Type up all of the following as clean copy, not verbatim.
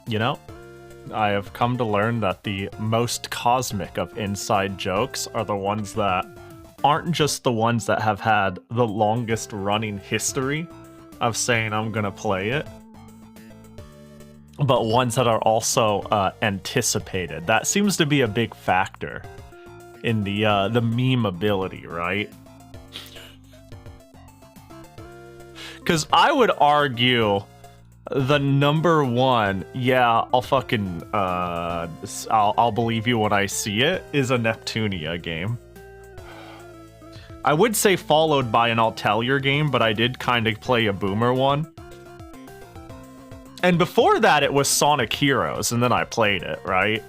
You know, I have come to learn that the most cosmic of inside jokes are the ones that aren't just the ones that have had the longest running history of saying I'm gonna play it, but ones that are also anticipated. That seems to be a big factor in the meme ability, right? Because I would argue the number one, yeah, I'll fucking I'll believe you when I see it, is a Neptunia game. I would say followed by an I'll tell your game, but I did kind of play a boomer one. And before that, it was Sonic Heroes, and then I played it, right?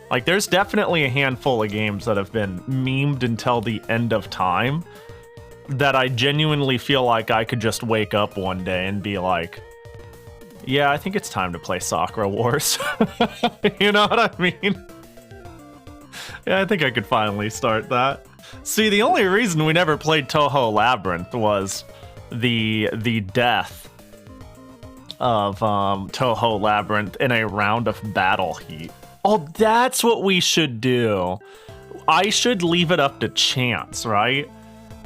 Like, there's definitely a handful of games that have been memed until the end of time that I genuinely feel like I could just wake up one day and be like, yeah, I think it's time to play Sakura Wars. You know what I mean? Yeah, I think I could finally start that. See, the only reason we never played Touhou Labyrinth was the death of Touhou Labyrinth in a round of battle heat. Oh, that's what we should do. I should leave it up to chance, right?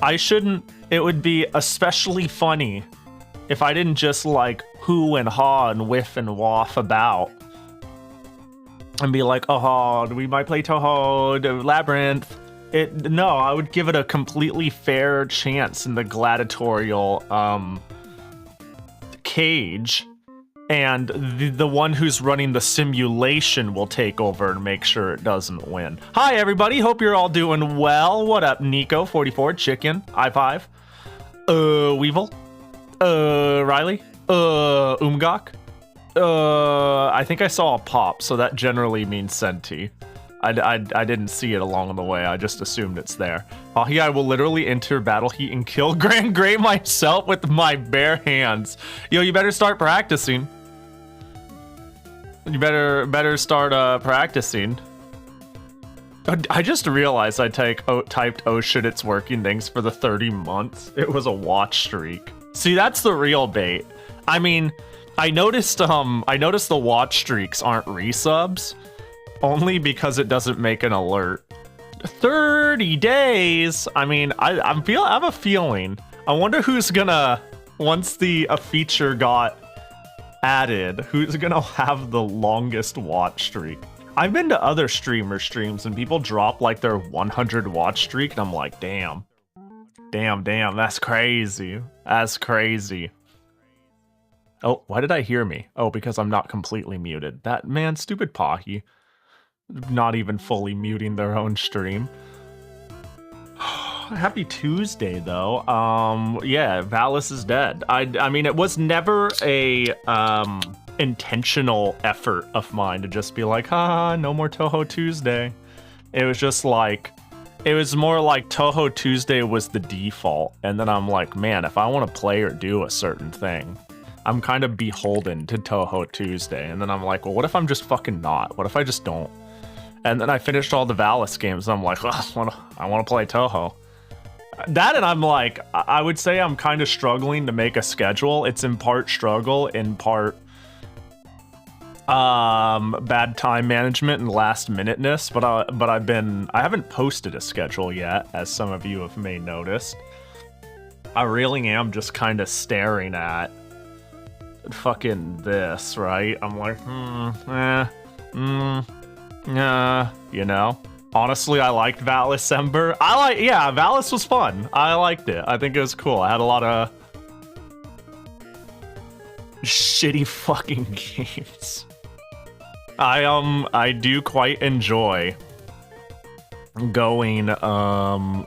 I shouldn't. It would be especially funny if I didn't just like hoo and haw and whiff and waff about and be like, oh, we might play Touhou Labyrinth. No, I would give it a completely fair chance in the gladiatorial cage, and the one who's running the simulation will take over and make sure it doesn't win. Hi, everybody. Hope you're all doing well. What up, Nico44, Chicken, I5, Weevil, Riley, Umgok. I think I saw a pop, so that generally means Senti. I didn't see it along the way. I just assumed it's there. Pahi, I will literally enter battle heat and kill Grand Grey myself with my bare hands. Yo, you better start practicing. You better start practicing. I just realized I typed oh shit it's working, thanks for the 30 months. It was a watch streak. See, that's the real bait. I mean, I noticed the watch streaks aren't resubs, only because it doesn't make an alert. 30 days. I mean, I have a feeling. I wonder who's gonna, once a feature got added, who's gonna have the longest watch streak. I've been to other streamer streams and people drop like their 100 watch streak, and I'm like, damn, that's crazy. That's crazy. Oh, why did I hear me? Oh, because I'm not completely muted. That man, stupid Pahi. Not even fully muting their own stream. Happy Tuesday, though. Yeah, Valis is dead. I mean, it was never a intentional effort of mine to just be like, haha, no more Touhou Tuesday. It was just like, it was more like Touhou Tuesday was the default, and then I'm like, man, if I want to play or do a certain thing, I'm kind of beholden to Touhou Tuesday. And then I'm like, well, what if I'm just fucking not? What if I just don't? And then I finished all the Valis games, and I'm like, well, I want to play Touhou. That, and I'm like, I would say I'm kind of struggling to make a schedule. It's in part struggle, in part bad time management and last minuteness. But I haven't posted a schedule yet, as some of you have may noticed. I really am just kind of staring at fucking this, right? I'm like, you know? Honestly, I liked Valis Ember. Yeah, Valis was fun. I liked it. I think it was cool. I had a lot of shitty fucking games. I do quite enjoy going down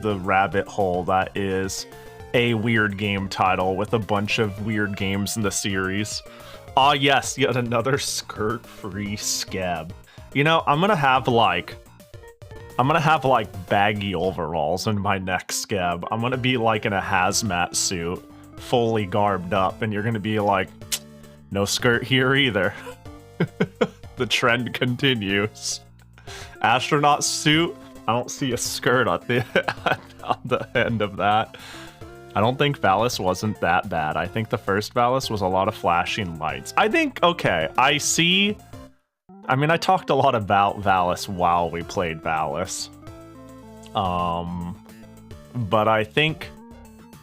the rabbit hole that is a weird game title with a bunch of weird games in the series. Ah, yes, yet another skirt-free scab. You know, I'm gonna have like baggy overalls in my next scab. I'm gonna be like in a hazmat suit, fully garbed up, and you're gonna be like, no skirt here either. The trend continues. Astronaut suit, I don't see a skirt on the on the end of that. I don't think Valis wasn't that bad. I think the first Valis was a lot of flashing lights. I think, okay, I see... I mean, I talked a lot about Valis while we played Valis. But I think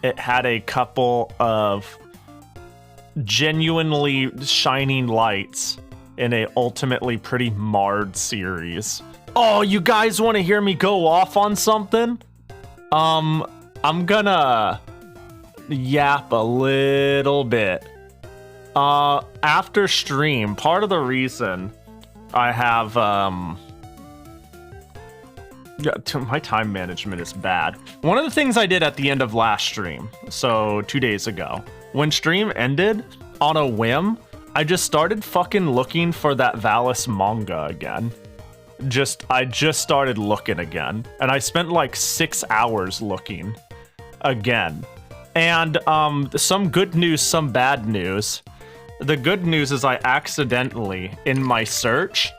it had a couple of genuinely shining lights in a ultimately pretty marred series. Oh, you guys want to hear me go off on something? I'm gonna yap a little bit. After stream, part of the reason I have, my time management is bad. One of the things I did at the end of last stream, so 2 days ago, when stream ended, on a whim, I just started fucking looking for that Valis manga again. I just started looking again, and I spent like 6 hours looking again. And some good news, some bad news. The good news is I accidentally, in my search,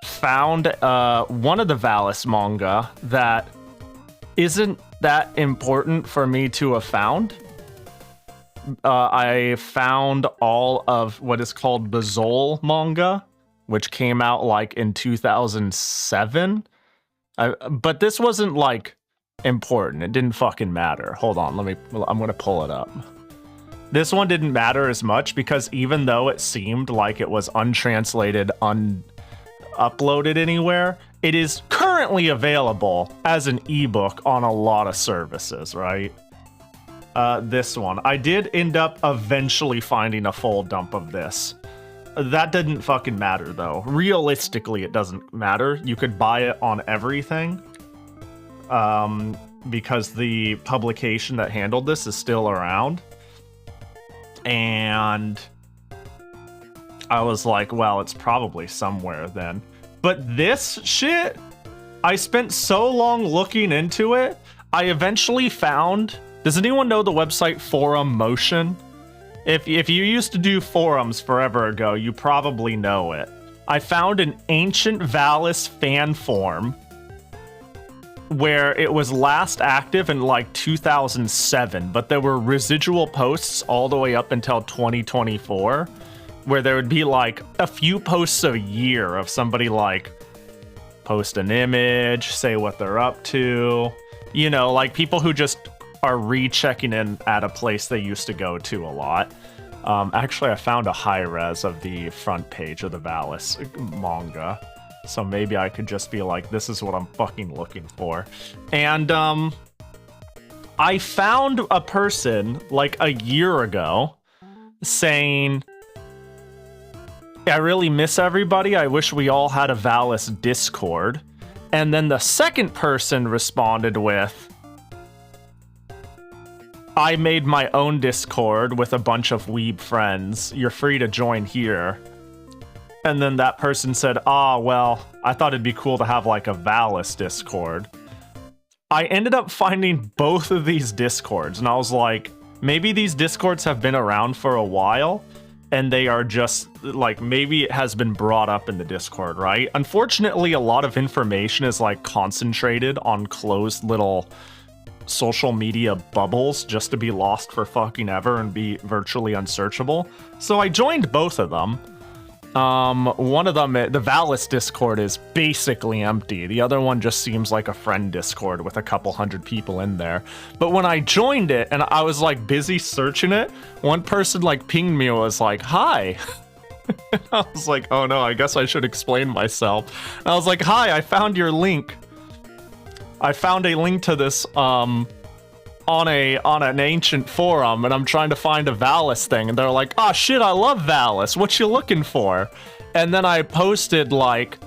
found one of the Valis manga that isn't that important for me to have found. I found all of what is called the Zol manga, which came out like in 2007. But this wasn't like important. It didn't fucking matter. Hold on, I'm gonna pull it up. This one didn't matter as much because even though it seemed like it was untranslated, uploaded anywhere, it is currently available as an ebook on a lot of services, right? This one. I did end up eventually finding a full dump of this. That didn't fucking matter though. Realistically, it doesn't matter. You could buy it on everything. Because the publication that handled this is still around. And I was like, well, it's probably somewhere then. But this shit, I spent so long looking into it, I eventually found... Does anyone know the website Forum Motion? If you used to do forums forever ago, you probably know it. I found an ancient Valis fan form where it was last active in like 2007, but there were residual posts all the way up until 2024, where there would be like a few posts a year of somebody like post an image, say what they're up to, you know, like people who just are rechecking in at a place they used to go to a lot. Actually, I found a high res of the front page of the Valis manga. So maybe I could just be like, this is what I'm fucking looking for. And I found a person like a year ago saying, I really miss everybody. I wish we all had a Valis Discord. And then the second person responded with, I made my own Discord with a bunch of weeb friends. You're free to join here. And then that person said, well, I thought it'd be cool to have like a Valis Discord. I ended up finding both of these Discords, and I was like, maybe these Discords have been around for a while, and they are just, like, maybe it has been brought up in the Discord, right? Unfortunately, a lot of information is, like, concentrated on closed little social media bubbles just to be lost for fucking ever and be virtually unsearchable. So I joined both of them. One of them, the Valis Discord, is basically empty. The other one just seems like a friend Discord with a couple hundred people in there. But when I joined it and I was like busy searching it, one person like pinged me and was like, hi. I was like, oh no, I guess I should explain myself. And I was like, hi, I found your link. I found a link to this, on an ancient forum, and I'm trying to find a Valis thing, and they're like, oh shit, I love Valis, what you looking for? And then I posted, like,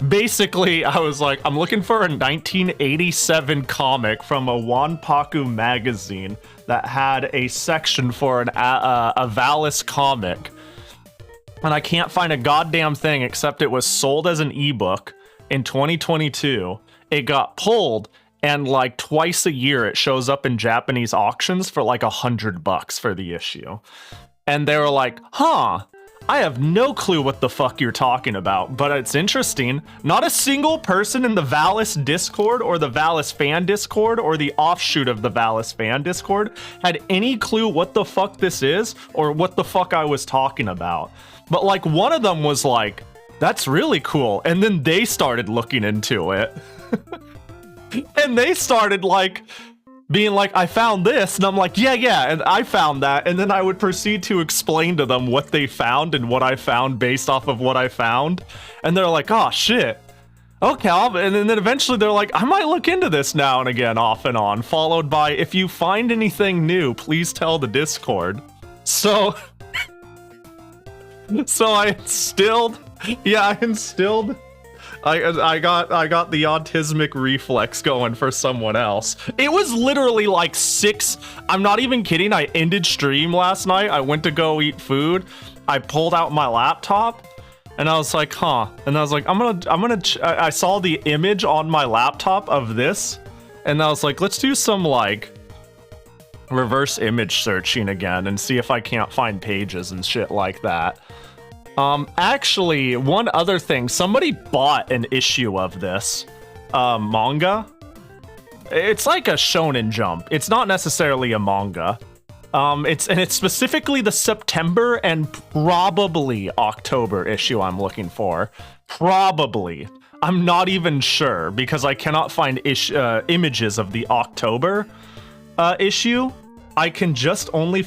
basically, I was like, I'm looking for a 1987 comic from a Wanpaku magazine that had a section for a Valis comic, and I can't find a goddamn thing except it was sold as an ebook in 2022, it got pulled, and like twice a year it shows up in Japanese auctions for like $100 for the issue. And they were like, huh, I have no clue what the fuck you're talking about, but it's interesting. Not a single person in the Valis Discord or the Valis fan Discord or the offshoot of the Valis fan Discord had any clue what the fuck this is or what the fuck I was talking about. But like one of them was like, that's really cool. And then they started looking into it. And they started like being like, I found this, and I'm like, yeah, and I found that, and then I would proceed to explain to them what they found and what I found based off of what I found, and they're like, oh shit, okay, and then eventually they're like, I might look into this now and again, off and on, followed by, if you find anything new, please tell the Discord. So, I instilled, I got the autismic reflex going for someone else. It was literally like 6. I'm not even kidding. I ended stream last night. I went to go eat food. I pulled out my laptop and I was like, huh. And I was like, I saw the image on my laptop of this and I was like, let's do some like reverse image searching again and see if I can't find pages and shit like that. Actually, one other thing, somebody bought an issue of this, manga. It's like a Shonen Jump. It's not necessarily a manga. It's specifically the September and probably October issue I'm looking for. Probably. I'm not even sure because I cannot find images of the October, issue. I can just only a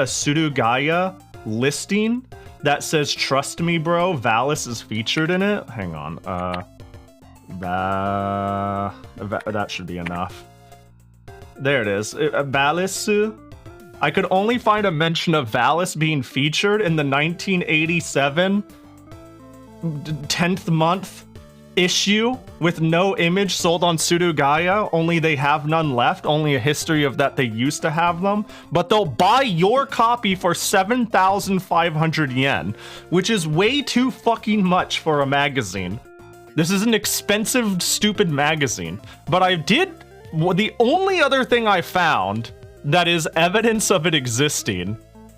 Surugaya listing that says, trust me, bro, Valis is featured in it. Hang on. That should be enough. There it is. Valis. I could only find a mention of Valis being featured in the 1987 10th month issue with no image sold on Surugaya, only they have none left, only a history of that they used to have them, but they'll buy your copy for 7,500 yen, which is way too fucking much for a magazine. This is an expensive, stupid magazine. But the only other thing I found that is evidence of it existing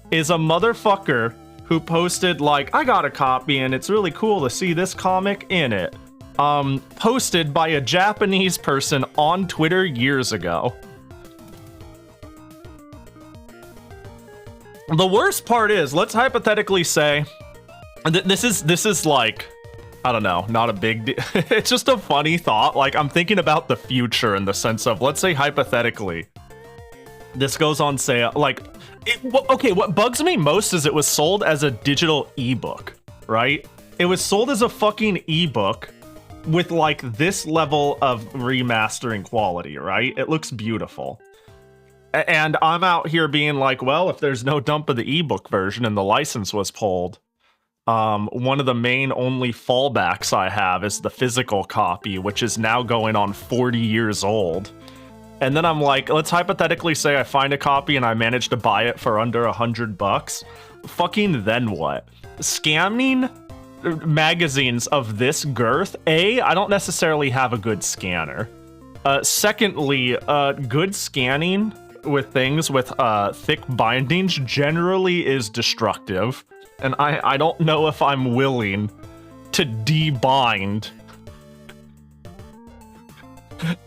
is a motherfucker who posted like, I got a copy and it's really cool to see this comic in it. Posted by a Japanese person on Twitter years ago. The worst part is, let's hypothetically say, this is like, I don't know, not a big deal. It's just a funny thought. Like, I'm thinking about the future in the sense of, let's say hypothetically, this goes on sale. Like, okay, what bugs me most is it was sold as a digital ebook, right? It was sold as a fucking ebook with like this level of remastering quality, right? It looks beautiful. And I'm out here being like, well, if there's no dump of the ebook version and the license was pulled, one of the main only fallbacks I have is the physical copy, which is now going on 40 years old. And then I'm like, let's hypothetically say I find a copy and I manage to buy it for under $100. Fucking then what? Scanning magazines of this girth, I don't necessarily have a good scanner. Secondly, good scanning with things with thick bindings generally is destructive, and I don't know if I'm willing to debind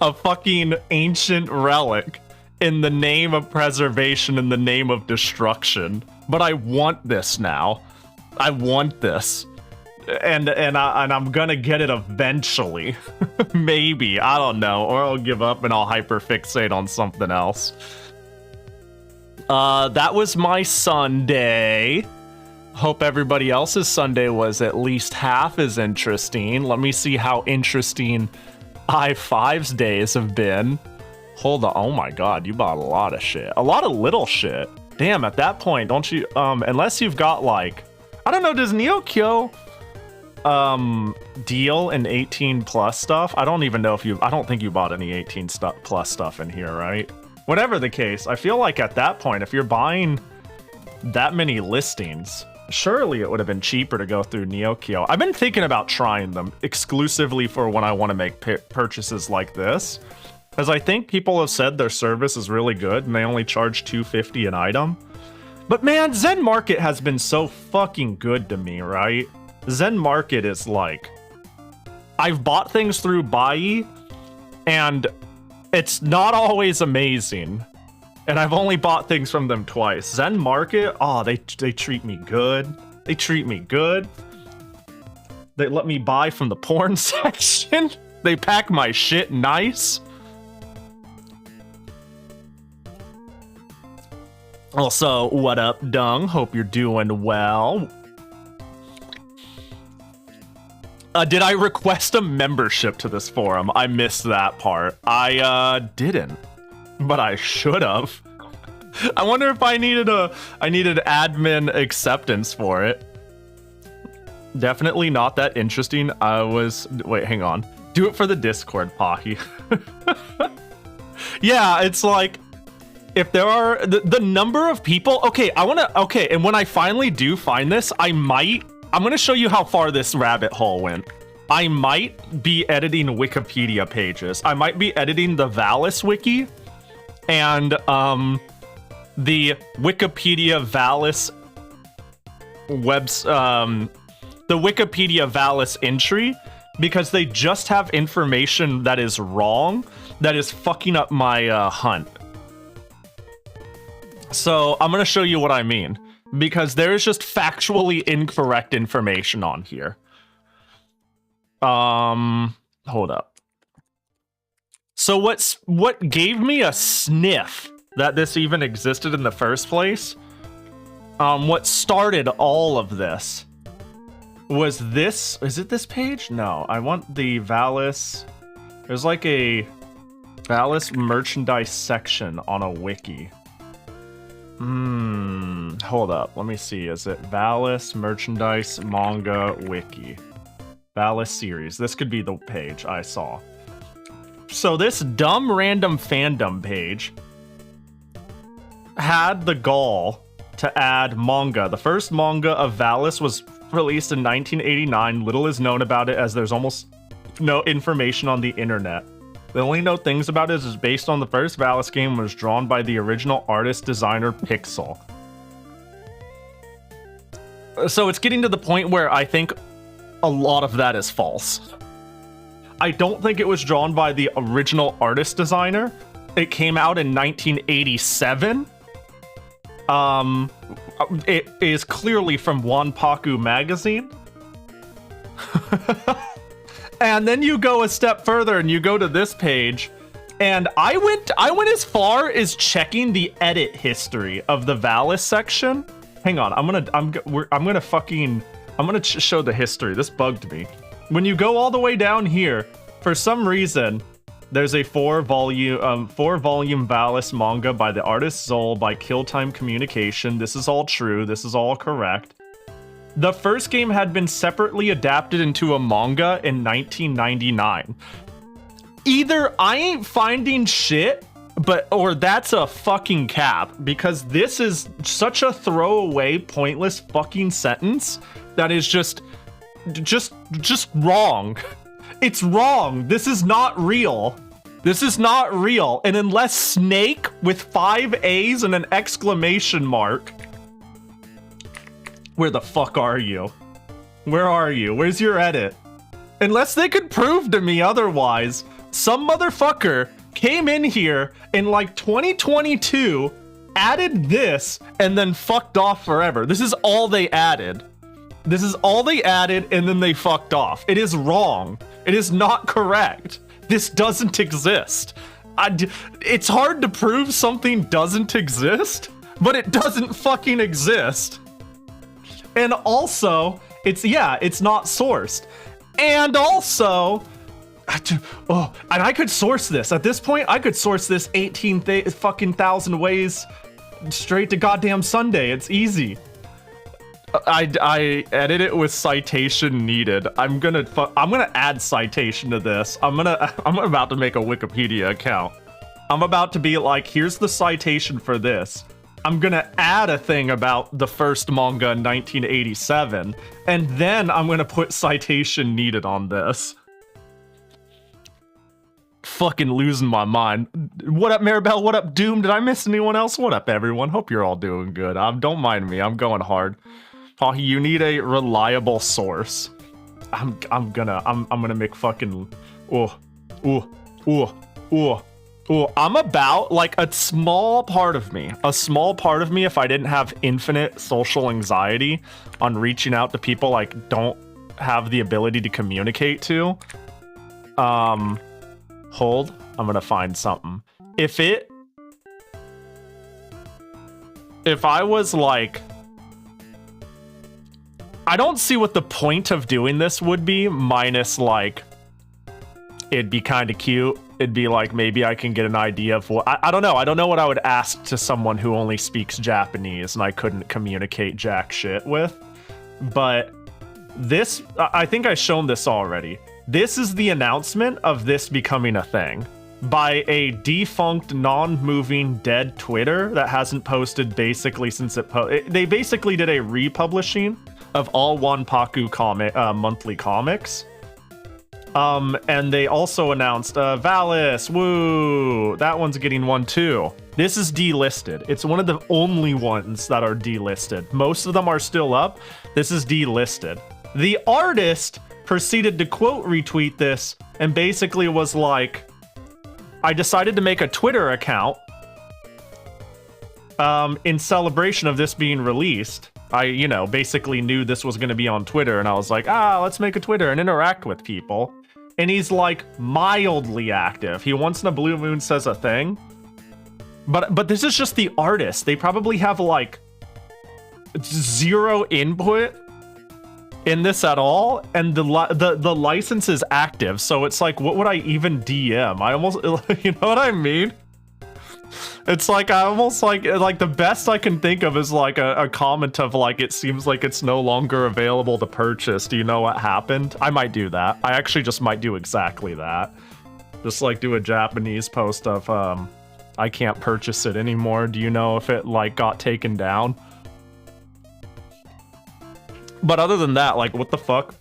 a fucking ancient relic in the name of preservation, in the name of destruction. But I want this now. I want this. And I'm gonna get it eventually. Maybe, I don't know, or I'll give up and I'll hyperfixate on something else. That was my Sunday. Hope everybody else's Sunday was at least half as interesting. Let me see how interesting I5's days have been. Hold on, oh my god, you bought a lot of shit. A lot of little shit. Damn, at that point, don't you, unless you've got like, I don't know, does Neokyo deal in 18 plus stuff? I don't even know if I don't think you bought any 18 plus stuff in here, right? Whatever the case, I feel like at that point, if you're buying that many listings, surely it would have been cheaper to go through Neokyo. I've been thinking about trying them exclusively for when I want to make purchases like this, because I think people have said their service is really good and they only charge $250 an item. But man, Zen Market has been so fucking good to me, right? Zen Market is like... I've bought things through Pahi, and it's not always amazing. And I've only bought things from them twice. Zen Market, oh, they treat me good. They treat me good. They let me buy from the porn section. They pack my shit nice. Also, what up, Dung? Hope you're doing well. Did I request a membership to this forum? I missed that part. I didn't, but I should have. I wonder if I needed admin acceptance for it. Definitely not that interesting. Wait, hang on. Do it for the Discord, Pahi. Yeah, it's like, if there are the number of people, okay, and when I finally do find this, I'm gonna show you how far this rabbit hole went. I might be editing Wikipedia pages. I might be editing the Valis wiki and the Wikipedia Valis the Wikipedia Valis entry, because they just have information that is wrong, that is fucking up my hunt. So I'm gonna show you what I mean, because there is just factually incorrect information on here. Hold up. So what gave me a sniff that this even existed in the first place? What started all of this was this. Is it this page? No, I want the Valis. There's like a Valis merchandise section on a wiki. Hold up. Let me see. Is it Valis merchandise manga wiki? Valis series. This could be the page I saw. So this dumb random fandom page had the gall to add manga. The first manga of Valis was released in 1989. Little is known about it, as there's almost no information on the internet. The only know things about it is based on the first Valis game, was drawn by the original artist designer Pixel. So it's getting to the point where I think a lot of that is false. I don't think it was drawn by the original artist designer. It came out in 1987. It is clearly from Wanpaku magazine. And then you go a step further and you go to this page, and I went as far as checking the edit history of the Valis section. Hang on, I'm gonna show the history. This bugged me. When you go all the way down here, for some reason, there's a four-volume Valis manga by the artist Zol by Kill Time Communication. This is all true. This is all correct. The first game had been separately adapted into a manga in 1999. Either I ain't finding shit, or that's a fucking cap, because this is such a throwaway, pointless fucking sentence that is just wrong. It's wrong. This is not real. This is not real. And unless Snake with 5 A's and an exclamation mark. Where the fuck are you? Where are you? Where's your edit? Unless they could prove to me otherwise, some motherfucker came in here in like 2022, added this, and then fucked off forever. This is all they added. This is all they added, and then they fucked off. It is wrong. It is not correct. This doesn't exist. It's hard to prove something doesn't exist, but it doesn't fucking exist. And also, it's not sourced. And also, and I could source this. At this point, I could source this 18,000 ways straight to goddamn Sunday. It's easy. I edit it with citation needed. I'm gonna add citation to this. I'm about to make a Wikipedia account. I'm about to be like, here's the citation for this. I'm gonna add a thing about the first manga in 1987, and then I'm gonna put citation needed on this. fucking losing my mind. What up, Maribel? What up, Doom? Did I miss anyone else? What up, everyone? Hope you're all doing good. Don't mind me. I'm going hard. Pahi, you need a reliable source. I'm gonna make fucking I'm about like a small part of me, if I didn't have infinite social anxiety on reaching out to people like don't have the ability to communicate to. Hold, I'm gonna find something. If I was like, I don't see what the point of doing this would be, minus like, it'd be kind of cute. It'd be like, maybe I can get an idea of what, I don't know. I don't know what I would ask to someone who only speaks Japanese and I couldn't communicate jack shit with. But this, I think I've shown this already. This is the announcement of this becoming a thing by a defunct, non-moving, dead Twitter that hasn't posted basically since they basically did a republishing of all Wanpaku monthly comics. And they also announced Valis, woo! That one's getting one too. This is delisted. It's one of the only ones that are delisted. Most of them are still up. This is delisted. The artist proceeded to quote retweet this and basically was like, I decided to make a Twitter account in celebration of this being released. I, basically knew this was going to be on Twitter, and I was like, let's make a Twitter and interact with people. And he's like mildly active. He once in a blue moon says a thing. But this is just the artist. They probably have like zero input in this at all, and the license is active. So it's like, what would I even DM? I almost, you know what I mean? It's like, I almost like the best I can think of is like a comment of like, it seems like it's no longer available to purchase. Do you know what happened? I might do that. I actually just might do exactly that. Just like do a Japanese post of, I can't purchase it anymore. Do you know if it like got taken down? But other than that, like, what the fuck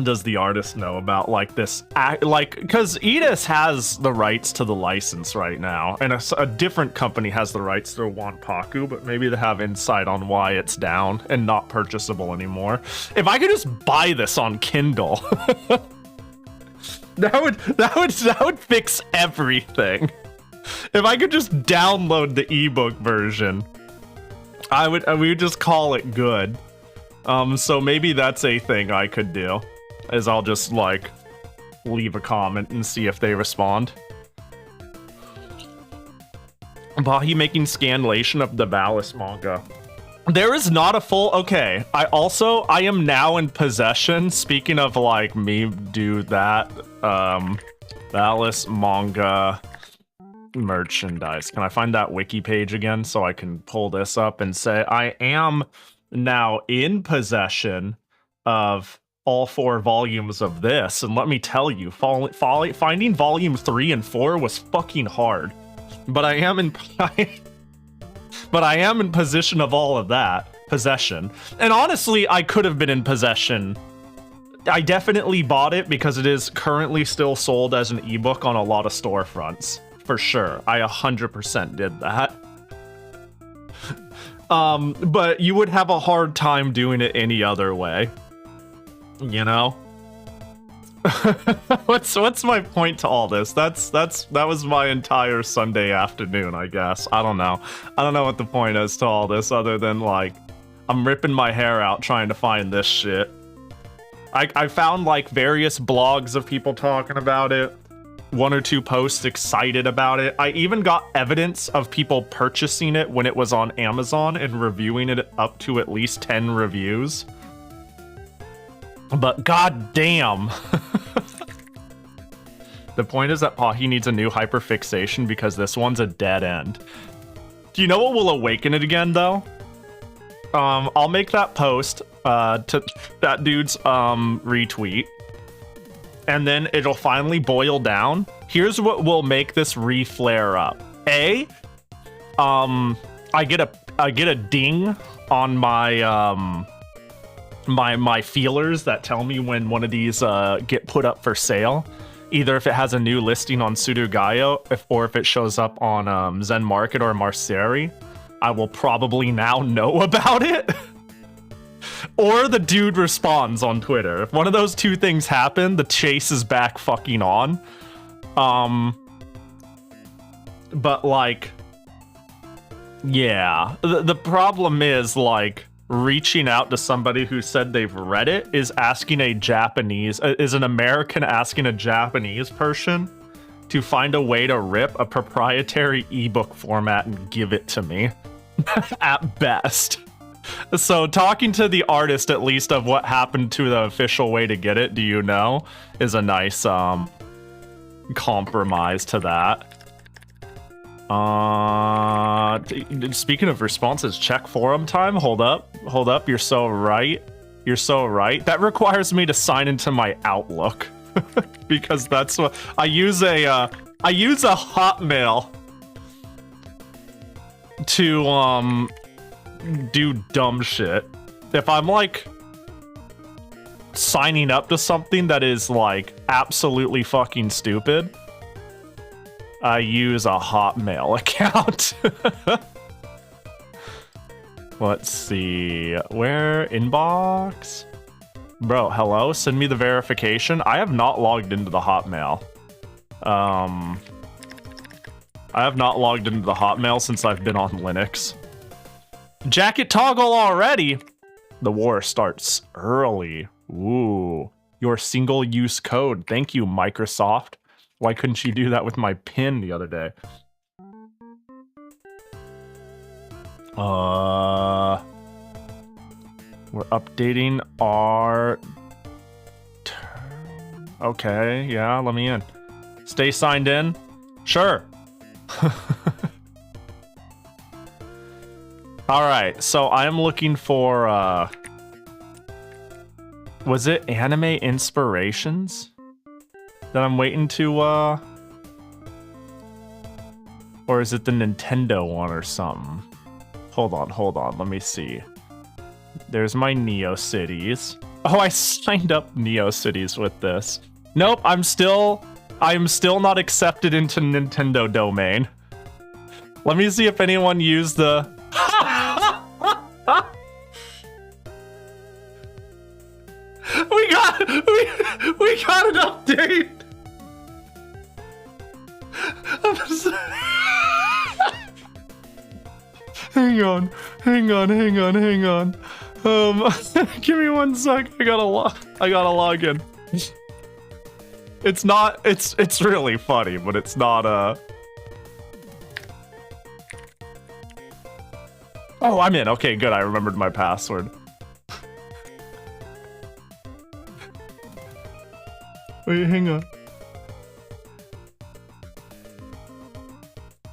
does the artist know about like this because Edis has the rights to the license right now, and a different company has the rights to Wanpaku, but maybe they have insight on why it's down and not purchasable anymore. If I could just buy this on Kindle, that would fix everything. If I could just download the ebook version, we would just call it good. So maybe that's a thing I could do, is I'll just like leave a comment and see if they respond. Pahi making scanlation of the Valis manga. There is not a full, okay. I am now in possession, speaking of like me do that, Valis manga merchandise. Can I find that wiki page again so I can pull this up and say I am now in possession of all 4 volumes of this, and let me tell you, finding volume 3 and 4 was fucking hard. But I am in possession of all of that. Possession. And honestly, I could have been in possession. I definitely bought it because it is currently still sold as an ebook on a lot of storefronts. For sure. I 100% did that. But you would have a hard time doing it any other way. You know? What's my point to all this? That was my entire Sunday afternoon, I guess. I don't know. I don't know what the point is to all this other than like I'm ripping my hair out trying to find this shit. I found like various blogs of people talking about it. 1 or 2 posts excited about it. I even got evidence of people purchasing it when it was on Amazon and reviewing it up to at least 10 reviews. But goddamn. The point is that Pahi needs a new hyperfixation because this one's a dead end. Do you know what will awaken it again, though? I'll make that post to that dude's retweet. And then it'll finally boil down. Here's what will make this re-flare up. I get a ding on my my feelers that tell me when one of these get put up for sale. Either if it has a new listing on Sudogayo, or if it shows up on Zen Market or Marceri, I will probably now know about it. Or the dude responds on Twitter. If one of those two things happen, the chase is back fucking on. But like, yeah, the problem is like reaching out to somebody who said they've read it is asking is an American asking a Japanese person to find a way to rip a proprietary ebook format and give it to me at best. So talking to the artist at least of what happened to the official way to get it, do you know, is a nice compromise to that. Speaking of responses, check forum time. Hold up, you're so right. That requires me to sign into my Outlook because that's what I use a Hotmail to do dumb shit. If I'm like signing up to something that is like absolutely fucking stupid, I use a Hotmail account. Let's see. Where? Inbox? Bro, hello? Send me the verification. I have not logged into the Hotmail. I have not logged into the Hotmail since I've been on Linux. Jacket toggle already? The war starts early. Ooh. Your single-use code. Thank you, Microsoft. Why couldn't you do that with my pin the other day? We're updating our... Okay, yeah, let me in. Stay signed in? Sure. Alright, so I'm looking for, was it anime inspirations that I'm waiting to, or is it the Nintendo one or something? Hold on, let me see. There's my Neo Cities. Oh, I signed up Neo Cities with this. Nope, I'm still not accepted into Nintendo domain. Let me see if anyone used the... We got an update! Hang on. Give me 1 sec. I gotta log in. It's really funny, but it's not Oh, I'm in. Okay, good. I remembered my password. Wait, hang on.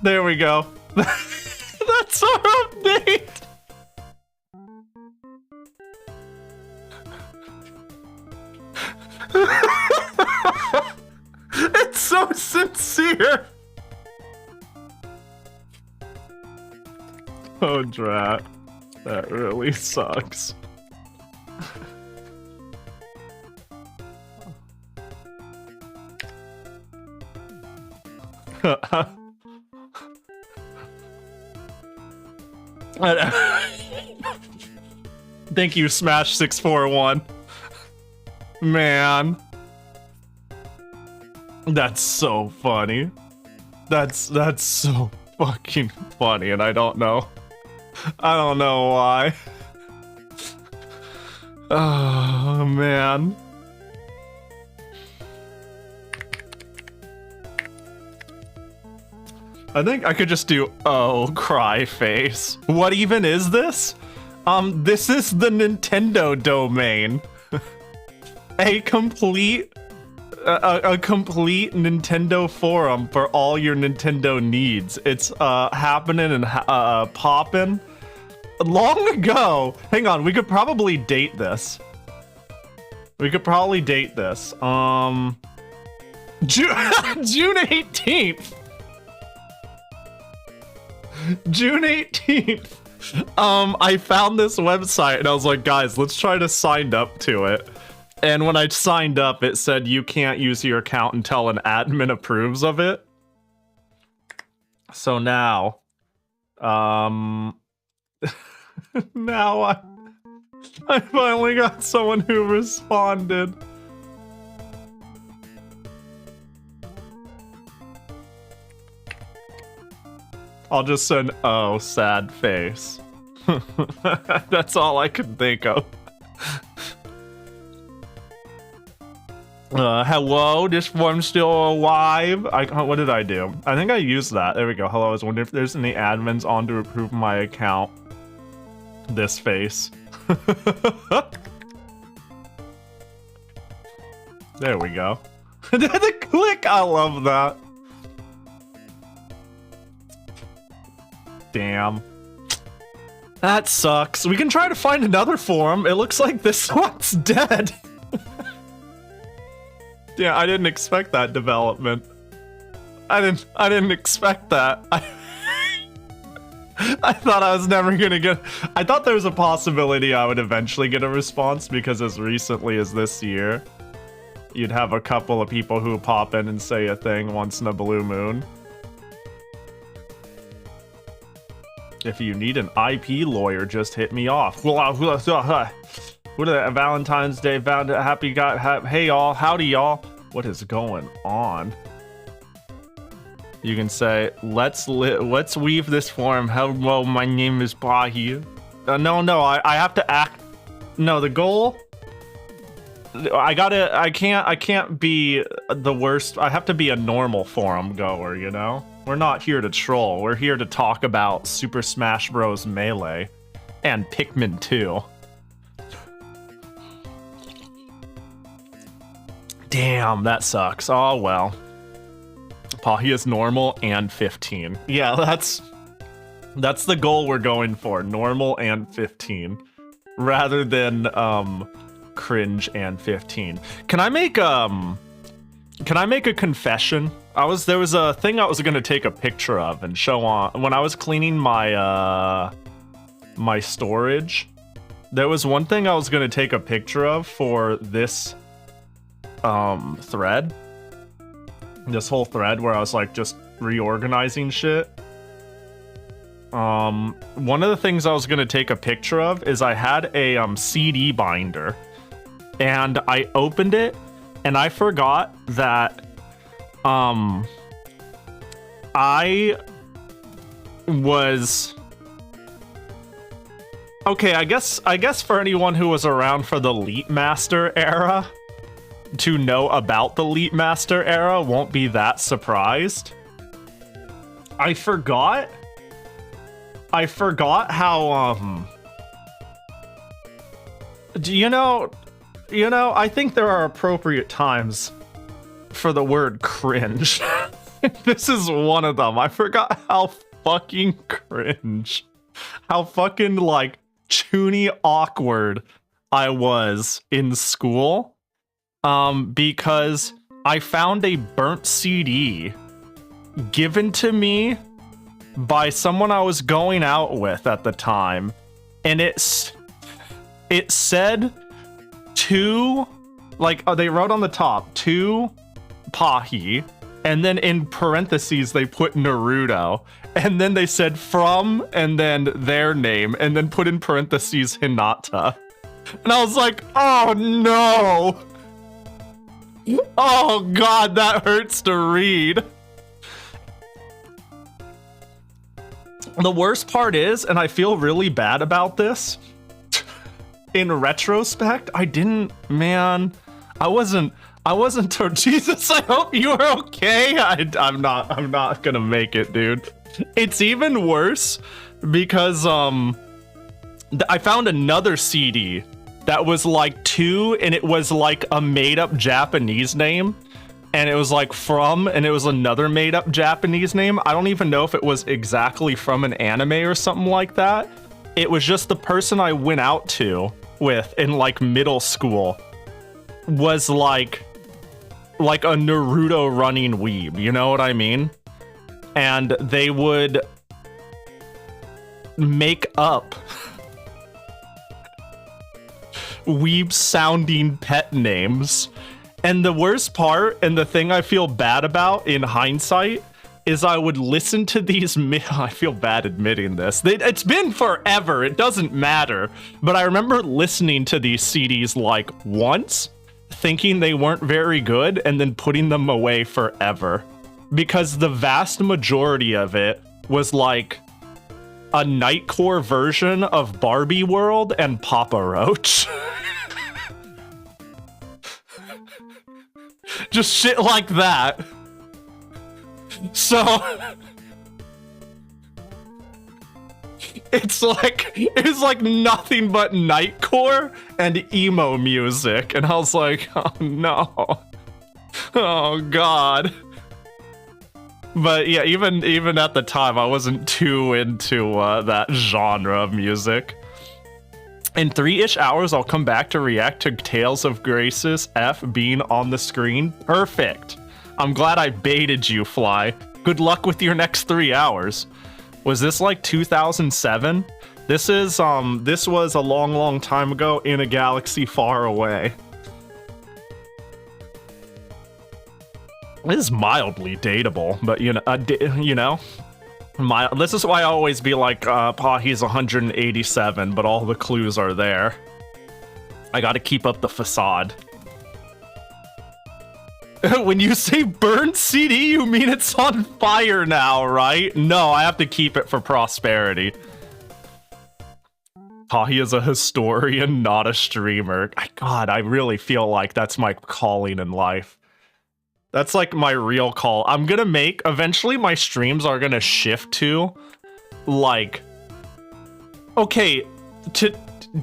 There we go. That's our update! It's so sincere! Oh, drat. That really sucks. Thank you, Smash641. Man. That's so funny. That's so fucking funny, and I don't know why. Oh, man. I think I could just do, oh, cry face. What even is this? This is the Nintendo domain. A complete Nintendo forum for all your Nintendo needs. It's happening and popping. Long ago. Hang on, we could probably date this. June 18th. June 18th. I found this website and I was like, guys, let's try to sign up to it. And when I signed up, it said you can't use your account until an admin approves of it. So now, now I finally got someone who responded. I'll just send, oh, sad face. That's all I could think of. Hello, this form's still alive. What did I do? I think I used that. There we go. Hello, I was wondering if there's any admins on to approve my account. This face. There we go. The click, I love that. Damn. That sucks. We can try to find another forum. It looks like this one's dead. Yeah, I didn't expect that development. I didn't expect that. I thought I was never gonna get... I thought there was a possibility I would eventually get a response because as recently as this year, you'd have a couple of people who pop in and say a thing once in a blue moon. If you need an IP lawyer, just hit me off. Valentine's Day, happy guy, hey y'all, howdy y'all. What is going on? You can say, let's weave this form. Hello, my name is Pahi. No, I have to act. No, the goal. I can't be the worst. I have to be a normal forum goer, you know? We're not here to troll. We're here to talk about Super Smash Bros. Melee and Pikmin 2. Damn, that sucks. Oh, well. Pahi is normal and 15. Yeah, that's the goal we're going for. Normal and 15. Rather than, cringe and 15. Can I make a confession? There was a thing I was gonna take a picture of and show on when I was cleaning my my storage. There was one thing I was gonna take a picture of for this thread. This whole thread where I was like just reorganizing shit. One of the things I was gonna take a picture of is I had a CD binder. And I opened it, and I forgot that, I was... Okay, I guess for anyone who was around for the Leap Master era, to know about the Leap Master era won't be that surprised. I forgot how, You know, I think there are appropriate times for the word cringe. This is one of them. I forgot how fucking cringe. How fucking, like, toony awkward I was in school. Because I found a burnt CD given to me by someone I was going out with at the time. And it said... they wrote on the top, to Pahi, and then in parentheses they put Naruto, and then they said from, and then their name, and then put in parentheses Hinata. And I was like, oh no! Oh god, that hurts to read. The worst part is, and I feel really bad about this, in retrospect, I wasn't Jesus, I hope you are okay. I'm not gonna make it, dude. It's even worse because I found another CD that was like 2, and it was like a made-up Japanese name, and it was like from, and it was another made-up Japanese name. I don't even know if it was exactly from an anime or something like that. It was just the person I went out with in like middle school was like a Naruto running weeb, you know what I mean? And they would make up weeb sounding pet names. And the worst part, and the thing I feel bad about in hindsight, is I would listen to these. I feel bad admitting this. It's been forever. It doesn't matter. But I remember listening to these CDs like once, thinking they weren't very good, and then putting them away forever. Because the vast majority of it was like a Nightcore version of Barbie World and Papa Roach. Just shit like that. So it's like nothing but Nightcore and emo music, and I was like, oh no, oh god. But yeah, even at the time, I wasn't too into that genre of music. In 3-ish hours, I'll come back to react to Tales of Grace's F being on the screen. Perfect. I'm glad I baited you, Fly. Good luck with your next 3 hours. Was this like 2007? This was a long time ago in a galaxy far away. It is mildly dateable, but this is why I always be like, Pahi's 187, but all the clues are there. I gotta keep up the facade. When you say burned CD, you mean it's on fire now, right? No, I have to keep it for prosperity. Pahi is a historian, not a streamer. God, I really feel like that's my calling in life. That's like my real call. I'm gonna make, eventually my streams are gonna shift to, like, okay,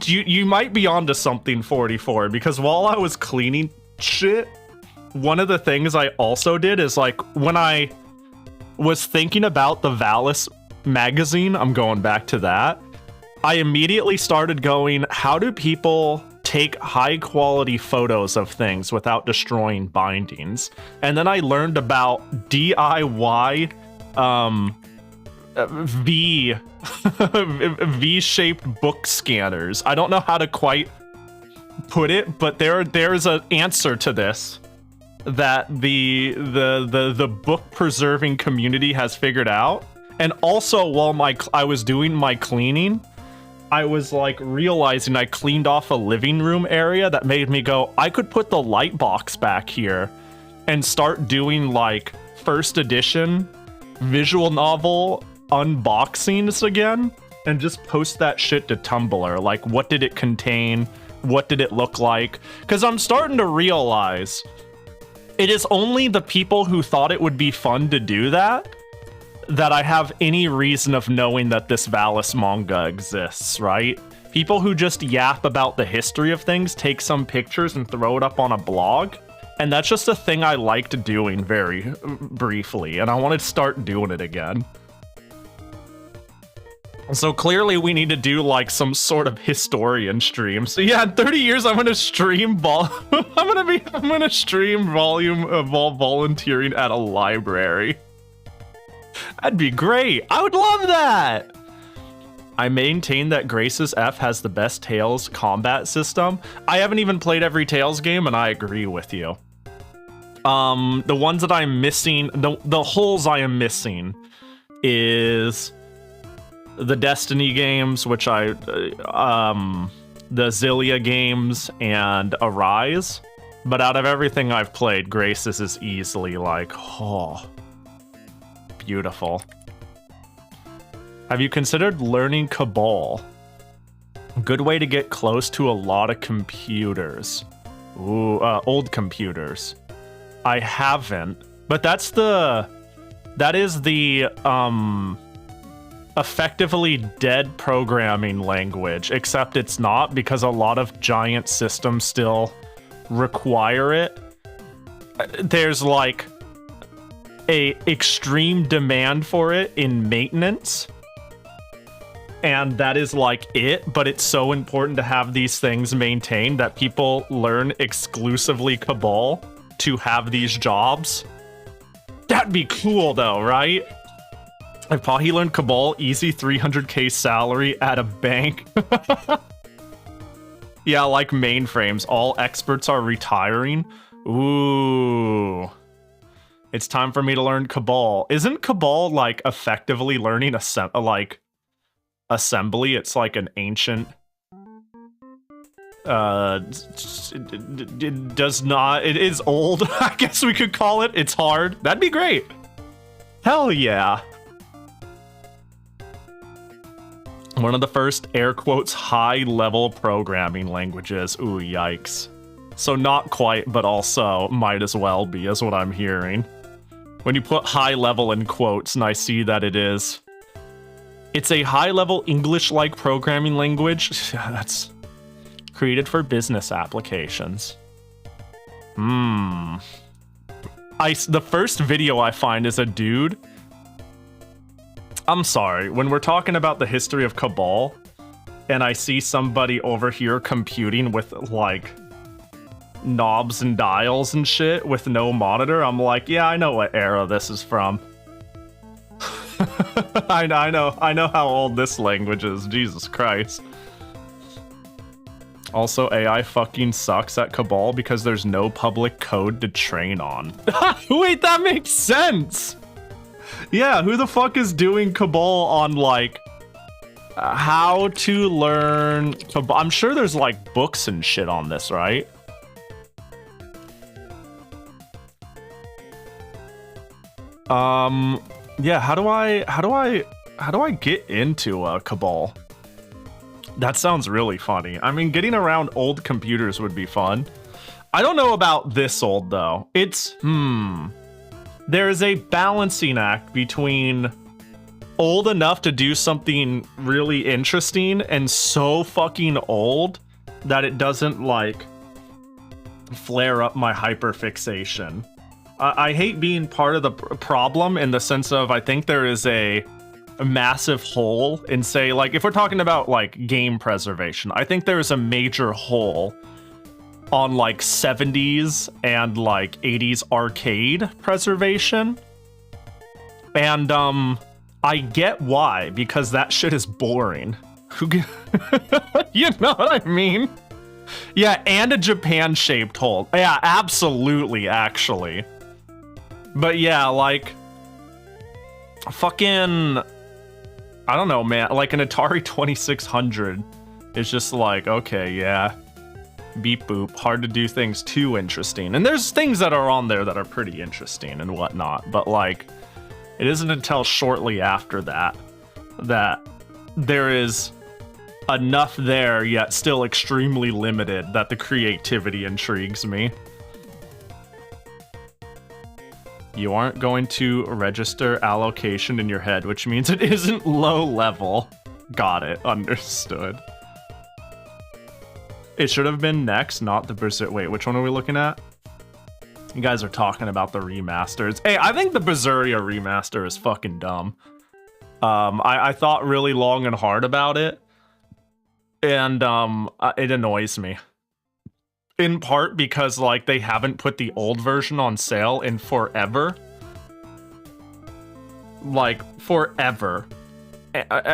you might be onto something, 44, because while I was cleaning shit, one of the things I also did is, like, when I was thinking about the Valis magazine, I'm going back to that, I immediately started going, how do people take high quality photos of things without destroying bindings? And then I learned about DIY V-shaped book scanners. I don't know how to quite put it, but there's an answer to this that the book preserving community has figured out. And also, while I was doing my cleaning, I was like realizing I cleaned off a living room area that made me go, I could put the light box back here and start doing like first edition visual novel unboxings again and just post that shit to Tumblr. Like, what did it contain? What did it look like? Because I'm starting to realize it is only the people who thought it would be fun to do that I have any reason of knowing that this Valis manga exists, right? People who just yap about the history of things, take some pictures and throw it up on a blog, and that's just a thing I liked doing very briefly, and I want to start doing it again. So clearly we need to do like some sort of historian stream. So yeah, in 30 years I'm gonna stream I'm gonna stream volume of volunteering at a library. That'd be great. I would love that. I maintain that Grace's F has the best Tales combat system. I haven't even played every Tales game, and I agree with you. The ones that I'm missing, the holes I am missing is the Destiny games, which the Zillia games, and Arise. But out of everything I've played, Grace's is easily like, oh, beautiful. Have you considered learning Cabal? Good way to get close to a lot of computers. Ooh, old computers. I haven't, but that is the effectively dead programming language, except it's not, because a lot of giant systems still require it. There's like a extreme demand for it in maintenance, and that is like it, but it's so important to have these things maintained that people learn exclusively Cabal to have these jobs. That'd be cool though, right? If Pahi learned Cabal, easy 300k salary at a bank. Yeah, like mainframes. All experts are retiring. Ooh. It's time for me to learn Cabal. Isn't Cabal, like, effectively learning assembly? It's like an ancient... it does not... It is old, I guess we could call it. It's hard. That'd be great. Hell yeah. One of the first, air quotes, high-level programming languages. Ooh, yikes. So not quite, but also might as well be, is what I'm hearing. When you put high-level in quotes, and I see that it is. It's a high-level English-like programming language. That's created for business applications. The first video I find is a dude. I'm sorry, when we're talking about the history of Cabal, and I see somebody over here computing with, like, knobs and dials and shit with no monitor, I'm like, yeah, I know what era this is from. I know how old this language is, Jesus Christ. Also, AI fucking sucks at Cabal because there's no public code to train on. Wait, that makes sense! Yeah, who the fuck is doing Cabal on, like, how to learn Cabal? I'm sure there's, like, books and shit on this, right? Yeah, how do I get into Cabal? That sounds really funny. I mean, getting around old computers would be fun. I don't know about this old, though. It's, there is a balancing act between old enough to do something really interesting and so fucking old that it doesn't, like, flare up my hyperfixation. I hate being part of the problem in the sense of I think there is a massive hole in, say, like, if we're talking about, like, game preservation, I think there is a major hole on, like, 70s and, like, 80s arcade preservation. And, I get why, because that shit is boring. You know what I mean? Yeah, and a Japan-shaped hole. Yeah, absolutely, actually. But yeah, like, fucking, I don't know, man. Like, an Atari 2600 is just like, okay, yeah. Beep boop. Hard to do things too interesting. And there's things that are on there that are pretty interesting and whatnot. But, like, it isn't until shortly after that that there is enough there, yet still extremely limited, that the creativity intrigues me. You aren't going to register allocation in your head, which means it isn't low level. Got it. Understood. It should have been next, not the Berserk. Wait, which one are we looking at? You guys are talking about the remasters. Hey, I think the Berseria remaster is fucking dumb. I thought really long and hard about it. And it annoys me. In part because, like, they haven't put the old version on sale in forever. Like, forever.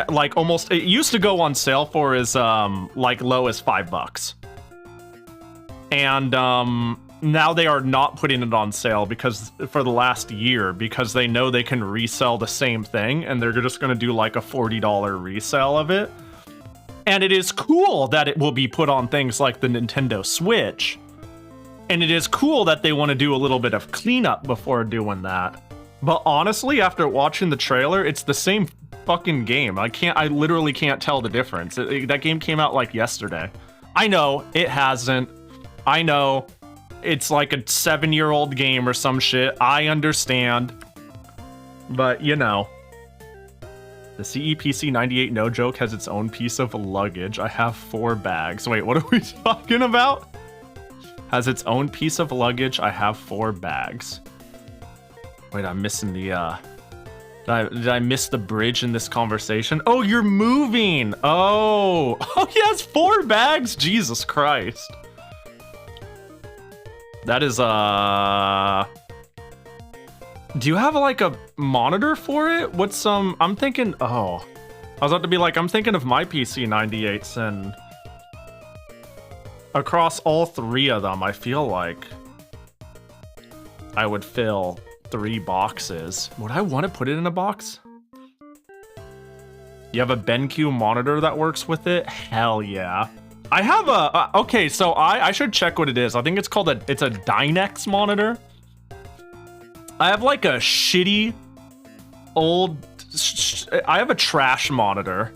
Like, almost, it used to go on sale for as, like, low as $5. And, now they are not putting it on sale because, for the last year, because they know they can resell the same thing, and they're just gonna do, like, a $40 resale of it. And it is cool that it will be put on things like the Nintendo Switch. And it is cool that they want to do a little bit of cleanup before doing that. But honestly, after watching the trailer, it's the same fucking game. I literally can't tell the difference. That game came out like yesterday. I know, it hasn't. I know, it's like a 7-year-old game or some shit. I understand. But, you know. The CEPC 98 no joke has its own piece of luggage. I have 4 bags. Wait, what are we talking about? Has its own piece of luggage. I have 4 bags. Wait, I'm missing the, Did I miss the bridge in this conversation? Oh, you're moving! Oh! Oh, he has 4 bags? Jesus Christ. That is, do you have, like, a monitor for it? What's some... I'm thinking... Oh. I was about to be like, I'm thinking of my PC 98s and... across all 3 of them, I feel like I would fill 3 boxes. Would I want to put it in a box? You have a BenQ monitor that works with it? Hell yeah. I have a... okay, so I should check what it is. I think it's called it's a Dynex monitor. I have like a shitty old... I have a trash monitor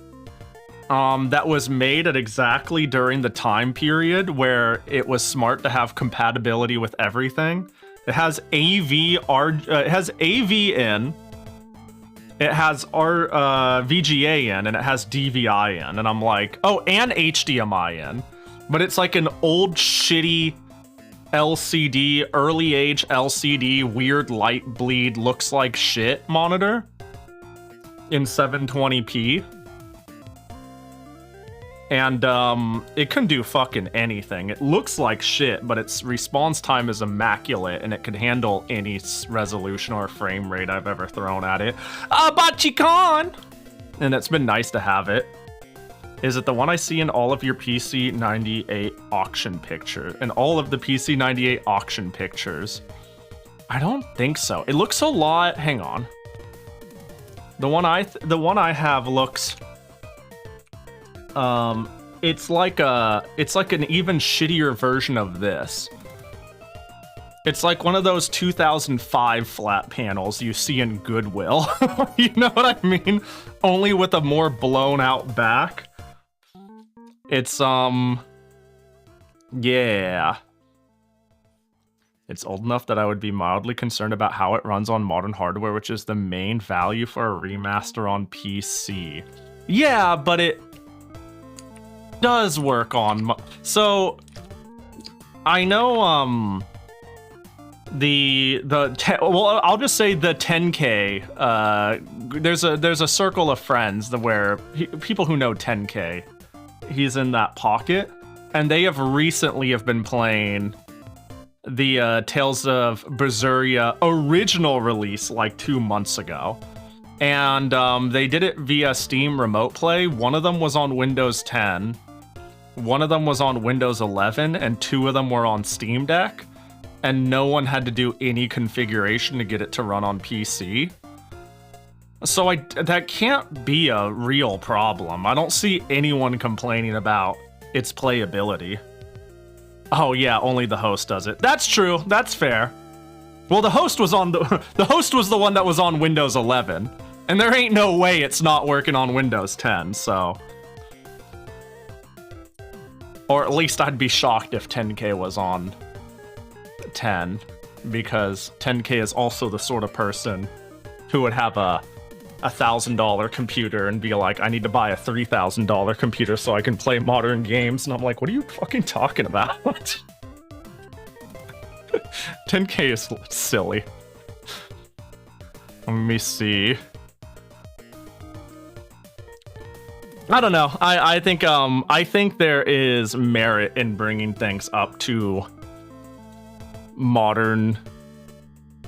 that was made at exactly during the time period where it was smart to have compatibility with everything. It has it has AV in, it has VGA in, and it has DVI in. And I'm like, oh, and HDMI in. But it's like an old shitty LCD, early age LCD, weird light bleed, looks like shit monitor in 720p. And it can do fucking anything. It looks like shit, but its response time is immaculate, and it can handle any resolution or frame rate I've ever thrown at it. Bachi-con! And it's been nice to have it. Is it the one I see in all of your PC98 auction pictures? In all of the PC98 auction pictures? I don't think so. It looks a lot... hang on. The one I have looks... it's like an even shittier version of this. It's like one of those 2005 flat panels you see in Goodwill. You know what I mean? Only with a more blown out back. It's yeah. It's old enough that I would be mildly concerned about how it runs on modern hardware, which is the main value for a remaster on PC. Yeah, but it does work on... so I know well, I'll just say the 10K. There's a circle of friends where people who know 10K, he's in that pocket, and they have recently been playing the Tales of Berseria original release like 2 months ago. And they did it via Steam Remote Play. One of them was on Windows 10, one of them was on Windows 11, and 2 of them were on Steam Deck. And no one had to do any configuration to get it to run on PC. So that can't be a real problem. I don't see anyone complaining about its playability. Oh yeah, only the host does it. That's true. That's fair. Well, the host was the one that was on Windows 11, and there ain't no way it's not working on Windows 10. So, or at least I'd be shocked if 10K was on 10, because 10K is also the sort of person who would have a $1,000 computer and be like, I need to buy a $3,000 computer so I can play modern games. And I'm like, what are you fucking talking about? 10K is silly. Let me see. I don't know. I think there is merit in bringing things up to modern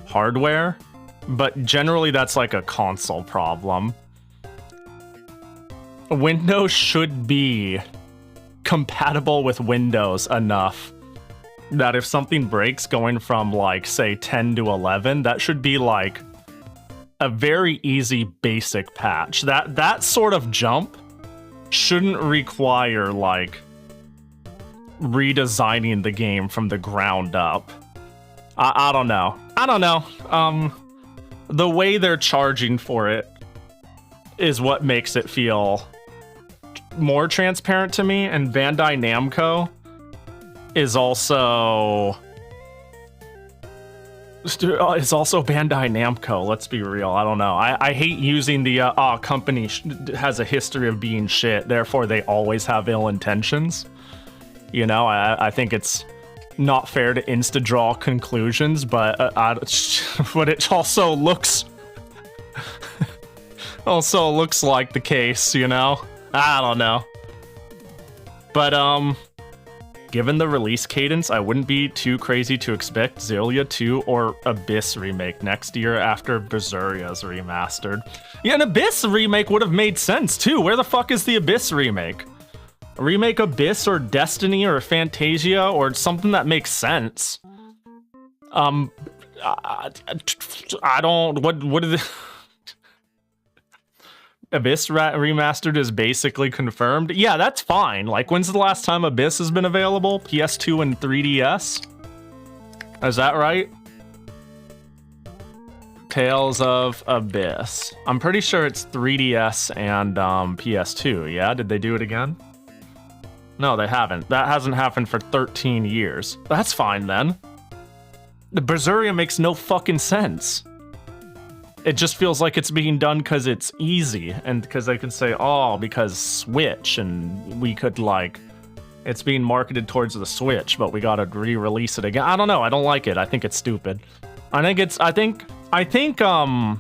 hardware, but generally that's like a console problem. Windows should be compatible with Windows enough that if something breaks going from like say 10 to 11, that should be like a very easy basic patch. That sort of jump shouldn't require like redesigning the game from the ground up. I don't know. The way they're charging for it is what makes it feel more transparent to me, and Bandai Namco is also Bandai Namco, let's be real. I don't know. I hate using the company has a history of being shit, therefore they always have ill intentions. You know, I think it's not fair to insta-draw conclusions, but but it also looks like the case, you know? I don't know. But given the release cadence, I wouldn't be too crazy to expect Xillia 2 or Abyss remake next year after Berseria's remastered. Yeah, an Abyss remake would have made sense too. Where the fuck is the Abyss remake? Remake Abyss or Destiny or Fantasia or something that makes sense. I don't. What is it? Abyss Remastered is basically confirmed. Yeah, that's fine. Like, when's the last time Abyss has been available? PS2 and 3DS? Is that right? Tales of Abyss. I'm pretty sure it's 3DS and PS2, yeah? Did they do it again? No, they haven't. That hasn't happened for 13 years. That's fine, then. The Berseria makes no fucking sense. It just feels like it's being done because it's easy, and because they can say, oh, because Switch, and we could, like, it's being marketed towards the Switch, but we gotta re-release it again. I don't know, I don't like it. I think it's stupid. I think a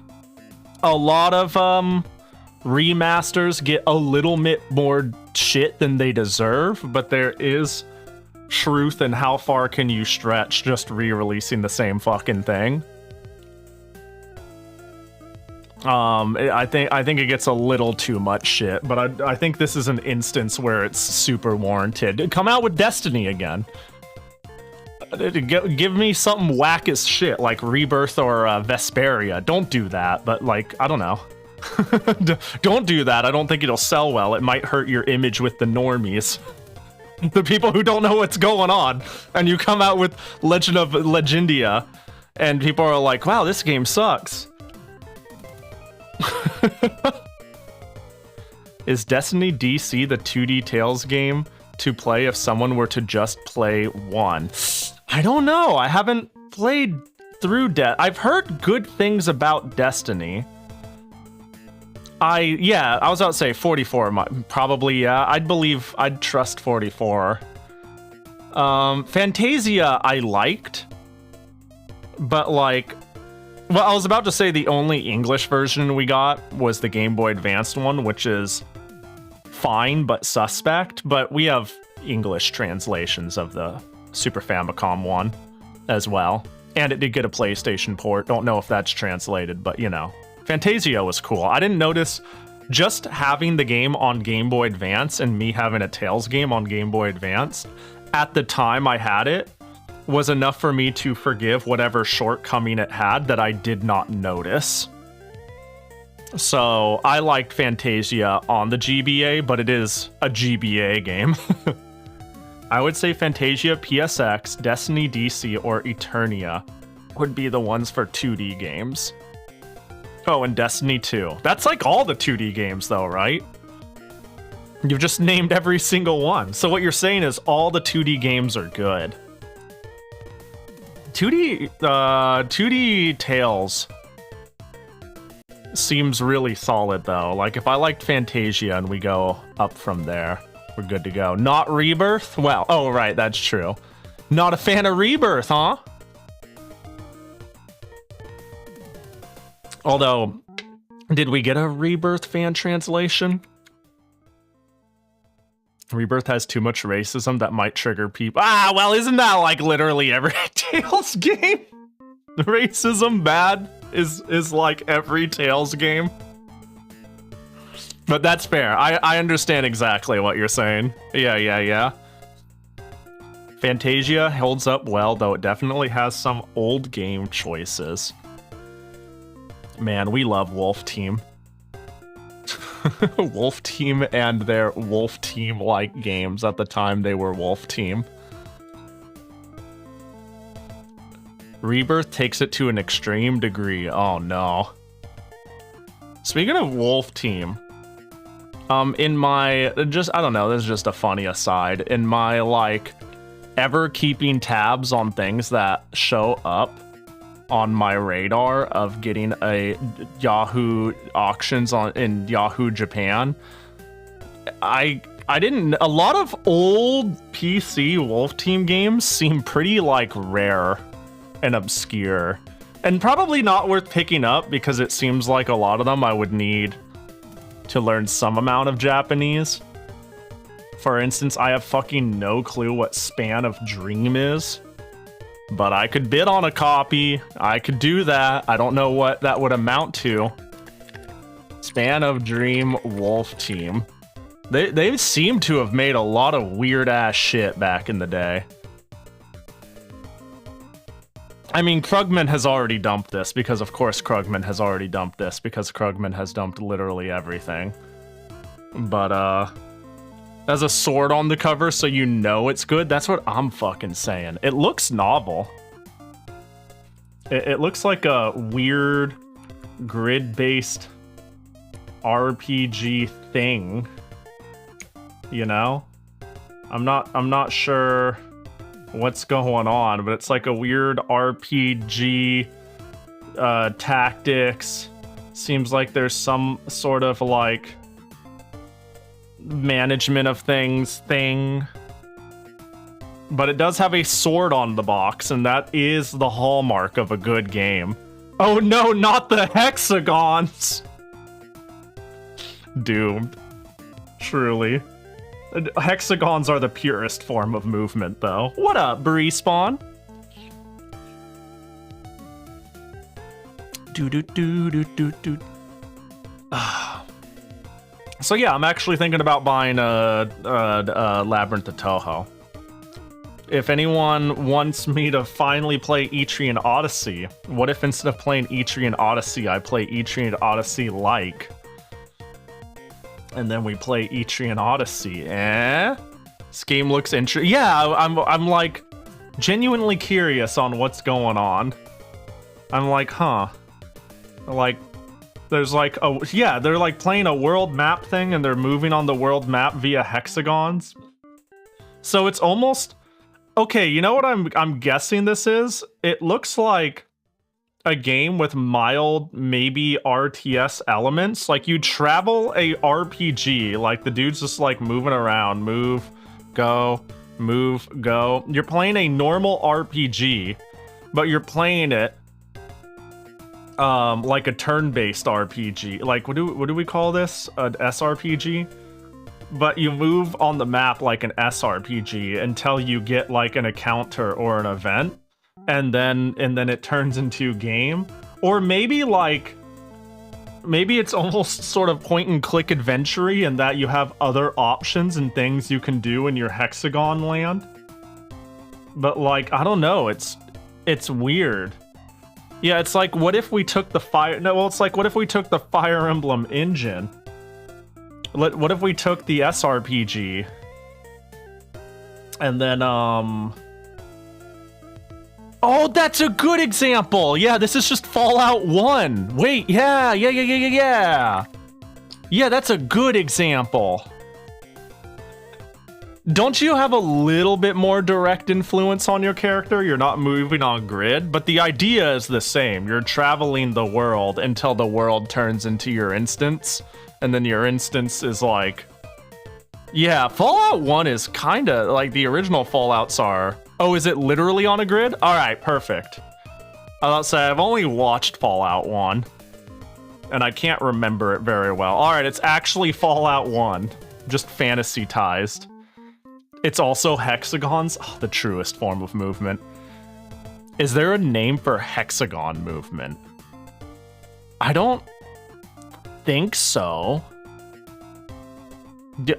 lot of remasters get a little bit more shit than they deserve, but there is truth in how far can you stretch just re-releasing the same fucking thing. I think it gets a little too much shit, but I think this is an instance where it's super warranted. Come out with Destiny again. Give me something whack as shit, like Rebirth or Vesperia. Don't do that, but, like, I don't know. Don't do that. I don't think it'll sell well. It might hurt your image with the normies. The people who don't know what's going on. And you come out with Legend of Legendia, and people are like, wow, this game sucks. Is Destiny DC the 2D Tales game to play if someone were to just play one? I don't know. I haven't played through I've heard good things about Destiny. I was about to say 44, probably, yeah. I'd trust 44. Fantasia I liked, but, like, well, I was about to say the only English version we got was the Game Boy Advanced one, which is fine but suspect, but we have English translations of the Super Famicom one as well. And it did get a PlayStation port. Don't know if that's translated, but, you know. Fantasia was cool. I didn't notice just having the game on Game Boy Advance and me having a Tales game on Game Boy Advance at the time I had it was enough for me to forgive whatever shortcoming it had that I did not notice. So I liked Fantasia on the GBA, but it is a GBA game. I would say Fantasia, PSX, Destiny DC, or Eternia would be the ones for 2D games. Oh, and Destiny 2. That's like all the 2D games though, right? You've just named every single one. So what you're saying is all the 2D games are good. 2D Tales seems really solid though. Like, if I liked Fantasia and we go up from there, we're good to go. Not Rebirth? Well, oh right, that's true. Not a fan of Rebirth, huh? Although, did we get a Rebirth fan translation? Rebirth has too much racism that might trigger people. Ah, well, isn't that like literally every Tales game? The racism bad is like every Tales game. But that's fair. I understand exactly what you're saying. Yeah. Fantasia holds up well, though it definitely has some old game choices. Man, we love Wolf Team. Wolf Team and their Wolf Team-like games at the time they were Wolf Team. Rebirth takes it to an extreme degree. Oh no. Speaking of Wolf Team, in my, I don't know, this is just a funny aside. In my, like, ever keeping tabs on things that show up on my radar of getting a Yahoo auctions in Yahoo Japan, I didn't, a lot of old PC Wolf Team games seem pretty, like, rare and obscure and probably not worth picking up because it seems like a lot of them I would need to learn some amount of Japanese. For instance, I have fucking no clue what Span of Dream is, but I could bid on a copy. I could do that. I don't know what that would amount to. Span of Dream Wolf Team. They seem to have made a lot of weird ass shit back in the day. I mean, Krugman has already dumped this, because of course Krugman has already dumped this, because Krugman has dumped literally everything. But, as a sword on the cover so you know it's good, that's what I'm fucking saying. It looks novel. It looks like a weird grid-based RPG thing. You know? I'm not sure what's going on, but it's like a weird RPG tactics. Seems like there's some sort of like management of things thing. But it does have a sword on the box, and that is the hallmark of a good game. Oh no, not the hexagons! Doomed. Truly. Hexagons are the purest form of movement, though. What up, Respawn? Do. So yeah, I'm actually thinking about buying Labyrinth of Touhou. If anyone wants me to finally play Etrian Odyssey, what if instead of playing Etrian Odyssey, I play Etrian Odyssey like? And then we play Etrian Odyssey, This game looks interesting. Yeah, I'm like genuinely curious on what's going on. I'm like, huh. Like, there's like, oh yeah, they're like playing a world map thing and they're moving on the world map via hexagons. So it's almost, okay, you know what I'm guessing this is? It looks like a game with mild, maybe RTS elements. Like you travel a RPG, like the dude's just like moving around, move, go, move, go. You're playing a normal RPG, but you're playing it like a turn-based RPG. Like what do we call this? An SRPG? But you move on the map like an SRPG until you get like an encounter or an event. And then it turns into game. Or maybe it's almost sort of point and click adventure-y in that you have other options and things you can do in your hexagon land. But like, I don't know, it's weird. Yeah, it's like, what if we took the it's like, what if we took the Fire Emblem engine? What if we took the SRPG? And then, oh, that's a good example! Yeah, this is just Fallout 1! Wait, yeah! Yeah, that's a good example. Don't you have a little bit more direct influence on your character? You're not moving on grid, but the idea is the same. You're traveling the world until the world turns into your instance, and then your instance is like... Yeah, Fallout 1 is kinda like the original Fallouts are. Oh, is it literally on a grid? Alright, perfect. I'll say I've only watched Fallout 1, and I can't remember it very well. Alright, it's actually Fallout 1, just fantasy-tized. It's also hexagons, the truest form of movement. Is there a name for hexagon movement? I don't think so.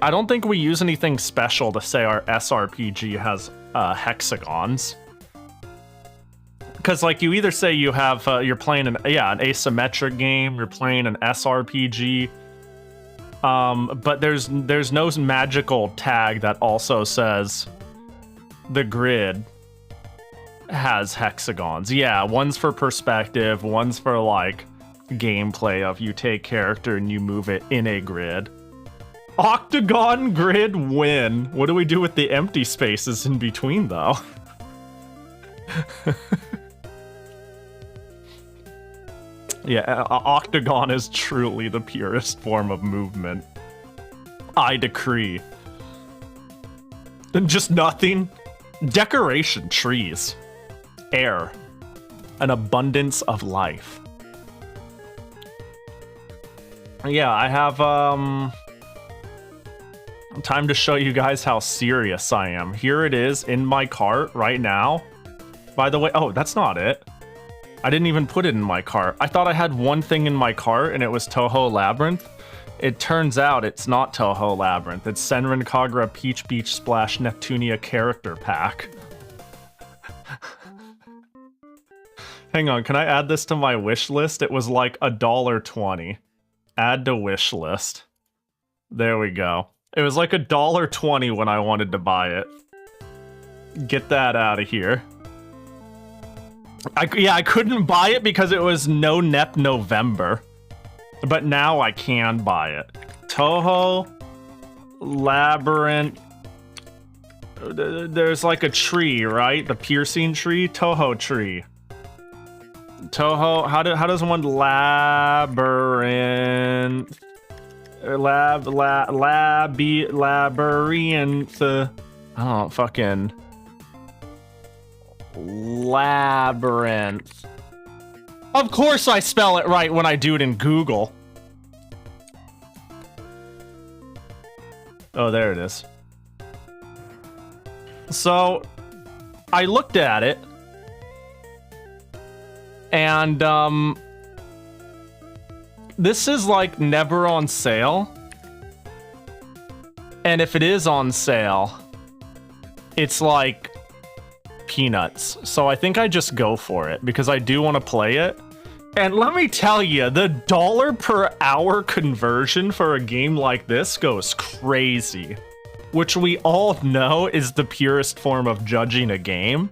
I don't think we use anything special to say our SRPG has hexagons. Because like you either say you have you're playing an asymmetric game, you're playing an SRPG, but there's no magical tag that also says the grid has hexagons. Yeah, one's for perspective, one's for like gameplay of you take character and you move it in a grid. Octagon grid win. What do we do with the empty spaces in between, though? Yeah, octagon is truly the purest form of movement. I decree. And just nothing. Decoration, trees, air, an abundance of life. Yeah, I have, time to show you guys how serious I am. Here it is in my cart right now. By the way, oh, that's not it. I didn't even put it in my cart. I thought I had one thing in my cart and it was Touhou Labyrinth. It turns out it's not Touhou Labyrinth. It's Senran Kagura Peach Beach Splash Neptunia character pack. Hang on, can I add this to my wish list? It was like $1.20. Add to wish list. There we go. It was like $1.20 when I wanted to buy it. Get that out of here. I couldn't buy it because it was no Nep November. But now I can buy it. Touhou Labyrinth. There's like a tree, right? The piercing tree? Touhou tree. Touhou, how does one labyrinth? Labyrinth. Oh, fucking Labyrinth. Of course I spell it right when I do it in Google. Oh, there it is. So, I looked at it. And, this is like never on sale. And if it is on sale, it's like peanuts. So I think I just go for it because I do want to play it. And let me tell you, the $ per hour conversion for a game like this goes crazy. Which we all know is the purest form of judging a game.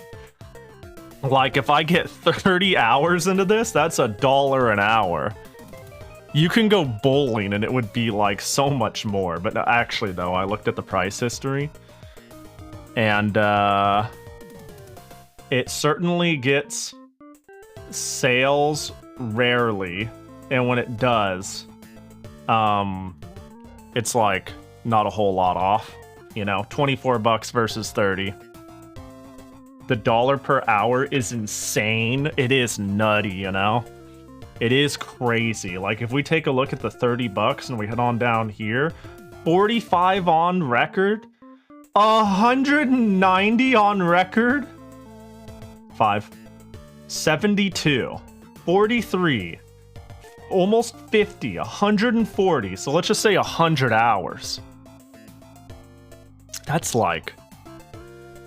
Like, if I get 30 hours into this, that's $1 an hour. You can go bowling and it would be like so much more. But actually, though, I looked at the price history. And, it certainly gets sales rarely. And when it does, it's like not a whole lot off. You know, 24 bucks versus 30. The $ per hour is insane. It is nutty, you know? It is crazy. Like, if we take a look at the 30 bucks and we head on down here, 45 on record, 190 on record, 5, 72, 43, almost 50, 140. So let's just say 100 hours. That's like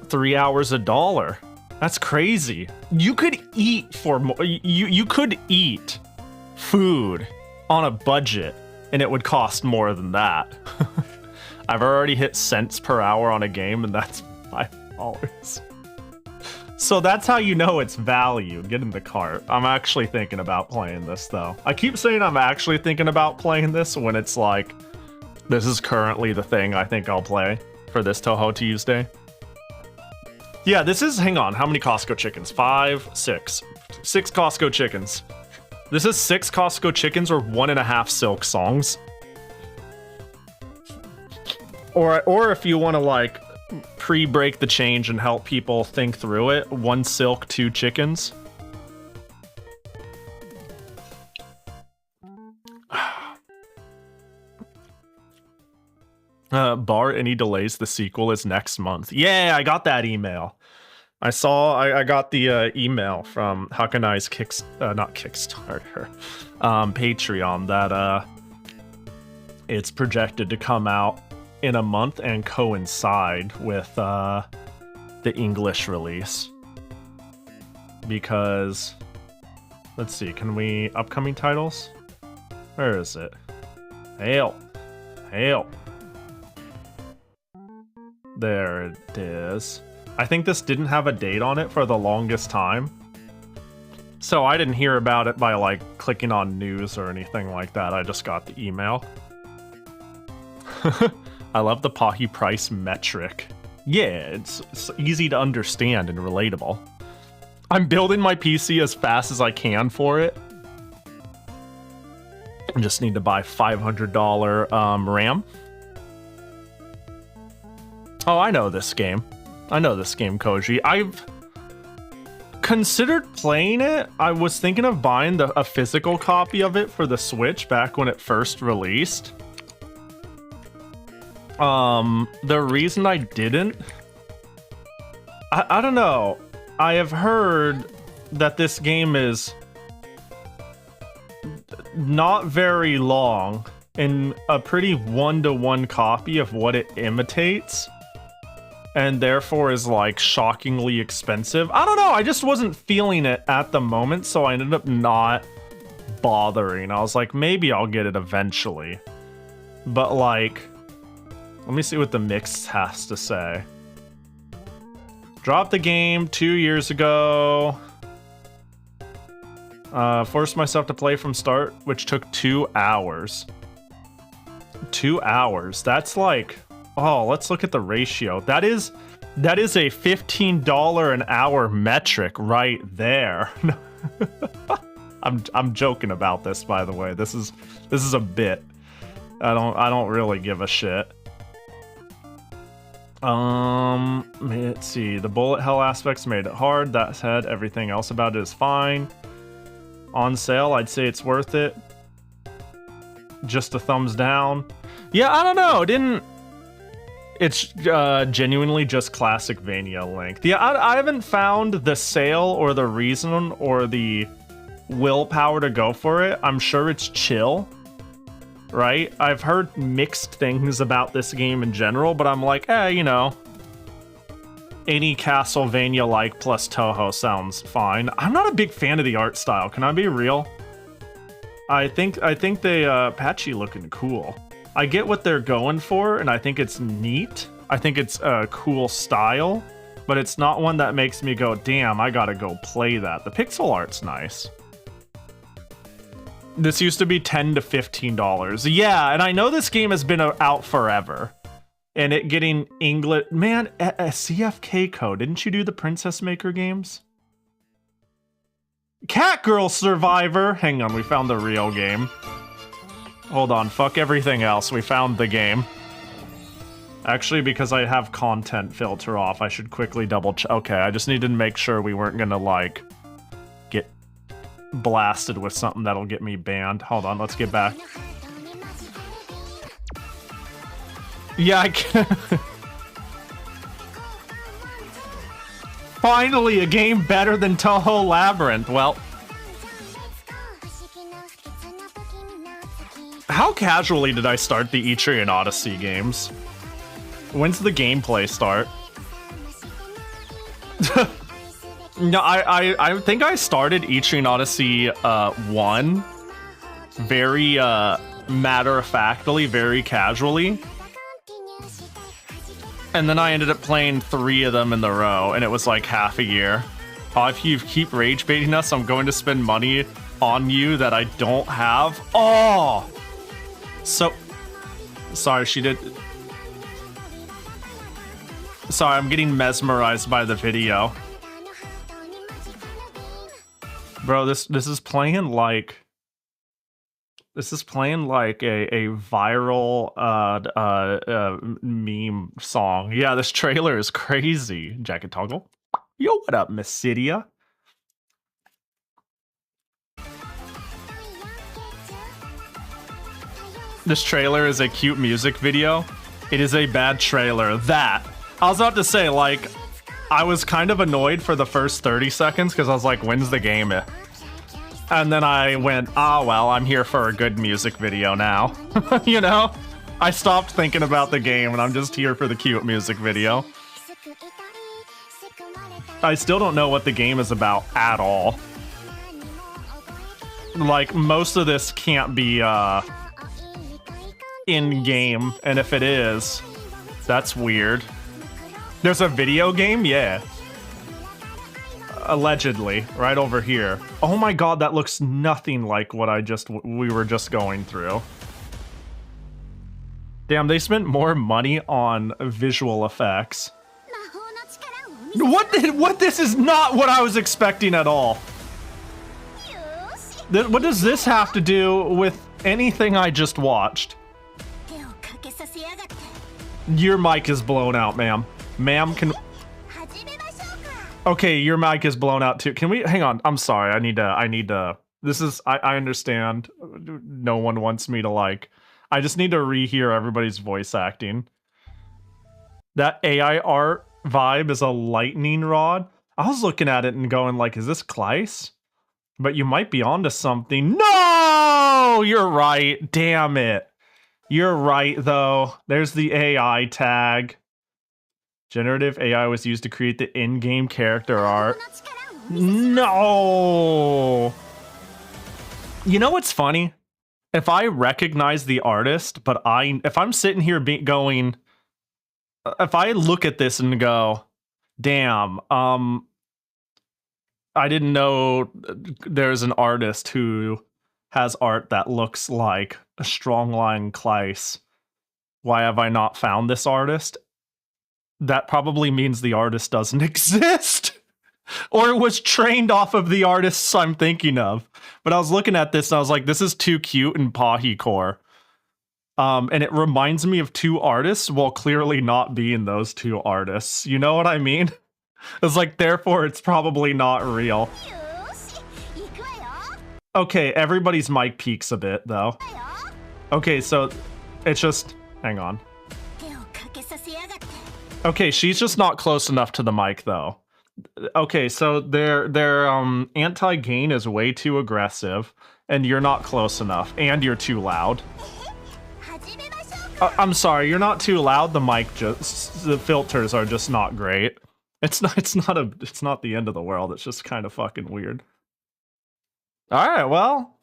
3 hours $1. That's crazy. You could eat for more. You could eat food on a budget and it would cost more than that. I've already hit cents per hour on a game and that's $5. So that's how you know it's value. Get in the cart. I'm actually thinking about playing this though. I keep saying I'm actually thinking about playing this when it's like, this is currently the thing I think I'll play for this Touhou Tuesday. Yeah, this is, hang on, how many Costco chickens? 5, 6. 6 Costco chickens. This is 6 Costco chickens or 1.5 Silk songs. Or if you want to like pre-break the change and help people think through it, 1 Silk, 2 chickens. Bar any delays, the sequel is next month. Yeah, I got that email. I got the email from Hakanai's not Kickstarter, Patreon, that it's projected to come out in a month and coincide with the English release. Because, let's see, can we, upcoming titles? Where is it? Hail. There it is. I think this didn't have a date on it for the longest time. So I didn't hear about it by like clicking on news or anything like that. I just got the email. I love the Pahi price metric. Yeah, it's easy to understand and relatable. I'm building my PC as fast as I can for it. I just need to buy $500 RAM. Oh, I know this game. Koji. I've considered playing it. I was thinking of buying a physical copy of it for the Switch back when it first released. The reason I didn't... I don't know. I have heard that this game is not very long in a pretty one-to-one copy of what it imitates, and therefore is like shockingly expensive. I don't know, I just wasn't feeling it at the moment, so I ended up not bothering. I was like, maybe I'll get it eventually. But like, let me see what the mix has to say. Dropped the game 2 years ago. Forced myself to play from start, which took 2 hours. 2 hours. That's like, oh, let's look at the ratio. That is a $15 an hour metric right there. I'm joking about this, by the way. This is a bit. I don't really give a shit. Let's see. The bullet hell aspects made it hard. That said, everything else about it is fine. On sale, I'd say it's worth it. Just a thumbs down. Yeah, I don't know. It's genuinely just classic Vania length. Yeah, I haven't found the sale or the reason or the willpower to go for it. I'm sure it's chill, right? I've heard mixed things about this game in general, but I'm like, you know, any Castlevania-like plus Touhou sounds fine. I'm not a big fan of the art style. Can I be real? I think they patchy looking cool. I get what they're going for, and I think it's neat. I think it's a cool style, but it's not one that makes me go, damn, I gotta go play that. The pixel art's nice. This used to be $10 to $15. Yeah, and I know this game has been out forever. And it getting English... Man, a CFK code. Didn't you do the Princess Maker games? Catgirl Survivor! Hang on, we found the real game. Hold on, fuck everything else. We found the game. Actually, because I have content filter off, I should quickly double check. Okay, I just needed to make sure we weren't gonna, like, get blasted with something that'll get me banned. Hold on, let's get back. Yeah, I can. Finally, a game better than Touhou Labyrinth. Well, how casually did I start the Etrian Odyssey games? When's the gameplay start? No, I think I started Etrian Odyssey 1 very matter-of-factly, very casually. And then I ended up playing 3 of them in the row, and it was like half a year. If you keep rage baiting us, I'm going to spend money on you that I don't have. Oh! So... Sorry, she did... Sorry, I'm getting mesmerized by the video. Bro, this is playing like... This is playing like a viral meme song. Yeah, this trailer is crazy. Jacket toggle. Yo, what up, Miss Cydia? This trailer is a cute music video. It is a bad trailer. That. I was about to say, like, I was kind of annoyed for the first 30 seconds because I was like, when's the game? And then I went, well, I'm here for a good music video now. You know? I stopped thinking about the game and I'm just here for the cute music video. I still don't know what the game is about at all. Like, most of this can't be, in-game, and if it is, that's weird. There's a video game? Yeah. Allegedly, right over here. Oh my god, that looks nothing like what we were just going through. Damn, they spent more money on visual effects. What this is not what I was expecting at all. What does this have to do with anything I just watched? Your mic is blown out, ma'am. Ma'am, can... Okay, your mic is blown out too. Can we... Hang on, I'm sorry. I need to... This is... I understand. No one wants me to, like... I just need to rehear everybody's voice acting. That AI art vibe is a lightning rod. I was looking at it and going, like, is this Kleiss? But you might be onto something. No! You're right. Damn it. You're right, though. There's the AI tag. Generative AI was used to create the in-game character art. No! You know what's funny? If I recognize the artist, but if I'm sitting here going... If I look at this and go, damn, I didn't know there's an artist who has art that looks like a strong-line Kleist. Why have I not found this artist? That probably means the artist doesn't exist. Or it was trained off of the artists I'm thinking of. But I was looking at this and I was like, this is too cute in Pahi core. And it reminds me of two artists while clearly not being those two artists. You know what I mean? It's like, therefore, it's probably not real. Okay, everybody's mic peaks a bit, though. Okay, so it's just... Hang on. Okay, she's just not close enough to the mic, though. Okay, so their anti-gain is way too aggressive, and you're not close enough, and you're too loud. I'm sorry, you're not too loud. The mic just... The filters are just not great. It's not the end of the world. It's just kind of fucking weird. All right, well,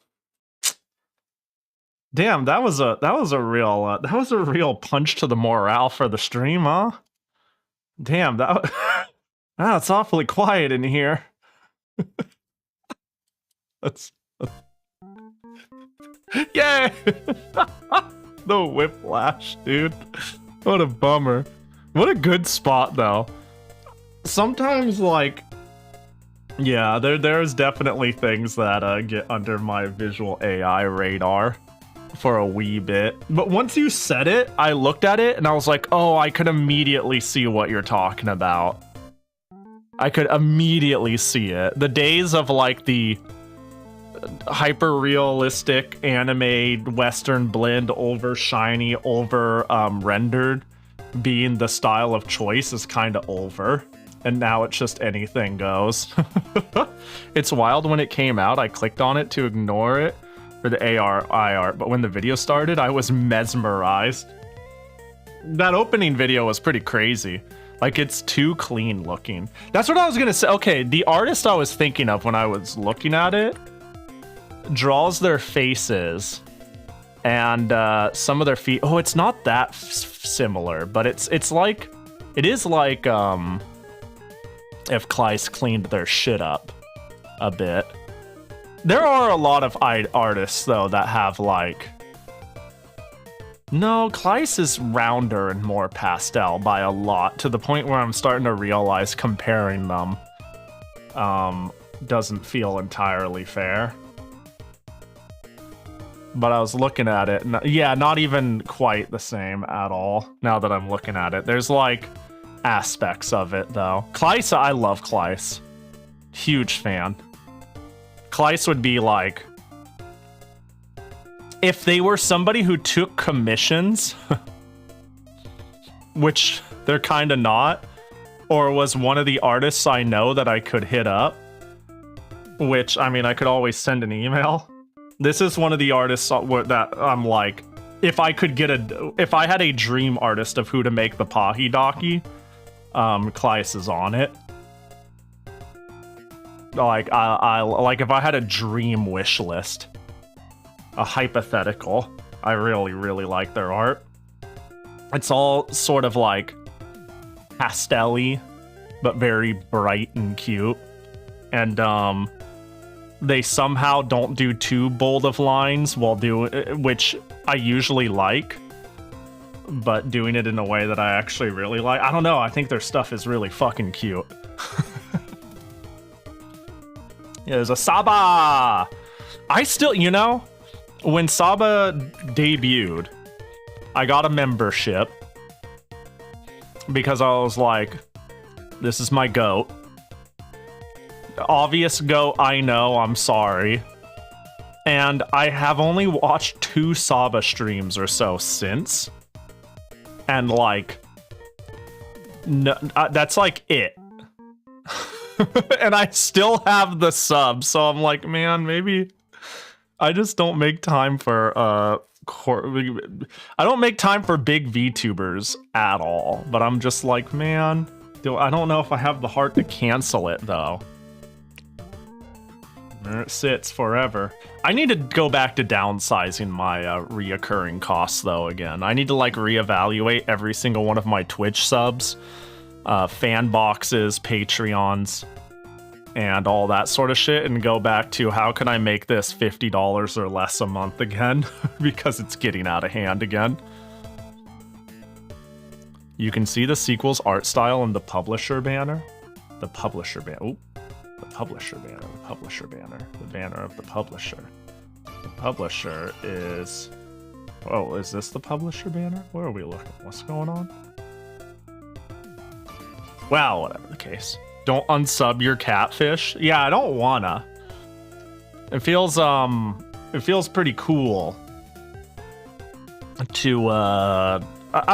damn, that was a real punch to the morale for the stream, huh? Damn, it's awfully quiet in here. That's yay! The whiplash, dude. What a bummer. What a good spot, though. Sometimes, like, yeah, there's definitely things that get under my visual AI radar for a wee bit. But once you said it, I looked at it and I was like, oh, I could immediately see what you're talking about. I could immediately see it. The days of, like, the hyper-realistic anime Western blend over shiny, over rendered being the style of choice is kind of over. And now it's just anything goes. It's wild. When it came out, I clicked on it to ignore it for the AI art, but when the video started, I was mesmerized. That opening video was pretty crazy. Like, it's too clean looking. That's what I was gonna say. Okay, the artist I was thinking of when I was looking at it draws their faces and some of their feet. Oh, it's not that similar, but it's like, it is like if Kleist cleaned their shit up a bit. There are a lot of artists, though, that have, like... No, Kleist is rounder and more pastel by a lot, to the point where I'm starting to realize comparing them doesn't feel entirely fair. But I was looking at it, and yeah, not even quite the same at all, now that I'm looking at it. There's, like, aspects of it, though. Kleist, I love Kleist. Huge fan. Kleist would be like, if they were somebody who took commissions, which they're kind of not, or was one of the artists I know that I could hit up, which, I mean, I could always send an email. This is one of the artists that I'm like, if I had a dream artist of who to make the Pahi Doki, Kleist is on it. Like, like, if I had a dream wish list, a hypothetical, I really, really like their art. It's all sort of like pastel-y, but very bright and cute. And they somehow don't do too bold of lines while which I usually like, but doing it in a way that I actually really like. I don't know, I think their stuff is really fucking cute. Yeah, there's a Saba! I still, you know, when Saba debuted, I got a membership because I was like, this is my goat. Obvious goat, I know, I'm sorry. And I have only watched 2 Saba streams or so since. And, like, no, that's like it. And I still have the sub, so I'm like, man, maybe I just don't make time for I don't make time for big VTubers at all, but I'm just like, man, I don't know if I have the heart to cancel it though. There it sits forever. I need to go back to downsizing my reoccurring costs though again. I need to like reevaluate every single one of my Twitch subs, fan boxes, Patreons, and all that sort of shit, and go back to how can I make this $50 or less a month again because it's getting out of hand again. You can see the sequel's art style in the publisher banner. The publisher banner. Oop. The publisher banner. The publisher banner. The banner of the publisher. The publisher is... Oh, is this the publisher banner? Where are we looking? What's going on? Well, whatever the case. Don't unsub your catfish. Yeah, I don't wanna. It feels pretty cool to I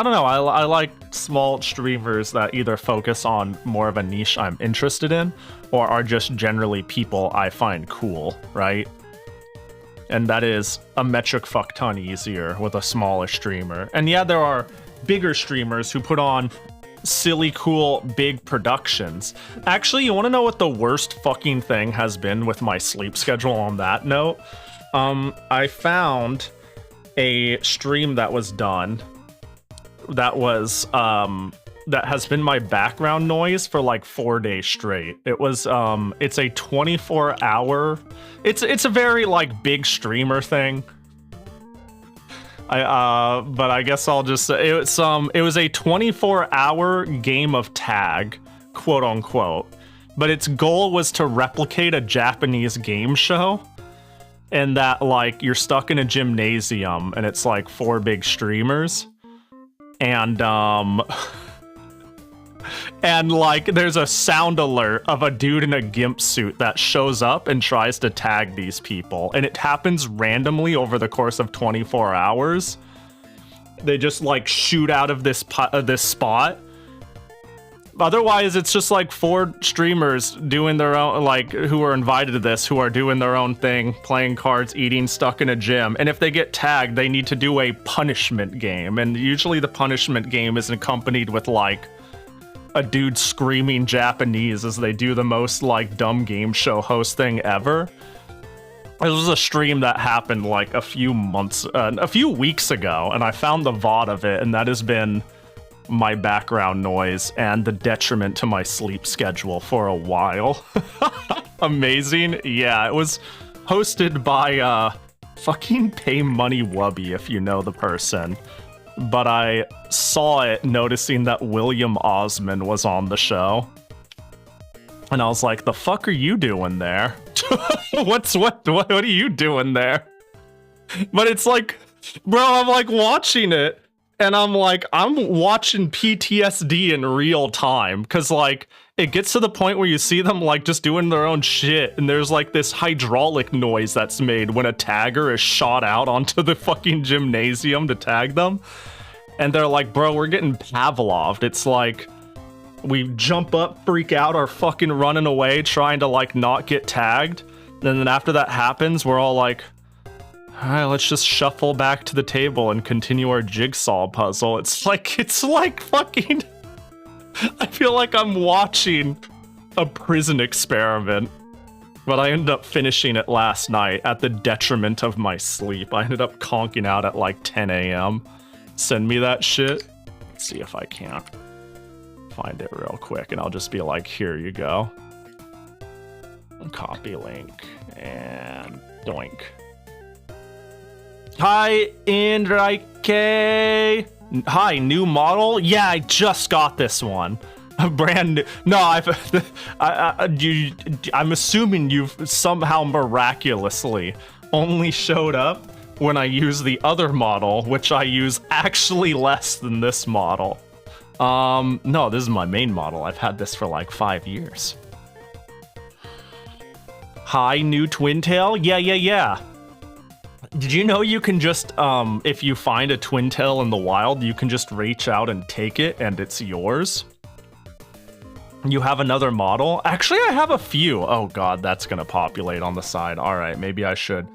don't know. I like small streamers that either focus on more of a niche I'm interested in, or are just generally people I find cool, right? And that is a metric fuck ton easier with a smaller streamer. And yeah, there are bigger streamers who put on silly, cool, big productions. Actually, you want to know what the worst fucking thing has been with my sleep schedule on that note? I found a stream that was done that was that has been my background noise for like 4 days straight. It was it's a 24-hour, it's a very like big streamer thing. But I guess I'll just say it was a 24-hour game of tag, quote unquote. But its goal was to replicate a Japanese game show, and that like you're stuck in a gymnasium and it's like 4 big streamers, and and like there's a sound alert of a dude in a gimp suit that shows up and tries to tag these people, and it happens randomly over the course of 24 hours. They just like shoot out of this spot. Otherwise, it's just like 4 streamers doing their own, like, who are invited to this, who are doing their own thing, playing cards, eating, stuck in a gym. And if they get tagged, they need to do a punishment game. And usually the punishment game is accompanied with like a dude screaming Japanese as they do the most like dumb game show host thing ever. This was a stream that happened like a few weeks ago, and I found the VOD of it, and that has been my background noise and the detriment to my sleep schedule for a while. Amazing. Yeah, it was hosted by fucking Pay Money Wubby, if you know the person. But I saw it noticing that William Osman was on the show. And I was like, the fuck are you doing there? What are you doing there? But it's like, bro, I'm like watching it, and I'm like, I'm watching PTSD in real time, because like it gets to the point where you see them like just doing their own shit, and there's like this hydraulic noise that's made when a tagger is shot out onto the fucking gymnasium to tag them. And they're like, bro, we're getting Pavloved. It's like we jump up, freak out, are fucking running away, trying to like not get tagged. And then after that happens, we're all like, all right, let's just shuffle back to the table and continue our jigsaw puzzle. It's like fucking, I feel like I'm watching a prison experiment. But I ended up finishing it last night at the detriment of my sleep. I ended up conking out at like 10 a.m. Send me that shit. Let's see if I can't find it real quick, and I'll just be like, here you go. Copy link and doink. Hi, Enrique. Hi, new model? Yeah, I just got this one. A brand new. No, I'm assuming you've somehow miraculously only showed up when I use the other model, which I use actually less than this model. No, this is my main model. I've had this for like 5 years. Hi, new twin tail? Yeah. Did you know you can just, if you find a twin tail in the wild, you can just reach out and take it and it's yours? You have another model? Actually, I have a few. Oh god, that's gonna populate on the side. All right, maybe I should.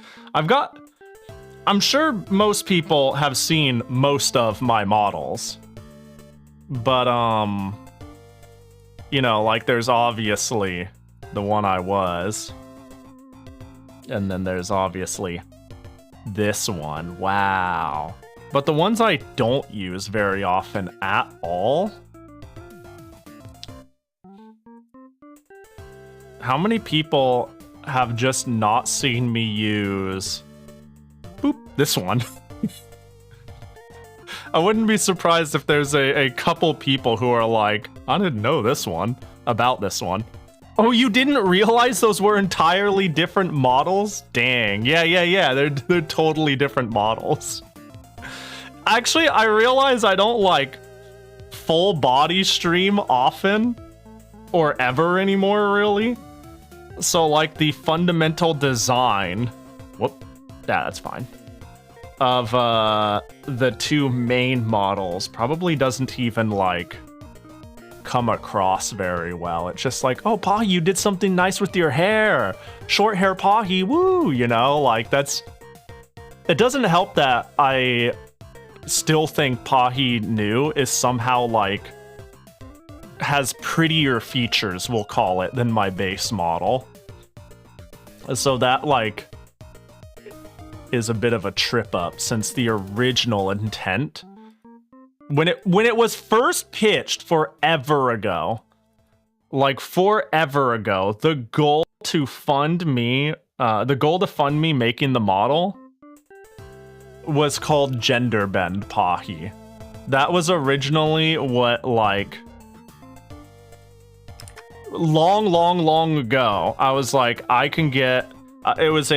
I'm sure most people have seen most of my models. But, you know, like, there's obviously the one I was. And then there's obviously this one. Wow. But the ones I don't use very often at all... How many people have just not seen me use... Boop, this one. I wouldn't be surprised if there's a couple people who are like, I didn't know this one, about this one. Oh, you didn't realize those were entirely different models? Dang, yeah, they're totally different models. Actually, I realize I don't like full body stream often, or ever anymore, really. So, like, the fundamental design, whoop, yeah, that's fine, of the two main models probably doesn't even, like, come across very well. It's just like, oh, Pahi, you did something nice with your hair. Short hair Pahi, woo, you know, like, that's... It doesn't help that I still think Pahi Nu is somehow, like, has prettier features, we'll call it, than my base model. So that, like, is a bit of a trip up, since the original intent, when it was first pitched forever ago, like forever ago, the goal to fund me making the model was called Gender Bend Pahi. That was originally what, like, long ago, I was like, I can get... it was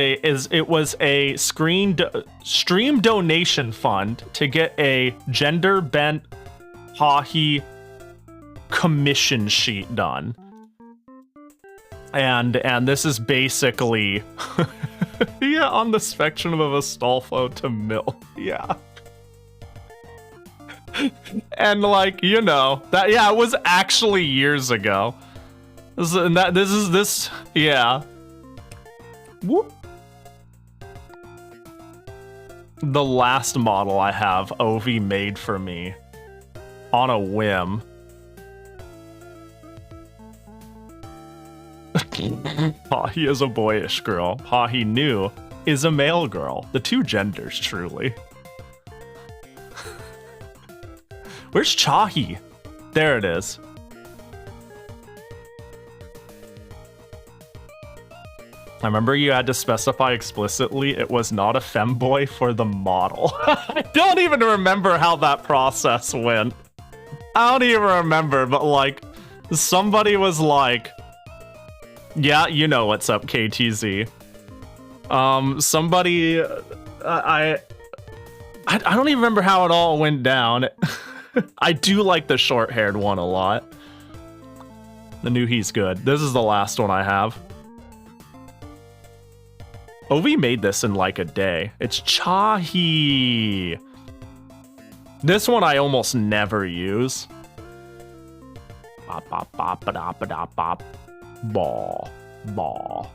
a stream donation fund to get a gender bent Pahi commission sheet done, and this is basically yeah, on the spectrum of Astolfo to Mil, yeah. And, like, you know, that, yeah, it was actually years ago. Yeah. Whoop. The last model I have, Oiivae made for me on a whim. Pahi is a boyish girl. Pahi Nu is a male girl. The two genders, truly. Where's Chahi? There it is. I remember you had to specify explicitly it was not a femboy for the model. I don't even remember how that process went. I don't even remember, but, like, somebody was like, yeah, you know what's up, KTZ. Somebody, I don't even remember how it all went down. I do like the short-haired one a lot. The new he's good. This is the last one I have. Oiivae made this in like a day. It's Chahi. This one I almost never use. Bop, bop, bop, ba-da, ba-da, bop. Ball. Ball.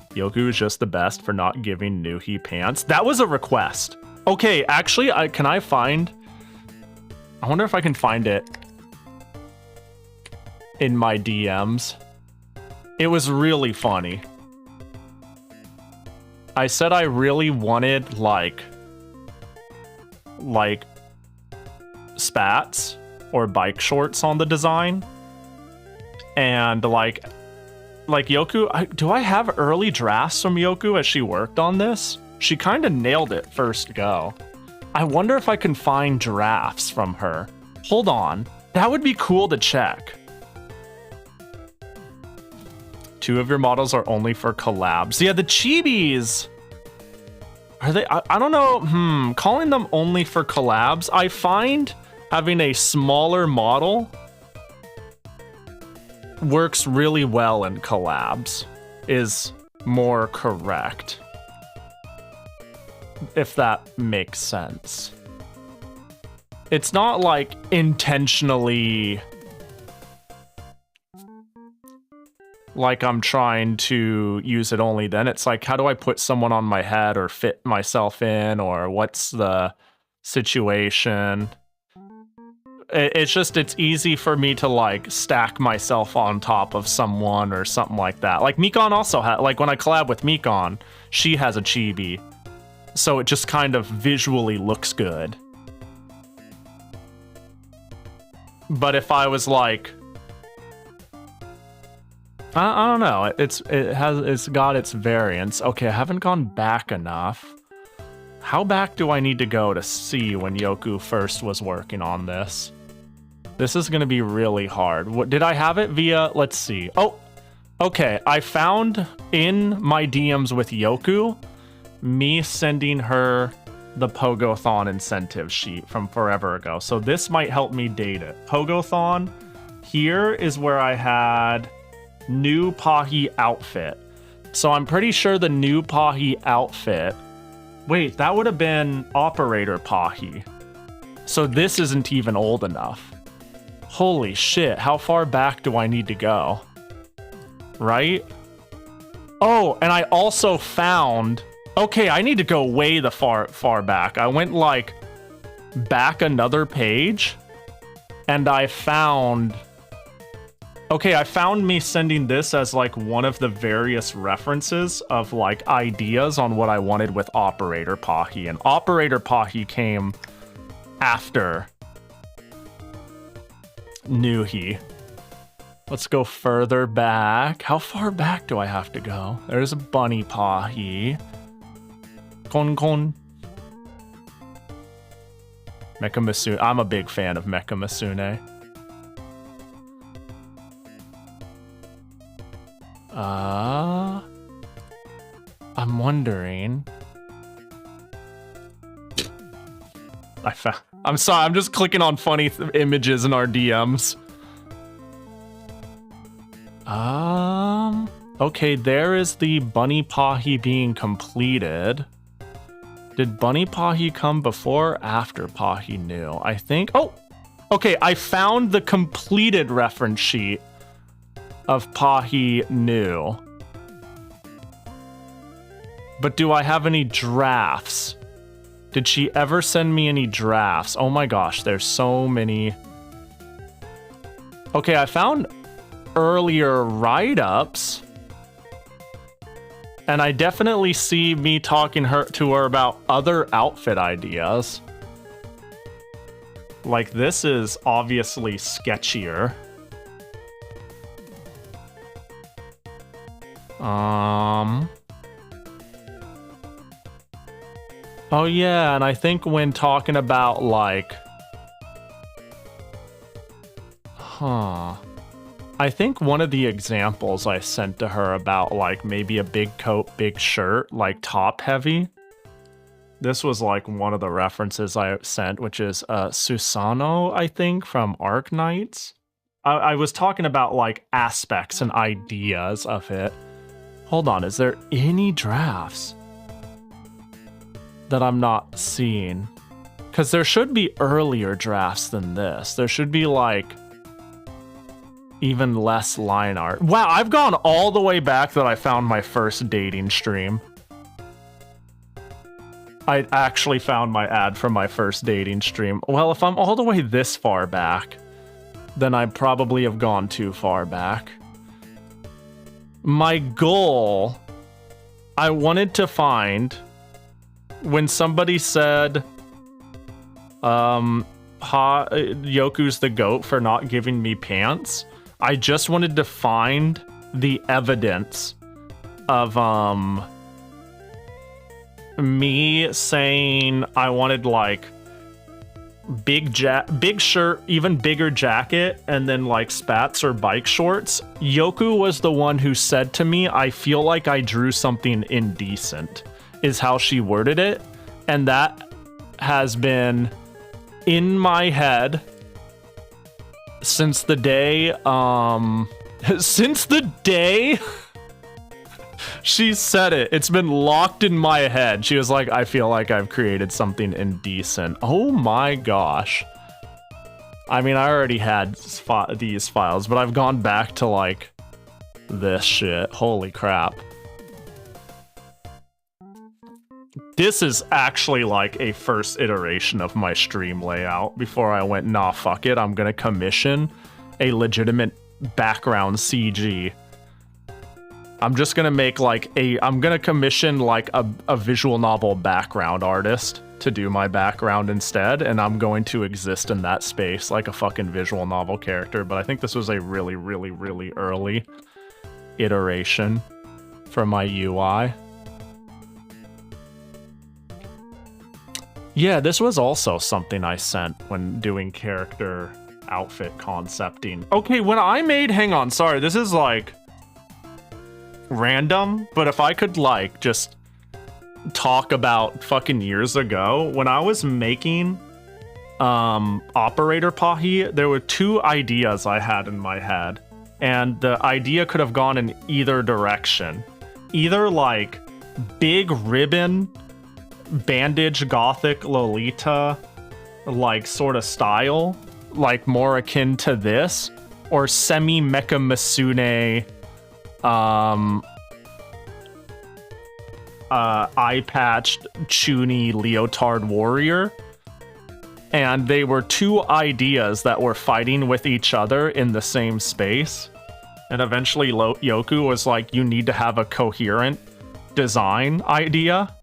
Yoku is just the best for not giving Nuhi pants. That was a request. Okay, actually, can I find... I wonder if I can find it in my DMs. It was really funny. I said I really wanted, like spats or bike shorts on the design. And, like Yoku, do I have early drafts from Yoku as she worked on this? She kind of nailed it first go. I wonder if I can find drafts from her. Hold on. That would be cool to check. 2 of your models are only for collabs. Yeah, the chibis. Are they? I don't know. Calling them only for collabs. I find having a smaller model works really well in collabs. Is more correct. If that makes sense. It's not like intentionally like I'm trying to use it only then. It's like, how do I put someone on my head or fit myself in, or what's the situation? It's just, it's easy for me to like stack myself on top of someone or something like that. Like Mikon also had, like when I collab with Mikon, she has a chibi. So it just kind of visually looks good. But if I was like, I don't know, it's got its variants. Okay, I haven't gone back enough. How back do I need to go to see when Yoku first was working on this? This is gonna be really hard. What did I have it via? Let's see. Oh, okay. I found in my DMs with Yoku me sending her the Pogothon incentive sheet from forever ago. So this might help me date it. Pogothon, here is where I had new Pahi outfit. So I'm pretty sure the new Pahi outfit, wait, that would have been Operator Pahi. So this isn't even old enough. Holy shit, how far back do I need to go? Right? Oh, and I also found, okay, I need to go way the far back. I went like back another page and I found, okay, I found me sending this as like one of the various references of like ideas on what I wanted with Operator Pahi, and Operator Pahi came after Nuhi. Let's go further back. How far back do I have to go? There's a Bunny Pahi. Kon. Mecha Masune. I'm a big fan of Mecha Masune. I'm wondering. I'm sorry, I'm just clicking on funny images in our DMs. Okay, there is the Bunny Pahi being completed. Did Bunny Pahi come before or after Pahi Nu? I think, oh, okay, I found the completed reference sheet of Pahi Nu. But do I have any drafts? Did she ever send me any drafts? Oh my gosh, there's so many. Okay, I found earlier write-ups. And I definitely see me talking to her about other outfit ideas. Like, this is obviously sketchier. Oh yeah, and I think when talking about like, I think one of the examples I sent to her about like maybe a big coat, big shirt, like top heavy. This was like one of the references I sent, which is Susano, I think, from Arc Knights. I was talking about like aspects and ideas of it. Hold on, is there any drafts that I'm not seeing? Because there should be earlier drafts than this. There should be like even less line art. Wow, I've gone all the way back that I found my first dating stream. I actually found my ad from my first dating stream. Well, if I'm all the way this far back, then I probably have gone too far back. My goal, I wanted to find when somebody said, Yoku's the GOAT for not giving me pants. I just wanted to find the evidence of, me saying I wanted like big shirt, even bigger jacket, and then like spats or bike shorts. Yoku was the one who said to me, I feel like I drew something indecent, is how she worded it. And that has been in my head since the day, she said it. It's been locked in my head. She was like, I feel like I've created something indecent. Oh my gosh. I mean, I already had these files, but I've gone back to like this shit. Holy crap. This is actually like a first iteration of my stream layout before I went, nah, fuck it. I'm gonna commission a legitimate background CG. I'm just gonna make like I'm gonna commission like a visual novel background artist to do my background instead, and I'm going to exist in that space like a fucking visual novel character. But I think this was a really, really, really early iteration for my UI. Yeah, this was also something I sent when doing character outfit concepting. Okay, when I made, hang on, sorry, this is like random, but if I could like just talk about fucking years ago, when I was making Operator Pahi, there were two ideas I had in my head, and the idea could have gone in either direction. Either like big ribbon bandage gothic Lolita like sort of style, like more akin to this, or semi mecha Masune eye patched Chuni leotard warrior. And they were two ideas that were fighting with each other in the same space, and eventually Yoku was like, you need to have a coherent design idea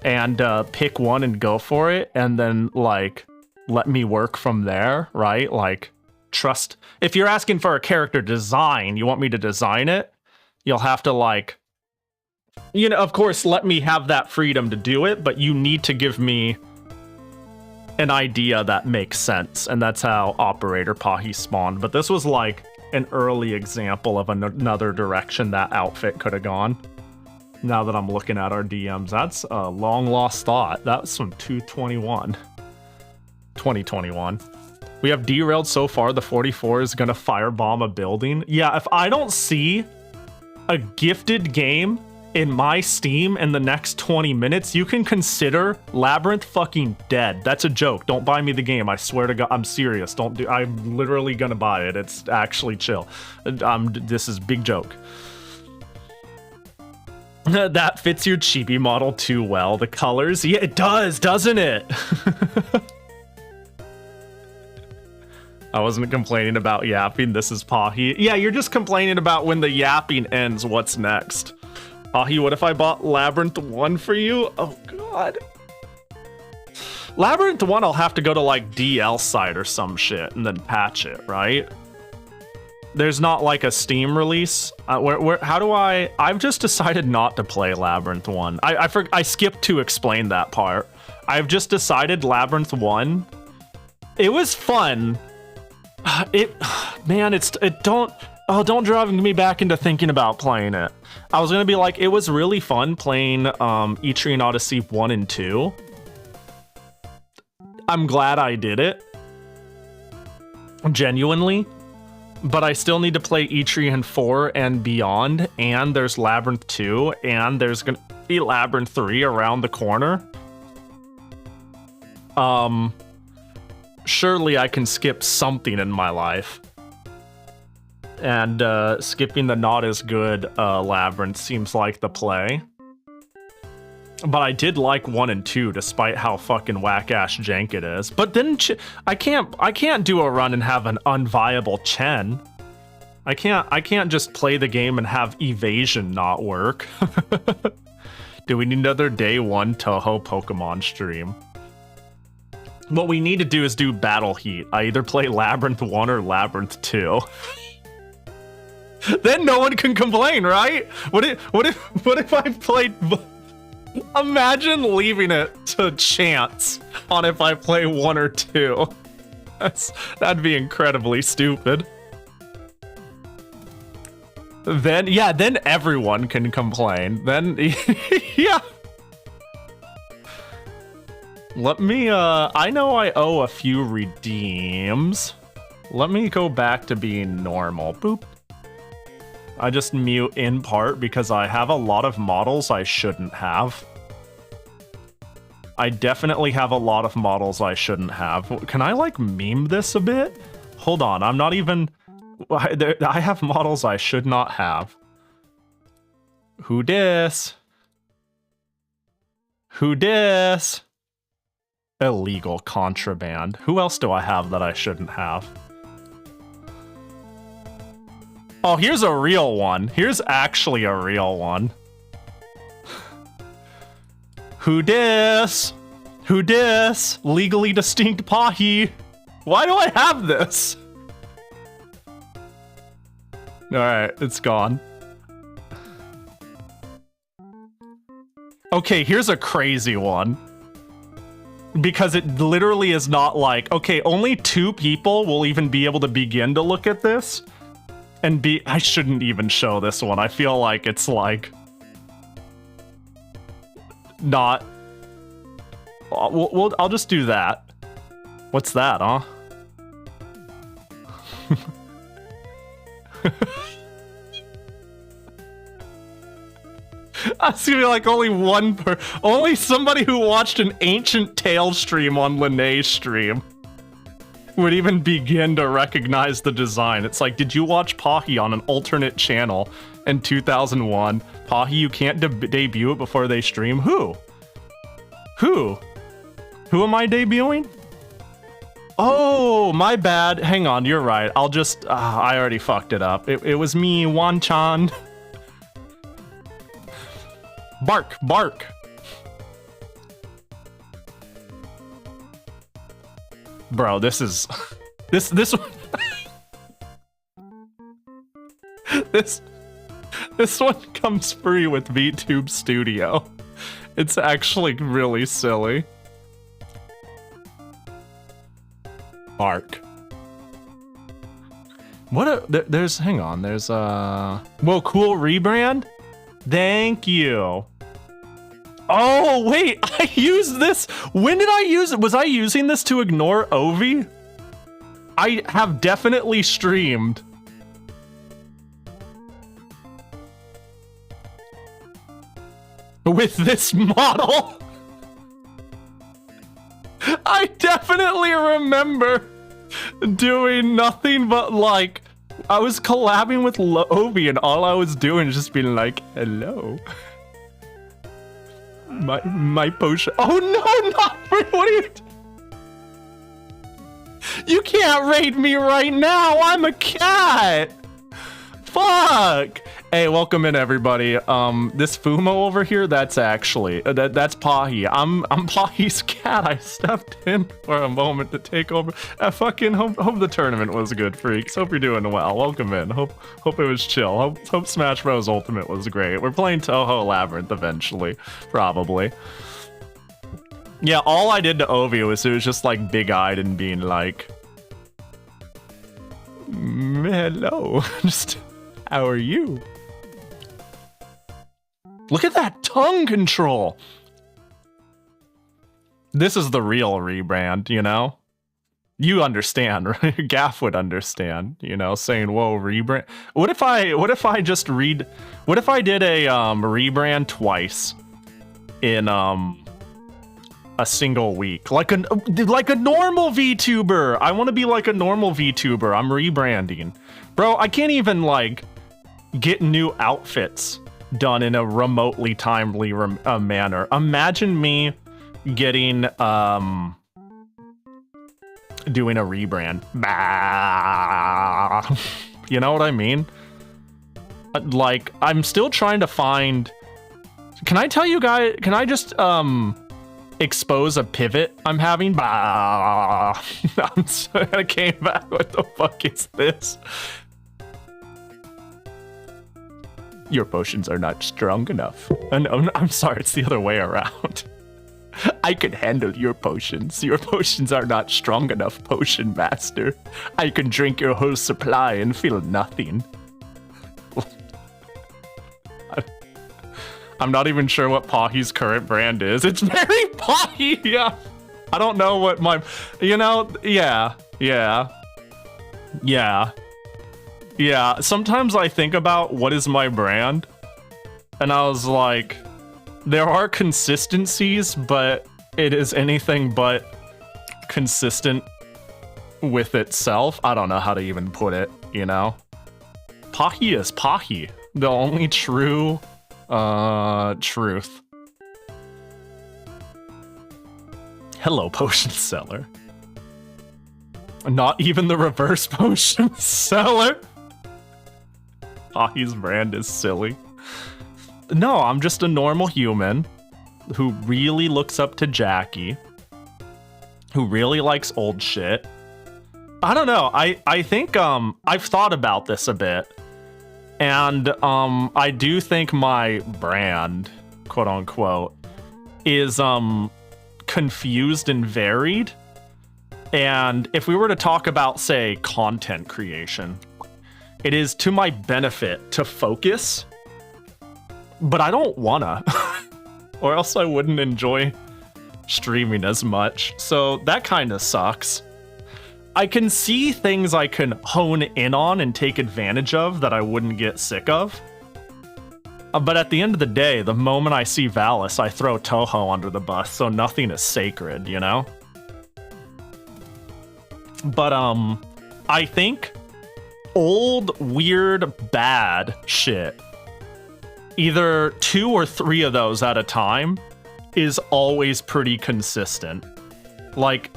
and pick one and go for it, and then like let me work from there, right? Like, trust. If you're asking for a character design, you want me to design it, you'll have to like, you know, of course, let me have that freedom to do it, but you need to give me an idea that makes sense, and that's how Operator Pahi spawned. But this was like an early example of another direction that outfit could have gone. Now that I'm looking at our DMs, that's a long lost thought. That was from 2021. We have derailed so far. The 44 is gonna firebomb a building. Yeah, if I don't see a gifted game in my Steam in the next 20 minutes, you can consider Labyrinth fucking dead. That's a joke. Don't buy me the game. I swear to God, I'm serious. I'm literally gonna buy it. It's actually chill. This is big joke. That fits your chibi model too well. The colors, yeah, it does, doesn't it? I wasn't complaining about yapping. This is Pahi. Yeah, you're just complaining about when the yapping ends. What's next? Pahi, what if I bought Labyrinth 1 for you? Oh, God. Labyrinth 1, I'll have to go to, like, DL site or some shit and then patch it, right? There's not, like, a Steam release? How do I... I've just decided not to play Labyrinth 1. I skipped to explain that part. I've just decided Labyrinth 1... It was fun. Don't drive me back into thinking about playing it. I was gonna be like, it was really fun playing Etrian Odyssey 1 and 2. I'm glad I did it. Genuinely. But I still need to play Etrian 4 and beyond, and there's Labyrinth 2, and there's gonna be Labyrinth 3 around the corner. Surely I can skip something in my life. And skipping the not as good Labyrinth seems like the play. But I did like 1 and 2 despite how fucking whack-ass jank it is. But then I can't do a run and have an unviable Chen. I can't just play the game and have evasion not work. Do we need another day 1 Touhou Pokemon stream? What we need to do is do Battle Heat. I either play Labyrinth 1 or Labyrinth 2. Then no one can complain, right? What if I played... Imagine leaving it to chance on if I play 1 or 2. That'd be incredibly stupid. Then everyone can complain. Then, yeah. Let me, I know I owe a few redeems. Let me go back to being normal. Boop. I just mute in part because I have a lot of models I shouldn't have. I definitely have a lot of models I shouldn't have. Can I, like, meme this a bit? Hold on, I'm not even... I have models I should not have. Who dis? Who dis? Illegal contraband. Who else do I have that I shouldn't have? Oh, here's a real one. Here's actually a real one. Who dis? Who dis? Legally distinct Pahi. Why do I have this? Alright, it's gone. Okay, here's a crazy one. Because it literally is not like, okay, only 2 people will even be able to begin to look at this. And I shouldn't even show this one. I feel like it's like... not... I'll just do that. What's that, huh? That's gonna be like only somebody who watched an Ancient Tale stream on Linnea's stream would even begin to recognize the design. It's like, did you watch Pahi on an alternate channel in 2001? Pahi, you can't debut it before they stream? Who? Who am I debuting? Oh, my bad. Hang on, you're right. I'll just... I already fucked it up. It was me, Wan-chan. Bark, bark. Bro, this is... This one... This one comes free with VTube Studio. It's actually really silly. Bark. What a... There's... Hang on, there's whoa, cool rebrand? Thank you. Oh, wait, I used this. When did I use it? Was I using this to ignore Oiivae? I have definitely streamed. With this model. I definitely remember doing nothing but like, I was collabing with Oiivae and all I was doing is just being like, hello. My potion. Oh no, not for what are you? You can't raid me right now. I'm a cat. Fuck. Hey, welcome in everybody. This Fumo over here, that's actually that's Pahi. I'm Pahi's cat. I stepped in for a moment to take over. I fucking hope the tournament was good, freaks. Hope you're doing well. Welcome in. Hope it was chill. Hope Smash Bros Ultimate was great. We're playing Touhou Labyrinth eventually, probably. Yeah, all I did to Oiivae was it was just like big-eyed and being like, hello. Just how are you? Look at that tongue control! This is the real rebrand, you know? You understand, right? Gaff would understand, you know, saying, whoa, rebrand. What if I just did a rebrand twice in a single week? Like a normal VTuber! I want to be like a normal VTuber. I'm rebranding. Bro, I can't even like get new outfits done in a remotely timely manner. Imagine me getting doing a rebrand. Bah. You know what I mean? Like, I'm still trying to find... Can I tell you guys... Can I just expose a pivot I'm having? Bah. I came back. What the fuck is this? Your potions are not strong enough. No, I'm sorry, it's the other way around. I can handle your potions. Your potions are not strong enough, Potion Master. I can drink your whole supply and feel nothing. I'm not even sure what Pahi's current brand is. It's very Pahi, yeah. I don't know what my... You know, yeah. Yeah, sometimes I think about what is my brand, and I was like, there are consistencies, but it is anything but consistent with itself. I don't know how to even put it, you know? Pahi is Pahi. The only true truth. Hello, potion seller. Not even the reverse potion seller. Pahi's brand is silly. No, I'm just a normal human who really looks up to Jackie, who really likes old shit. I don't know. I think I've thought about this a bit. And I do think my brand, quote unquote, is confused and varied. And if we were to talk about, say, content creation, it is to my benefit to focus, but I don't wanna, or else I wouldn't enjoy streaming as much. So that kind of sucks. I can see things I can hone in on and take advantage of that I wouldn't get sick of. But at the end of the day, the moment I see Valis, I throw Touhou under the bus, so nothing is sacred, you know? But, I think old, weird, bad shit, either 2 or 3 of those at a time, is always pretty consistent. Like,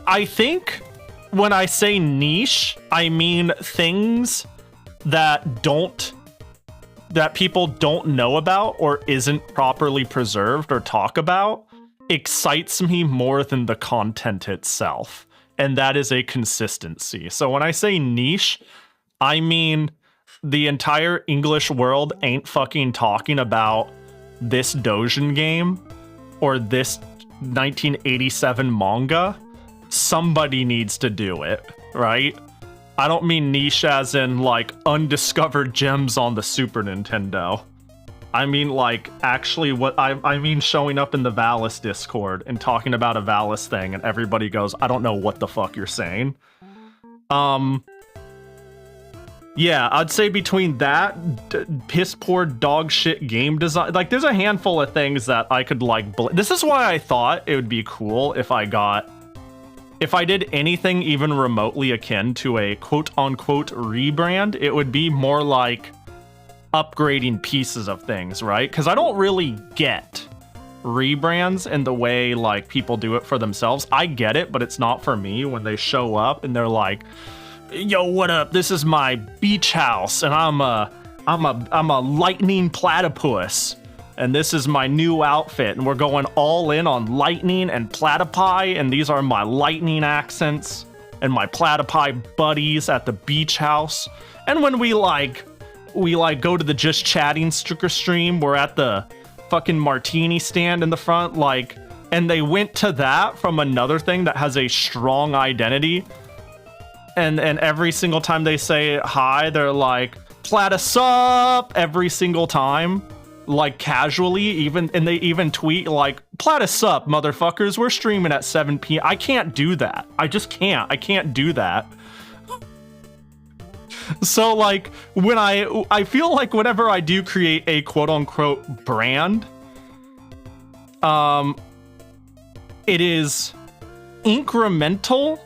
I think when I say niche, I mean things that people don't know about or isn't properly preserved or talk about excites me more than the content itself. And that is a consistency. So when I say niche, I mean the entire English world ain't fucking talking about this Dojin game or this 1987 manga. Somebody needs to do it, right? I don't mean niche as in like undiscovered gems on the Super Nintendo. I mean like actually what I mean showing up in the Valis Discord and talking about a Valis thing and everybody goes, I don't know what the fuck you're saying. Yeah, I'd say between that, piss poor dog shit game design, like there's a handful of things that I could like, this is why I thought it would be cool if I did anything even remotely akin to a quote-unquote rebrand, it would be more like upgrading pieces of things, right? Because I don't really get rebrands in the way like people do it for themselves. I get it, but it's not for me when they show up and they're like, yo, what up? This is my beach house and I'm a lightning platypus. And this is my new outfit, and we're going all in on lightning and platypi, and these are my lightning accents and my platypi buddies at the beach house. And when we go to the Just Chatting stream, we're at the fucking martini stand in the front, like, and they went to that from another thing that has a strong identity. And every single time they say hi, they're like, Platysup, every single time. Like casually, and they even tweet like, Platysup, motherfuckers, we're streaming at 7 p.m. I can't do that. I just can't. I can't do that. So like when I feel like whenever I do create a quote unquote brand, it is incremental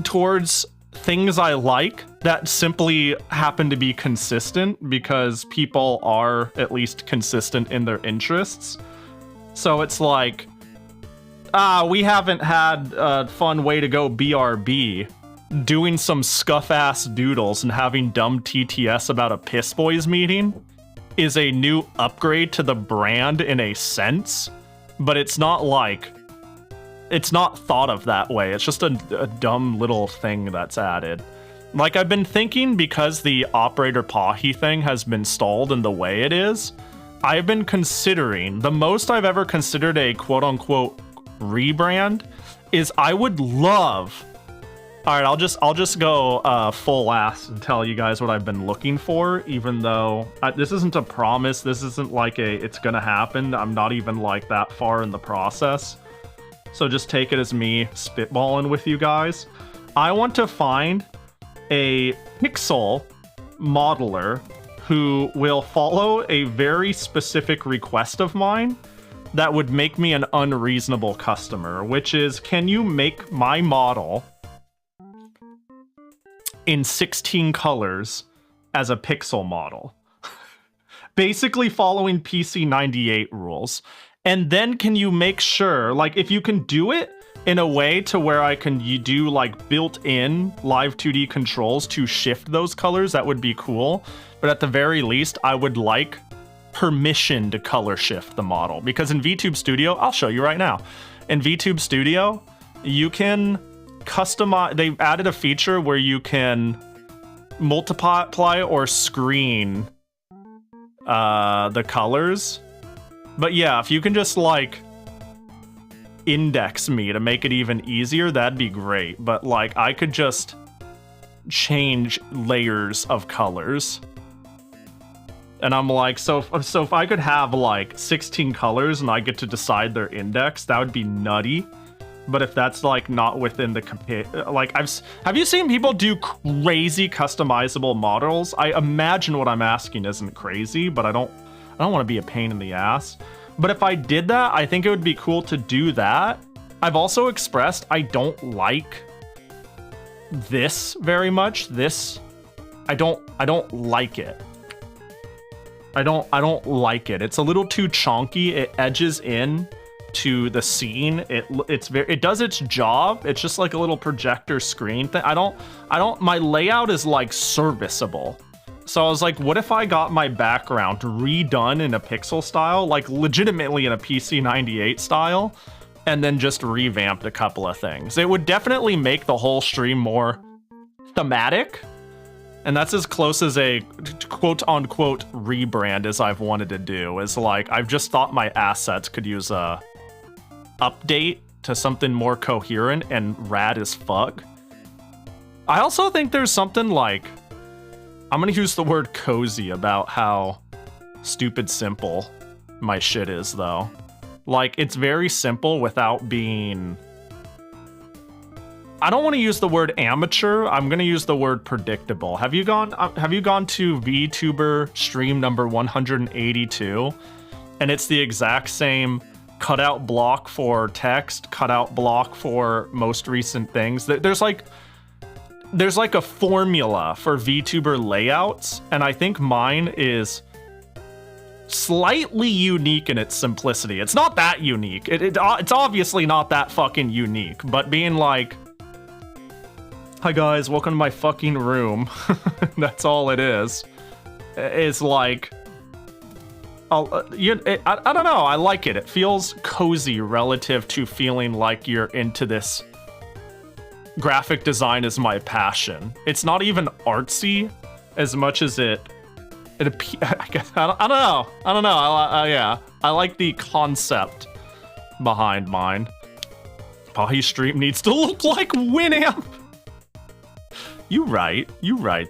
towards things I like that simply happen to be consistent because people are at least consistent in their interests. So it's like, we haven't had a fun way to go BRB, doing some scuff-ass doodles and having dumb TTS about a Piss Boys meeting is a new upgrade to the brand in a sense, but it's not like, it's not thought of that way. It's just a dumb little thing that's added. Like, I've been thinking, because the Operator Pahi thing has been stalled in the way it is, I've been considering, the most I've ever considered a quote-unquote rebrand is I would love... Alright, I'll just go full ass and tell you guys what I've been looking for, even though this isn't a promise, this isn't like it's gonna happen, I'm not even like that far in the process. So just take it as me spitballing with you guys. I want to find a pixel modeler who will follow a very specific request of mine that would make me an unreasonable customer, which is, can you make my model in 16 colors as a pixel model. Basically following PC98 rules. And then can you make sure, like, if you can do it in a way to where you do like built-in live 2D controls to shift those colors, that would be cool. But at the very least, I would like permission to color shift the model. Because in VTube Studio, I'll show you right now. In VTube Studio, you can customize, they've added a feature where you can multiply or screen the colors. But yeah, if you can just like index me to make it even easier, that'd be great. But like I could just change layers of colors. And I'm like, so if I could have like 16 colors and I get to decide their index, that would be nutty. But if that's like not within the like have you seen people do crazy customizable models? I imagine what I'm asking isn't crazy, but I don't want to be a pain in the ass. But if I did that, I think it would be cool to do that. I've also expressed I don't like this very much. This I don't like it. I don't like it. It's a little too chonky. It edges in to the scene. It does its job. It's just like a little projector screen thing. My layout is like serviceable. So I was like, what if I got my background redone in a pixel style, like legitimately in a PC98 style, and then just revamped a couple of things? It would definitely make the whole stream more thematic. And that's as close as a quote-unquote rebrand as I've wanted to do. Is like, I've just thought my assets could use a update to something more coherent and rad as fuck. I also think there's something like, I'm gonna use the word cozy about how stupid simple my shit is, though. Like, it's very simple without being... I don't want to use the word amateur. I'm going to use the word predictable. Have you gone to VTuber stream number 182? And it's the exact same cutout block for text, cutout block for most recent things. There's like a formula for VTuber layouts, and I think mine is slightly unique in its simplicity. It's not that unique. It's obviously not that fucking unique, but being like, hi guys, welcome to my fucking room. That's all it is. It's like, I don't know, I like it. It feels cozy relative to feeling like you're into this. Graphic design is my passion. It's not even artsy as much as I don't know. Yeah, I like the concept behind mine. Pahi stream needs to look like Winamp. You right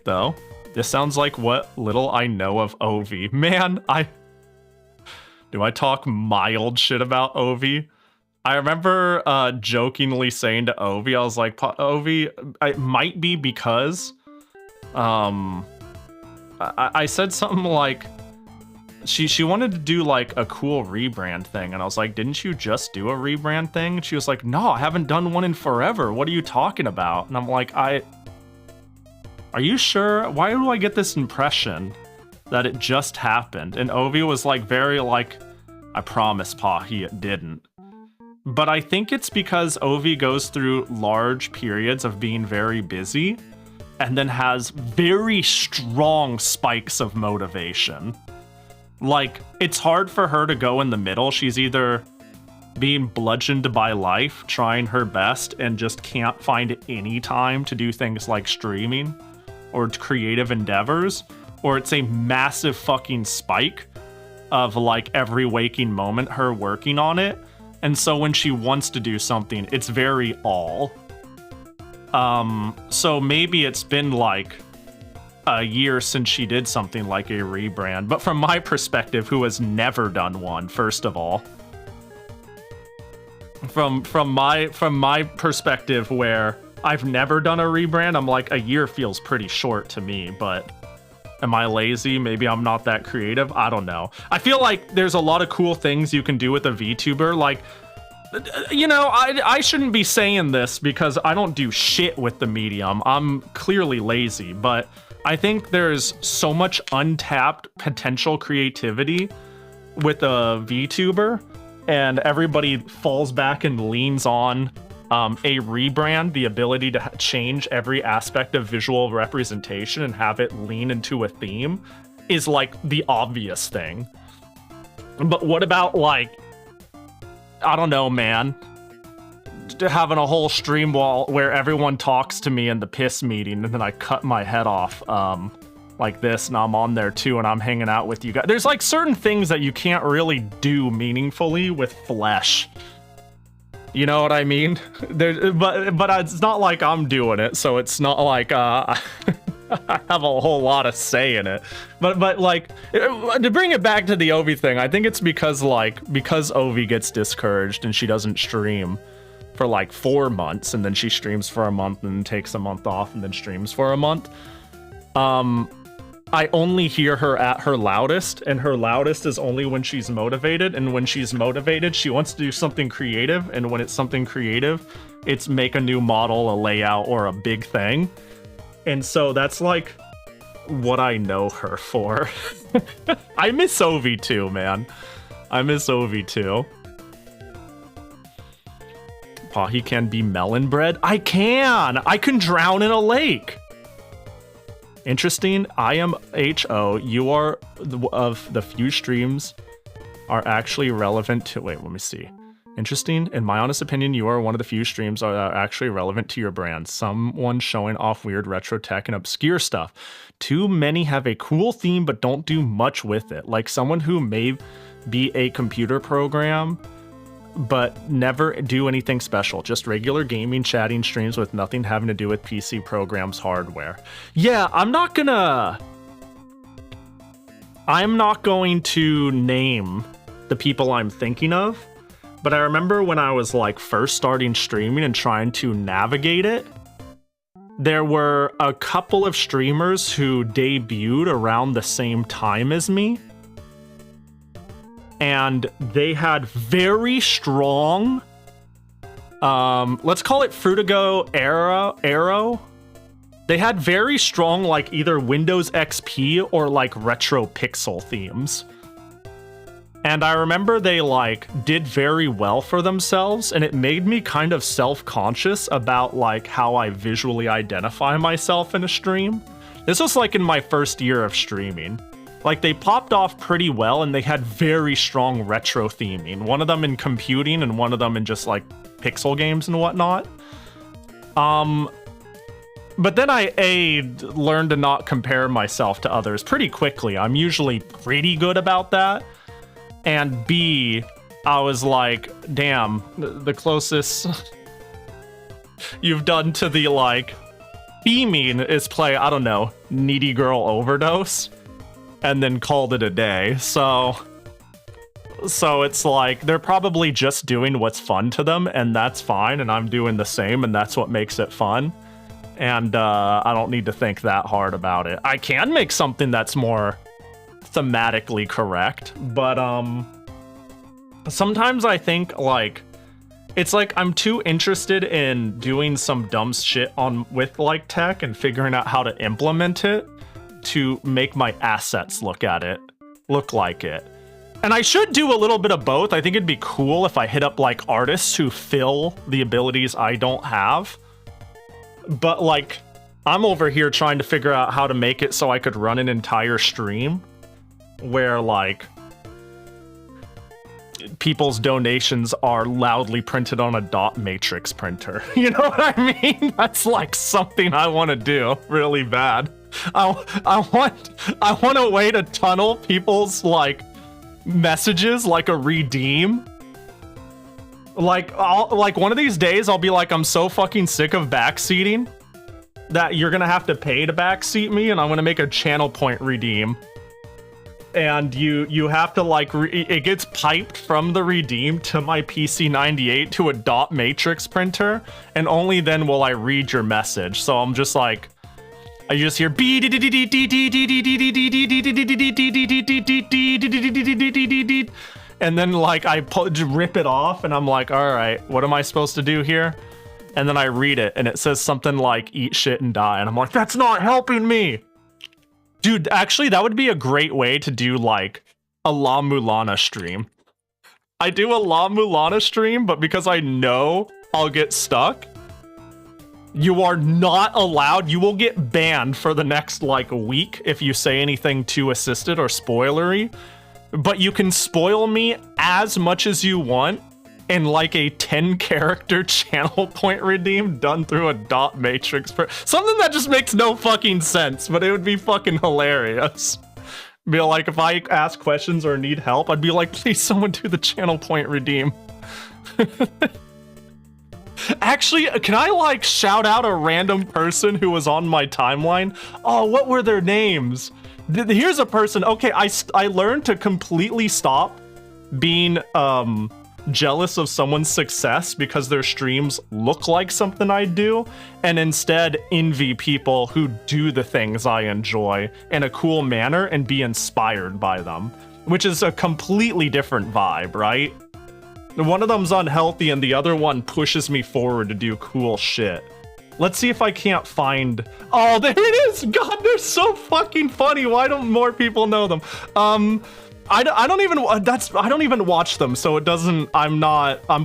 though. This sounds like what little I know of Oiivae. Man, do I talk mild shit about Oiivae? I remember jokingly saying to Oiivae, I was like, Oiivae, it might be because I said something like she wanted to do like a cool rebrand thing, and I was like, didn't you just do a rebrand thing? And she was like, no, I haven't done one in forever. What are you talking about? And I'm like, are you sure? Why do I get this impression that it just happened? And Oiivae was like very like, I promise, Pahi, it didn't. But I think it's because Oiivae goes through large periods of being very busy and then has very strong spikes of motivation. Like, it's hard for her to go in the middle. She's either being bludgeoned by life, trying her best, and just can't find any time to do things like streaming or creative endeavors, or it's a massive fucking spike of like every waking moment her working on it. And so when she wants to do something, it's very all. So maybe it's been like a year since she did something like a rebrand. But from my perspective, who has never done one, first of all, from my perspective, where I've never done a rebrand, I'm like, a year feels pretty short to me. But am I lazy? Maybe I'm not that creative. I don't know. I feel like there's a lot of cool things you can do with a VTuber. Like, You know, I shouldn't be saying this because I don't do shit with the medium. I'm clearly lazy, but I think there's so much untapped potential creativity with a VTuber, and everybody falls back and leans on a rebrand, the ability to change every aspect of visual representation and have it lean into a theme is like the obvious thing. But what about, like, I don't know, man, having a whole stream wall where everyone talks to me in the piss meeting and then I cut my head off like this and I'm on there too and I'm hanging out with you guys. There's like certain things that you can't really do meaningfully with flesh. You know what I mean? But it's not like I'm doing it, so it's not like I have a whole lot of say in it. But like, to bring it back to the Ovi thing, I think it's because Ovi gets discouraged and she doesn't stream for like 4 months, and then she streams for a month and then takes a month off and then streams for a month. I only hear her at her loudest, and her loudest is only when she's motivated, and when she's motivated, she wants to do something creative, and when it's something creative, it's make a new model, a layout, or a big thing. And so that's like what I know her for. I miss Ovi too, man. I miss Ovi too. Pahi can be melon bread? I can! I can drown in a lake! Interesting. I am HO. You are of the few streams are actually relevant to... Wait, let me see. Interesting. In my honest opinion, you are one of the few streams that are actually relevant to your brand. Someone showing off weird retro tech and obscure stuff. Too many have a cool theme but don't do much with it. Like someone who may be a computer program but never do anything special. Just regular gaming, chatting streams with nothing having to do with PC programs, hardware. Yeah, I'm not going to name the people I'm thinking of, but I remember when I was like first starting streaming and trying to navigate it, there were a couple of streamers who debuted around the same time as me. And they had very strong, let's call it Frutigo Arrow. They had very strong, like, either Windows XP or, like, retro pixel themes. And I remember they, like, did very well for themselves, and it made me kind of self-conscious about, like, how I visually identify myself in a stream. This was, like, in my first year of streaming. Like, they popped off pretty well, and they had very strong retro theming. One of them in computing, and one of them in just, like, pixel games and whatnot. But then I, A, learned to not compare myself to others pretty quickly. I'm usually pretty good about that. And B, I was like, damn, the closest you've done to the, like, theming is play, I don't know, Needy Girl Overdose. And then called it a day. So it's like, they're probably just doing what's fun to them, and that's fine, and I'm doing the same, and that's what makes it fun. And I don't need to think that hard about it. I can make something that's more thematically correct, but sometimes I think, like, it's like I'm too interested in doing some dumb shit with, like, tech and figuring out how to implement it to make my assets look like it. And I should do a little bit of both. I think it'd be cool if I hit up, like, artists who fill the abilities I don't have. But, like, I'm over here trying to figure out how to make it so I could run an entire stream where, like, people's donations are loudly printed on a dot matrix printer. You know what I mean? That's, like, something I want to do really bad. I want a way to tunnel people's, like, messages like a redeem. Like, one of these days I'll be like, I'm so fucking sick of backseating that you're gonna have to pay to backseat me, and I'm gonna make a channel point redeem. And you have to, like, it gets piped from the redeem to my PC98 to a dot matrix printer, and only then will I read your message. So I'm just like, I just hear and then like I rip it off, and I'm like, all right, what am I supposed to do here? And then I read it, and it says something like "eat shit and die," and I'm like, that's not helping me, dude. Actually, that would be a great way to do like a La Mulana stream. I do a La Mulana stream, but because I know I'll get stuck, you are not allowed. You will get banned for the next like week if you say anything too assisted or spoilery. But you can spoil me as much as you want in like a 10-character channel point redeem done through a dot matrix. Something that just makes no fucking sense, but it would be fucking hilarious. Be like, if I ask questions or need help, I'd be like, please someone do the channel point redeem. Actually, can I like shout out a random person who was on my timeline? Oh, what were their names? Here's a person. Okay, I learned to completely stop being jealous of someone's success because their streams look like something I do, and instead envy people who do the things I enjoy in a cool manner and be inspired by them, which is a completely different vibe, right? One of them's unhealthy and the other one pushes me forward to do cool shit. Let's see if I can't find... Oh, there it is! God, they're so fucking funny. Why don't more people know them? I don't even watch them, so it doesn't... I'm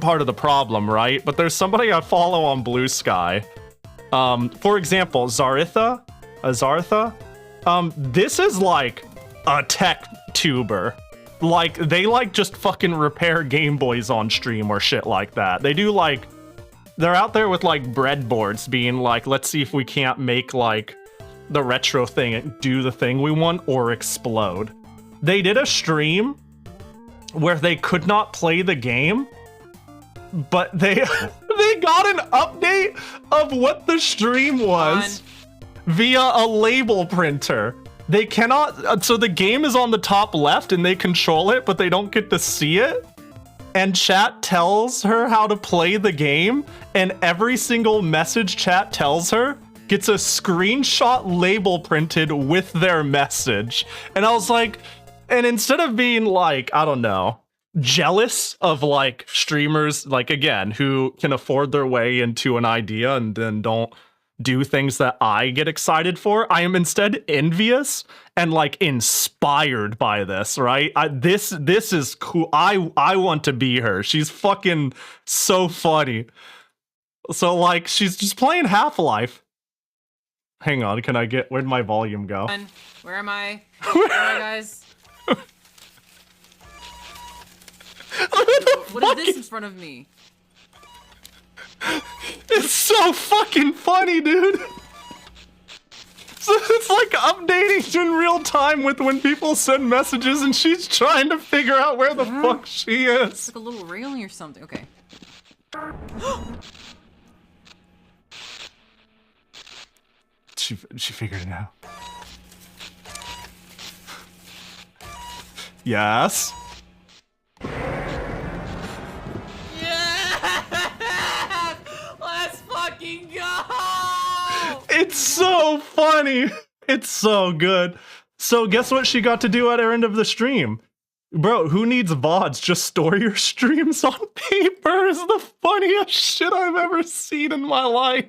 part of the problem, right? But there's somebody I follow on Blue Sky. For example, Zaritha. This is like a tech tuber. Like, they like just fucking repair Game Boys on stream or shit like that. They do like... They're out there with like breadboards being like, let's see if we can't make like the retro thing and do the thing we want or explode. They did a stream where they could not play the game, but they got an update of what the stream was via a label printer. They cannot, so the game is on the top left and they control it, but they don't get to see it. And chat tells her how to play the game, and every single message chat tells her gets a screenshot label printed with their message. And I was like, and instead of being like, I don't know, jealous of like streamers, like again, who can afford their way into an idea and then don't do things that I get excited for, I am instead envious and like inspired by this, right? This is cool. I want to be her. She's fucking so funny. So like, she's just playing Half-Life. Hang on, can I get, where'd my volume go? Where am I? Where am I, guys? What is this in front of me? It's so fucking funny, dude. So it's like updating in real time with when people send messages, and she's trying to figure out where the fuck she is. It's like a little railing or something. Okay. She figured it out. Yes. Let's fucking go! It's so funny. It's so good. So guess what she got to do at her end of the stream? Bro, who needs VODs? Just store your streams on paper is the funniest shit I've ever seen in my life.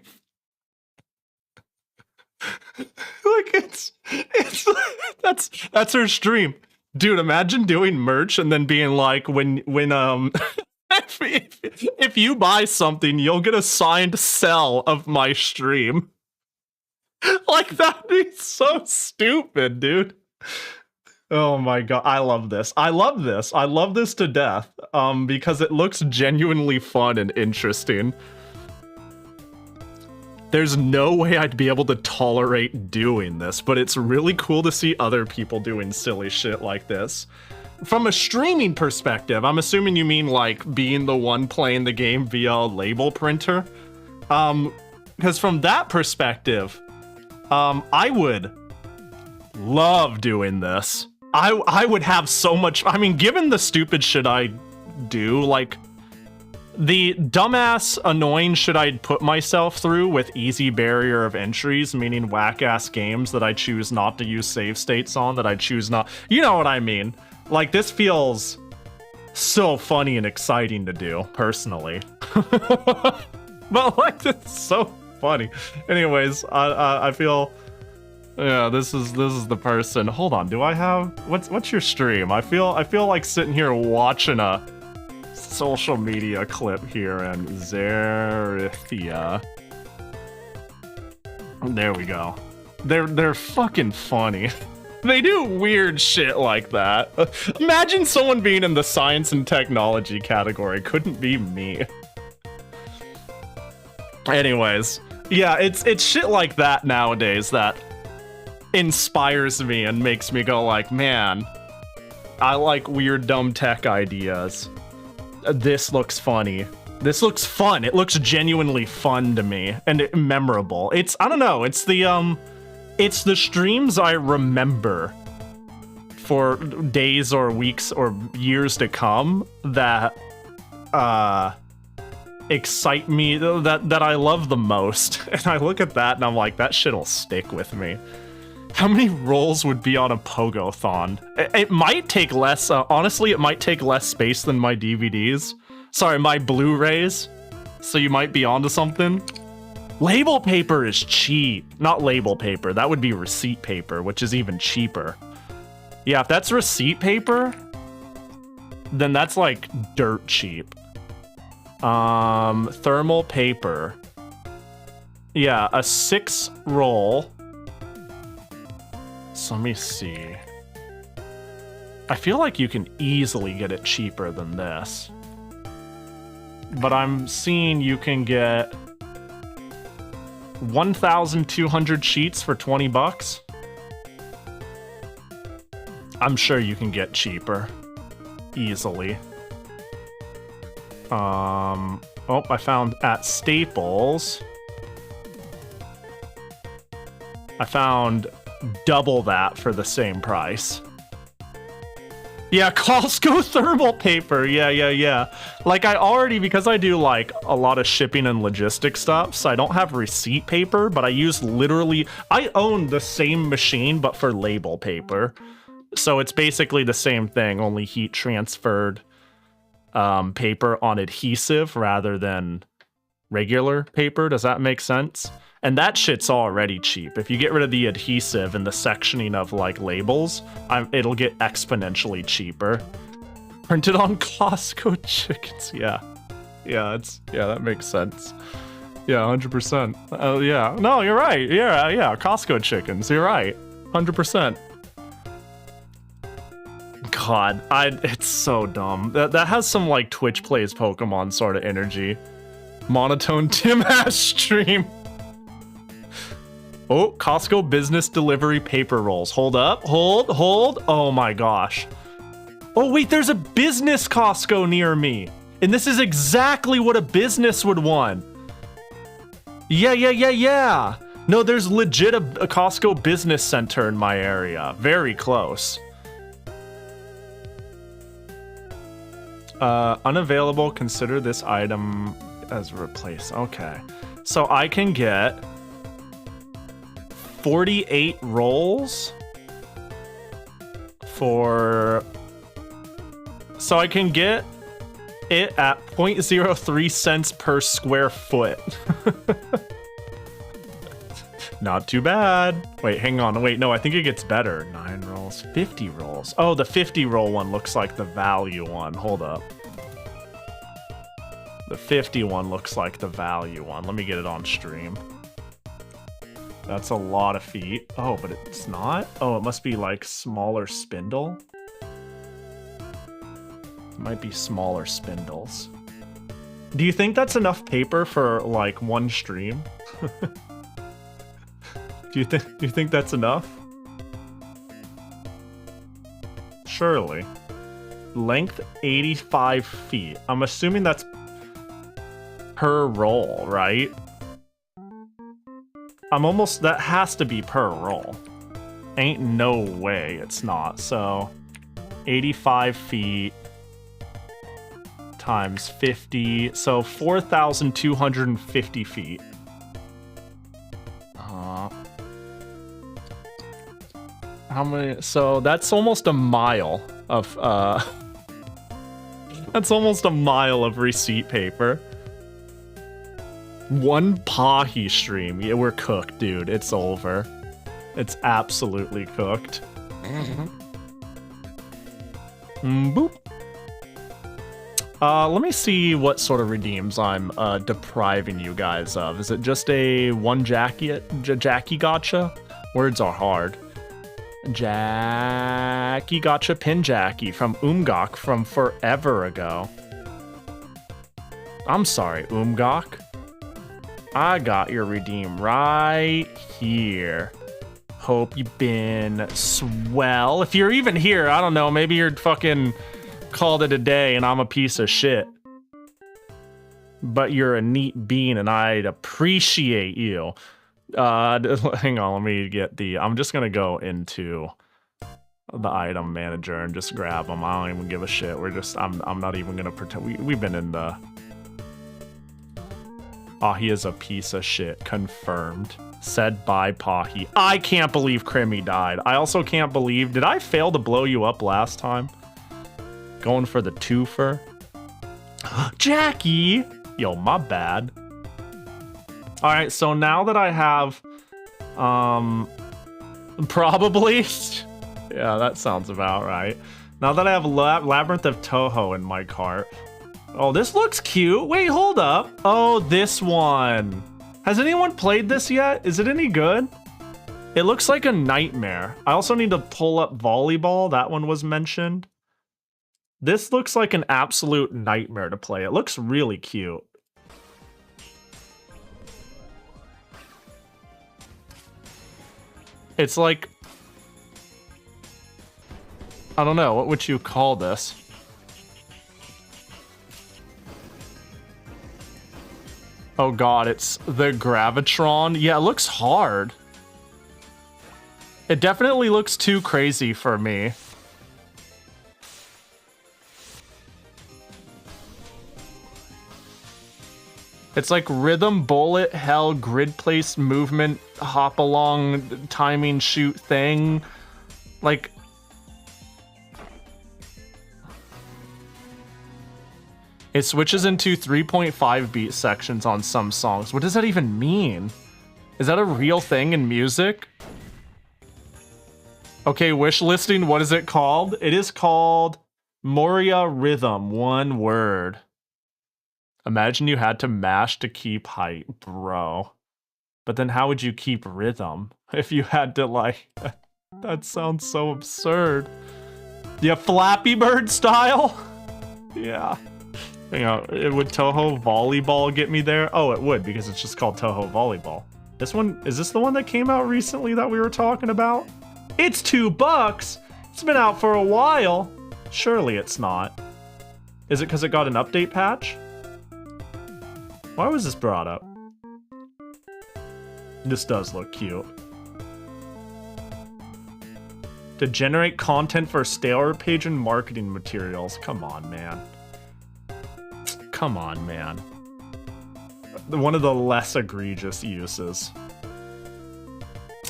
Like that's her stream. Dude, imagine doing merch and then being like, when if you buy something, you'll get a signed cell of my stream. Like, that'd be so stupid, dude. Oh my god, I love this. I love this to death, because it looks genuinely fun and interesting. There's no way I'd be able to tolerate doing this, but it's really cool to see other people doing silly shit like this. From a streaming perspective, I'm assuming you mean like being the one playing the game via a label printer. Because from that perspective, I would love doing this. I would have so much, I mean, given the stupid shit I do, like the dumbass annoying shit I'd put myself through with easy barrier of entries, meaning whack-ass games that I choose not to use save states on, that I choose not, you know what I mean. Like, this feels so funny and exciting to do, personally. But like, it's so funny. Anyways, I feel, yeah, this is the person. Hold on, do I have, what's your stream? I feel like sitting here watching a social media clip here, and Zerithia. There we go. They're fucking funny. They do weird shit like that. Imagine someone being in the science and technology category. Couldn't be me. Anyways, yeah, it's shit like that nowadays that inspires me and makes me go like, man, I like weird dumb tech ideas. This looks funny. This looks fun. It looks genuinely fun to me and memorable. It's, I don't know, it's the streams I remember for days or weeks or years to come that excite me, that I love the most. And I look at that and I'm like, that shit'll stick with me. How many rolls would be on a Pogothon? It might take less, honestly, it might take less space than my DVDs. Sorry, my Blu-rays. So you might be onto something. Label paper is cheap. Not label paper, that would be receipt paper, which is even cheaper. Yeah, if that's receipt paper, then that's like dirt cheap. Thermal paper. Yeah, a 6 roll. So let me see. I feel like you can easily get it cheaper than this. But I'm seeing you can get 1,200 sheets for 20 bucks. I'm sure you can get cheaper. Easily. Oh, I found at Staples. I found double that for the same price. Yeah, Costco thermal paper. Yeah. Like I already, because I do like a lot of shipping and logistics stuff, so I don't have receipt paper, but I use literally, I own the same machine, but for label paper. So it's basically the same thing, only heat transferred paper on adhesive rather than regular paper. Does that make sense? And that shit's already cheap. If you get rid of the adhesive and the sectioning of like labels, it'll get exponentially cheaper. Printed on Costco chickens, yeah, that makes sense. Yeah, 100%. Yeah, no, you're right. Yeah, Costco chickens. You're right, 100%. God, it's so dumb. That has some like Twitch plays Pokemon sort of energy. Monotone Tim Ash stream. Oh, Costco business delivery paper rolls. Hold up, hold. Oh my gosh. Oh wait, there's a business Costco near me. And this is exactly what a business would want. Yeah. No, there's legit a Costco business center in my area. Very close. Unavailable, consider this item as replaced. Okay. So I can get 48 rolls for... So I can get it at 0.03 cents per square foot. Not too bad. Wait, hang on. Wait, no, I think it gets better. 9 rolls, 50 rolls. Oh, the 50 roll one looks like the value one. Hold up. The 50 one looks like the value one. Let me get it on stream. That's a lot of feet. Oh, but it's not? Oh, it must be like smaller spindle. It might be smaller spindles. Do you think that's enough paper for like one stream? Do you think that's enough? Surely. Length 85 feet. I'm assuming that's per roll, right? That has to be per roll. Ain't no way it's not. So 85 feet times 50, so 4,250 feet. How many? So that's almost a mile of That's almost a mile of receipt paper. One Pahi stream. Yeah, we're cooked, dude. It's over. It's absolutely cooked. Boop. Let me see what sort of redeems I'm depriving you guys of. Is it just a one Jackie gotcha? Words are hard. Jackie gotcha pin Jackie from Umgok from forever ago. I'm sorry, Umgok. I got your redeem right here. Hope you've been swell. If you're even here, I don't know, maybe you're fucking called it a day and I'm a piece of shit. But you're a neat bean and I'd appreciate you. Hang on, let me get the... I'm just gonna go into the item manager and just grab them. I don't even give a shit. We're just... I'm not even gonna pretend... We've been in the... Oh, he is a piece of shit. Confirmed. Said by Pahi. I can't believe Crimmy died. I also can't believe... Did I fail to blow you up last time? Going for the twofer. Jackie! Yo, my bad. Alright, so now that I have... Probably... Yeah, that sounds about right. Now that I have Labyrinth of Touhou in my cart... Oh, this looks cute. Wait, hold up. Oh, this one. Has anyone played this yet? Is it any good? It looks like a nightmare. I also need to pull up volleyball. That one was mentioned. This looks like an absolute nightmare to play. It looks really cute. It's like... I don't know. What would you call this? Oh god, it's the Gravitron. Yeah, it looks hard. It definitely looks too crazy for me. It's like rhythm, bullet, hell, grid place, movement, hop along, timing, shoot thing. Like... It switches into 3.5 beat sections on some songs. What does that even mean? Is that a real thing in music? Okay, wish listing, what is it called? It is called Moria Rhythm, one word. Imagine you had to mash to keep height, bro. But then how would you keep rhythm? If you had to, like... That sounds so absurd. Yeah, Flappy Bird style? Yeah. Hang on, would Touhou Volleyball get me there? Oh, it would, because it's just called Touhou Volleyball. This one, is this the one that came out recently that we were talking about? It's $2! It's been out for a while. Surely it's not. Is it because it got an update patch? Why was this brought up? This does look cute. To generate content for Staler page and marketing materials. Come on, man. Come on, man. One of the less egregious uses.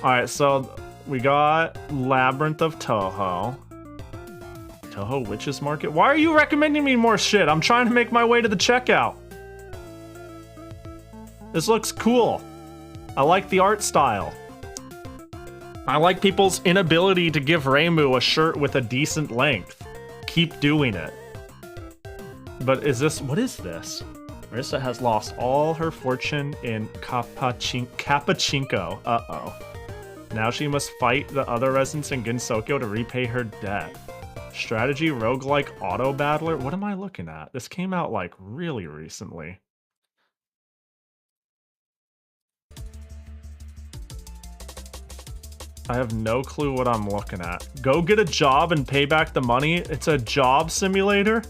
Alright, so we got Labyrinth of Touhou. Touhou Witches Market? Why are you recommending me more shit? I'm trying to make my way to the checkout. This looks cool. I like the art style. I like people's inability to give Reimu a shirt with a decent length. Keep doing it. But is this... What is this? Marissa has lost all her fortune in Kapachinko. Uh-oh. Now she must fight the other residents in Gensokyo to repay her debt. Strategy roguelike auto battler? What am I looking at? This came out, like, really recently. I have no clue what I'm looking at. Go get a job and pay back the money? It's a job simulator?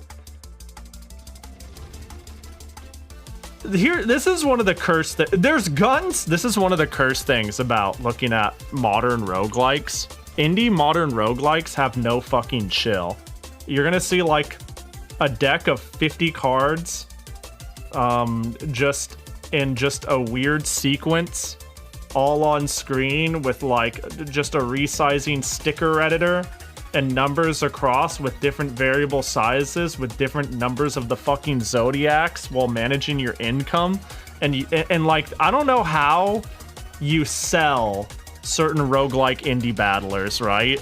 Here, this is one of the cursed there's guns. This is one of the cursed things about looking at modern roguelikes. Indie modern roguelikes have no fucking chill. You're gonna see like a deck of 50 cards, just in just a weird sequence, all on screen with like just a resizing sticker editor and numbers across with different variable sizes with different numbers of the fucking zodiacs while managing your income. And like, I don't know how you sell certain roguelike indie battlers, right?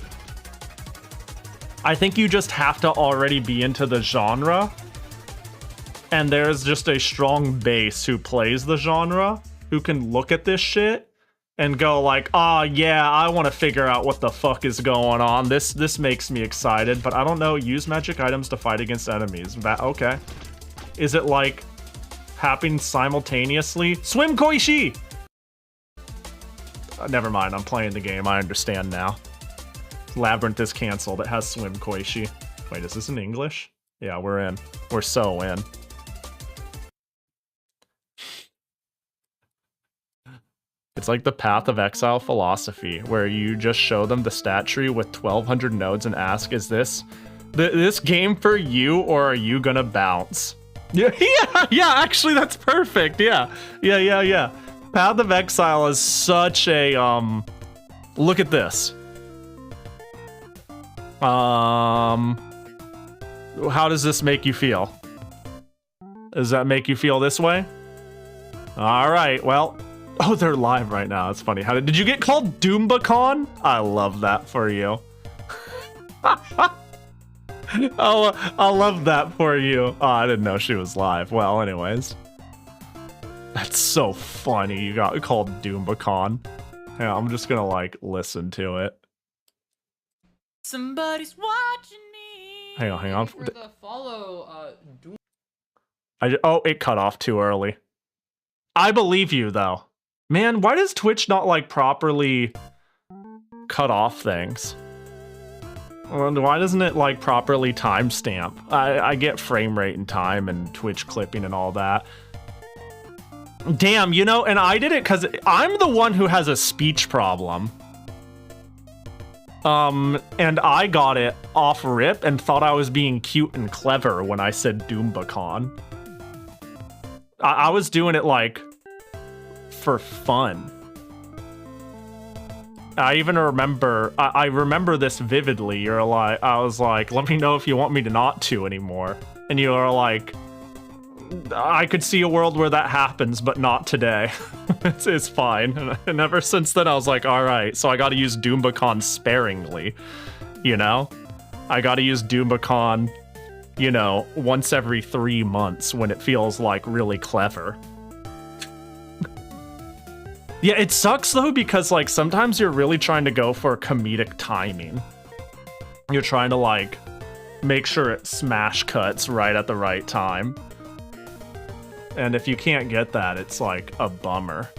I think you just have to already be into the genre. And there's just a strong base who plays the genre, who can look at this shit and go like, oh yeah, I want to figure out what the fuck is going on. This makes me excited, but I don't know. Use magic items to fight against enemies. Okay. Is it like happening simultaneously? Swim Koishi! Never mind, I'm playing the game. I understand now. Labyrinth is canceled. It has Swim Koishi. Wait, is this in English? Yeah, we're in. We're so in. It's like the Path of Exile philosophy, where you just show them the stat tree with 1,200 nodes and ask, is this game for you, or are you gonna bounce? Yeah, actually that's perfect, yeah. Path of Exile is such a, look at this. How does this make you feel? Does that make you feel this way? Alright, well... Oh, they're live right now. It's funny. Did you get called Doombacon? I love that for you. Oh, I love that for you. Oh, I didn't know she was live. Well, anyways. That's so funny. You got called Doombacon. Yeah, I'm just gonna, like, listen to it. Somebody's watching me. Hang on. For the follow, oh, it cut off too early. I believe you, though. Man, why does Twitch not, like, properly cut off things? Why doesn't it, like, properly timestamp? I get frame rate and time and Twitch clipping and all that. Damn, you know, and I did it because I'm the one who has a speech problem. And I got it off rip and thought I was being cute and clever when I said Doombacon. I was doing it, like... for fun. I even remember, I remember this vividly. You're like, I was like, let me know if you want me to not to anymore. And you are like, I could see a world where that happens, but not today. it's fine. And ever since then, I was like, all right, so I got to use Doombacon sparingly, you know? I got to use Doombacon, you know, once every 3 months when it feels like really clever. Yeah, it sucks though, because like sometimes you're really trying to go for comedic timing. You're trying to like make sure it smash cuts right at the right time. And if you can't get that, it's like a bummer.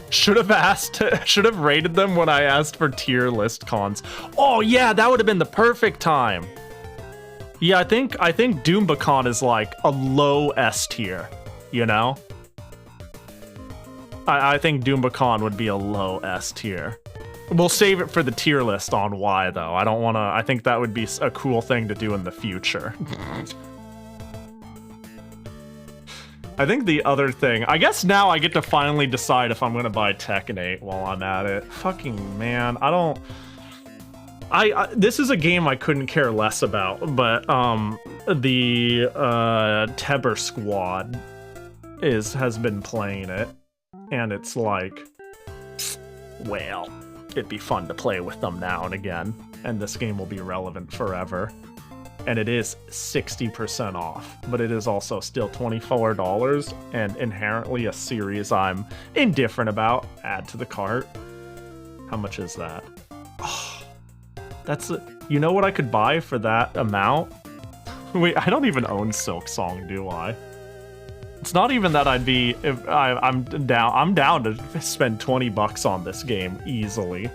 Should have rated them when I asked for tier list cons. Oh yeah, that would have been the perfect time. Yeah, I think Doombacon is like a low S tier, you know? I think Doombacon would be a low S tier. We'll save it for the tier list on why, though. I don't want to... I think that would be a cool thing to do in the future. I think the other thing... I guess now I get to finally decide if I'm going to buy Tekken 8 while I'm at it. Fucking man, I don't... this is a game I couldn't care less about, but the Teber Squad has been playing it. And it's like, well, it'd be fun to play with them now and again, and this game will be relevant forever. And it is 60% off, but it is also still $24 and inherently a series I'm indifferent about. Add to the cart. How much is that? Oh, that's you know what I could buy for that amount? Wait, I don't even own Silk Song, do I? It's not even that I'd be... I'm down to spend 20 bucks on this game easily.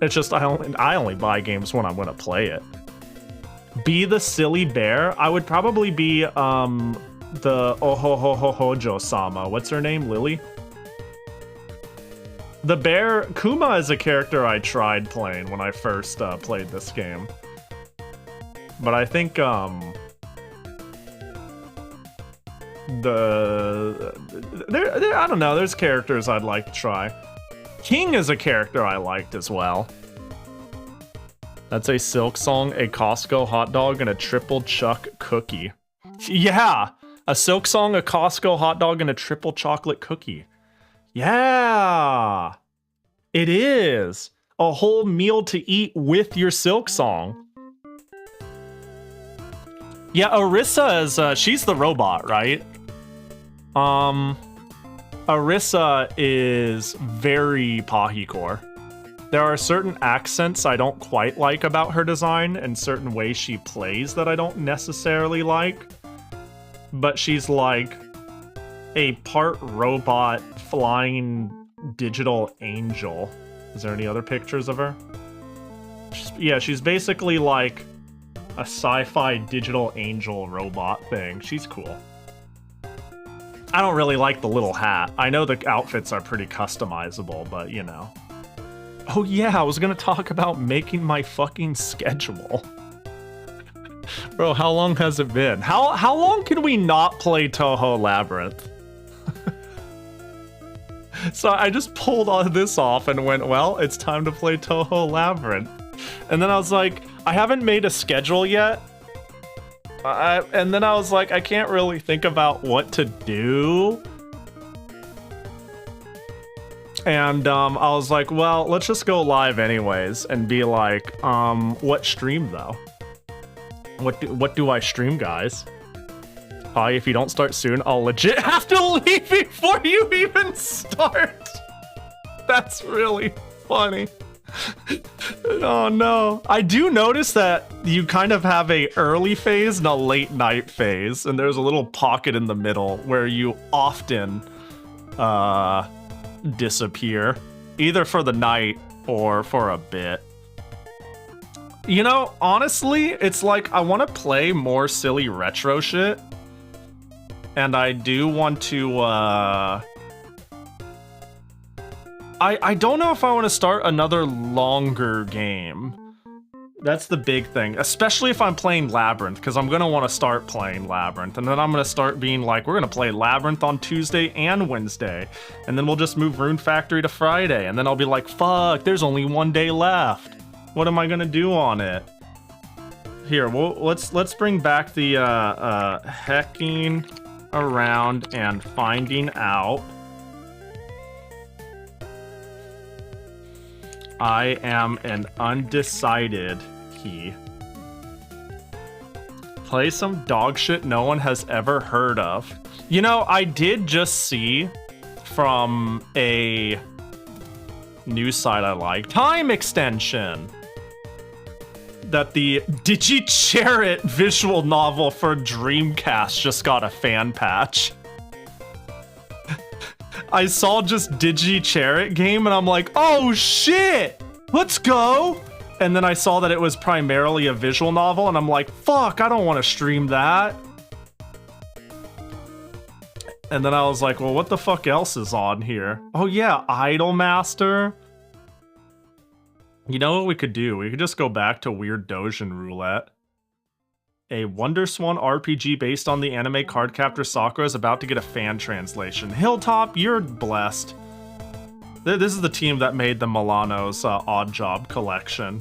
It's just I only buy games when I'm gonna play it. Be the silly bear? I would probably be the Ohohohojo-sama. What's her name? Lily? The bear... Kuma is a character I tried playing when I first played this game. But I think I don't know, there's characters I'd like to try. King is a character I liked as well. That's a Silk Song, a Costco hot dog, and a triple chuck cookie. Yeah! A Silk Song, a Costco hot dog, and a triple chocolate cookie. Yeah! It is! A whole meal to eat with your Silk Song. Yeah, Orisa is, she's the robot, right? Orisa is very Pahi core. There are certain accents I don't quite like about her design and certain ways she plays that I don't necessarily like. But she's like a part robot flying digital angel. Is there any other pictures of her? She's basically like a sci-fi digital angel robot thing. She's cool. I don't really like the little hat. I know the outfits are pretty customizable, but you know. Oh yeah, I was gonna talk about making my fucking schedule. Bro, how long has it been? How long can we not play Touhou Labyrinth? So I just pulled all this off and went, well, it's time to play Touhou Labyrinth. And then I was like, I haven't made a schedule yet. And then I was like, I can't really think about what to do. And I was like, well, let's just go live anyways and be like, what stream though? What do I stream, guys? If you don't start soon, I'll legit have to leave before you even start. That's really funny. Oh no. I do notice that you kind of have a early phase and a late night phase, and there's a little pocket in the middle where you often disappear, either for the night or for a bit. You know, honestly, it's like I want to play more silly retro shit, and I do want to I don't know if I want to start another longer game. That's the big thing, especially if I'm playing Labyrinth, because I'm going to want to start playing Labyrinth, and then I'm going to start being like, we're going to play Labyrinth on Tuesday and Wednesday, and then we'll just move Rune Factory to Friday, and then I'll be like, fuck, there's only one day left. What am I going to do on it? Here, well, let's bring back the hecking around and finding out. I am an undecided he. Play some dog shit no one has ever heard of. You know, I did just see from a news site I like, Time Extension, that the Digi-Chariot visual novel for Dreamcast just got a fan patch. I saw just Digi-Chariot game and I'm like, oh shit, let's go. And then I saw that it was primarily a visual novel and I'm like, fuck, I don't want to stream that. And then I was like, well, what the fuck else is on here? Oh yeah, Idolmaster. You know what we could do? We could just go back to Weird Dojin Roulette. A WonderSwan RPG based on the anime Cardcaptor Sakura is about to get a fan translation. Hilltop, you're blessed. This is the team that made the Milano's Odd Job collection.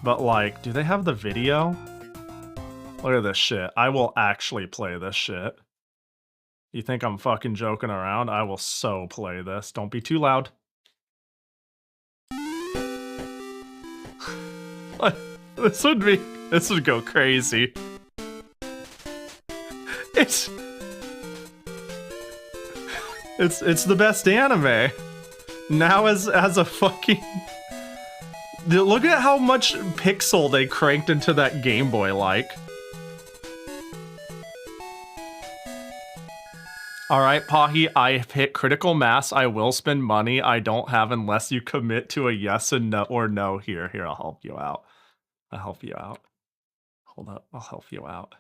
But like, do they have the video? Look at this shit. I will actually play this shit. You think I'm fucking joking around? I will so play this. Don't be too loud. This would go crazy. It's the best anime. Now as a fucking... Look at how much pixel they cranked into that Game Boy, like. Alright, Pahi, I've hit critical mass. I will spend money I don't have unless you commit to a yes and no or no here. Here, I'll help you out. Hold up, I'll help you out.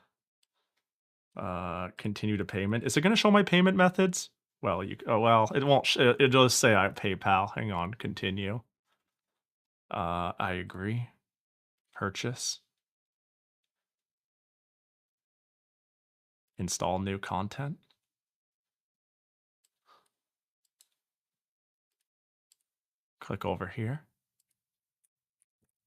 Continue to payment. Is it going to show my payment methods? Well, it won't. It'll just say I have PayPal. Hang on, continue. I agree. Purchase. Install new content. Click over here.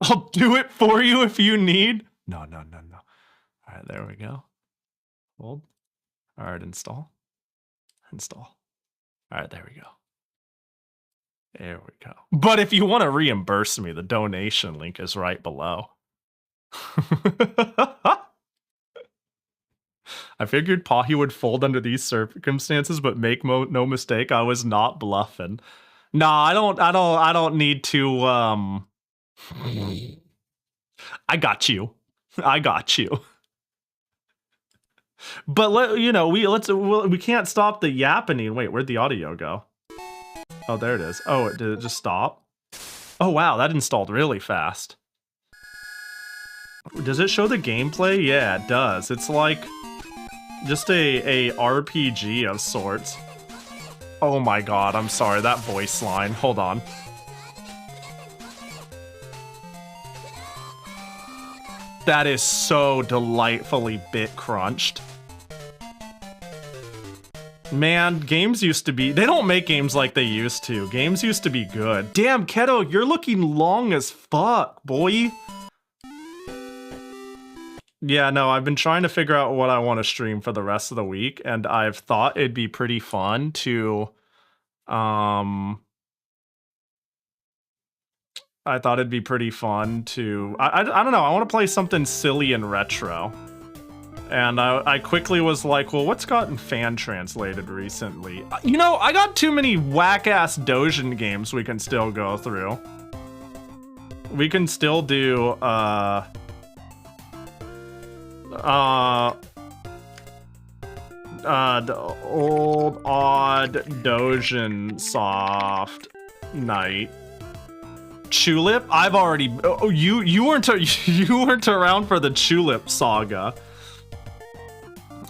I'll do it for you if you need. No. All right, there we go. Hold. All right, install. Install. All right, there we go. There we go. But if you want to reimburse me, the donation link is right below. I figured Pahi would fold under these circumstances, but make no mistake, I was not bluffing. Nah, I don't need to I got you. I got you. But we can't stop the yapping. Wait, where'd the audio go? Oh, there it is. Oh, did it just stop? Oh wow, that installed really fast. Does it show the gameplay? Yeah, it does. It's like just a RPG of sorts. Oh my god, I'm sorry, that voice line. Hold on. That is so delightfully bit crunched. Man, games used to be... They don't make games like they used to. Games used to be good. Damn, Keto, you're looking long as fuck, boy. Yeah, no, I've been trying to figure out what I want to stream for the rest of the week, and I've thought it'd be pretty fun to... I thought it'd be pretty fun to... I don't know, I want to play something silly and retro. And I quickly was like, well, what's gotten fan translated recently? You know, I got too many whack-ass Dojin games we can still go through. We can still do, the old odd Dojin soft night. Tulip? I've already... Oh, you weren't around for the Tulip saga.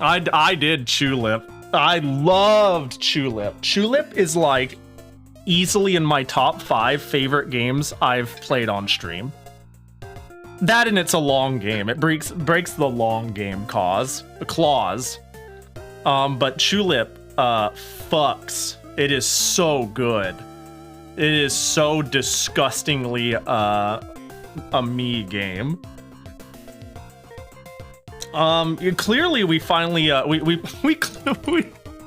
I did Tulip. I loved Tulip. Tulip is like easily in my top 5 favorite games I've played on stream. That and it's a long game. It breaks the long game clause. But Tulip fucks. It is so good. It is so disgustingly a me game. Clearly we finally, we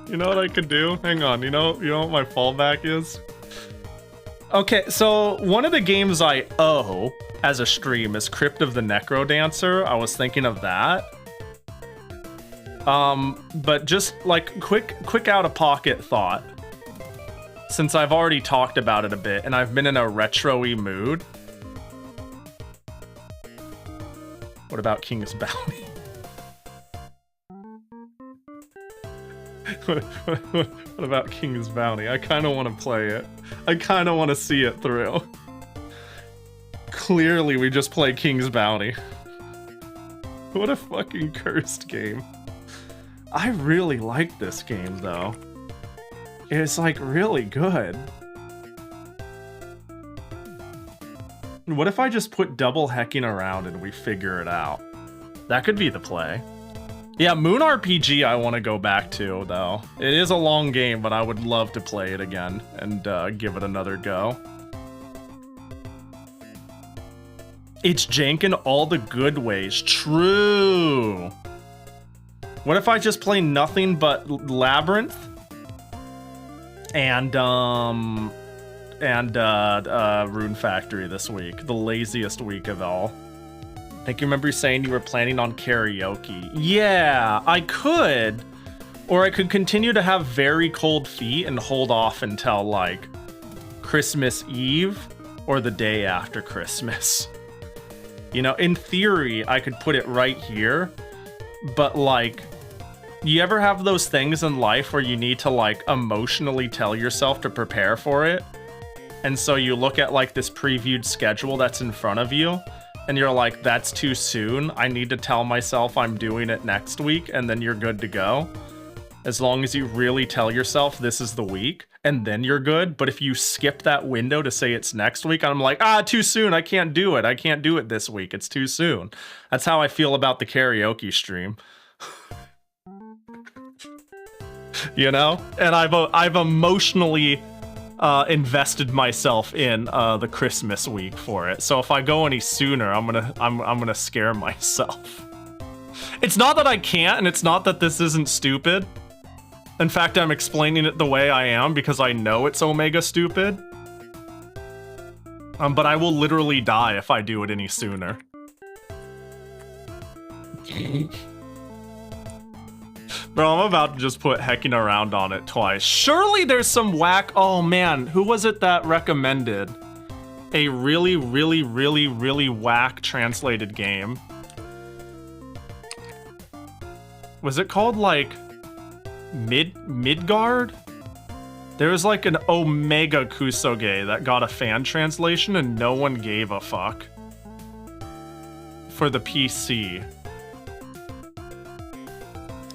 you know what I could do? Hang on, you know what my fallback is? Okay, so one of the games I owe as a stream is Crypt of the Necrodancer. I was thinking of that. But just like quick out of pocket thought. Since I've already talked about it a bit and I've been in a retro-y mood. What about King's Bounty? What about King's Bounty? I kind of want to play it. I kind of want to see it through. Clearly, we just play King's Bounty. What a fucking cursed game. I really like this game, though. It's, like, really good. What if I just put double hecking around and we figure it out? That could be the play. Yeah, Moon RPG I want to go back to, though. It is a long game, but I would love to play it again and give it another go. It's jank in all the good ways. True. What if I just play nothing but Labyrinth? And Rune Factory this week. The laziest week of all. I think you remember saying you were planning on karaoke. Yeah, I could. Or I could continue to have very cold feet and hold off until, like, Christmas Eve or the day after Christmas. You know, in theory, I could put it right here. But, like, you ever have those things in life where you need to, like, emotionally tell yourself to prepare for it? And so you look at, like, this previewed schedule that's in front of you. And you're like, that's too soon. I need to tell myself I'm doing it next week, and then you're good to go. As long as you really tell yourself this is the week, and then you're good. But if you skip that window to say it's next week, I'm like, too soon. I can't do it. I can't do it this week. It's too soon. That's how I feel about the karaoke stream. You know? And I've emotionally invested myself in the Christmas week for it. So if I go any sooner, I'm gonna scare myself. It's not that I can't, and it's not that this isn't stupid. In fact, I'm explaining it the way I am because I know it's omega stupid. But I will literally die if I do it any sooner. Bro, I'm about to just put hecking around on it twice. Surely there's some whack. Oh man, who was it that recommended a really, really, really, really whack translated game? Was it called like Midgard? There was like an Omega Kusoge that got a fan translation and no one gave a fuck for the PC.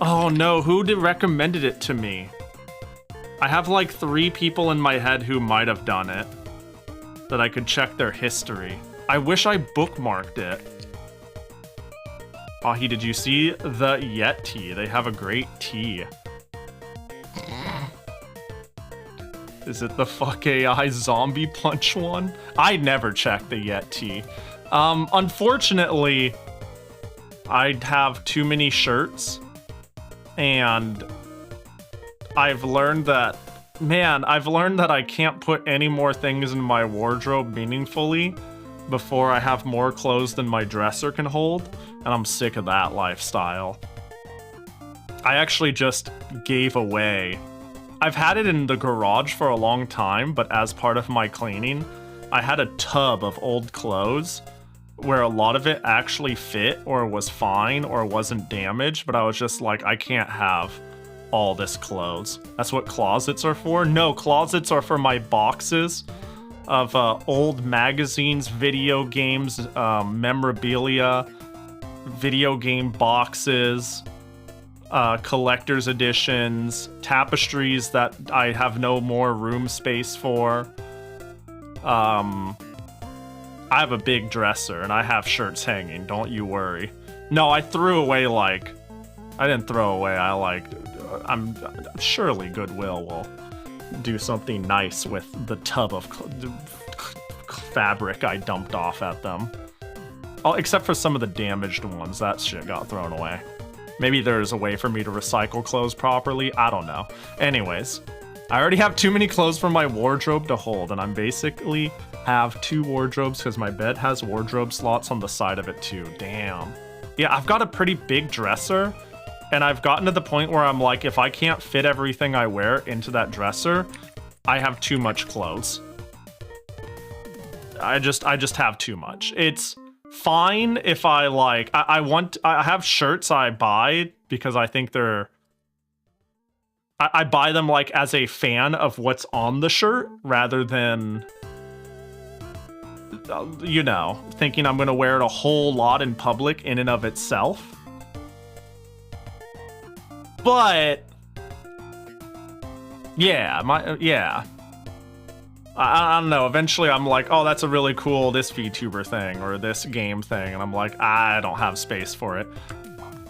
Oh no, who recommended it to me? I have like 3 people in my head who might have done it that I could check their history. I wish I bookmarked it. Pahi, did you see the Yeti? They have a great tea. Is it the fuck AI zombie punch one? I never checked the Yeti. Unfortunately, I'd have too many shirts. And I've learned that, man, I can't put any more things in my wardrobe meaningfully before I have more clothes than my dresser can hold. And I'm sick of that lifestyle. I actually just gave away. I've had it in the garage for a long time, but as part of my cleaning, I had a tub of old clothes where a lot of it actually fit or was fine or wasn't damaged, but I was just like, I can't have all this clothes. That's what closets are for? No, closets are for my boxes of old magazines, video games, memorabilia, video game boxes, collector's editions, tapestries that I have no more room space for. I have a big dresser and I have shirts hanging, don't you worry. No, I threw away I didn't throw away, I'm surely Goodwill will do something nice with the tub of fabric I dumped off at them. Oh, except for some of the damaged ones, that shit got thrown away. Maybe there's a way for me to recycle clothes properly, I don't know. Anyways, I already have too many clothes for my wardrobe to hold, and I'm basically have 2 wardrobes because my bed has wardrobe slots on the side of it too. Damn. Yeah, I've got a pretty big dresser, and I've gotten to the point where I'm like, if I can't fit everything I wear into that dresser, I have too much clothes. I just have too much. It's fine if I I have shirts I buy because I think I buy them like as a fan of what's on the shirt rather than, you know, thinking I'm gonna wear it a whole lot in public in and of itself. But yeah, I don't know, eventually I'm like, oh, that's a really cool this VTuber thing or this game thing, and I'm like, I don't have space for it.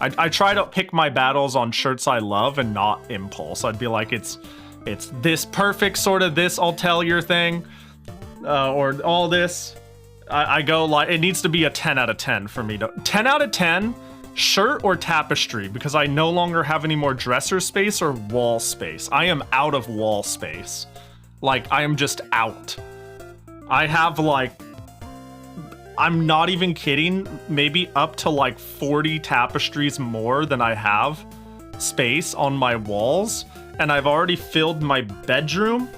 I try to pick my battles on shirts I love and not impulse. I'd be like, it's this perfect sort of this I'll tell your thing, or all this. I go like, it needs to be a 10 out of 10 for me to 10 out of 10 shirt or tapestry, because I no longer have any more dresser space or wall space. I am out of wall space. Like, I am just out. I have like, I'm not even kidding, maybe up to like 40 tapestries more than I have space on my walls, and I've already filled my bedroom,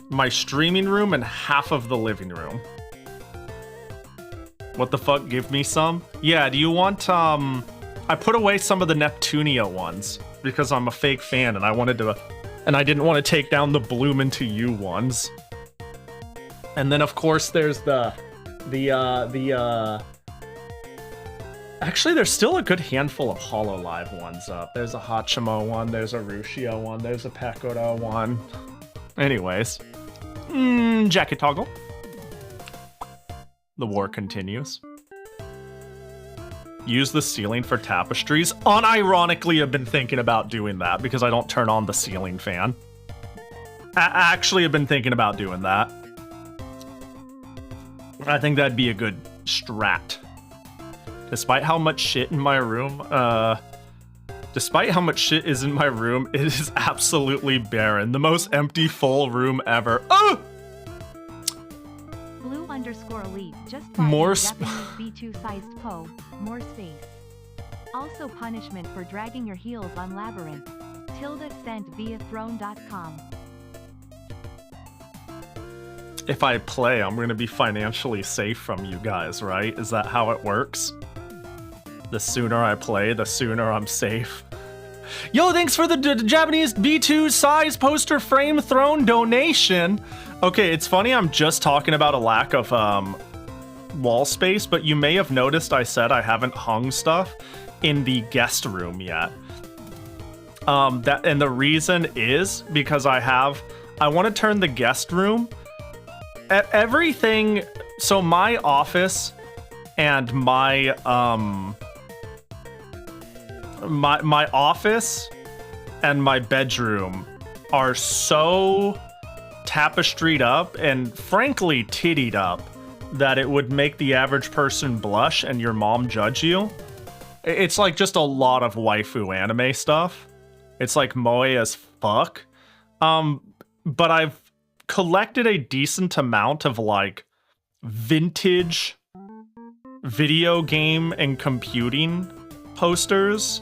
my streaming room, and half of the living room. What the fuck, give me some? Yeah, do you want, I put away some of the Neptunia ones because I'm a fake fan and I wanted to, and I didn't want to take down the Bloom Into You ones. And then of course there's actually there's still a good handful of Hololive ones up. There's a Hachimo one, there's a Rushio one, there's a Pekora one. Anyways, jacket toggle. The war continues. Use the ceiling for tapestries. Unironically, I've been thinking about doing that because I don't turn on the ceiling fan. I actually have been thinking about doing that. I think that'd be a good strat. Despite how much shit in my room, despite how much shit is in my room, it is absolutely barren. The most empty full room ever. Oh! Blue_elite just More B2 sized Poe, more space. Also punishment for dragging your heels on Labyrinth. Tilda sent via throne.com. If I play, I'm gonna be financially safe from you guys, right? Is that how it works? The sooner I play, the sooner I'm safe. Yo, thanks for the Japanese B2 size poster frame throne donation. Okay, it's funny I'm just talking about a lack of wall space, but you may have noticed I said I haven't hung stuff in the guest room yet. And the reason is because I want to turn the guest room everything. So my office and my my office and my bedroom are so tapestried up and frankly tittied up that it would make the average person blush and your mom judge you. It's like just a lot of waifu anime stuff. It's like moe as fuck. But I've collected a decent amount of like vintage video game and computing posters.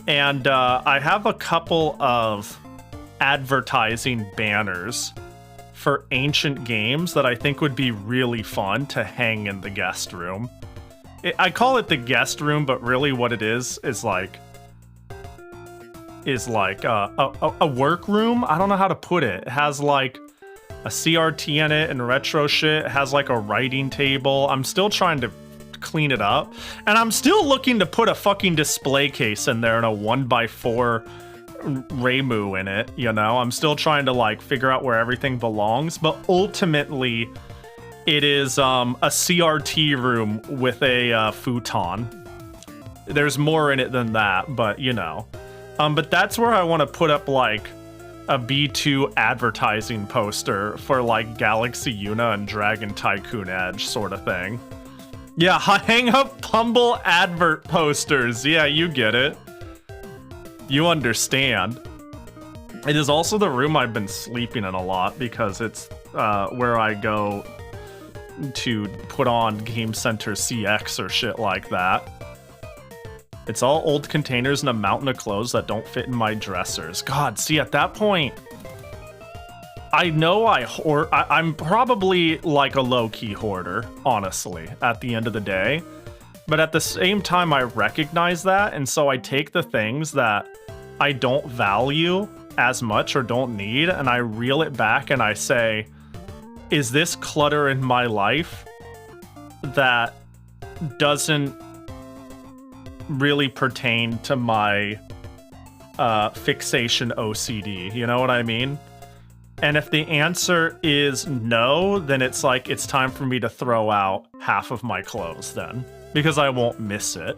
And I have a couple of advertising banners for ancient games that I think would be really fun to hang in the guest room. I call it the guest room, but really what it is like a work room. I don't know how to put it. It has like a CRT in it and retro shit. It has like a writing table. I'm still trying to clean it up, and I'm still looking to put a fucking display case in there and a 1x4 Reimu in it, you know? I'm still trying to like figure out where everything belongs, but ultimately it is a CRT room with a futon. There's more in it than that, but you know. But that's where I want to put up like a B2 advertising poster for like Galaxy Yuna and Dragon Tycoon Edge sort of thing. Yeah, hang up Humble advert posters. Yeah, you get it. You understand. It is also the room I've been sleeping in a lot because it's where I go to put on Game Center CX or shit like that. It's all old containers and a mountain of clothes that don't fit in my dressers. God, see, at that point, I know I'm probably like a low-key hoarder, honestly, at the end of the day. But at the same time, I recognize that, and so I take the things that I don't value as much or don't need, and I reel it back and I say, is this clutter in my life that doesn't really pertain to my fixation OCD? You know what I mean? And if the answer is no, then it's like it's time for me to throw out half of my clothes then, because I won't miss it.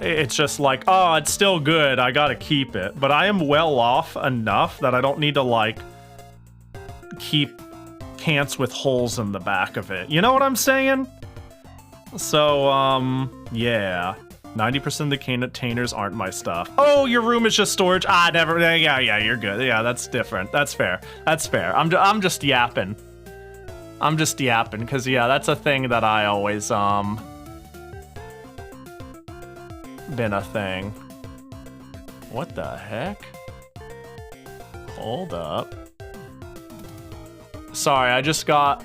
It's just like, oh, it's still good, I gotta keep it. But I am well off enough that I don't need to like keep pants with holes in the back of it. You know what I'm saying? So, yeah. 90% of the containers aren't my stuff. Oh, your room is just storage? Ah, never. Yeah, you're good. Yeah, that's different. That's fair. That's fair. I'm just yapping. I'm just yapping, because, yeah, that's a thing that I always, been a thing. What the heck? Hold up. Sorry, I just got,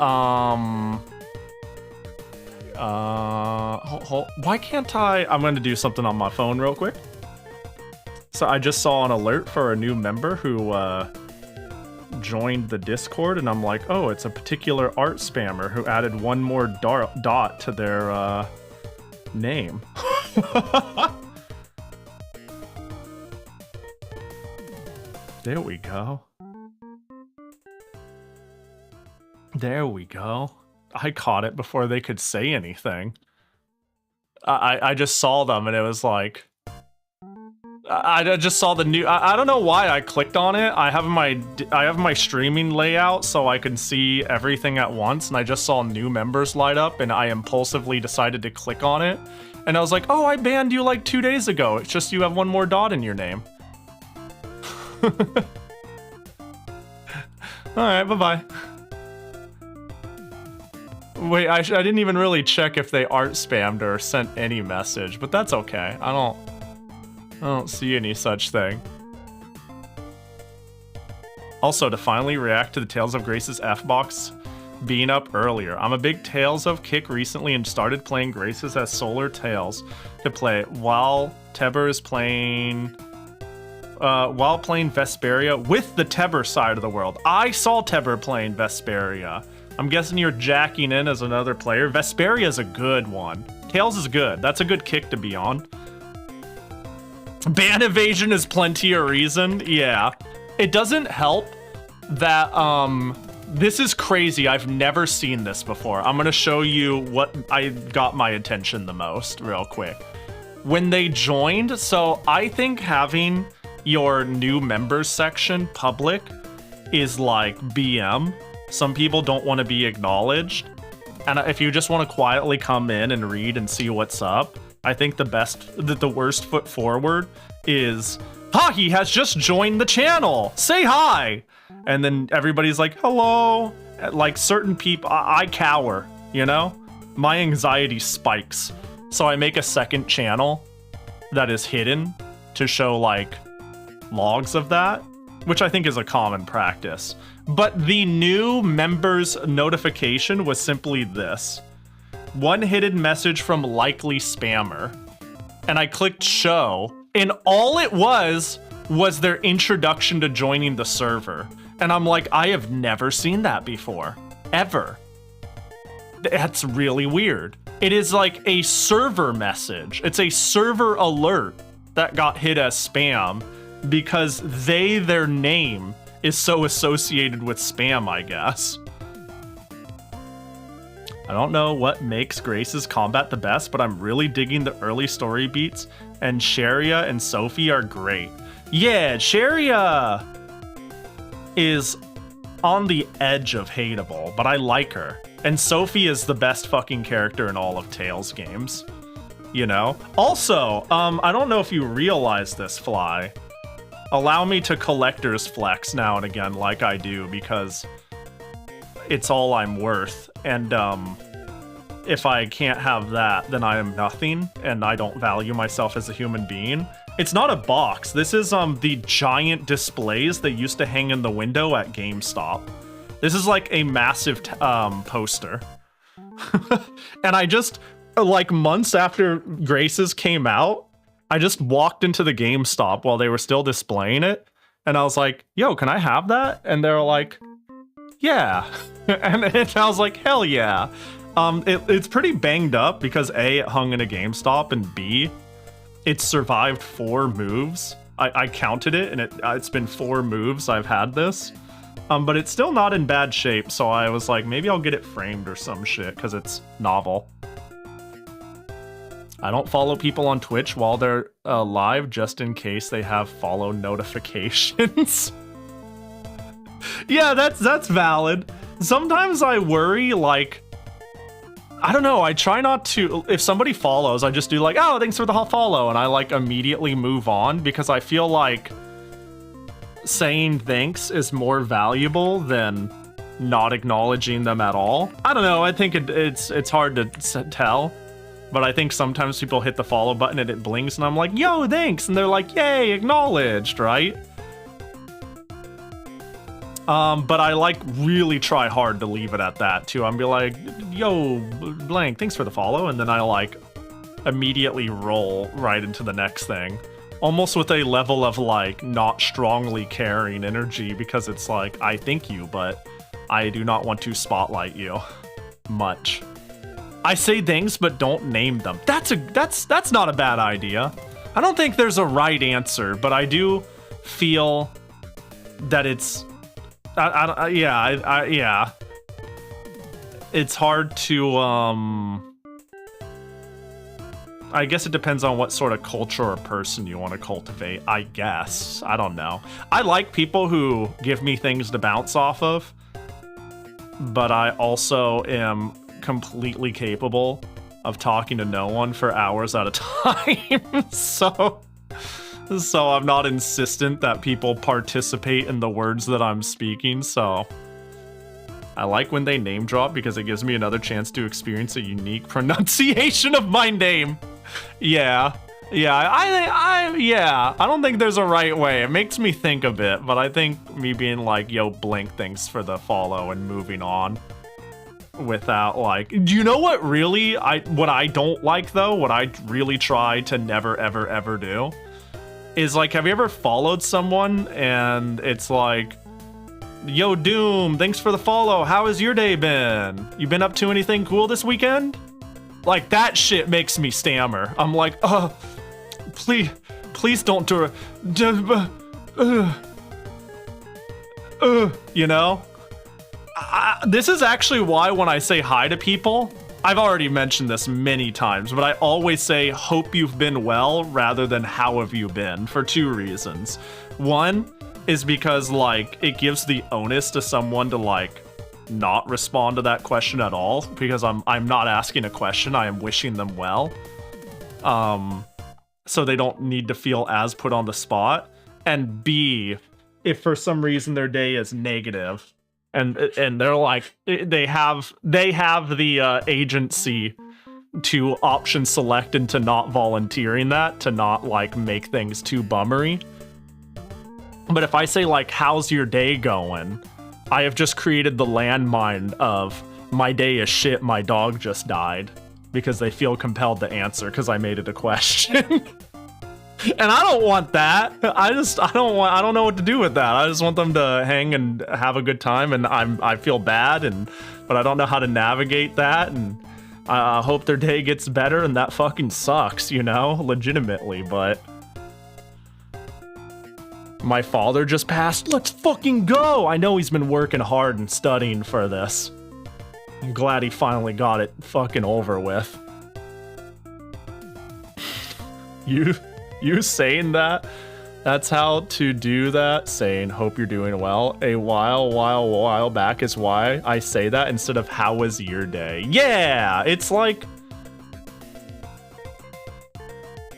why can't I'm gonna do something on my phone real quick. So I just saw an alert for a new member who joined the Discord, and I'm like, oh, it's a particular art spammer who added one more dot to their name. There we go. There we go. I caught it before they could say anything. I just saw them and it was like, I just saw the new. I don't know why I clicked on it. I have my streaming layout so I can see everything at once, and I just saw new members light up, and I impulsively decided to click on it. And I was like, oh, I banned you like 2 days ago. It's just you have one more dot in your name. All right, bye-bye. Wait, I didn't even really check if they art spammed or sent any message, but that's okay. I don't see any such thing. Also, to finally react to the Tales of Grace's F-Box being up earlier. I'm a big Tales of kick recently and started playing Grace's as Solar Tales to play while Teber is playing Vesperia with the Teber side of the world. I saw Teber playing Vesperia. I'm guessing you're jacking in as another player. Vesperia is a good one. Tales is good. That's a good kick to be on. Ban evasion is plenty of reason. Yeah. It doesn't help that, this is crazy. I've never seen this before. I'm gonna show you what I got my attention the most real quick. When they joined, so I think having your new members section public is like BM. Some people don't want to be acknowledged. And if you just want to quietly come in and read and see what's up, I think the worst foot forward is, Pahi has just joined the channel. Say hi. And then everybody's like, hello. Like certain people, I cower, you know? My anxiety spikes. So I make a second channel that is hidden to show like logs of that, which I think is a common practice. But the new members notification was simply this. One hidden message from likely spammer. And I clicked show, and all it was their introduction to joining the server. And I'm like, I have never seen that before. Ever. That's really weird. It is like a server message. It's a server alert that got hit as spam because their name is so associated with spam, I guess. I don't know what makes Grace's combat the best, but I'm really digging the early story beats, and Sharia and Sophie are great. Yeah, Sharia is on the edge of hateable, but I like her. And Sophie is the best fucking character in all of Tales games. You know? Also, I don't know if you realize this, Fly. Allow me to collector's flex now and again like I do, because it's all I'm worth. And if I can't have that, then I am nothing, and I don't value myself as a human being. It's not a box. This is the giant displays they used to hang in the window at GameStop. This is like a massive poster. And I just, like months after Grace's came out, I just walked into the GameStop while they were still displaying it. And I was like, yo, can I have that? And they were like, yeah. And I was like, hell yeah. It's pretty banged up because A, it hung in a GameStop, and B, it survived 4 moves. I counted it, and it's been 4 moves I've had this. But it's still not in bad shape, so I was like, maybe I'll get it framed or some shit, because it's novel. I don't follow people on Twitch while they're live, just in case they have follow notifications. Yeah, that's valid. Sometimes I worry, like, I don't know, I try not to, if somebody follows, I just do like, oh, thanks for the follow, and I like immediately move on, because I feel like saying thanks is more valuable than not acknowledging them at all. I don't know, I think it's hard to tell, but I think sometimes people hit the follow button and it blinks and I'm like, yo, thanks, and they're like, yay, acknowledged, right? But I like really try hard to leave it at that too. I'm be like, yo, blank, thanks for the follow, and then I like immediately roll right into the next thing. Almost with a level of like not strongly caring energy, because it's like, I thank you, but I do not want to spotlight you much. I say things but don't name them. That's not a bad idea. I don't think there's a right answer, but I do feel that it's yeah. It's hard to I guess it depends on what sort of culture or person you want to cultivate, I guess. I don't know. I like people who give me things to bounce off of, but I also am completely capable of talking to no one for hours at a time. So I'm not insistent that people participate in the words that I'm speaking, so I like when they name drop because it gives me another chance to experience a unique pronunciation of my name. Yeah, I don't think there's a right way. It makes me think a bit, but I think me being like, yo, blink, thanks for the follow and moving on without like, do you know what really, what I don't like though, what I really try to never, ever, ever do is like, have you ever followed someone and it's like, yo, Doom, thanks for the follow. How has your day been? You been up to anything cool this weekend? Like, that shit makes me stammer. I'm like, please don't do it. You know? This is actually why when I say hi to people, I've already mentioned this many times, but I always say, hope you've been well, rather than how have you been, for two reasons. One is because, like, it gives the onus to someone to, like, not respond to that question at all, because I'm not asking a question, I am wishing them well. So they don't need to feel as put on the spot. And B, if for some reason their day is negative, and they're like, they have the agency to option select into not volunteering that, to not like make things too bummery. But if I say like, how's your day going? I have just created the landmine of, my day is shit, my dog just died, because they feel compelled to answer because I made it a question. And I don't want that. I don't know what to do with that. I just want them to hang and have a good time, and I feel bad, but I don't know how to navigate that, and I hope their day gets better, and that fucking sucks, you know, legitimately. But my father just passed. Let's fucking go. I know he's been working hard and studying for this. I'm glad he finally got it fucking over with. You saying that? That's how to do that, saying, hope you're doing well. A while back is why I say that instead of how was your day. Yeah, it's like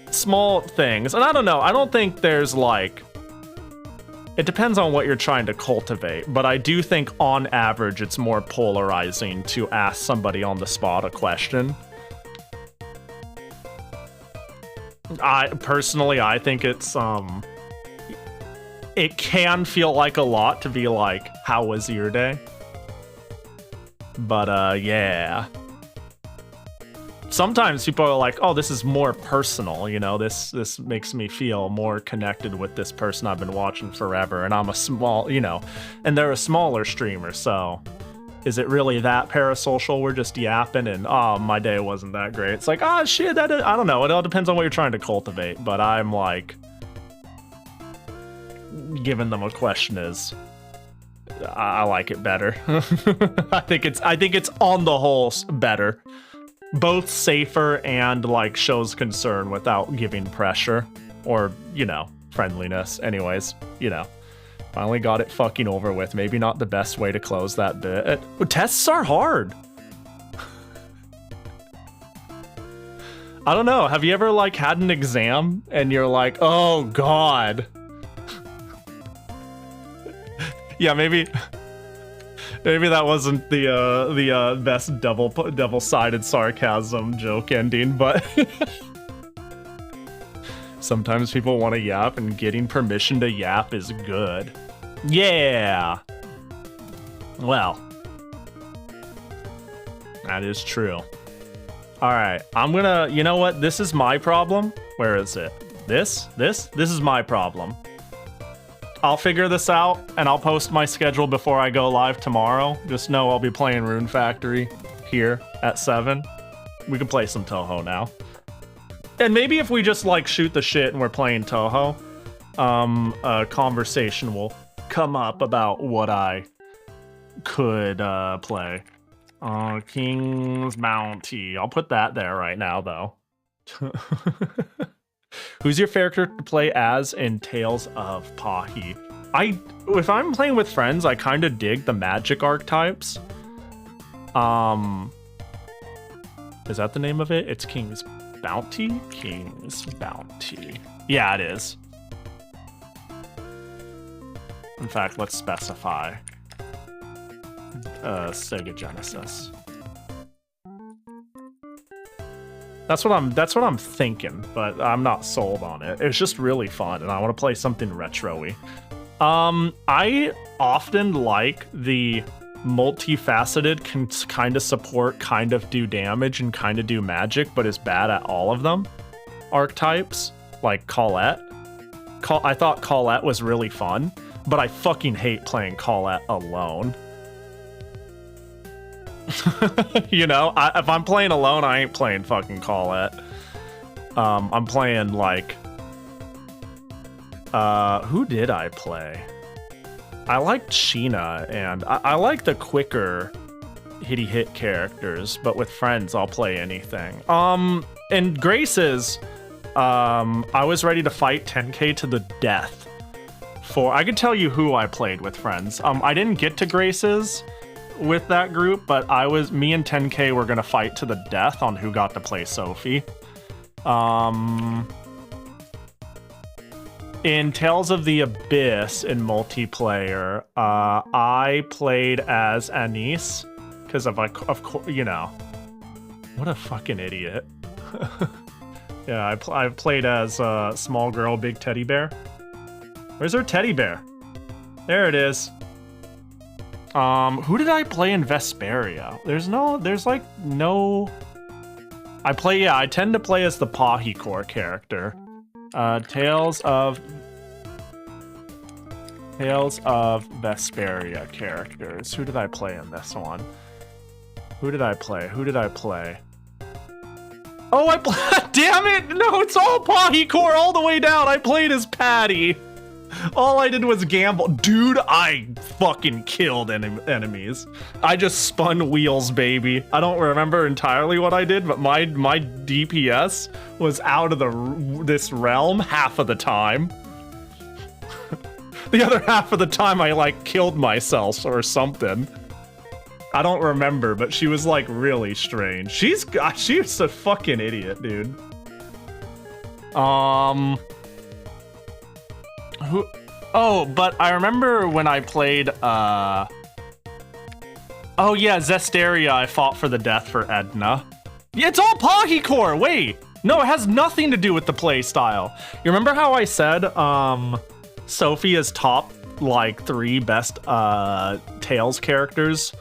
small things. And I don't know, I don't think there's like, it depends on what you're trying to cultivate, but I do think on average it's more polarizing to ask somebody on the spot a question. I think it's it can feel like a lot to be like, how was your day? But yeah. Sometimes people are like, oh, this is more personal, you know, this makes me feel more connected with this person I've been watching forever, and I'm a small, you know, and they're a smaller streamer, so is it really that parasocial? We're just yapping and, oh, my day wasn't that great. It's like, oh, shit, I don't know. It all depends on what you're trying to cultivate, but I'm like, giving them a question is, I like it better. I think it's on the whole better. Both safer and like shows concern without giving pressure or, you know, friendliness. Anyways, you know, finally got it fucking over with. Maybe not the best way to close that bit. Tests are hard. I don't know. Have you ever like had an exam and you're like, oh God. Yeah, maybe that wasn't the best double-sided sarcasm joke ending, but sometimes people want to yap, and getting permission to yap is good. Yeah. Well, that is true. All right, I'm gonna. You know what? This is my problem. Where is it? This is my problem. I'll figure this out, and I'll post my schedule before I go live tomorrow. Just know I'll be playing Rune Factory here at 7. We can play some Touhou now. And maybe if we just, like, shoot the shit and we're playing Touhou, a conversation will come up about what I could play. King's Bounty. I'll put that there right now, though. Who's your favorite character to play as in Tales of Pahi? If I'm playing with friends, I kind of dig the magic archetypes. Is that the name of it? It's King's Bounty? King's Bounty. Yeah, it is. In fact, let's specify Sega Genesis. That's what I'm thinking, but I'm not sold on it. It's just really fun, and I want to play something retro-y. I often like the multifaceted, can kind of support, kind of do damage, and kind of do magic, but is bad at all of them archetypes, like Colette. I thought Colette was really fun, but I fucking hate playing Colette alone. You know, if I'm playing alone, I ain't playing fucking Colette. I'm playing like... who did I play? I liked Sheena, and I like the quicker hit characters, but with friends, I'll play anything. And Grace's, I was ready to fight 10k to the death. I could tell you who I played with friends. I didn't get to Grace's with that group, but me and 10k were gonna fight to the death on who got to play Sophie. In Tales of the Abyss in multiplayer, I played as Anise because of course, you know, what a fucking idiot. Yeah, I played as small girl, big teddy bear. Where's her teddy bear? There it is. Who did I play in Vesperia? There's like no... I tend to play as the Pahi core character. Tales of Vesperia characters. Who did I play in this one? Who did I play? Oh, damn it! No, it's all Pahi core all the way down. I played as Patty. All I did was gamble. Dude, I fucking killed enemies. I just spun wheels, baby. I don't remember entirely what I did, but my DPS was out of this realm half of the time. The other half of the time I like killed myself or something. I don't remember, but she was like really strange. She's a fucking idiot, dude. Oh, but I remember when I played, oh yeah, Zesteria, I fought for the death for Edna. Yeah, it's all Pahi core, wait! No, it has nothing to do with the play style. You remember how I said, Sophia's top, like, 3 best, Tales characters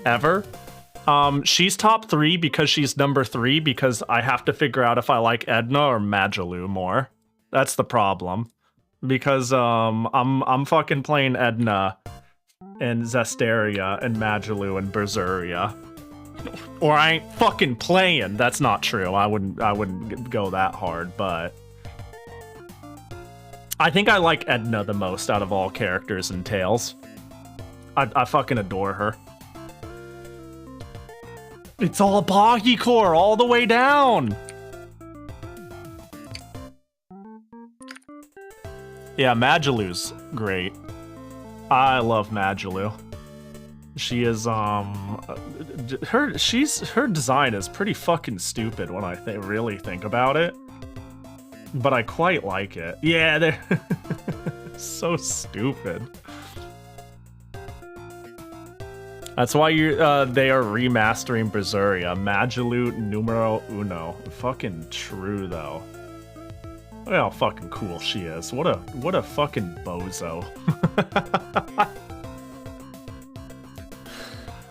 ever? She's top 3 because she's number 3 because I have to figure out if I like Edna or Magaloo more. That's the problem. Because I'm fucking playing Edna and Zesteria and Magaloo and Berseria. Or I ain't fucking playing. That's not true. I wouldn't go that hard, but I think I like Edna the most out of all characters in Tales. I fucking adore her. It's all Pahi core all the way down. Yeah, Magaloo's great. I love Magaloo. She is her design is pretty fucking stupid when I really think about it. But I quite like it. Yeah, they're so stupid. That's why they are remastering Berseria. Magaloo numero uno. Fucking true though. Look how fucking cool she is. What a fucking bozo.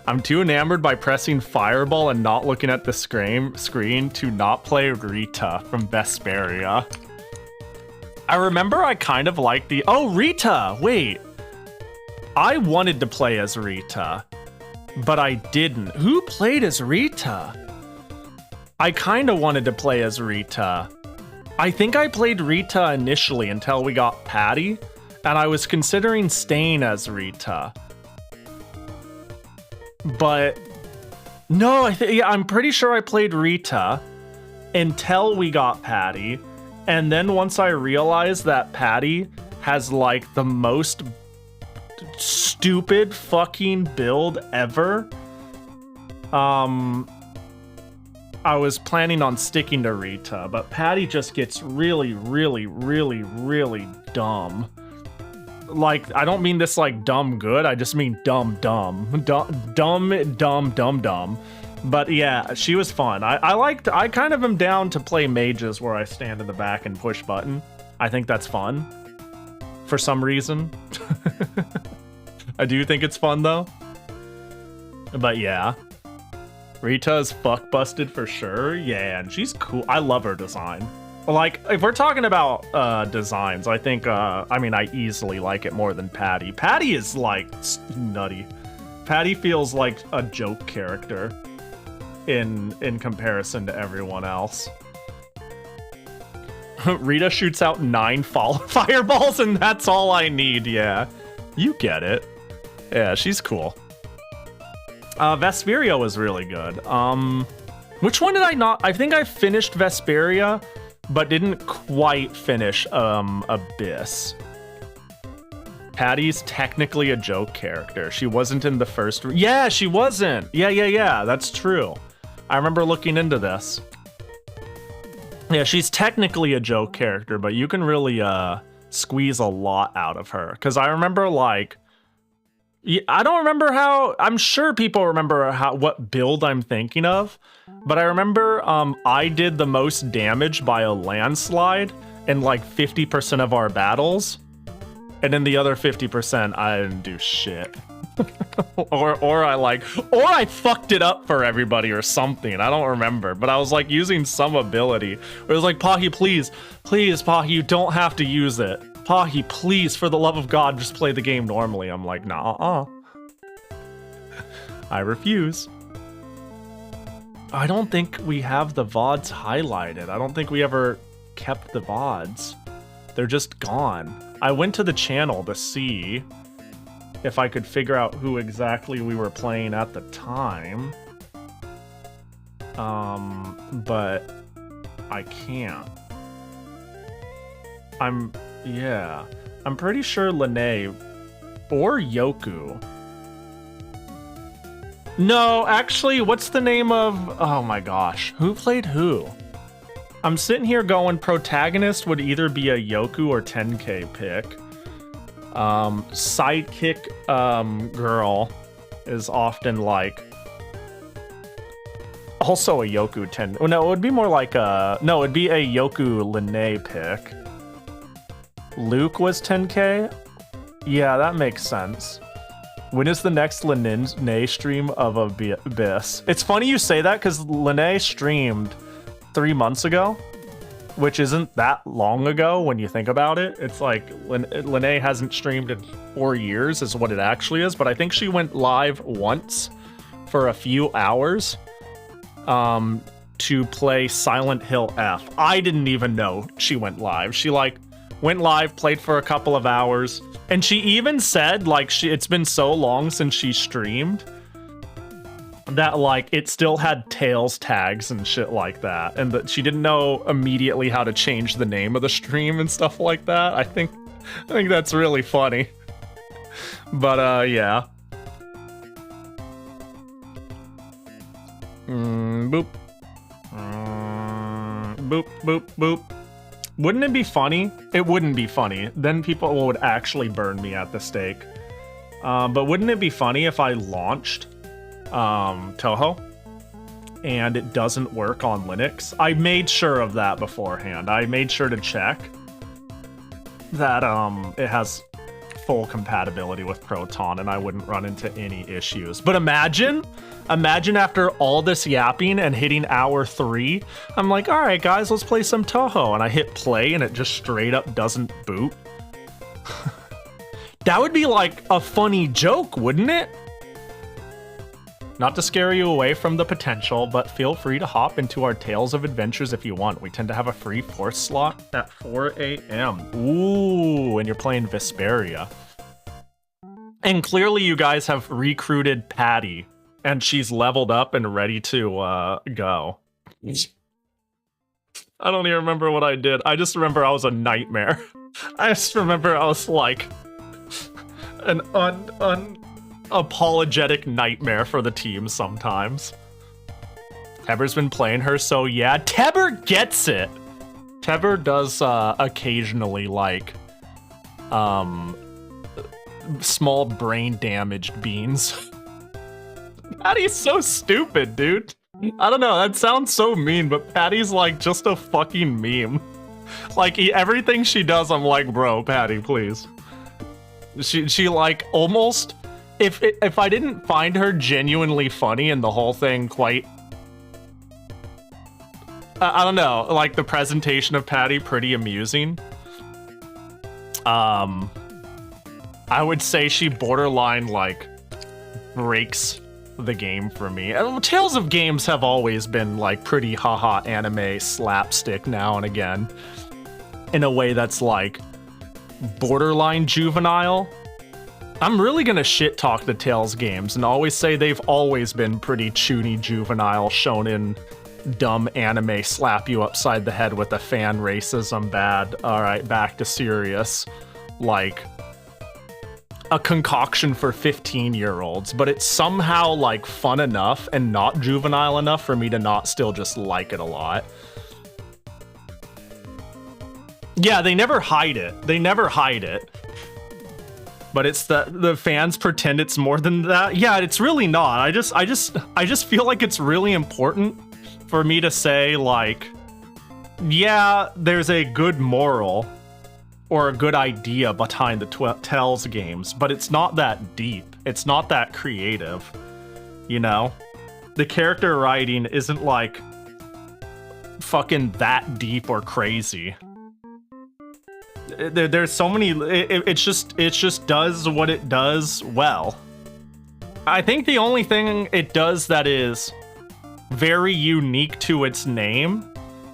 I'm too enamored by pressing Fireball and not looking at the screen to not play Rita from Vesperia. I remember I kind of liked the... Oh, Rita! Wait. I wanted to play as Rita, but I didn't. Who played as Rita? I kind of wanted to play as Rita. I think I played Rita initially until we got Patty, and I was considering staying as Rita. But no, I'm pretty sure I played Rita, until we got Patty. And then once I realized that Patty has like the most stupid fucking build ever, I was planning on sticking to Rita, but Patty just gets really, really, really, really dumb. Like, I don't mean this like dumb good, I just mean dumb. But yeah, she was fun. I kind of am down to play mages where I stand in the back and push button. I think that's fun. For some reason. I do think it's fun though. But yeah. Rita is fuck busted for sure. Yeah, and she's cool. I love her design. Like, if we're talking about designs, I think, I mean, I easily like it more than Patty. Patty is, like, nutty. Patty feels like a joke character in comparison to everyone else. Rita shoots out 9 fireballs, and that's all I need, yeah. You get it. Yeah, she's cool. Vesperia was really good. Which one did I not? I think I finished Vesperia, but didn't quite finish Abyss. Patty's technically a joke character. She wasn't in the first. Yeah, she wasn't. Yeah. That's true. I remember looking into this. Yeah, she's technically a joke character, but you can really squeeze a lot out of her. Because I remember like. I don't remember how. I'm sure people remember what build I'm thinking of, but I remember I did the most damage by a landslide in like 50% of our battles, and in the other 50% I didn't do shit. or I fucked it up for everybody or something. I don't remember, but I was like using some ability. It was like, Pahi, please, Pahi, you don't have to use it. Pahi, please, for the love of God, just play the game normally. I'm like, nah, I refuse. I don't think we have the VODs highlighted. I don't think we ever kept the VODs. They're just gone. I went to the channel to see if I could figure out who exactly we were playing at the time. But I can't. Yeah, I'm pretty sure Lene or Yoku. No, actually, what's the name of... Oh my gosh, who played who? I'm sitting here going protagonist would either be a Yoku or 10K pick. Sidekick girl is often like... Also a Yoku 10... Oh, no, it would be more like a... No, it'd be a Yoku Lene pick. Luke was 10K? Yeah, that makes sense. When is the next Lene stream of Abyss? It's funny you say that because Lene streamed 3 months ago, which isn't that long ago when you think about it. It's like Lene hasn't streamed in 4 years is what it actually is, but I think she went live once for a few hours to play Silent Hill F. I didn't even know she went live. She like went live, played for a couple of hours, and she even said like it's been so long since she streamed that like it still had Tails tags and shit like that, and that she didn't know immediately how to change the name of the stream and stuff like that. I think that's really funny. But yeah. Boop. Boop, boop, boop. Wouldn't it be funny? It wouldn't be funny. Then people would actually burn me at the stake. But wouldn't it be funny if I launched Touhou and it doesn't work on Linux? I made sure of that beforehand. I made sure to check that it has full compatibility with Proton and I wouldn't run into any issues. But imagine after all this yapping and hitting hour 3, I'm like, all right, guys, let's play some Touhou. And I hit play and it just straight up doesn't boot. That would be like a funny joke, wouldn't it? Not to scare you away from the potential, but feel free to hop into our Tales of Adventures if you want. We tend to have a free force slot at 4 a.m. Ooh, and you're playing Vesperia. And clearly you guys have recruited Patty, and she's leveled up and ready to go. I don't even remember what I did. I just remember I was a nightmare. I just remember I was like an unapologetic nightmare for the team sometimes. Teber's been playing her, so yeah, Teber gets it. Teber does occasionally like small brain damaged beans. Patty's so stupid, dude. I don't know, that sounds so mean, but Patty's like just a fucking meme. Like everything she does, I'm like, bro, Patty, please. She like almost, if I didn't find her genuinely funny and the whole thing quite, I don't know, like the presentation of Patty pretty amusing. I would say she borderline like breaks the game for me. Tales of games have always been like pretty haha anime slapstick now and again in a way that's like borderline juvenile. I'm really gonna shit talk the Tales games and always say they've always been pretty chuny juvenile shonen dumb anime slap you upside the head with a fan racism bad. All right, back to serious. Like a concoction for 15-year-olds, but it's somehow like fun enough and not juvenile enough for me to not still just like it a lot. Yeah, they never hide it. They never hide it. But it's the fans pretend it's more than that. Yeah, it's really not. I just feel like it's really important for me to say like, yeah, there's a good moral or a good idea behind the Tales games, but it's not that deep. It's not that creative, you know? The character writing isn't like fucking that deep or crazy. There's so many, it just does what it does well. I think the only thing it does that is very unique to its name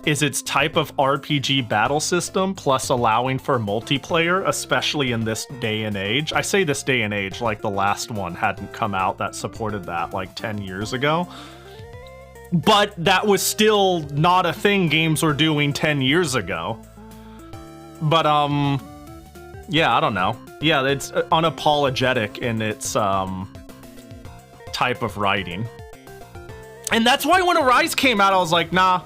is its type of RPG battle system, plus allowing for multiplayer, especially in this day and age. I say this day and age like the last one hadn't come out that supported that like 10 years ago. But that was still not a thing games were doing 10 years ago. But, yeah, I don't know. Yeah, it's unapologetic in its type of writing. And that's why when Arise came out, I was like, nah.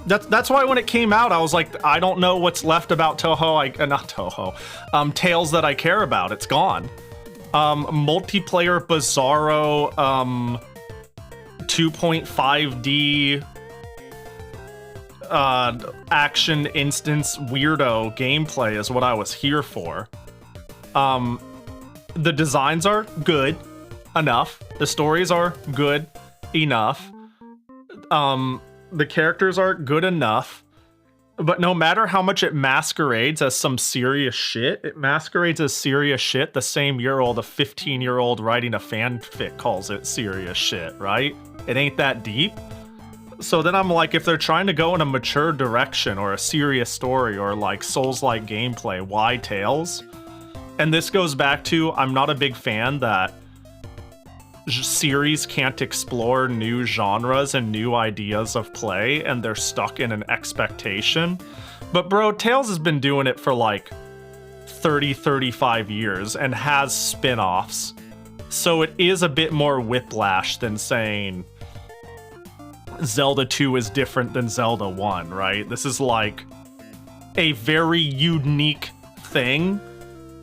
That's why when it came out, I was like, I don't know what's left about Touhou. Not Touhou. Tales that I care about. It's gone. Multiplayer Bizarro 2.5D action instance weirdo gameplay is what I was here for. The designs are good enough. The stories are good enough. The characters are good enough, but no matter how much it masquerades as some serious shit, it masquerades as serious shit the same year old a 15-year-old writing a fanfic calls it serious shit, right? It ain't that deep. So then I'm like, if they're trying to go in a mature direction or a serious story or like Souls-like gameplay, why Tales? And this goes back to, I'm not a big fan that series can't explore new genres and new ideas of play and they're stuck in an expectation. But bro, Tales has been doing it for like 35 years and has spin-offs. So it is a bit more whiplash than saying Zelda 2 is different than Zelda 1, right? This is like a very unique thing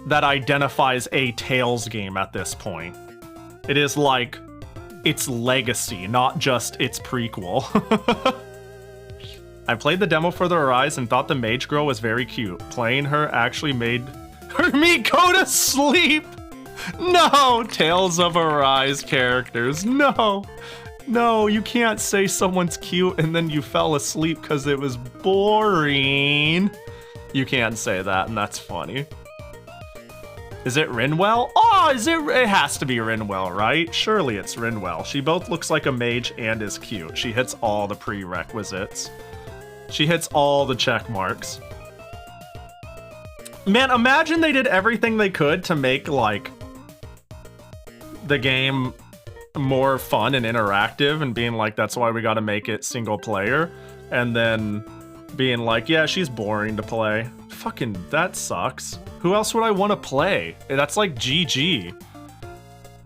that identifies a Tales game at this point. It is like its legacy, not just its prequel. I played the demo for the Arise and thought the mage girl was very cute. Playing her actually made me go to sleep. No, Tales of Arise characters. No, you can't say someone's cute and then you fell asleep because it was boring. You can't say that, and that's funny. Is it Rinwell? Oh, it has to be Rinwell, right? Surely it's Rinwell. She both looks like a mage and is cute. She hits all the prerequisites. She hits all the check marks. Man, imagine they did everything they could to make, like, the game more fun and interactive and being like, that's why we gotta make it single player. And then being like, yeah, she's boring to play. Fucking, that sucks. Who else would I want to play? That's like GG.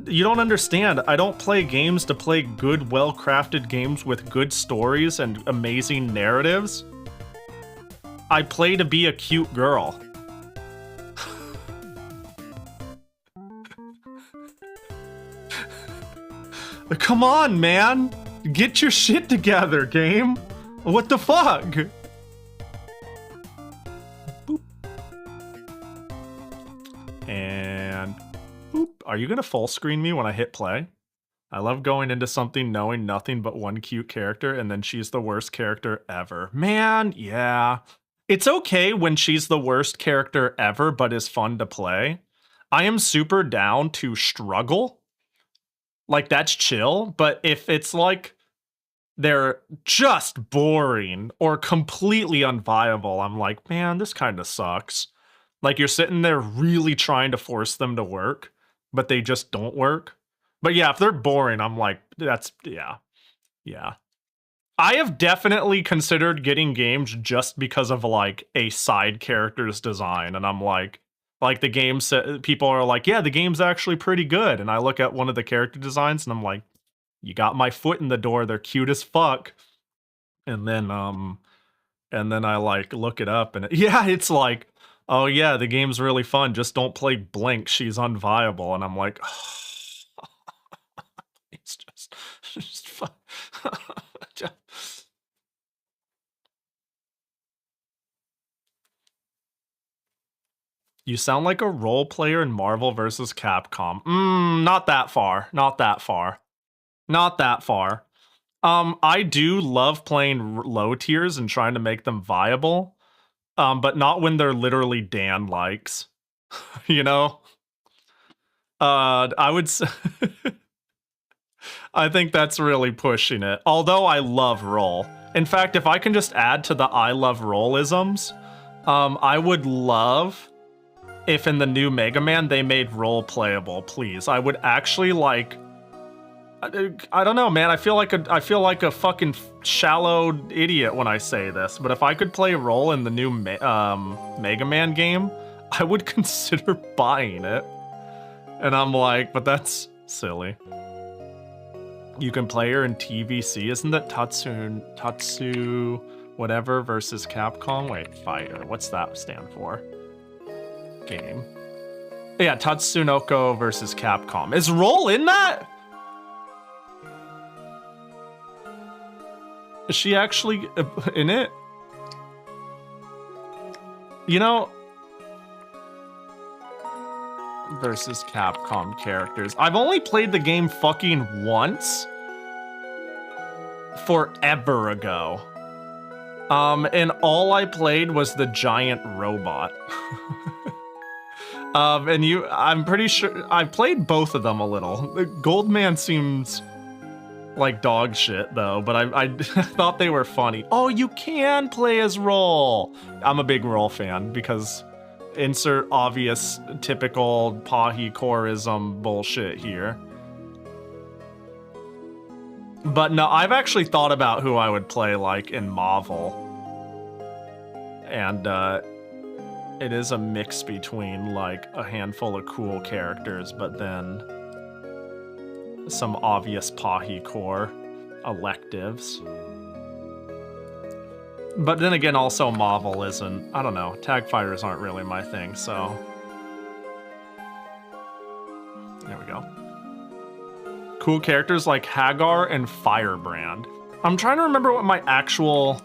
You don't understand. I don't play games to play good, well-crafted games with good stories and amazing narratives. I play to be a cute girl. Come on, man! Get your shit together, game! What the fuck? Boop. And boop. Are you gonna full screen me when I hit play? I love going into something knowing nothing but one cute character and then she's the worst character ever. Man, yeah. It's okay when she's the worst character ever, but is fun to play. I am super down to struggle. Like, that's chill, but if it's like they're just boring or completely unviable, I'm like, man, this kind of sucks. Like, you're sitting there really trying to force them to work, but they just don't work. But yeah, if they're boring, I'm like, that's, yeah. I have definitely considered getting games just because of, like, a side character's design, and I'm like the game, people are like, yeah, the game's actually pretty good, and I look at one of the character designs, and I'm like, you got my foot in the door, they're cute as fuck. And then I, like, look it up, and yeah, it's like, oh yeah, the game's really fun, just don't play Blink, she's unviable, and I'm like, it's just fun. You sound like a role player in Marvel vs. Capcom. Not that far. Not that far. Not that far. I do love playing low tiers and trying to make them viable, but not when they're literally Dan likes. You know? I would say I think that's really pushing it. Although I love roll. In fact, if I can just add to the I love rollisms, I would love if in the new Mega Man they made roll playable, please. I would actually like, I don't know, man. I feel like a fucking shallow idiot when I say this, but if I could play roll in the new Mega Man game, I would consider buying it. And I'm like, but that's silly. You can play her in TVC. Isn't that Tatsu whatever versus Capcom? Wait, fighter. What's that stand for? Game. Yeah, Tatsunoko versus Capcom. Is roll in that? Is she actually in it? You know, versus Capcom characters. I've only played the game fucking once. Forever ago. And all I played was the giant robot. I'm pretty sure I played both of them a little. Goldman seems like dog shit though, but I thought they were funny. Oh, you can play as Roll. I'm a big Roll fan because insert obvious typical Pahi coreism bullshit here. But no, I've actually thought about who I would play like in Marvel. And it is a mix between like a handful of cool characters, but then some obvious Pahi core electives. But then again, also Marvel isn't, I don't know, tag fighters aren't really my thing, so. There we go. Cool characters like Hagar and Firebrand. I'm trying to remember what my actual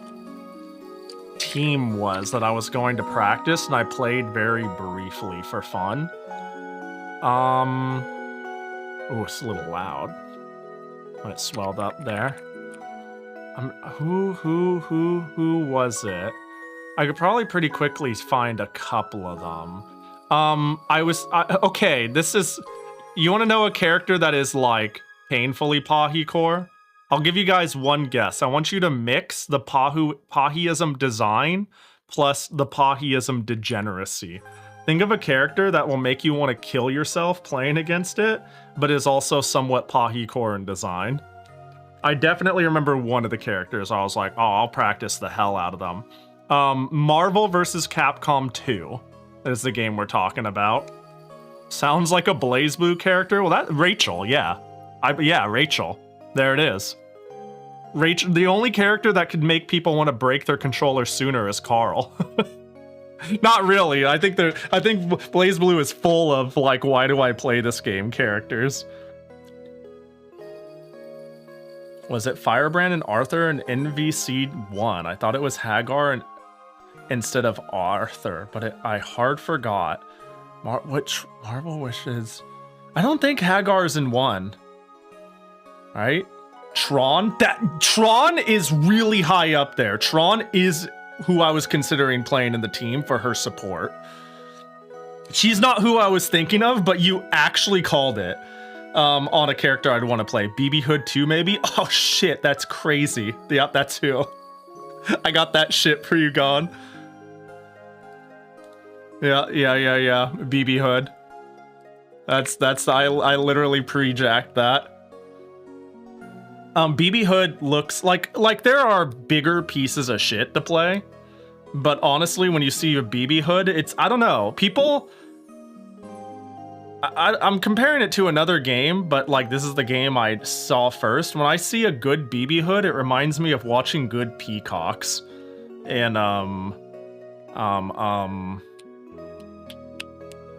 team was that I was going to practice, and I played very briefly for fun. Oh, it's a little loud when it swelled up there. Who was it? I could probably pretty quickly find a couple of them. Okay, this is, you want to know a character that is like painfully Pahi core? I'll give you guys one guess. I want you to mix the Pahiism design plus the Pahiism degeneracy. Think of a character that will make you want to kill yourself playing against it, but is also somewhat Pahi core in design. I definitely remember one of the characters. I was like, oh, I'll practice the hell out of them. Marvel vs. Capcom 2 is the game we're talking about. Sounds like a BlazBlue character. Well, that Rachel, yeah. Yeah, Rachel. There it is. Rachel, the only character that could make people want to break their controller sooner is Carl. Not really. I think BlazBlue is full of like, why do I play this game characters. Was it Firebrand and Arthur and NVC1? I thought it was Hagar instead of Arthur, but I hard forgot. Which Marvel Wishes? I don't think Hagar's in 1. Right? Tron? Tron is really high up there. Tron is who I was considering playing in the team for her support. She's not who I was thinking of, but you actually called it. On a character I'd want to play. BB Hood 2, maybe? Oh shit, that's crazy. Yep, that's who. I got that shit for you, Gone. Yeah. BB Hood. I literally pre-jacked that. BB Hood looks like there are bigger pieces of shit to play. But honestly, when you see a BB Hood, I don't know. People... I'm comparing it to another game, but like this is the game I saw first. When I see a good BB Hood, it reminds me of watching good peacocks. And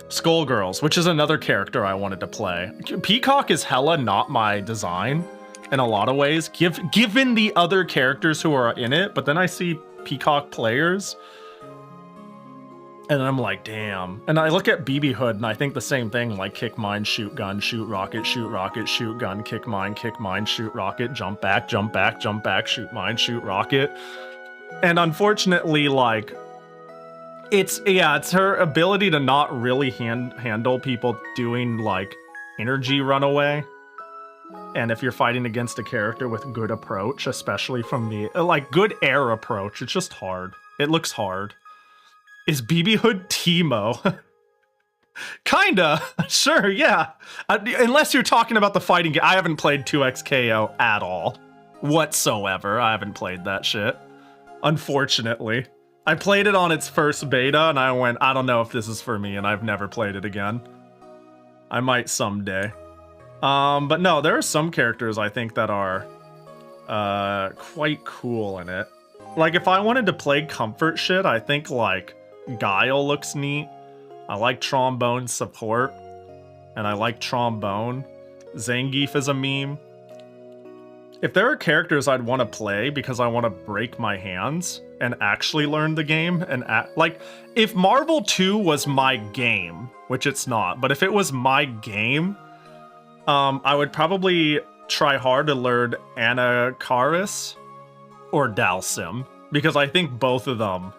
Skullgirls, which is another character I wanted to play. Peacock is hella not my design in a lot of ways, given the other characters who are in it, but then I see Peacock players. And I'm like, damn. And I look at BB Hood and I think the same thing, like kick mine, shoot gun, shoot rocket, shoot gun, kick mine, shoot rocket, jump back, shoot mine, shoot rocket. And unfortunately, like, it's her ability to not really handle people doing like energy runaway. And if you're fighting against a character with good approach, especially from the, like, good air approach, it's just hard. It looks hard. Is BB Hood Teemo? Kinda. Sure, yeah. Unless you're talking about the fighting game. I haven't played 2XKO at all. Whatsoever. I haven't played that shit. Unfortunately. I played it on its first beta, and I went, I don't know if this is for me, and I've never played it again. I might someday. But no, there are some characters I think that are quite cool in it. Like, if I wanted to play comfort shit, I think, like, Guile looks neat. I like Trombone support. And I like Trombone. Zangief is a meme. If there are characters I'd want to play because I want to break my hands and actually learn the game and like, if Marvel 2 was my game, which it's not, but if it was my game, I would probably try hard to learn Anakaris or Dalsim, because I think both of them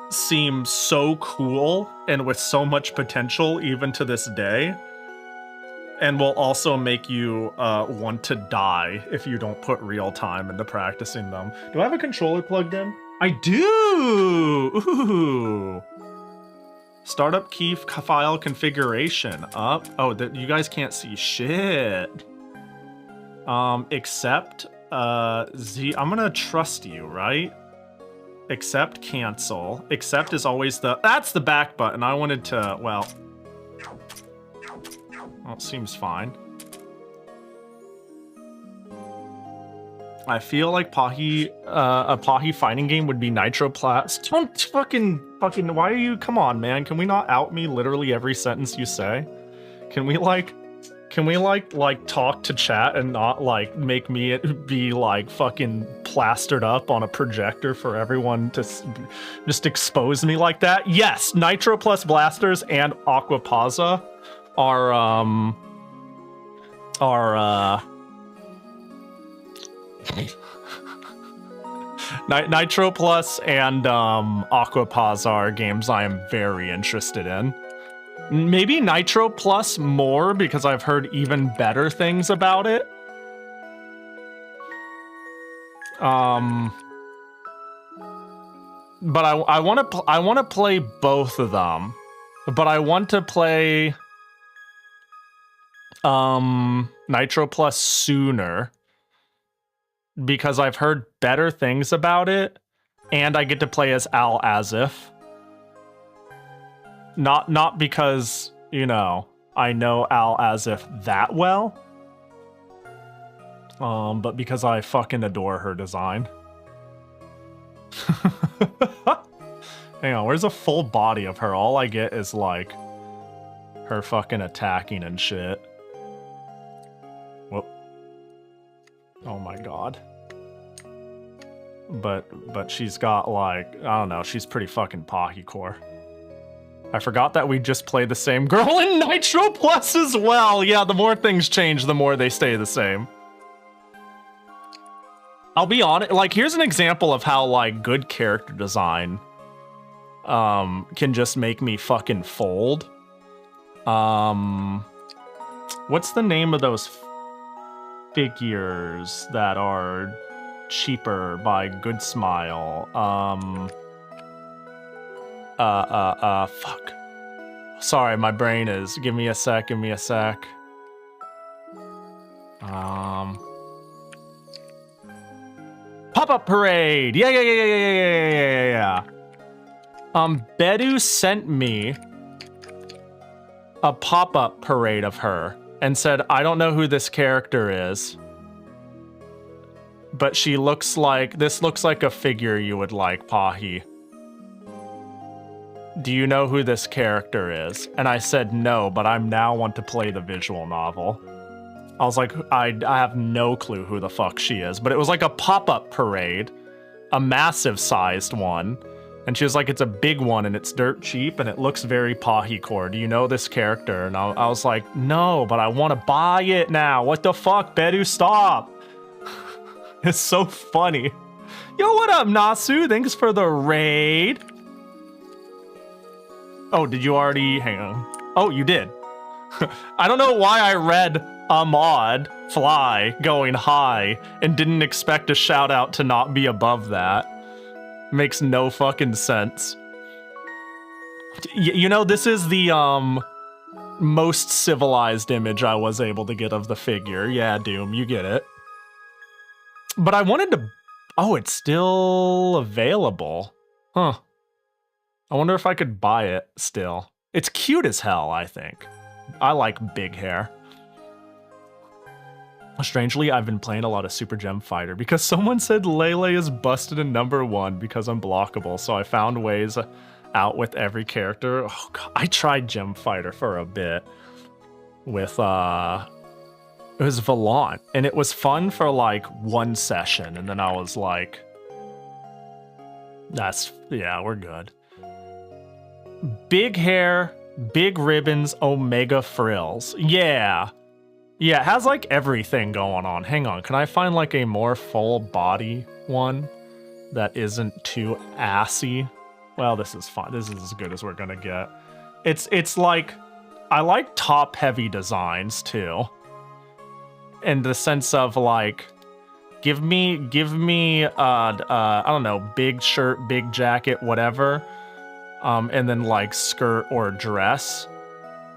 seem so cool and with so much potential even to this day, and will also make you want to die if you don't put real time into practicing them. Do I have a controller plugged in? I do! Ooh. Startup key file configuration up. Oh, you guys can't see shit. Accept I'm gonna trust you, right? Accept, cancel. Accept is always that's the back button. I wanted to, well, it seems fine. I feel like Pahi, a Pahi fighting game would be Nitroplast. Don't fucking, why are you, come on, man. Can we not out me literally every sentence you say? Can we talk to chat and not like make me be like fucking plastered up on a projector for everyone to just expose me like that? Yes, Nitro plus Blasters and Aquapazza are Nitro Plus and Aquapazza are games I am very interested in. Maybe Nitro Plus more because I've heard even better things about it. But I want to play both of them. But I want to play Nitro Plus sooner because I've heard better things about it. and I get to play as Al Azif. Not because, you know, I know Al Azif that well, but because I fucking adore her design. Hang on, where's a full body of her? All I get is like her fucking attacking and shit. Whoop. Oh my god. But she's got like, I don't know, she's pretty fucking Pahi core. I forgot that we just played the same girl in Nitro Plus as well. Yeah, the more things change, the more they stay the same. I'll be honest, like, here's an example of how, like, good character design can just make me fucking fold. What's the name of those figures that are cheaper by Good Smile? Fuck. Sorry, my brain is. Give me a sec. Pop-up parade. Yeah. Bedu sent me a pop-up parade of her and said, I don't know who this character is, but she looks like, this looks like a figure you would like, Pahi. Do you know who this character is? And I said no, but I now want to play the visual novel. I was like, I have no clue who the fuck she is, but it was like a pop-up parade, a massive sized one. And she was like, it's a big one and it's dirt cheap and it looks very Pahi core. Do you know this character? And I was like, no, but I want to buy it now. What the fuck, Bedu, stop. It's so funny. Yo, what up, Nasu? Thanks for the raid. Oh, did you already? Hang on. Oh, you did. I don't know why I read Ahmad fly going high and didn't expect a shout out to not be above that. Makes no fucking sense. You know, this is the most civilized image I was able to get of the figure. Yeah, Doom, you get it. But I wanted to... Oh, it's still available. Huh. I wonder if I could buy it still. It's cute as hell, I think. I like big hair. Strangely, I've been playing a lot of Super Gem Fighter because someone said Lele is busted in #1 because unblockable, so I found ways out with every character. Oh god, I tried Gem Fighter for a bit with it was Valant, and it was fun for like one session, and then I was like, yeah, we're good. Big hair, big ribbons, Omega frills. Yeah. Yeah, it has like everything going on. Hang on, can I find like a more full body one that isn't too assy? Well, this is fine. This is as good as we're gonna get. It's like, I like top heavy designs too. In the sense of like, give me I don't know, big shirt, big jacket, whatever. And then like skirt or dress.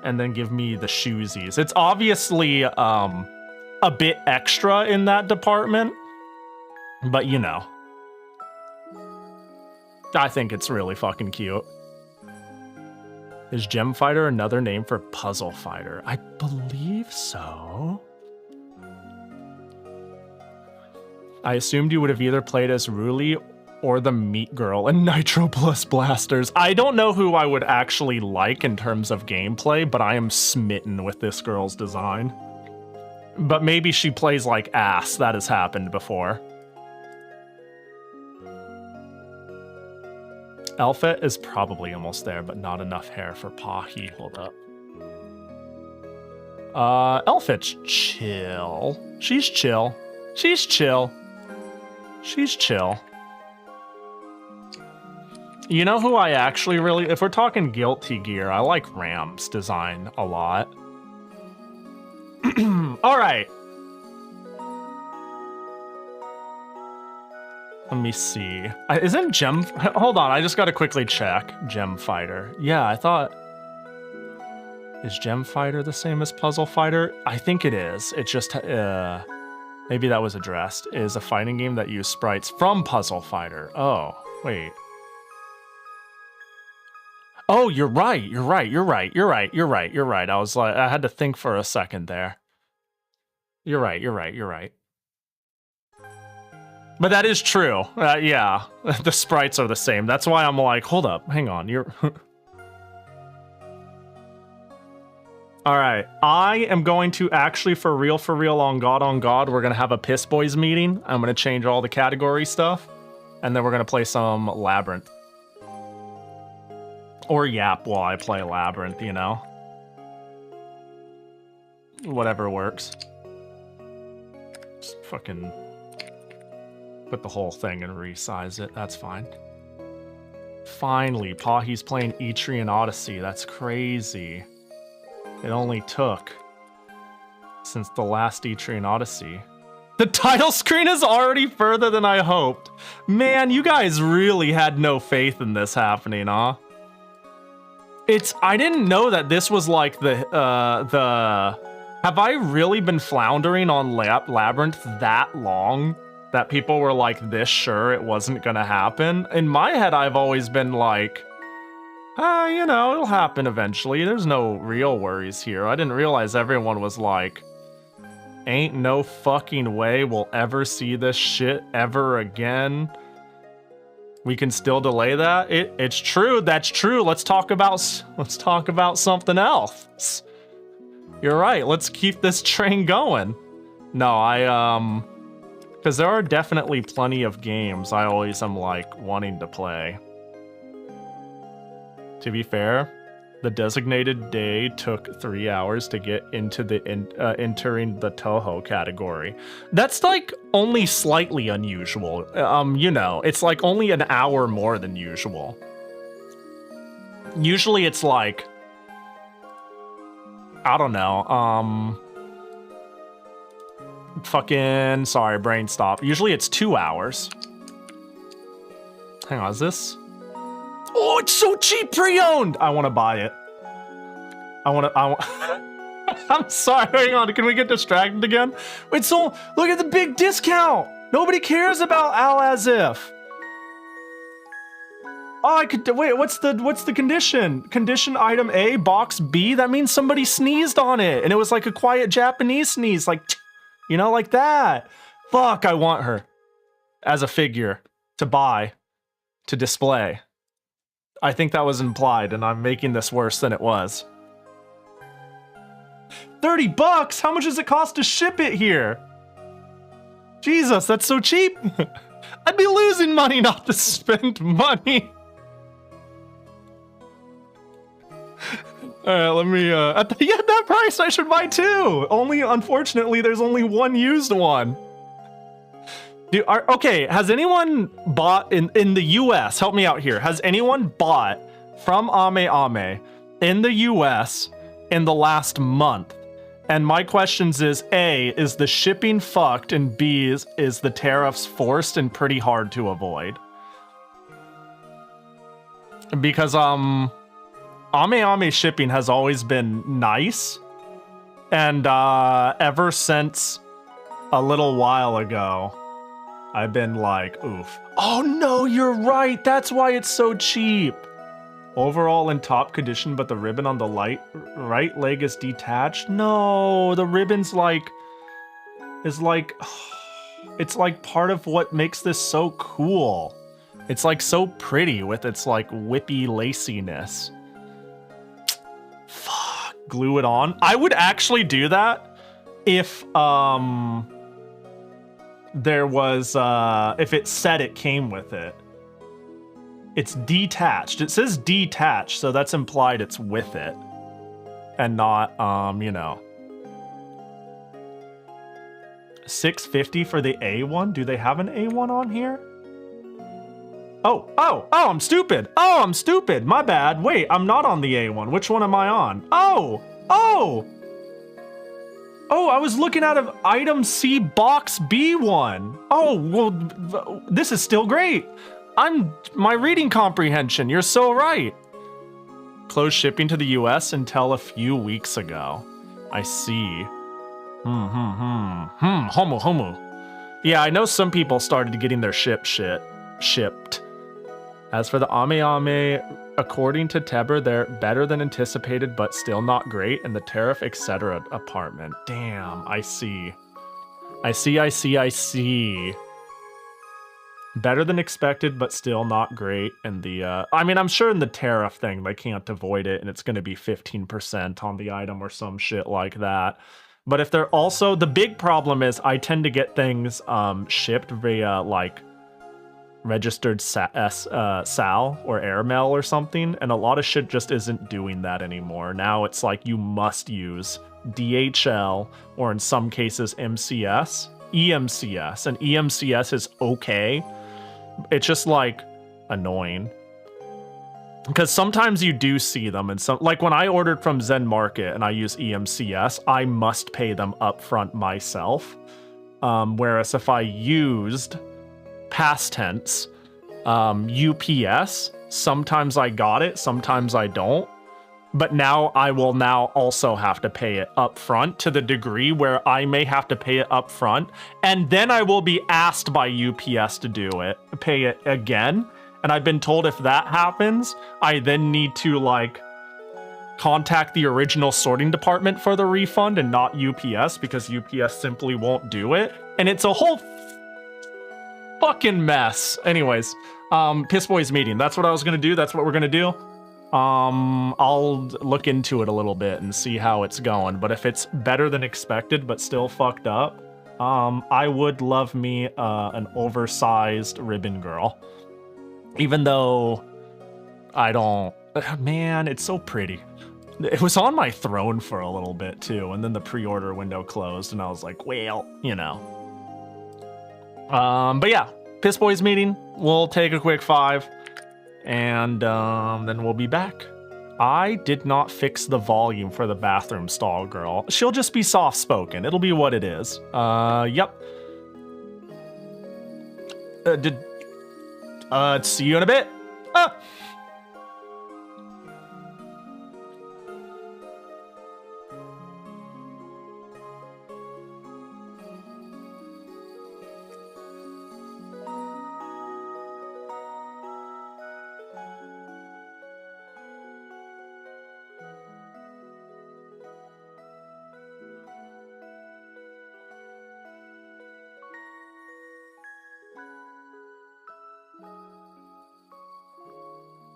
And then give me the shoesies. It's obviously a bit extra in that department, but you know, I think it's really fucking cute. Is Gem Fighter another name for Puzzle Fighter? I believe so. I assumed you would have either played as Ruli or the Meat Girl in Nitro Plus Blasters. I don't know who I would actually like in terms of gameplay, but I am smitten with this girl's design. But maybe she plays like ass. That has happened before. Elfet is probably almost there, but not enough hair for Pahi. Hold up. Elfet's chill. She's chill. She's chill. She's chill. You know who I actually really... If we're talking Guilty Gear, I like Ram's design a lot. Alright. Let me see. Isn't Gem... Hold on, I just gotta quickly check. Gem Fighter. Yeah, I thought... Is Gem Fighter the same as Puzzle Fighter? I think it is. It just... maybe that was addressed. It is a fighting game that used sprites from Puzzle Fighter. Oh. Wait. Oh, you're right. You're right. You're right. You're right. You're right. You're right. I was like, I had to think for a second there. You're right. You're right. You're right. But that is true. Yeah, the sprites are the same. That's why I'm like, hold up, hang on. You're. All right. I am going to actually, for real, on God, we're gonna have a Piss Boys meeting. I'm gonna change all the category stuff, and then we're gonna play some Labyrinth. Or Yap while I play Labyrinth, you know? Whatever works. Just fucking put the whole thing and resize it. That's fine. Finally, Pahi's playing Etrian Odyssey. That's crazy. It only took since the last Etrian Odyssey. The title screen is already further than I hoped. Man, you guys really had no faith in this happening, huh? I didn't know that this was like have I really been floundering on Labyrinth that long that people were like this sure it wasn't gonna happen? In my head, I've always been like, you know, it'll happen eventually. There's no real worries here. I didn't realize everyone was like, ain't no fucking way we'll ever see this shit ever again. We can still delay that. It's true. That's true. Let's talk about something else. You're right. Let's keep this train going. No, because there are definitely plenty of games I always am like wanting to play. To be fair, the designated day took 3 hours to get into the entering the Touhou category. That's like only slightly unusual. You know, it's like only an hour more than usual. Usually it's like, I don't know, fucking, sorry, brain stop. Usually it's 2 hours. Hang on, is this? Oh, it's so cheap pre-owned! I want to buy it. I'm sorry, hang on, can we get distracted again? Wait, so, look at the big discount! Nobody cares about Al As If. Oh, I could, wait, what's the condition? Condition item A, box B? That means somebody sneezed on it, and it was like a quiet Japanese sneeze, like, you know, like that. Fuck, I want her. As a figure. To buy. To display. I think that was implied, and I'm making this worse than it was. 30 bucks? How much does it cost to ship it here? Jesus, that's so cheap. I'd be losing money not to spend money. Alright, let me, at that price I should buy two. Only, unfortunately, there's only one used one. Okay, has anyone bought in the US, help me out here, has anyone bought from Ame in the US in the last month? And my questions is, A, is the shipping fucked, and B, is the tariffs forced and pretty hard to avoid? Because, Ame shipping has always been nice, and, ever since a little while ago, I've been like, oof. Oh no, you're right. That's why it's so cheap. Overall in top condition, but the ribbon on the right leg is detached. No, the ribbon's like, it's like part of what makes this so cool. It's like so pretty with its like whippy laciness. Fuck, glue it on. I would actually do that if, there was, if it said it came with it. It's detached. It says detached, so that's implied it's with it. And not, you know. $650 for the A1? Do they have an A1 on here? Oh, I'm stupid. Oh, I'm stupid. My bad. Wait, I'm not on the A1. Which one am I on? Oh, I was looking out of item C box B1. Oh, well, this is still great. My reading comprehension, you're so right. Closed shipping to the US until a few weeks ago. I see. Homo. Yeah, I know some people started getting their shipped. As for the Ame Ame, according to Teber, they're better than anticipated, but still not great, and the tariff, etc. apartment. Damn, I see. I see. Better than expected, but still not great. And the, I mean, I'm sure in the tariff thing, they can't avoid it, and it's going to be 15% on the item or some shit like that. But if they're also, the big problem is I tend to get things shipped via, like, registered SAL or airmail or something, and a lot of shit just isn't doing that anymore. Now it's like you must use DHL or in some cases EMCS, and EMCS is okay. It's just like annoying because sometimes you do see them, and some, like when I ordered from Zen Market and I use EMCS, I must pay them upfront myself. Whereas if I used past tense UPS, sometimes I got it, sometimes I don't. But now I will now also have to pay it up front to the degree where I may have to pay it up front, and then I will be asked by UPS to pay it again. And I've been told if that happens, I then need to like contact the original sorting department for the refund and not UPS, because UPS simply won't do it. And it's a whole fucking mess. Anyways, Piss Boys meeting. That's what I was gonna do. That's what we're gonna do. I'll look into it a little bit and see how it's going. But if it's better than expected but still fucked up, I would love me an oversized ribbon girl. Even though I don't... Man, it's so pretty. It was on my throne for a little bit too, and then the pre-order window closed and I was like, well, you know. But yeah, Piss Boys meeting. We'll take a quick 5. And then we'll be back. I did not fix the volume for the bathroom stall girl. She'll just be soft-spoken. It'll be what it is. Yep. See you in a bit. Ah!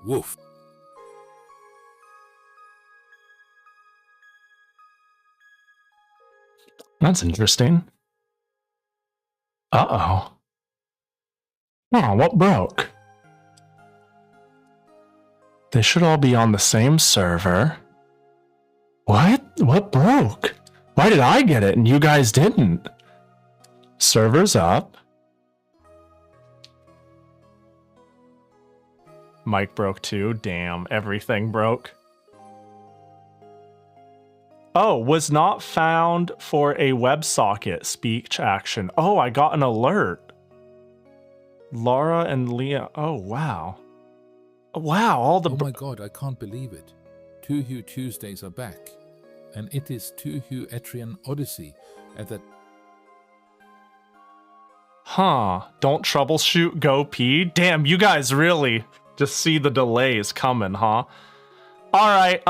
Woof. That's interesting. Uh-oh. Oh, what broke? They should all be on the same server. What? What broke? Why did I get it and you guys didn't? Server's up. Mic broke too. Damn, everything broke. Oh, was not found for a WebSocket speech action. Oh, I got an alert. Laura and Leah. Oh, wow. Wow, all the... Oh my god, I can't believe it. Touhou Tuesdays are back. And it is Touhou Etrian Odyssey at the... Huh. Don't troubleshoot, go pee. Damn, you guys really... just see the delays coming, huh? Alright,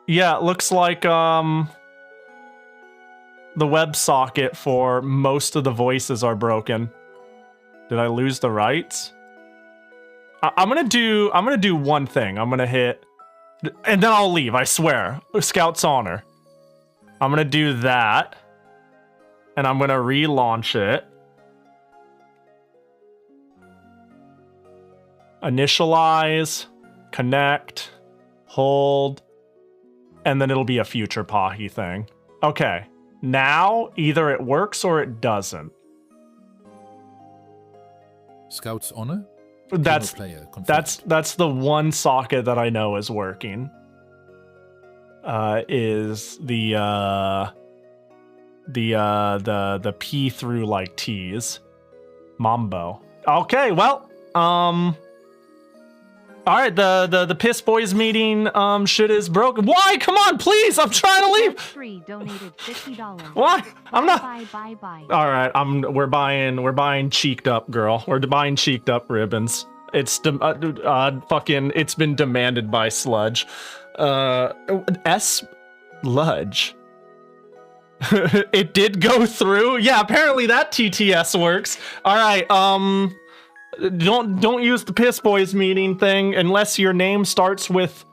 yeah, it looks like, the WebSocket for most of the voices are broken. Did I lose the rights? I'm gonna do one thing. I'm gonna hit, and then I'll leave, I swear. Scout's honor. I'm gonna do that, and I'm gonna relaunch it. Initialize, connect, hold, and then it'll be a future Pahi thing. Okay, now either it works or it doesn't. Scout's Honor? That's player that's the one socket that I know is working. Is the P through like T's. Mambo. Okay, well, All right, the Piss Boys meeting shit is broken. Why? Come on, please. I'm trying to leave. 3 donated $50. Why? I'm not. Bye. All right, we're buying cheeked up, girl. We're buying cheeked up ribbons. It's fucking. It's been demanded by Sludge. Sludge. It did go through. Yeah, apparently that TTS works. All right. Don't use the Piss Boys meeting thing unless your name starts with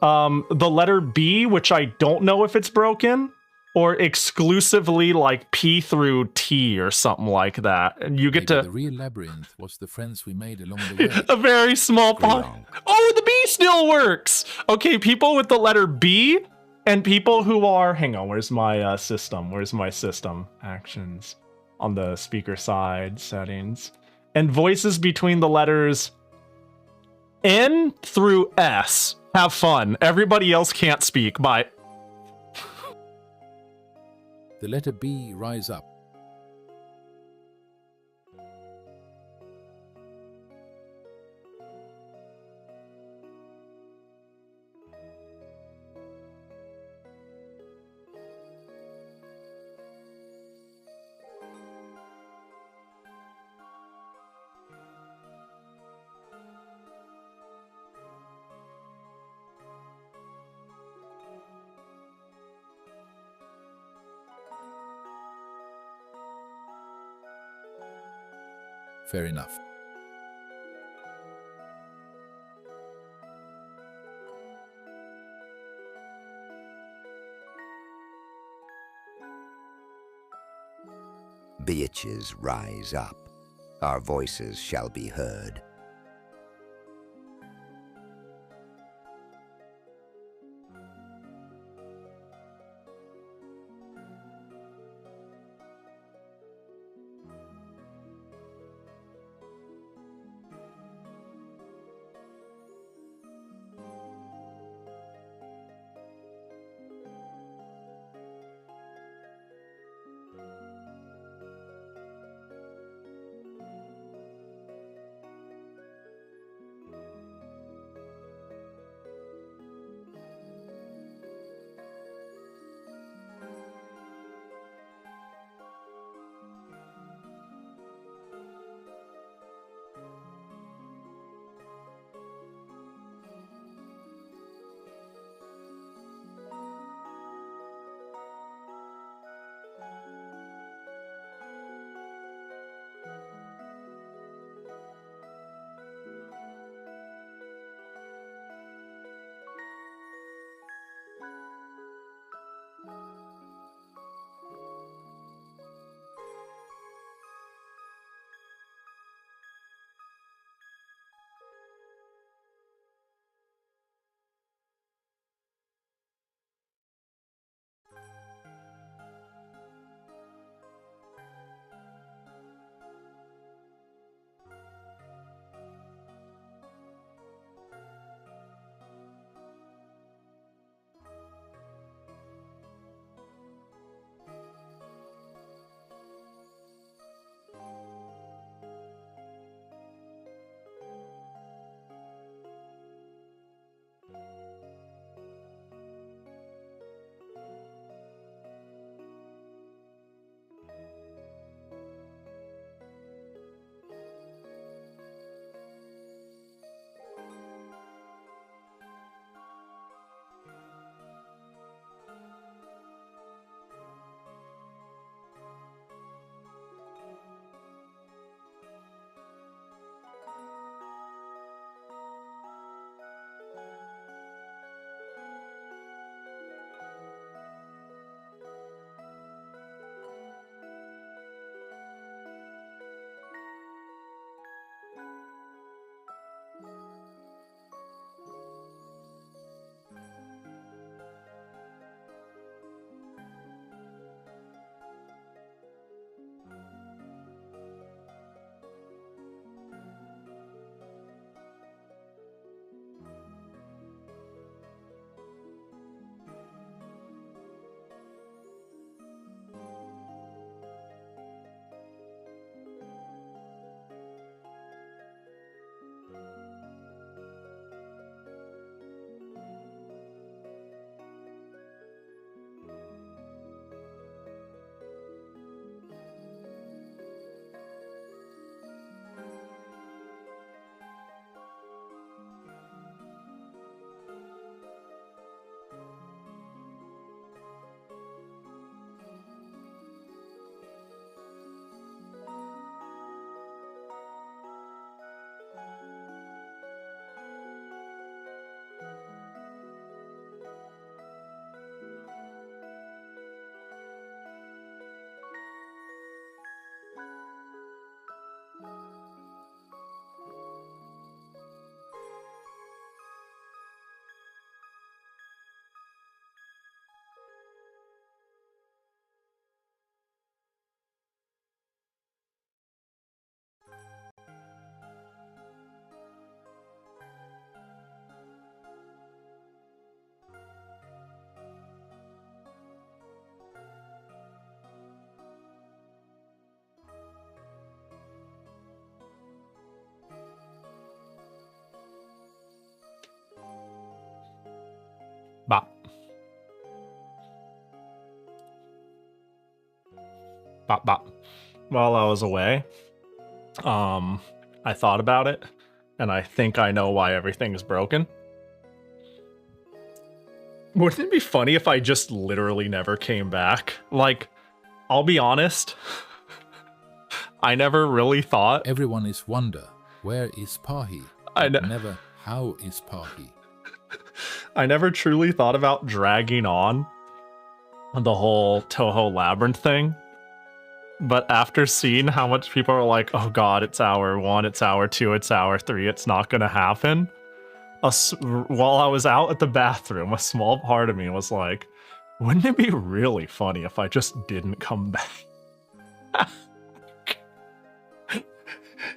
the letter B, which I don't know if it's broken, or exclusively like P through T or something like that. And you get Maybe to the real labyrinth was the friends we made along the way. a very small part. Oh, the B still works. Okay, people with the letter B and people who are, hang on, where's my system? Where's my system actions on the speaker side settings? And voices between the letters N through S. Have fun. Everybody else can't speak. Bye. The letter B, rise up. Fair enough. Bitches, rise up. Our voices shall be heard. Bop, bop. While I was away, I thought about it, and I think I know why everything's broken. Wouldn't it be funny if I just literally never came back? Like, I'll be honest, I never really thought. Everyone is wonder, where is Pahi? Never, how is Pahi? I never truly thought about dragging on the whole Touhou Labyrinth thing. But after seeing how much people are like, oh god, it's hour 1, it's hour 2, it's hour 3, it's not gonna happen. While I was out at the bathroom, a small part of me was like, wouldn't it be really funny if I just didn't come back?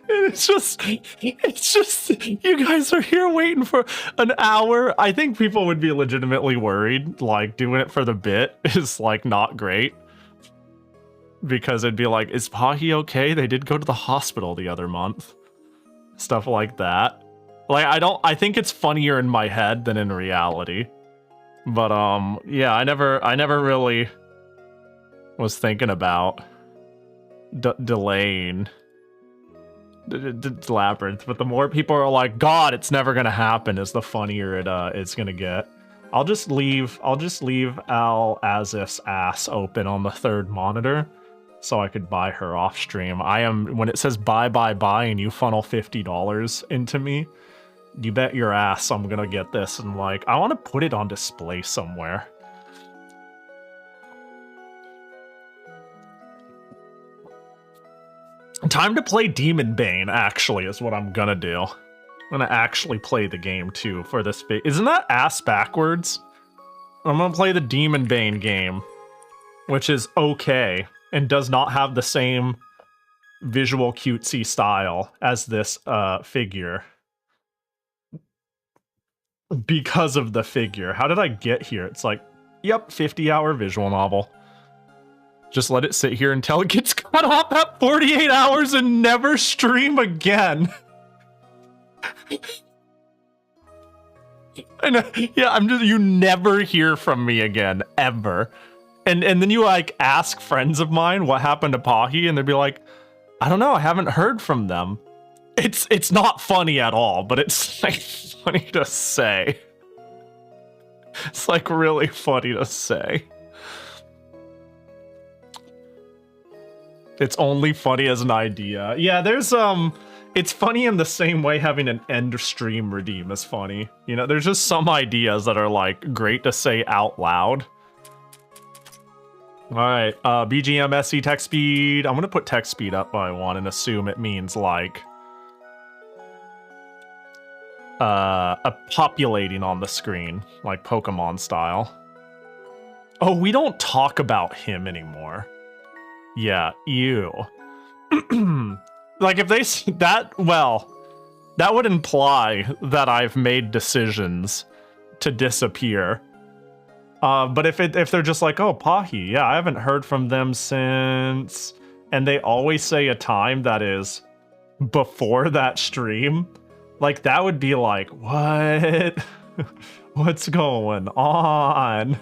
It's just, you guys are here waiting for an hour. I think people would be legitimately worried, like doing it for the bit is like not great. Because it'd be like, is Pahi okay? They did go to the hospital the other month. Stuff like that. Like, I think it's funnier in my head than in reality. But, yeah, I never really was thinking about delaying Labyrinth. But the more people are like, God, it's never gonna happen, is the funnier it's gonna get. I'll just leave Al Azif's ass open on the 3rd monitor so I could buy her off stream. When it says buy and you funnel $50 into me, you bet your ass I'm gonna get this, and like, I want to put it on display somewhere. Time to play Demon Bane, actually, is what I'm gonna do. I'm gonna actually play the game, too, for this Isn't that ass backwards? I'm gonna play the Demon Bane game, which is okay, and does not have the same visual cutesy style as this figure. Because of the figure. How did I get here? It's like, yep, 50-hour visual novel. Just let it sit here until it gets cut off at 48 hours and never stream again. And yeah, you never hear from me again, ever. And then you like ask friends of mine what happened to Pahi, and they'd be like, I don't know, I haven't heard from them. It's not funny at all, but it's like funny to say. It's like really funny to say. It's only funny as an idea. Yeah, there's it's funny in the same way having an end stream redeem is funny. You know, there's just some ideas that are like great to say out loud. Alright, BGM SE text speed. I'm gonna put text speed up by 1 and assume it means like populating on the screen, like Pokemon style. Oh, we don't talk about him anymore. Yeah, ew. Like if they that, well, that would imply that I've made decisions to disappear. But if they're just like, oh, Pahi, yeah, I haven't heard from them since, and they always say a time that is before that stream, like that would be like, what? What's going on?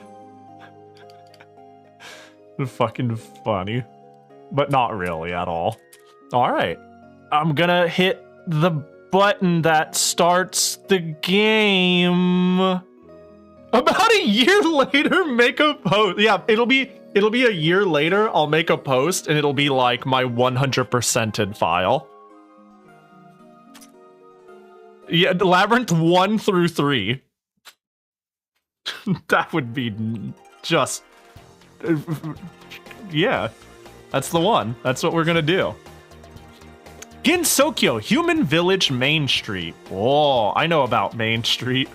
Fucking funny. But not really at all. Alright. I'm gonna hit the button that starts the game. About a year later, make a post. Yeah, it'll be a year later, I'll make a post, and it'll be like my 100%ed file. Yeah, Labyrinth 1 through 3. That would be just... yeah. That's the one. That's what we're gonna do. Ginsokyo, Human Village Main Street. Oh, I know about Main Street.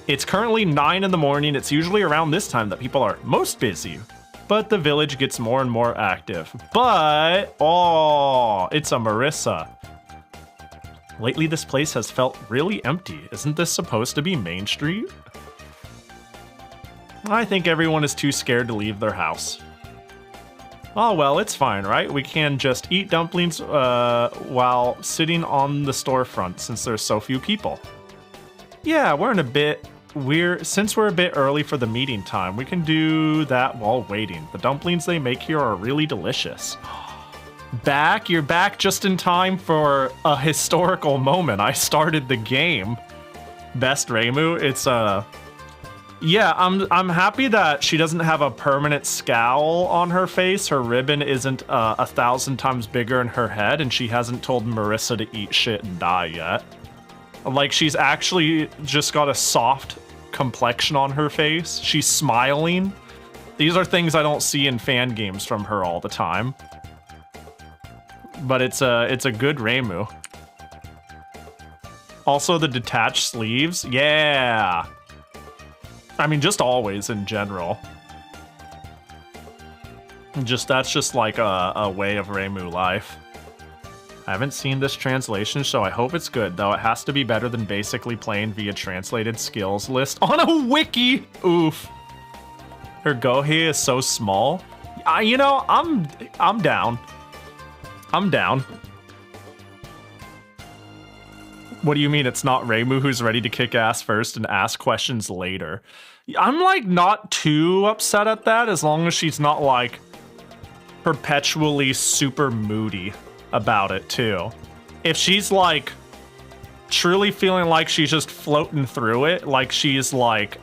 It's currently 9 in the morning. It's usually around this time that people are most busy. But the village gets more and more active. But, oh, it's a Marissa. Lately, this place has felt really empty. Isn't this supposed to be Main Street? I think everyone is too scared to leave their house. Oh, well, it's fine, right? We can just eat dumplings while sitting on the storefront since there's so few people. Yeah, we're in a bit since we're a bit early for the meeting time, we can do that while waiting. The dumplings they make here are really delicious. You're back just in time for a historical moment. I started the game. Best Reimu. It's yeah, I'm happy that she doesn't have a permanent scowl on her face. Her ribbon isn't 1,000 times bigger in her head, and she hasn't told Marissa to eat shit and die yet. Like, she's actually just got a soft complexion on her face. She's smiling. These are things I don't see in fan games from her all the time. But it's a good Reimu. Also, the detached sleeves. Yeah. I mean, just always in general. That's just like a way of Reimu life. I haven't seen this translation, so I hope it's good, though it has to be better than basically playing via translated skills list on a wiki. Oof. Her Gohei is so small. You know, I'm down. I'm down. What do you mean it's not Reimu who's ready to kick ass first and ask questions later? I'm like not too upset at that as long as she's not like perpetually super moody about it too. If she's like truly feeling like she's just floating through it, like she's like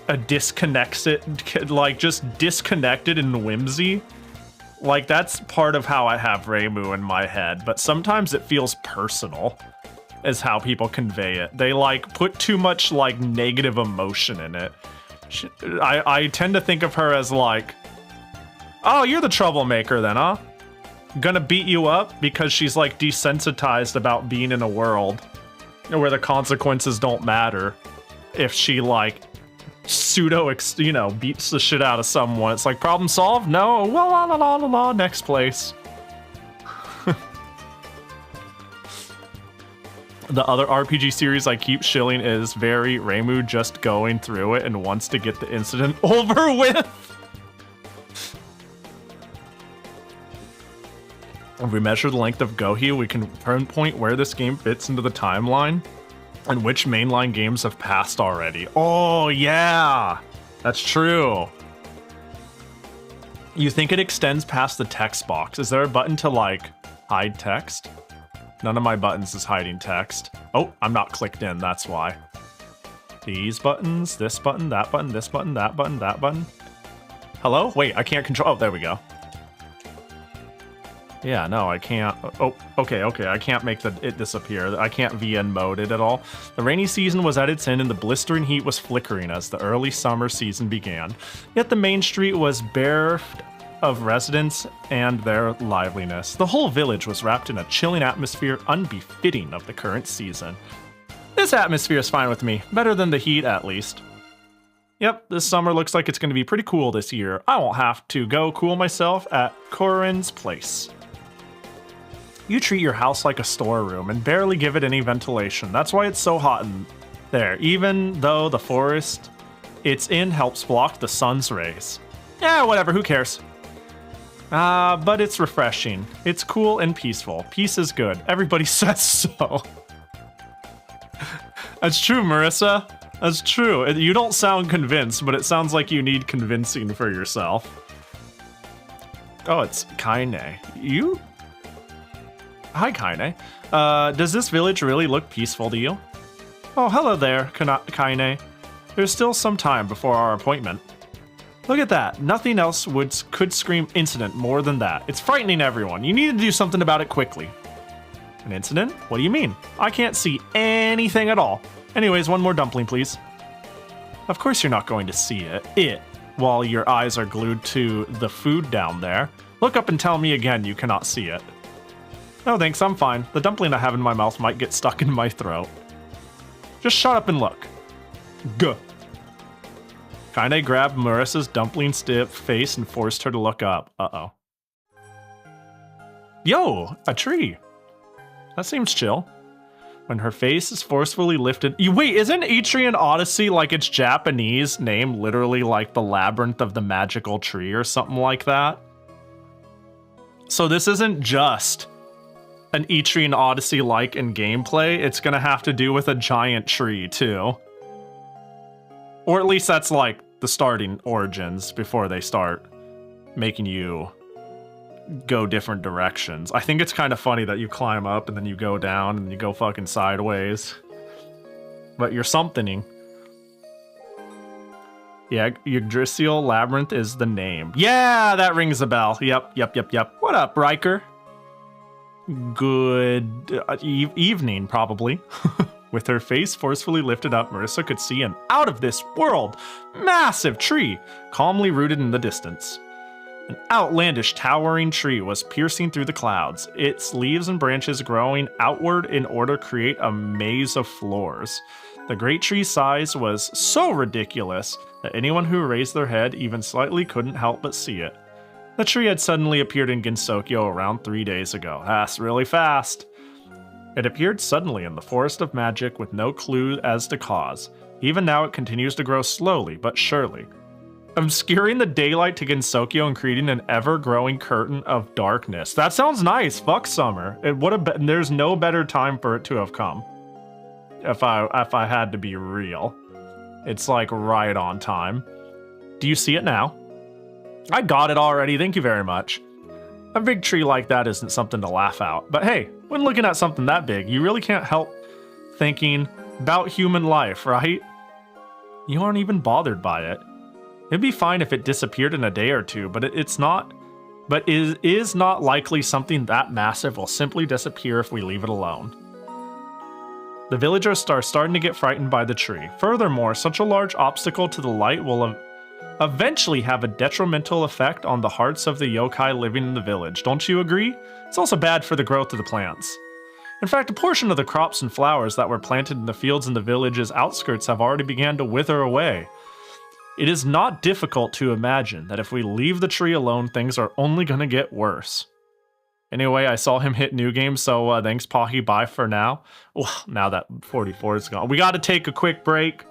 a disconnected, like just disconnected and whimsy, like that's part of how I have Reimu in my head. But sometimes it feels personal, is how people convey it. They like put too much like negative emotion in it. I tend to think of her as like, oh, you're the troublemaker then, huh? Gonna beat you up because she's like desensitized about being in a world where the consequences don't matter. If she like beats the shit out of someone, it's like problem solved? No, well, la la la la la, next place. The other RPG series I keep shilling is very Reimu just going through it and wants to get the incident over with. If we measure the length of Gohei, we can pinpoint where this game fits into the timeline and which mainline games have passed already. Oh, yeah, that's true. You think it extends past the text box. Is there a button to, like, hide text? None of my buttons is hiding text. Oh, I'm not clicked in, that's why. These buttons, this button, that button, this button, that button, that button. Hello? Wait, I can't control. Oh, there we go. Yeah, no, I can't. Oh, okay, I can't make it disappear. I can't VN mode it at all. The rainy season was at its end and the blistering heat was flickering as the early summer season began. Yet the main street was bereft of residents and their liveliness. The whole village was wrapped in a chilling atmosphere unbefitting of the current season. This atmosphere is fine with me. Better than the heat, at least. Yep, this summer looks like it's going to be pretty cool this year. I won't have to go cool myself at Corin's place. You treat your house like a storeroom and barely give it any ventilation. That's why it's so hot in there, even though the forest it's in helps block the sun's rays. Yeah, whatever, who cares? But it's refreshing. It's cool and peaceful. Peace is good. Everybody says so. That's true, Marissa. That's true. You don't sound convinced, but it sounds like you need convincing for yourself. Oh, it's Kaine. You? Hi, Kaine. Does this village really look peaceful to you? Oh, hello there, Kaine. There's still some time before our appointment. Look at that. Nothing else could scream incident more than that. It's frightening everyone. You need to do something about it quickly. An incident? What do you mean? I can't see anything at all. Anyways, one more dumpling, please. Of course you're not going to see it while your eyes are glued to the food down there. Look up and tell me again you cannot see it. No thanks, I'm fine. The dumpling I have in my mouth might get stuck in my throat. Just shut up and look. Guh. Kaine grabbed Marissa's dumpling stiff face and forced her to look up. Uh-oh. Yo, a tree. That seems chill. When her face is forcefully lifted... Wait, isn't Etrian Odyssey like its Japanese name literally like the Labyrinth of the Magical Tree or something like that? So this isn't just an Etrian Odyssey like in gameplay. It's gonna have to do with a giant tree too. Or at least that's like the starting origins before they start making you go different directions. I think it's kind of funny that you climb up and then you go down and you go fucking sideways. But you're something-ing. Yeah, Yggdrasil Labyrinth is the name. Yeah, that rings a bell. Yep. What up, Riker? Good evening, probably. With her face forcefully lifted up, Marissa could see an out-of-this-world, massive tree calmly rooted in the distance. An outlandish, towering tree was piercing through the clouds, its leaves and branches growing outward in order to create a maze of floors. The great tree's size was so ridiculous that anyone who raised their head even slightly couldn't help but see it. The tree had suddenly appeared in Gensokyo around 3 days ago. That's really fast. It appeared suddenly in the Forest of Magic with no clue as to cause. Even now it continues to grow slowly but surely, obscuring the daylight to Gensokyo and creating an ever-growing curtain of darkness. That sounds nice. Fuck summer. It would have been. There's no better time for it to have come. If I had to be real, it's like right on time. Do you see it now? I got it already. Thank you very much. A big tree like that isn't something to laugh out. But hey, when looking at something that big, you really can't help thinking about human life, right? You aren't even bothered by it. It'd be fine if it disappeared in a day or two, but it's not. But it is not likely something that massive will simply disappear if we leave it alone. The villagers are starting to get frightened by the tree. Furthermore, such a large obstacle to the light will eventually have a detrimental effect on the hearts of the yokai living in the village. Don't you agree? It's also bad for the growth of the plants. In fact, a portion of the crops and flowers that were planted in the fields in the village's outskirts have already begun to wither away. It is not difficult to imagine that if we leave the tree alone, things are only going to get worse. Anyway, I saw him hit new game, so thanks, Pahi. Bye for now. Well, now that 44 is gone, we got to take a quick break.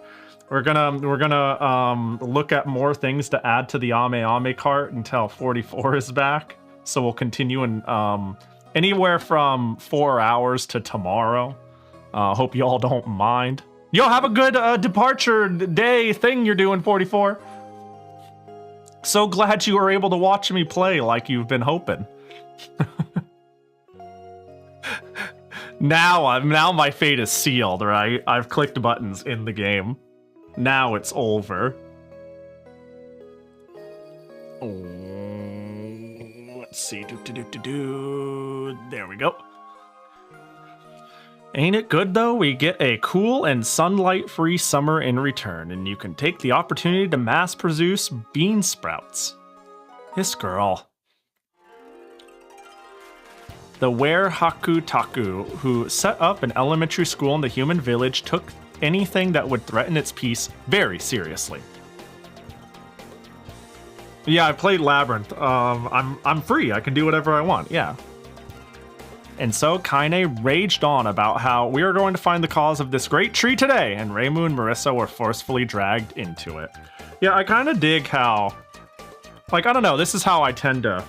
We're gonna look at more things to add to the Ame cart until 44 is back. So we'll continue in anywhere from 4 hours to tomorrow. Hope y'all don't mind. Yo, have a good departure day thing you're doing, 44. So glad you were able to watch me play like you've been hoping. Now my fate is sealed, right? I've clicked buttons in the game. Now it's over. Let's see. There we go. Ain't it good though? We get a cool and sunlight-free summer in return, and you can take the opportunity to mass produce bean sprouts. This girl. The Ware Haku Taku, who set up an elementary school in the human village, took anything that would threaten its peace very seriously. Yeah, I played Labyrinth. I'm free. I can do whatever I want. Yeah. And so Kaine raged on about how we are going to find the cause of this great tree today, and Reimu and Marissa were forcefully dragged into it. Yeah, I kind of dig how, like, I don't know, this is how I tend to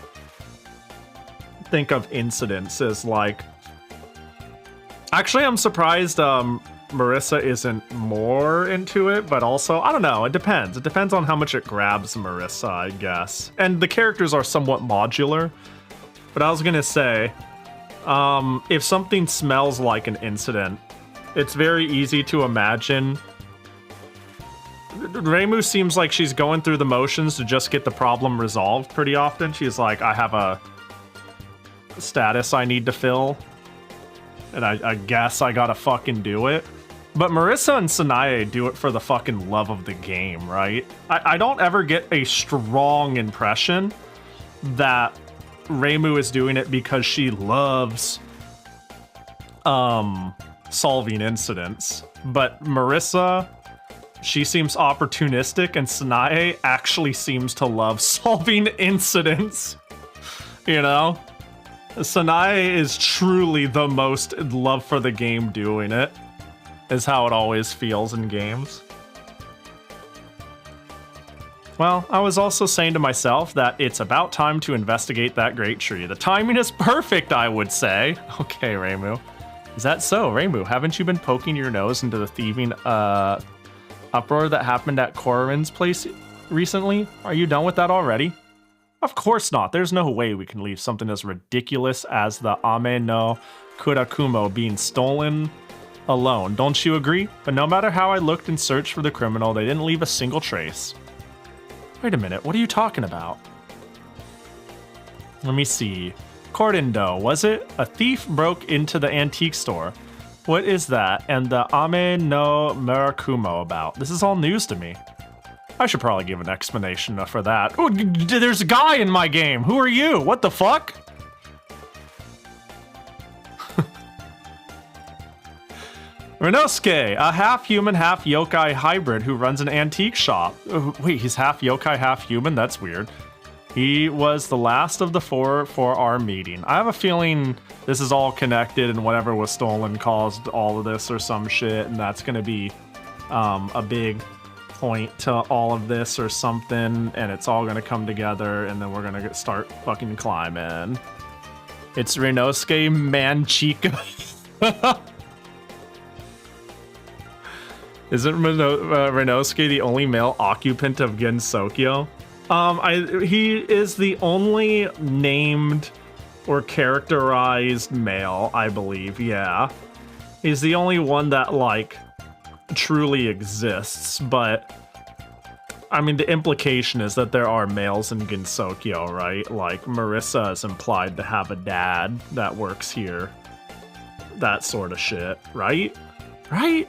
think of incidents as like, actually I'm surprised Marissa isn't more into it, but also, I don't know, it depends. It depends on how much it grabs Marissa, I guess. And the characters are somewhat modular, but I was gonna say, if something smells like an incident, it's very easy to imagine. Reimu seems like she's going through the motions to just get the problem resolved pretty often. She's like, I have a status I need to fill, and I guess I gotta fucking do it. But Marissa and Sanae do it for the fucking love of the game, right? I don't ever get a strong impression that Reimu is doing it because she loves solving incidents. But Marissa, she seems opportunistic, and Sanae actually seems to love solving incidents. You know? Sanae is truly the most love for the game doing it, is how it always feels in games. Well, I was also saying to myself that it's about time to investigate that great tree. The timing is perfect, I would say. Okay, Reimu. Is that so, Reimu? Haven't you been poking your nose into the thieving uproar that happened at Korin's place recently? Are you done with that already? Of course not. There's no way we can leave something as ridiculous as the Ame no Kurakumo being stolen alone. Don't you agree? But no matter how I looked and searched for the criminal, they didn't leave a single trace. Wait a minute, what are you talking about? Let me see. Cordendo, was it? A thief broke into the antique store. What is that? And the Ame no Murakumo about? This is all news to me. I should probably give an explanation for that. Oh, there's a guy in my game. Who are you? What the fuck? Renosuke, a half-human, half-yokai hybrid who runs an antique shop. Oh, wait, he's half-yokai, half-human? That's weird. He was the last of the four for our meeting. I have a feeling this is all connected and whatever was stolen caused all of this or some shit, and that's going to be a big point to all of this or something, and it's all going to come together, and then we're going to start fucking climbing. It's Renosuke Manchika. Isn't Renosuke the only male occupant of Gensokyo? He is the only named or characterized male, I believe, yeah. He's the only one that, like, truly exists, but I mean, the implication is that there are males in Gensokyo, right? Like, Marissa is implied to have a dad that works here. That sort of shit, right? Right?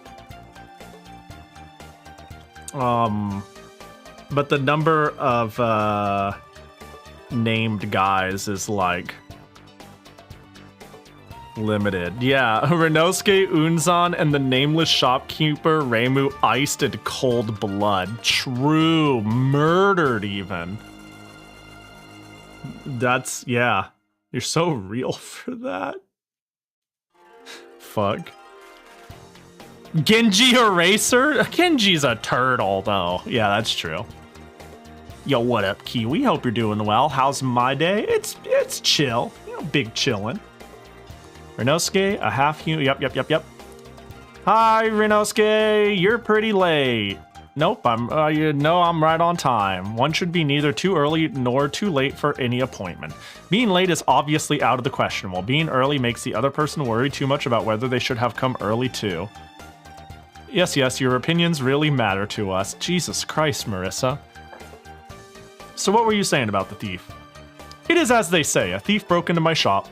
But the number of named guys is like limited. Yeah, Renosuke Unzan and the nameless shopkeeper Reimu iced in cold blood. True, murdered even. That's, yeah. You're so real for that. Fuck. Genji Eraser? Genji's a turtle, though. Yeah, that's true. Yo, what up, Kiwi? Hope you're doing well. How's my day? It's chill. You know, big chillin'. Renosuke, a half-human. Yep. Hi, Renosuke. You're pretty late. Nope, I'm right on time. One should be neither too early nor too late for any appointment. Being late is obviously out of the question, while being early makes the other person worry too much about whether they should have come early too. Yes, your opinions really matter to us. Jesus Christ, Marissa. So what were you saying about the thief? It is as they say, a thief broke into my shop.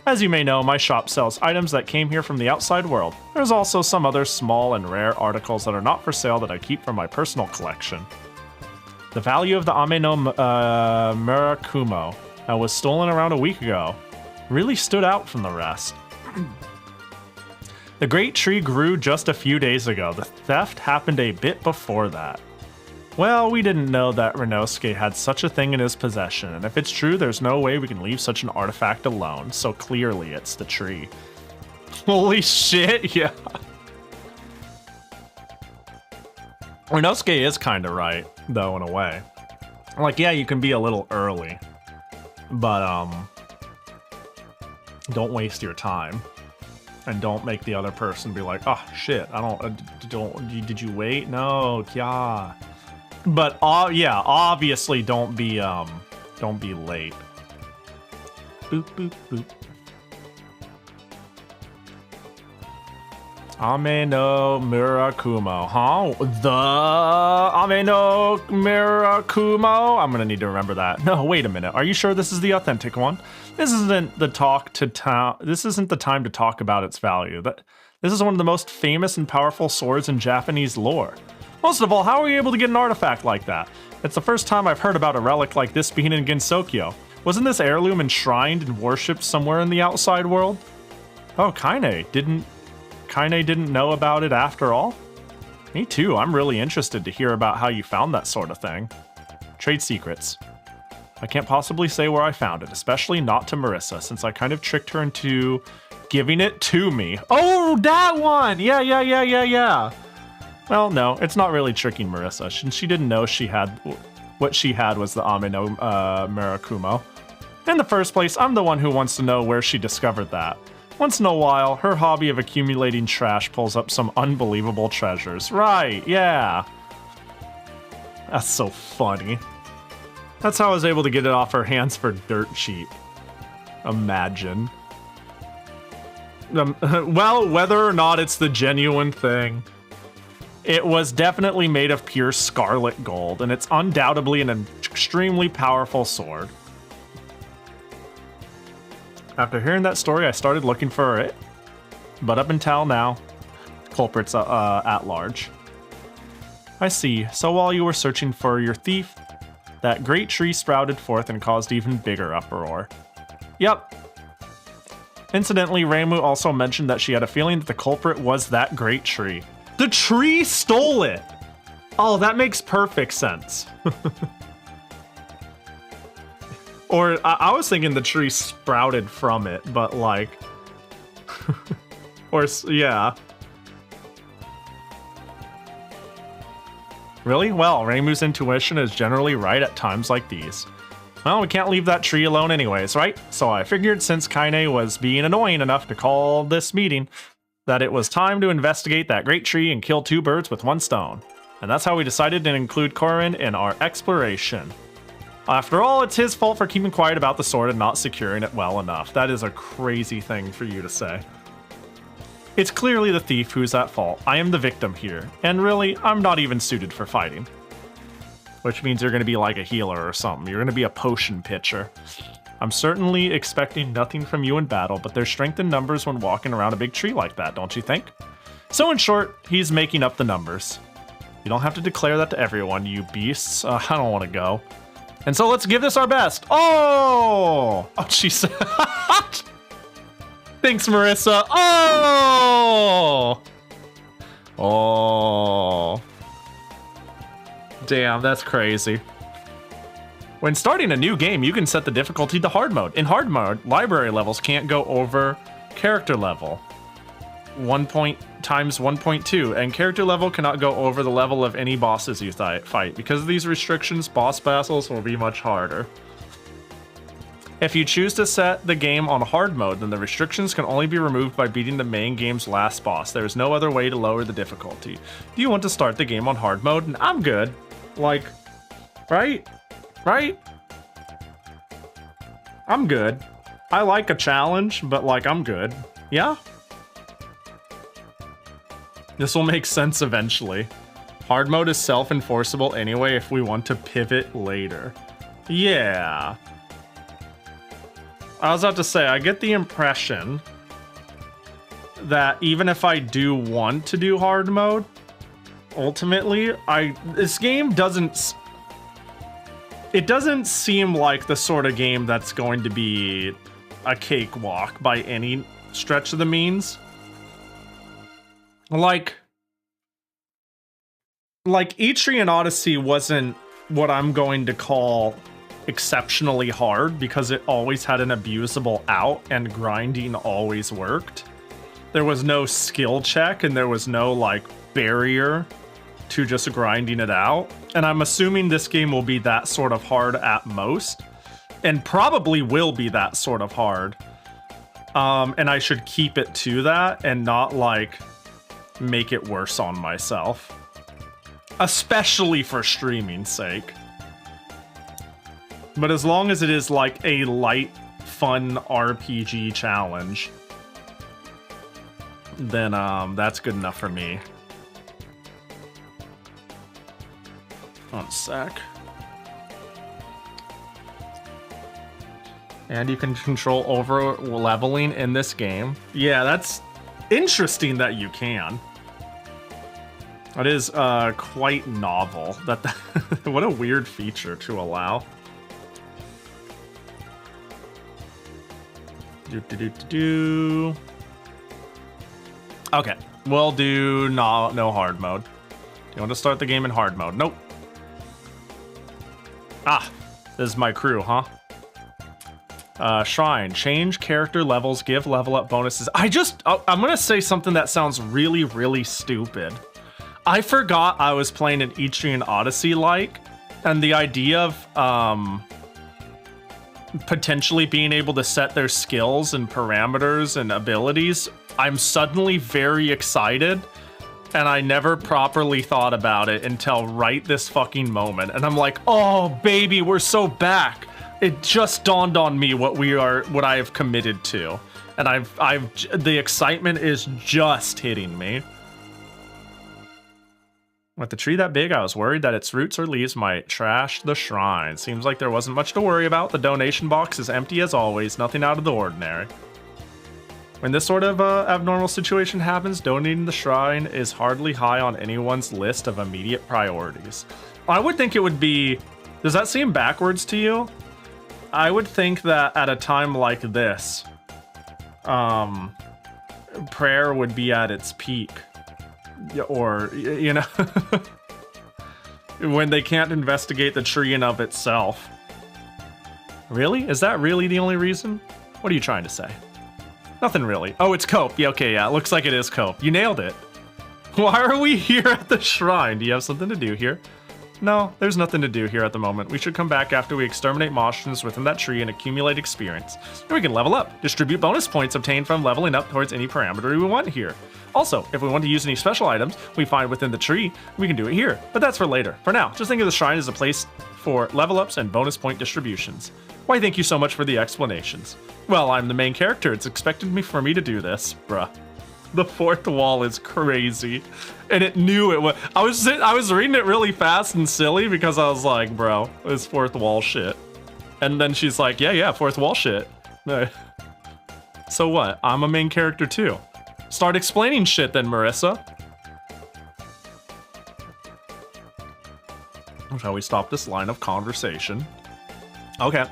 As you may know, my shop sells items that came here from the outside world. There's also some other small and rare articles that are not for sale that I keep for my personal collection. The value of the Ame no Murakumo that was stolen around a week ago really stood out from the rest. The great tree grew just a few days ago. The theft happened a bit before that. Well, we didn't know that Renosuke had such a thing in his possession, and if it's true, there's no way we can leave such an artifact alone, so clearly it's the tree. Holy shit, yeah. Renosuke is kind of right, though, in a way. Like, yeah, you can be a little early, but, don't waste your time. And don't make the other person be like, oh, shit, did you wait? No, yeah. But yeah, obviously don't be late. Boop boop boop. Ame no Murakumo, huh? The Ame no Murakumo? I'm gonna need to remember that. No, wait a minute. Are you sure this is the authentic one? This isn't the time to talk about its value. This is one of the most famous and powerful swords in Japanese lore. Most of all, how are you able to get an artifact like that? It's the first time I've heard about a relic like this being in Gensokyo. Wasn't this heirloom enshrined and worshipped somewhere in the outside world? Oh, Kaine didn't know about it after all? Me too, I'm really interested to hear about how you found that sort of thing. Trade secrets. I can't possibly say where I found it, especially not to Marissa, since I kind of tricked her into giving it to me. Oh, that one! Yeah. Well, no, it's not really tricking Marissa. She didn't know what she had was the Ame no Murakumo. In the first place, I'm the one who wants to know where she discovered that. Once in a while, her hobby of accumulating trash pulls up some unbelievable treasures. Right, yeah. That's so funny. That's how I was able to get it off her hands for dirt cheap. Imagine. Well, whether or not it's the genuine thing, it was definitely made of pure scarlet gold, and it's undoubtedly an extremely powerful sword. After hearing that story, I started looking for it, but up until now, culprits at large. I see. So while you were searching for your thief, that great tree sprouted forth and caused even bigger uproar. Yep. Incidentally, Reimu also mentioned that she had a feeling that the culprit was that great tree. The tree stole it! Oh, that makes perfect sense. Or I was thinking the tree sprouted from it, but like... or, yeah. Really? Well, Reimu's intuition is generally right at times like these. Well, we can't leave that tree alone anyways, right? So I figured since Kaine was being annoying enough to call this meeting, that it was time to investigate that great tree and kill two birds with one stone. And that's how we decided to include Korin in our exploration. After all, it's his fault for keeping quiet about the sword and not securing it well enough. That is a crazy thing for you to say. It's clearly the thief who's at fault. I am the victim here, and really, I'm not even suited for fighting. Which means you're going to be like a healer or something. You're going to be a potion pitcher. I'm certainly expecting nothing from you in battle, but there's strength in numbers when walking around a big tree like that, don't you think? So in short, he's making up the numbers. You don't have to declare that to everyone, you beasts. I don't want to go. And so let's give this our best. Oh! Oh, she said... Thanks, Marissa. Oh! Oh. Damn, that's crazy. When starting a new game, you can set the difficulty to hard mode. In hard mode, library levels can't go over character level. 1 point times 1.2, and character level cannot go over the level of any bosses you fight. Because of these restrictions, boss battles will be much harder. If you choose to set the game on hard mode, then the restrictions can only be removed by beating the main game's last boss. There is no other way to lower the difficulty. Do you want to start the game on hard mode? And I'm good. Like, right? Right? I'm good. I like a challenge, but like, I'm good. Yeah? This will make sense eventually. Hard mode is self-enforceable anyway if we want to pivot later. Yeah. I was about to say, I get the impression that even if I do want to do hard mode, ultimately, this game doesn't... It doesn't seem like the sort of game that's going to be a cakewalk by any stretch of the means. Like Etrian Odyssey wasn't what I'm going to call exceptionally hard because it always had an abusable out and grinding always worked. There was no skill check and there was no like barrier to just grinding it out. And I'm assuming this game will be that sort of hard at most and probably will be that sort of hard. And I should keep it to that and not like make it worse on myself, especially for streaming's sake. But as long as it is like a light, fun RPG challenge, then that's good enough for me. One sec. And you can control over leveling in this game. Yeah, that's interesting that you can. It is quite novel. What a weird feature to allow. Okay, we'll do no hard mode. Do you want to start the game in hard mode? Nope. Ah, this is my crew, huh? Shrine, change character levels, give level up bonuses. I'm gonna say something that sounds really, really stupid. I forgot I was playing an Etrian Odyssey and the idea of potentially being able to set their skills and parameters and abilities, I'm suddenly very excited, and I never properly thought about it until right this fucking moment. And I'm like, oh baby, we're so back. It just dawned on me what I have committed to. And the excitement is just hitting me. With the tree that big, I was worried that its roots or leaves might trash the shrine. Seems like there wasn't much to worry about. The donation box is empty as always, nothing out of the ordinary. When this sort of abnormal situation happens, donating the shrine is hardly high on anyone's list of immediate priorities. I would think it would be... Does that seem backwards to you? I would think that at a time like this, prayer would be at its peak. Or, you know, when they can't investigate the tree in of itself. Really? Is that really the only reason? What are you trying to say? Nothing really. Oh, it's cope. Yeah, okay, yeah, it looks like it is cope. You nailed it. Why are we here at the shrine? Do you have something to do here? No, there's nothing to do here at the moment. We should come back after we exterminate monsters within that tree and accumulate experience. And we can level up. Distribute bonus points obtained from leveling up towards any parameter we want here. Also, if we want to use any special items we find within the tree, we can do it here. But that's for later. For now, just think of the shrine as a place for level ups and bonus point distributions. Why, thank you so much for the explanations. Well, I'm the main character. It's expected for me to do this, bruh. The fourth wall is crazy, and it knew it was. I was reading it really fast and silly because I was like, bro, it's fourth wall shit. And then she's like, yeah, fourth wall shit. So what? I'm a main character too. Start explaining shit then, Marissa. Shall we stop this line of conversation? Okay.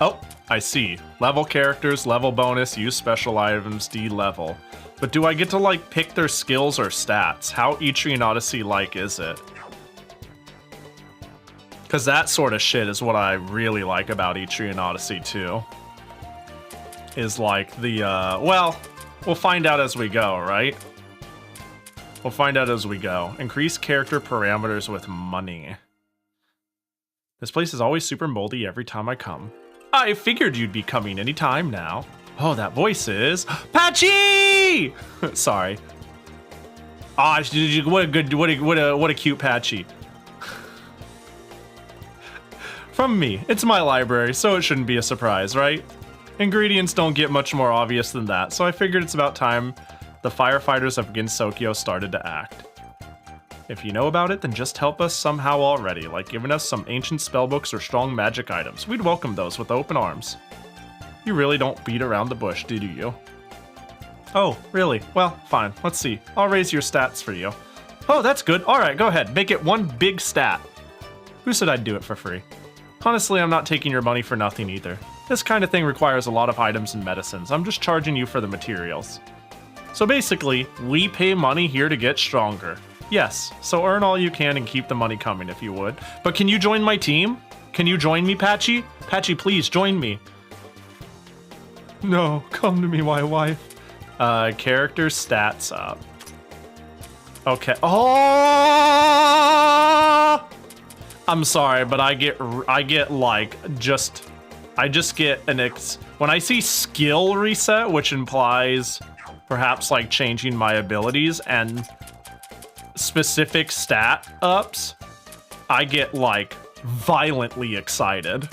Oh, I see. Level characters, level bonus, use special items, D-level. But do I get to, like, pick their skills or stats? How Etrian Odyssey-like is it? Because that sort of shit is what I really like about Etrian Odyssey 2. Is, like, the, well, we'll find out as we go, right? We'll find out as we go. Increase character parameters with money. This place is always super moldy every time I come. I figured you'd be coming anytime now. Oh, that voice is Patchy! Sorry. Ah, what a cute Patchy. From me, it's my library, so it shouldn't be a surprise, right? Ingredients don't get much more obvious than that, so I figured it's about time the firefighters of Gensokyo started to act. If you know about it, then just help us somehow already, like giving us some ancient spellbooks or strong magic items. We'd welcome those with open arms. You really don't beat around the bush, do you? Oh, really? Well, fine. Let's see. I'll raise your stats for you. Oh, that's good. All right, go ahead. Make it one big stat. Who said I'd do it for free? Honestly, I'm not taking your money for nothing either. This kind of thing requires a lot of items and medicines. I'm just charging you for the materials. So basically, we pay money here to get stronger. Yes, so earn all you can and keep the money coming if you would. But can you join my team? Can you join me, Patchy? Patchy, please join me. No, come to me, my wife. Character stats up. Okay. Oh! I'm sorry, but I get like I just get when I see skill reset, which implies perhaps like changing my abilities and specific stat ups, I get like violently excited.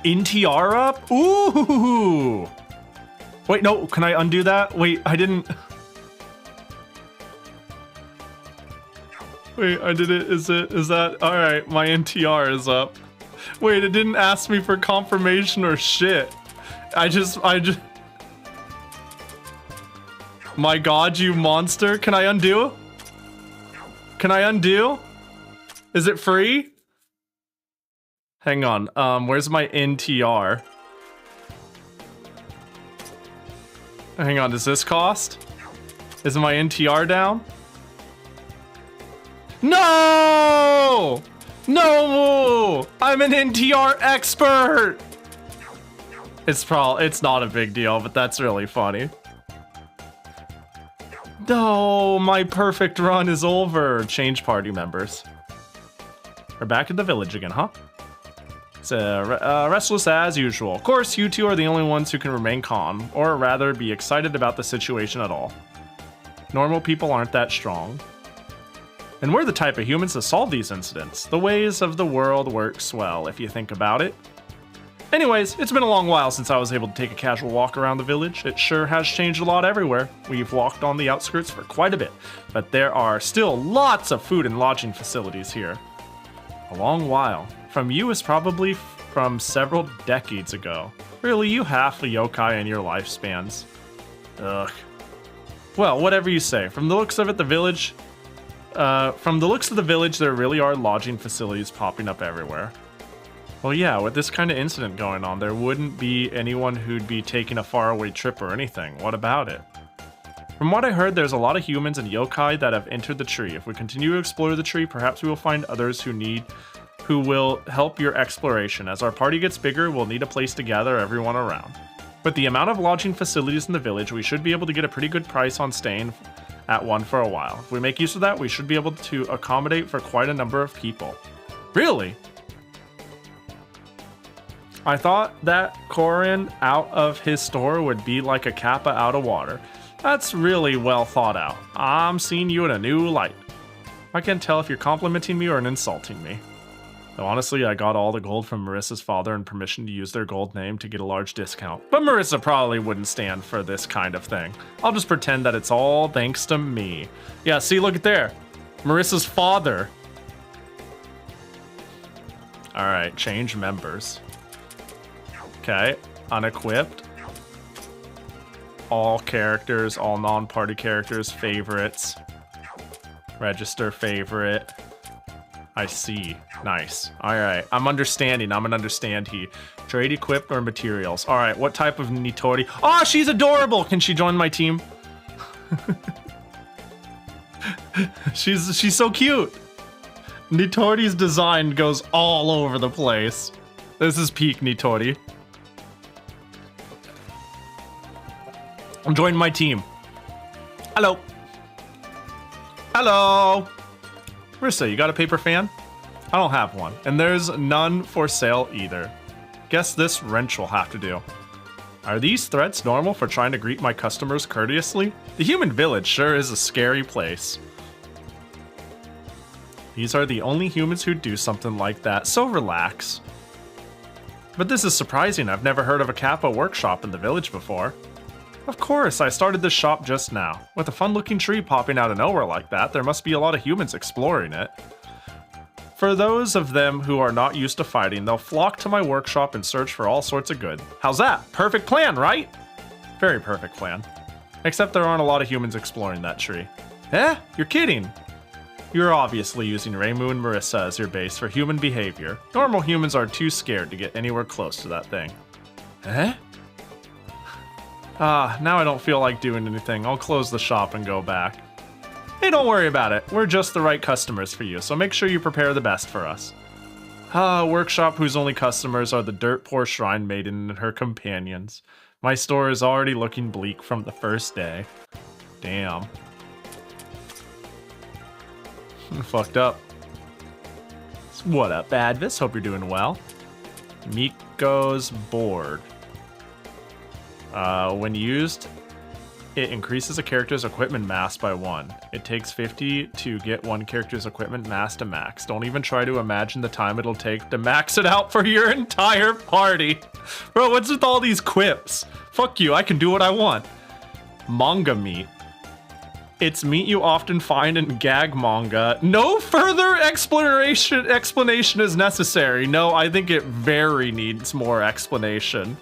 NTR up? Ooh! Wait, no, can I undo that? Wait, I didn't. Wait, I did it. Is that all right? My NTR is up. Wait, it didn't ask me for confirmation or shit. I just. My God, you monster! Can I undo? Can I undo? Is it free? Hang on. Where's my NTR? Hang on. Does this cost? Is my NTR down? No! No! I'm an NTR expert! It's not a big deal, but that's really funny. No, my perfect run is over. Change party members. We're back at the village again, huh? It's restless as usual. Of course, you two are the only ones who can remain calm, or rather be excited about the situation at all. Normal people aren't that strong. And we're the type of humans to solve these incidents. The ways of the world works well, if you think about it. Anyways, it's been a long while since I was able to take a casual walk around the village. It sure has changed a lot everywhere. We've walked on the outskirts for quite a bit, but there are still lots of food and lodging facilities here. A long while. From you is probably from several decades ago. Really, you half a yokai in your lifespans. Ugh. Well, whatever you say. From the looks of it, the village... there really are lodging facilities popping up everywhere. Well, yeah, with this kind of incident going on, there wouldn't be anyone who'd be taking a faraway trip or anything. What about it? From what I heard, there's a lot of humans and yokai that have entered the tree. If we continue to explore the tree, perhaps we will find others who will help your exploration. As our party gets bigger, we'll need a place to gather everyone around. With the amount of lodging facilities in the village, we should be able to get a pretty good price on staying at one for a while. If we make use of that, we should be able to accommodate for quite a number of people. Really? I thought that Korin out of his store would be like a kappa out of water. That's really well thought out. I'm seeing you in a new light. I can't tell if you're complimenting me or insulting me. Though honestly, I got all the gold from Marissa's father and permission to use their gold name to get a large discount. But Marissa probably wouldn't stand for this kind of thing. I'll just pretend that it's all thanks to me. Yeah, see, look at there. Marissa's father. Alright, change members. Okay, unequipped. All characters, all non-party characters, favorites. Register favorite. I see. Nice. Alright, I'm understanding. I'm an understandee. Trade equipped or materials. Alright, what type of Nitori? Oh, she's adorable! Can she join my team? She's so cute! Nitori's design goes all over the place. This is peak Nitori. Join my team. Hello. Hello. Marissa, you got a paper fan? I don't have one, and there's none for sale either. Guess this wrench will have to do. Are these threats normal for trying to greet my customers courteously? The human village sure is a scary place. These are the only humans who do something like that, so relax. But this is surprising. I've never heard of a Kappa workshop in the village before. Of course, I started this shop just now. With a fun-looking tree popping out of nowhere like that, there must be a lot of humans exploring it. For those of them who are not used to fighting, they'll flock to my workshop and search for all sorts of good. How's that? Perfect plan, right? Very perfect plan. Except there aren't a lot of humans exploring that tree. Eh? You're kidding! You're obviously using Reimu and Marissa as your base for human behavior. Normal humans are too scared to get anywhere close to that thing. Eh? Now I don't feel like doing anything. I'll close the shop and go back. Hey, don't worry about it. We're just the right customers for you, so make sure you prepare the best for us. Workshop whose only customers are the dirt poor shrine maiden and her companions. My store is already looking bleak from the first day. Damn. Fucked up. What up, Advis? Hope you're doing well. Miko's board. When used, it increases a character's equipment mass by 1. It takes 50 to get one character's equipment mass to max. Don't even try to imagine the time it'll take to max it out for your entire party. Bro, what's with all these quips? Fuck you, I can do what I want. Manga meat. It's meat you often find in gag manga. No further explanation is necessary. No, I think it very needs more explanation.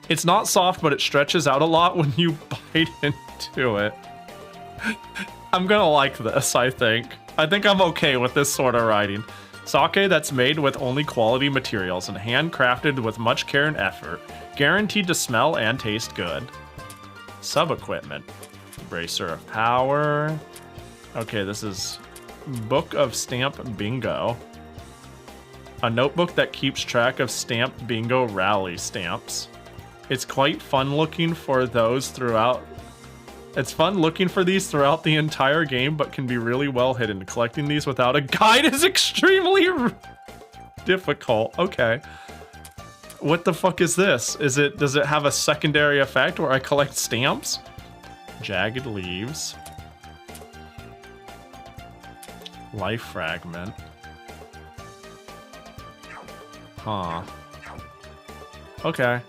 It's not soft, but it stretches out a lot when you bite into it. I'm gonna like this, I think. I think I'm okay with this sort of writing. Sake that's made with only quality materials and handcrafted with much care and effort. Guaranteed to smell and taste good. Sub-equipment. Bracer of Power. Okay, this is Book of Stamp Bingo. A notebook that keeps track of Stamp Bingo rally stamps. It's quite fun looking for those throughout. It's fun looking for these throughout the entire game, but can be really well hidden. Collecting these without a guide is extremely difficult. Okay. What the fuck is this? Does it have a secondary effect where I collect stamps? Jagged leaves. Life fragment. Huh. Okay.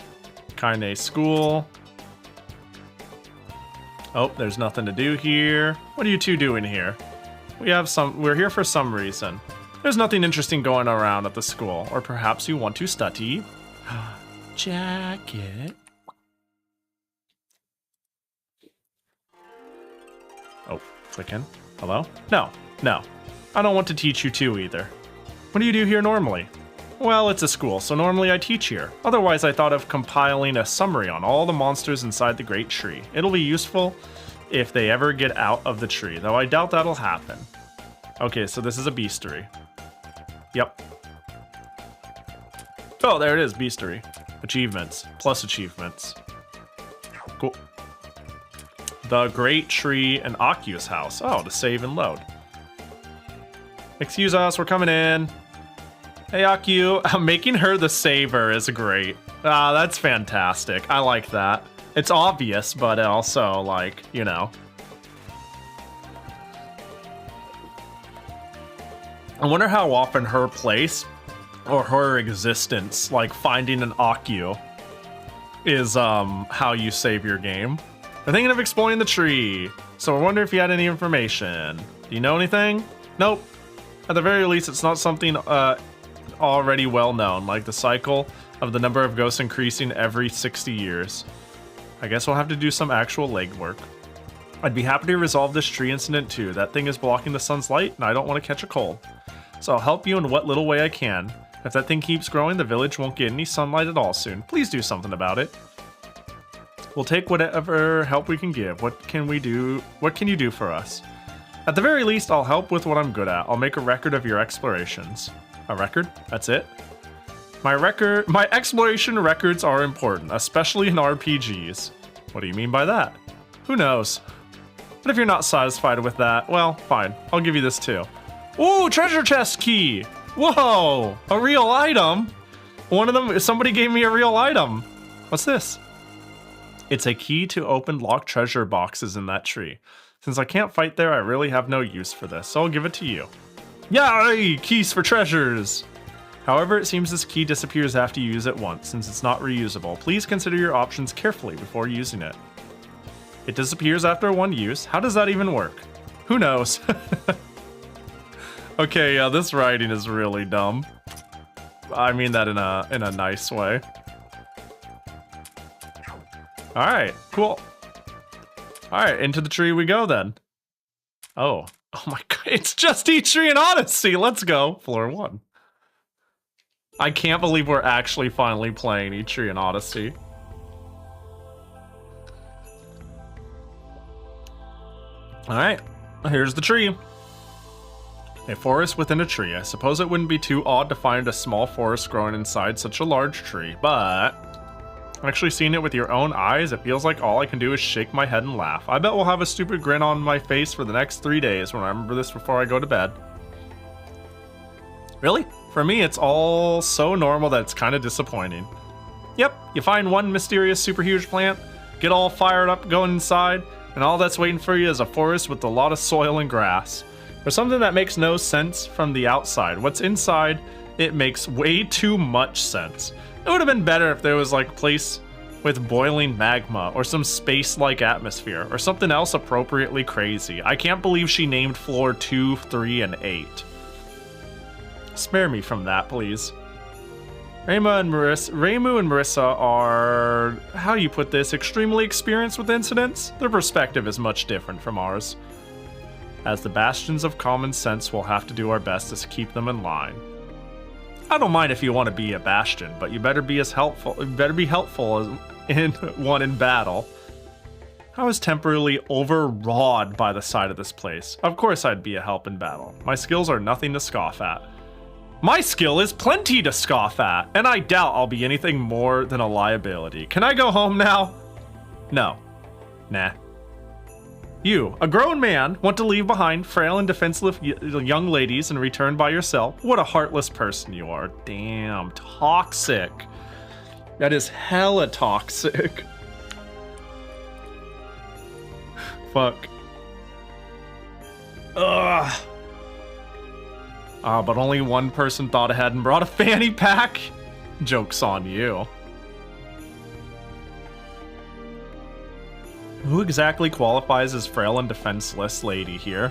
Kaine school. Oh, there's nothing to do here. What are you two doing here? We're here for some reason. There's nothing interesting going around at the school. Or perhaps you want to study. Jacket. Oh, click in. Hello? No. I don't want to teach you two either. What do you do here normally? Well, it's a school, so normally I teach here. Otherwise, I thought of compiling a summary on all the monsters inside the Great Tree. It'll be useful if they ever get out of the tree, though I doubt that'll happen. Okay, so this is a beastery. Yep. Oh, there it is, beastery. Achievements, plus achievements. Cool. The Great Tree and Akiu's house. Oh, to save and load. Excuse us, we're coming in. Hey, Akiu. Making her the saver is great. Ah, that's fantastic. I like that. It's obvious, but also, like, you know. I wonder how often her place or her existence, like finding an Akiu, is how you save your game. We're thinking of exploring the tree, so I wonder if you had any information. Do you know anything? Nope. At the very least, it's not something already well known, like the cycle of the number of ghosts increasing every 60 years. I guess we'll have to do some actual legwork. I'd be happy to resolve this tree incident too. That thing is blocking the sun's light, and I don't want to catch a cold. So I'll help you in what little way I can. If that thing keeps growing, the village won't get any sunlight at all soon. Please do something about it. We'll take whatever help we can give. What can we do? What can you do for us? At the very least, I'll help with what I'm good at. I'll make a record of your explorations. A record? That's it? My exploration records are important, especially in RPGs. What do you mean by that? Who knows? But if you're not satisfied with that, well, fine. I'll give you this too. Ooh, treasure chest key! Whoa! A real item? One of them, somebody gave me a real item. What's this? It's a key to open locked treasure boxes in that tree. Since I can't fight there, I really have no use for this, so I'll give it to you. Yay! Keys for treasures! However, it seems this key disappears after you use it once, since it's not reusable. Please consider your options carefully before using it. It disappears after one use? How does that even work? Who knows? Okay, yeah, this writing is really dumb. I mean that in a nice way. Alright, cool. Alright, into the tree we go then. Oh my god, it's just Etrian Odyssey! Let's go! Floor 1. I can't believe we're actually finally playing Etrian Odyssey. Alright, here's the tree. A forest within a tree. I suppose it wouldn't be too odd to find a small forest growing inside such a large tree, but actually seeing it with your own eyes, it feels like all I can do is shake my head and laugh. I bet we'll have a stupid grin on my face for the next 3 days when I remember this before I go to bed. Really? For me, it's all so normal that it's kind of disappointing. Yep, you find one mysterious super huge plant, get all fired up going inside, and all that's waiting for you is a forest with a lot of soil and grass. Or something that makes no sense from the outside. What's inside, it makes way too much sense. It would have been better if there was like a place with boiling magma or some space-like atmosphere or something else appropriately crazy. I can't believe she named floor 2, 3, and 8. Spare me from that, please. Reimu and Marissa are, how do you put this, extremely experienced with incidents? Their perspective is much different from ours. As the bastions of common sense, we'll have to do our best to keep them in line. I don't mind if you want to be a bastion, but you better be helpful as in battle. I was temporarily overawed by the sight of this place. Of course I'd be a help in battle. My skills are nothing to scoff at. My skill is plenty to scoff at, and I doubt I'll be anything more than a liability. Can I go home now? No. Nah. You, a grown man, want to leave behind frail and defenseless young ladies and return by yourself? What a heartless person you are. Damn, toxic. That is hella toxic. Fuck. Ugh. But only one person thought ahead and brought a fanny pack. Joke's on you. Who exactly qualifies as frail and defenseless lady here?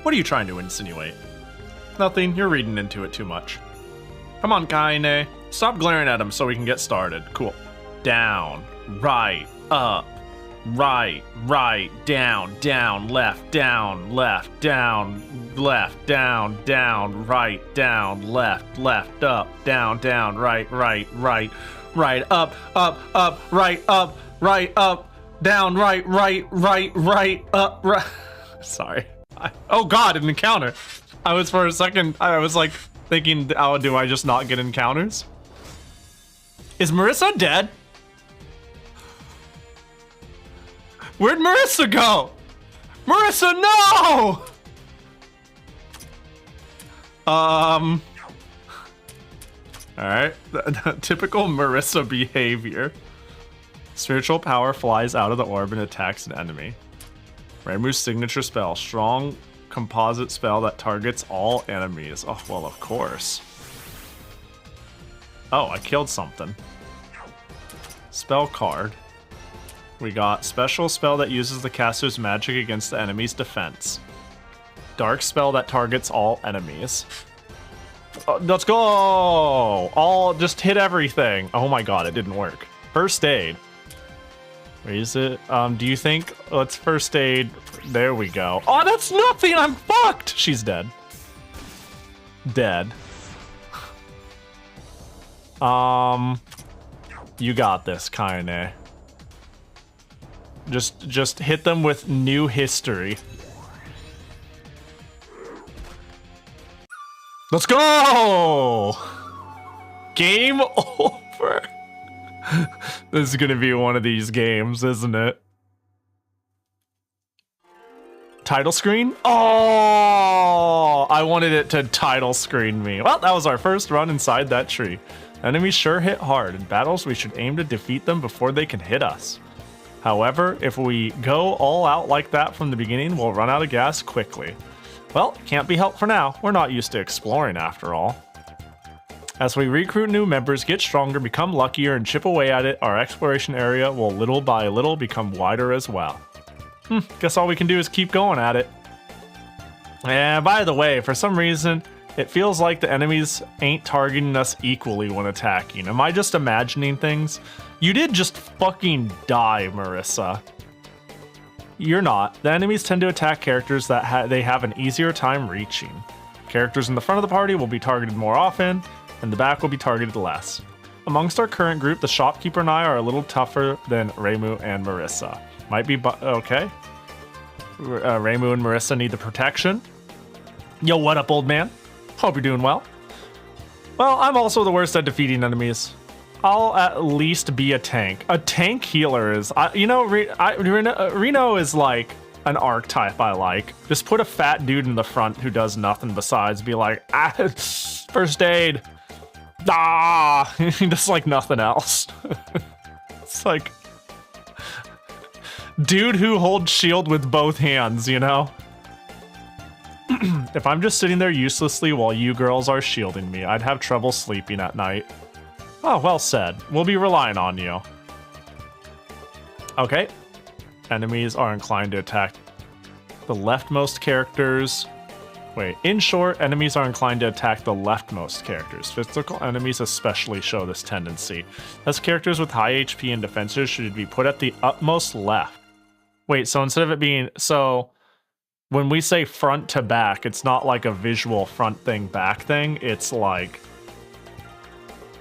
What are you trying to insinuate? Nothing, you're reading into it too much. Come on, Kaine. Stop glaring at him so we can get started. Cool. Down, right, up, right, down, left, down, left, down, right, down, left, up, down, right, up, right, up, down, right, up, right. Sorry. Oh god, an encounter. For a second, I was like thinking, oh, do I just not get encounters? Is Marissa dead? Where'd Marissa go? Marissa, no! Alright, typical Marissa behavior. Spiritual power flies out of the orb and attacks an enemy. Reimu's signature spell, strong composite spell that targets all enemies. Oh, well, of course. Oh, I killed something. Spell card. We got special spell that uses the caster's magic against the enemy's defense. Dark spell that targets all enemies. Let's go! Just hit everything. Oh my god, it didn't work. First aid. Where is it? Do you think? Let's first aid. There we go. Oh, that's nothing! I'm fucked! She's dead. Dead. You got this, Kaine. Just hit them with new history. Let's go! Game over. This is gonna be one of these games, isn't it? Title screen? Oh! I wanted it to title screen me. Well, that was our first run inside that tree. Enemies sure hit hard. In battles, we should aim to defeat them before they can hit us. However, if we go all out like that from the beginning, we'll run out of gas quickly. Well, can't be helped for now. We're not used to exploring after all. As we recruit new members, get stronger, become luckier, and chip away at it, our exploration area will little by little become wider as well. Guess all we can do is keep going at it. And by the way, for some reason, it feels like the enemies ain't targeting us equally when attacking. Am I just imagining things? You did just fucking die, Marissa. You're not. The enemies tend to attack characters that they have an easier time reaching. Characters in the front of the party will be targeted more often, and the back will be targeted less. Amongst our current group, the shopkeeper and I are a little tougher than Reimu and Marissa. Might be okay. Reimu and Marissa need the protection. Yo, what up, old man? Hope you're doing well. Well, I'm also the worst at defeating enemies. I'll at least be a tank. A tank healer is, Reno is like an archetype I like. Just put a fat dude in the front who does nothing besides be like, first aid. Just like nothing else. It's like, dude who holds shield with both hands, you know? If I'm just sitting there uselessly while you girls are shielding me, I'd have trouble sleeping at night. Oh, well said. We'll be relying on you. Okay. Enemies are inclined to attack the leftmost characters. Wait, in short, enemies are inclined to attack the leftmost characters. Physical enemies especially show this tendency. As characters with high HP and defenses should be put at the utmost left. Wait, so instead of it being... So, when we say front to back, it's not like a visual front thing, back thing. It's like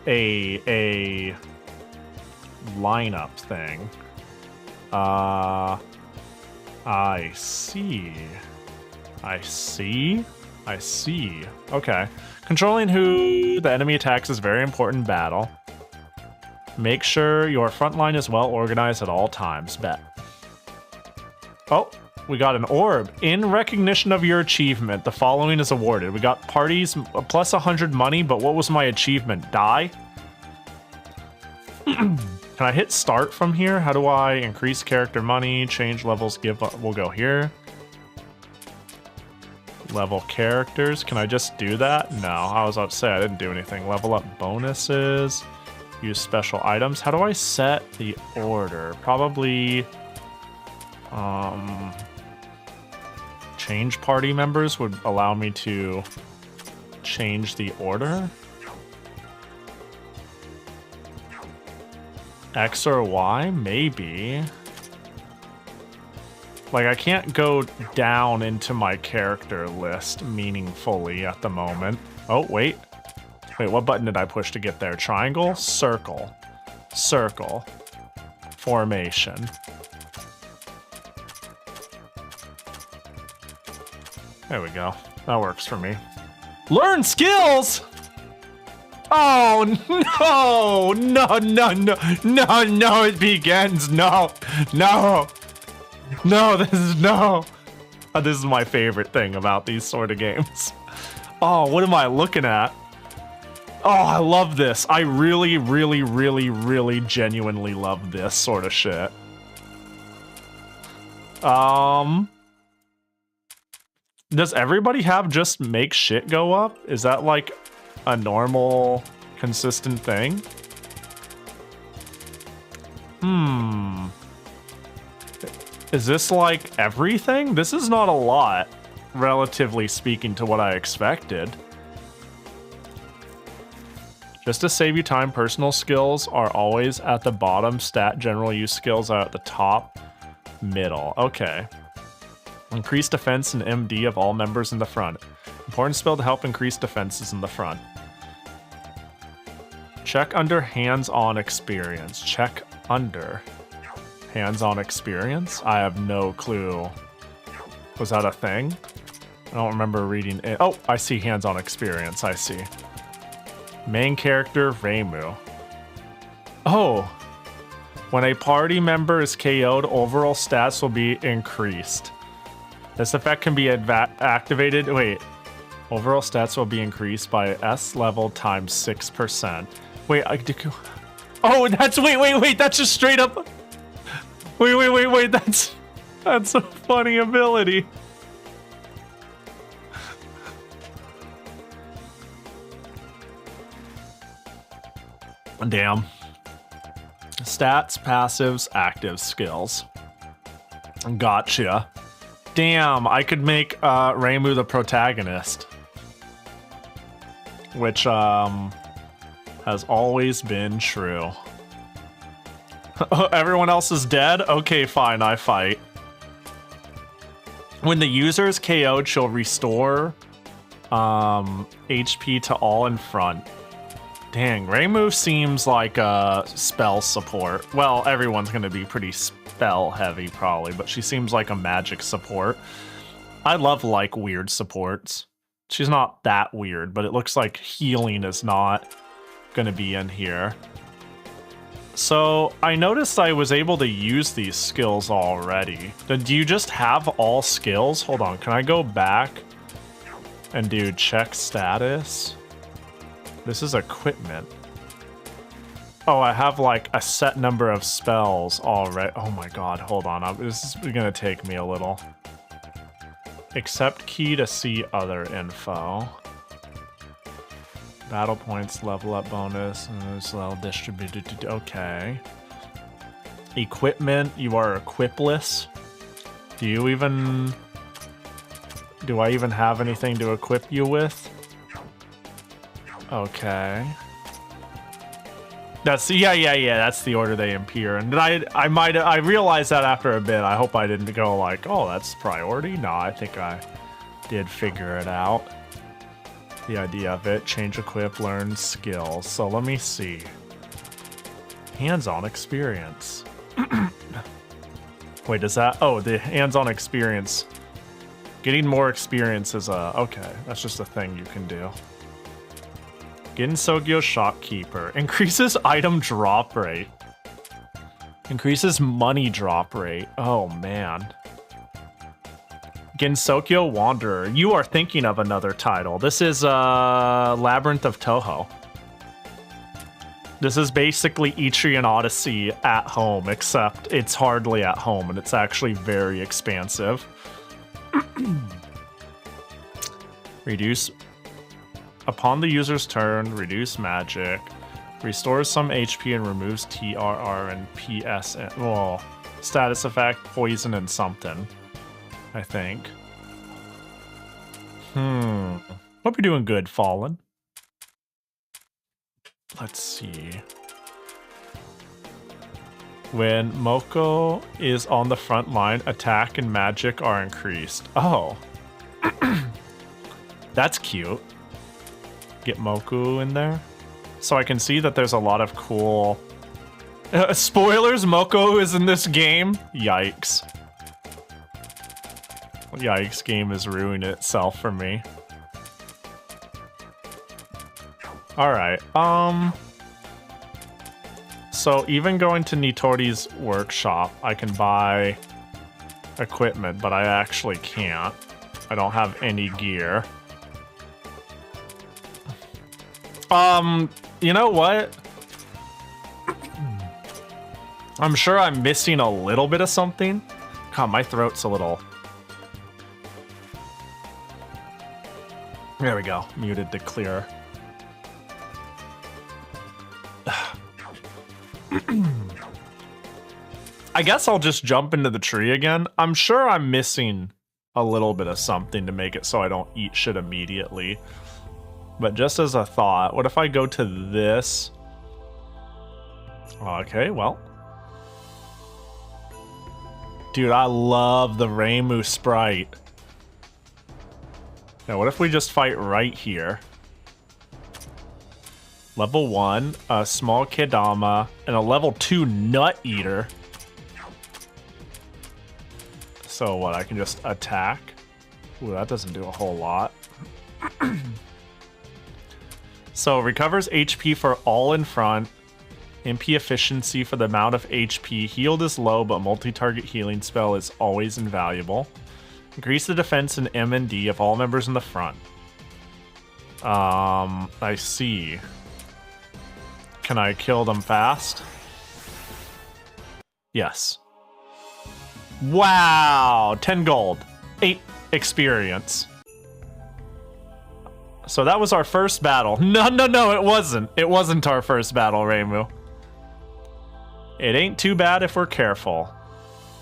a lineup thing. I see. Okay. Controlling who the enemy attacks is very important in battle. Make sure your front line is well organized at all times. Bet. Oh, we got an orb. In recognition of your achievement, the following is awarded. We got parties plus 100 money, but what was my achievement? Die? Can I hit start from here? How do I increase character money, change levels, give up? We'll go here. Level characters. Can I just do that? No, I was about to say I didn't do anything. Level up bonuses. Use special items. How do I set the order? Probably change party members would allow me to change the order. X or Y? Maybe. Like, I can't go down into my character list meaningfully at the moment. Oh, wait. Wait, what button did I push to get there? Triangle? Circle. Circle. Formation. There we go. That works for me. Learn skills! Oh, no! No, no, no. No, no, it begins. No. No. No, this is no. This is my favorite thing about these sort of games. Oh, what am I looking at? Oh, I love this. I really, really, really, really genuinely love this sort of shit. Does everybody have just make shit go up? Is that like a normal, consistent thing? Is this like everything? This is not a lot, relatively speaking to what I expected. Just to save you time, personal skills are always at the bottom. Stat general use skills are at the top, middle. Okay. Increase defense and MD of all members in the front. Important spell to help increase defenses in the front. Check under hands-on experience. Check under hands-on experience? I have no clue. Was that a thing? I don't remember reading it. Oh, I see hands-on experience. I see. Main character, Reimu. Oh. When a party member is KO'd, overall stats will be increased. This effect can be activated. Wait. Overall stats will be increased by S level times 6%. Wait, oh, that's wait, that's just straight up. Wait, that's a funny ability. Damn. Stats, passives, active skills. Gotcha. Damn, I could make Reimu the protagonist. Which has always been true. Everyone else is dead? Okay, fine, I fight. When the user is KO'd, she'll restore HP to all in front. Dang, Reimu seems like a spell support. Well, everyone's gonna be pretty spell heavy probably, but she seems like a magic support. I love like weird supports. She's not that weird, but it looks like healing is not gonna be in here. So I noticed I was able to use these skills already. Do you just have all skills? Hold on, can I go back and do check status? This is equipment. Oh, I have like a set number of spells already. Oh my god, hold on. This is gonna take me a little. Accept key to see other info. Battle points, level up bonus, level distributed. Okay. Equipment, you are equipless. Do I even have anything to equip you with? Okay. That's that's the order they appear. And I realized that after a bit. I hope I didn't go like, oh, that's priority. No, I think I did figure it out. The idea of it. Change, equip, learn skills. So let me see. Hands-on experience. Wait, is that? Oh, the hands-on experience. Getting more experience is okay. That's just a thing you can do. Gensokyo Shopkeeper. Increases item drop rate. Increases money drop rate. Oh, man. Gensokyo Wanderer. You are thinking of another title. This is Labyrinth of Touhou. This is basically Etrian Odyssey at home, except it's hardly at home and it's actually very expansive. Reduce upon the user's turn, reduce magic, restores some HP and removes TRR and PSN. Well, status effect, poison, and something, I think. Hope you're doing good, Fallen. Let's see. When Moko is on the front line, attack and magic are increased. Oh. That's cute. Get Moku in there. So I can see that there's a lot of cool... spoilers, Moko is in this game? Yikes. Yikes, game is ruining itself for me. Alright, so even going to Nitori's workshop, I can buy equipment, but I actually can't. I don't have any gear. You know what? I'm sure I'm missing a little bit of something. God, my throat's a little... There we go. Muted to clear. I guess I'll just jump into the tree again. I'm sure I'm missing a little bit of something to make it so I don't eat shit immediately. But just as a thought, what if I go to this? Okay, well. Dude, I love the Reimu sprite. Now, what if we just fight right here? Level 1, a small Kedama, and a level 2 Nut Eater. So what, I can just attack? Ooh, that doesn't do a whole lot. So, recovers HP for all in front. MP efficiency for the amount of HP. Healed is low, but multi-target healing spell is always invaluable. Increase the defense in M and D of all members in the front. I see. Can I kill them fast? Yes. Wow! 10 gold. 8 experience. So that was our first battle. No, it wasn't. It wasn't our first battle, Reimu. It ain't too bad if we're careful.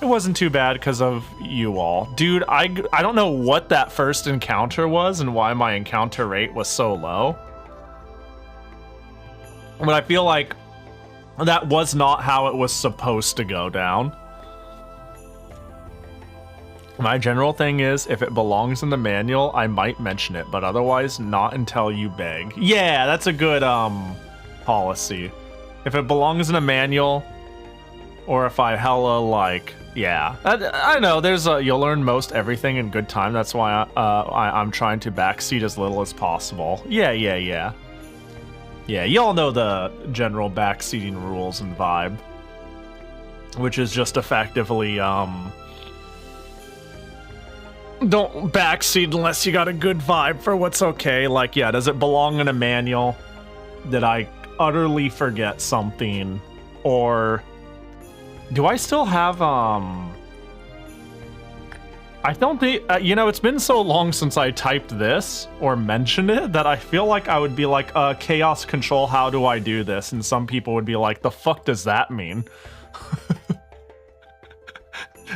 It wasn't too bad because of you all. Dude, I don't know what that first encounter was and why my encounter rate was so low. But I feel like that was not how it was supposed to go down. My general thing is, if it belongs in the manual, I might mention it, but otherwise not until you beg. Yeah, that's a good policy. If it belongs in a manual, or if I hella like, yeah. I know, there's you'll learn most everything in good time. That's why I'm trying to backseat as little as possible. Yeah. Yeah, y'all know the general backseating rules and vibe. Which is just effectively, don't backseat unless you got a good vibe for what's okay. Like, yeah, does it belong in a manual? Did I utterly forget something? Or do I still have, I don't think, you know, it's been so long since I typed this or mentioned it that I feel like I would be like, chaos control, how do I do this? And some people would be like, the fuck does that mean?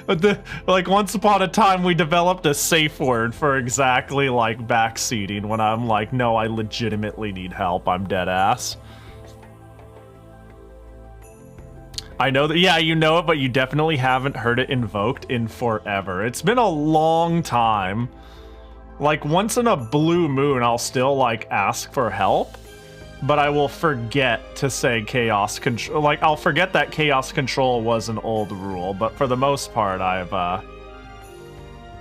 But like, once upon a time, we developed a safe word for exactly, like, backseating when I'm like, no, I legitimately need help. I'm dead ass. I know that, yeah, you know it, but you definitely haven't heard it invoked in forever. It's been a long time. Like, once in a blue moon, I'll still, like, ask for help. But I will forget to say chaos control. Like, I'll forget that chaos control was an old rule, but for the most part, I've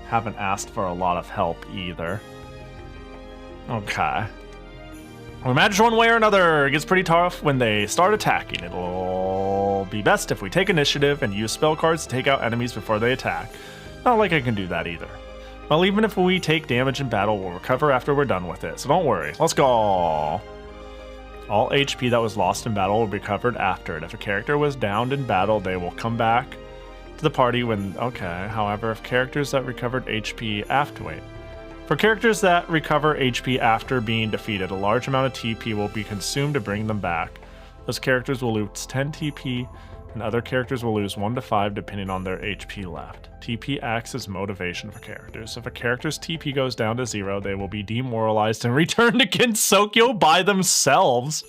haven't asked for a lot of help either. Okay. We manage one way or another. It gets pretty tough when they start attacking. It'll be best if we take initiative and use spell cards to take out enemies before they attack. Not like I can do that either. Well, even if we take damage in battle, we'll recover after we're done with it, so don't worry. Let's go. All HP that was lost in battle will be recovered after it. If a character was downed in battle, they will come back to the party when... Okay, however, if characters that recovered HP after... Wait. For characters that recover HP after being defeated, a large amount of TP will be consumed to bring them back. Those characters will lose 10 TP, and other characters will lose 1 to 5 depending on their HP left. TP acts as motivation for characters. If a character's TP goes down to 0, they will be demoralized and returned to Gensokyo by themselves.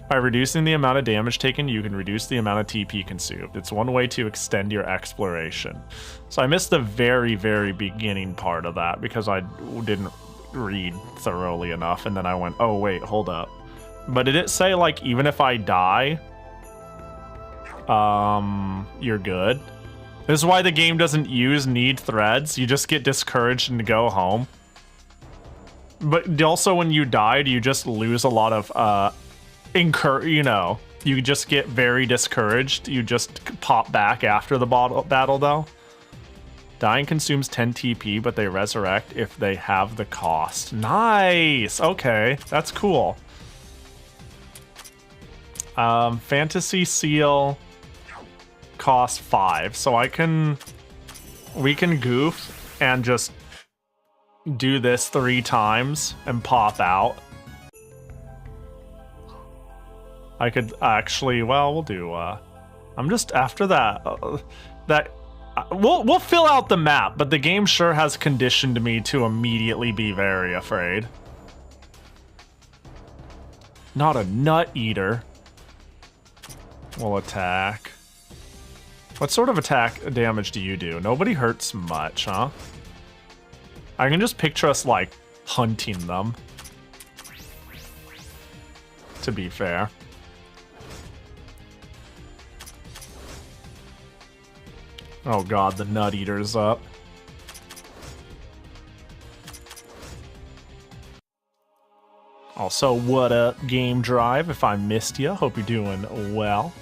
By reducing the amount of damage taken, you can reduce the amount of TP consumed. It's one way to extend your exploration. So I missed the very, very beginning part of that because I didn't read thoroughly enough, and then I went, oh wait, hold up. But did it say, like, even if I die, you're good? This is why the game doesn't use need threads. You just get discouraged and go home. But also when you died, you just lose a lot of, you know, you just get very discouraged. You just pop back after the battle, though. Dying consumes 10 TP, but they resurrect if they have the cost. Nice! Okay, that's cool. Fantasy Seal costs 5, so we can goof and just do this 3 times and pop out. I could actually, well, we'll do, I'm just after that, we'll fill out the map, but the game sure has conditioned me to immediately be very afraid. Not a nut eater. We'll attack. What sort of attack damage do you do? Nobody hurts much, huh? I can just picture us, like, hunting them. To be fair. Oh god, the nut eater's up. Also, what up, Game Drive? If I missed you, hope you're doing well.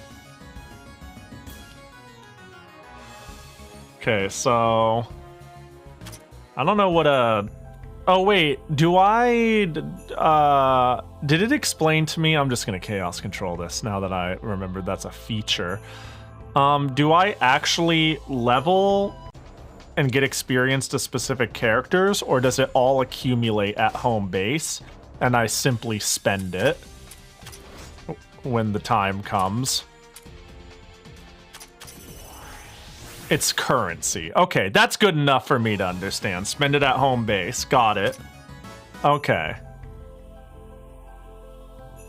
Okay, so... I don't know what a... Oh, wait, do I... did it explain to me? I'm just gonna Chaos Control this now that I remembered that's a feature. Do I actually level and get experience to specific characters, or does it all accumulate at home base, and I simply spend it when the time comes? It's currency. Okay, that's good enough for me to understand. Spend it at home base. Got it. Okay.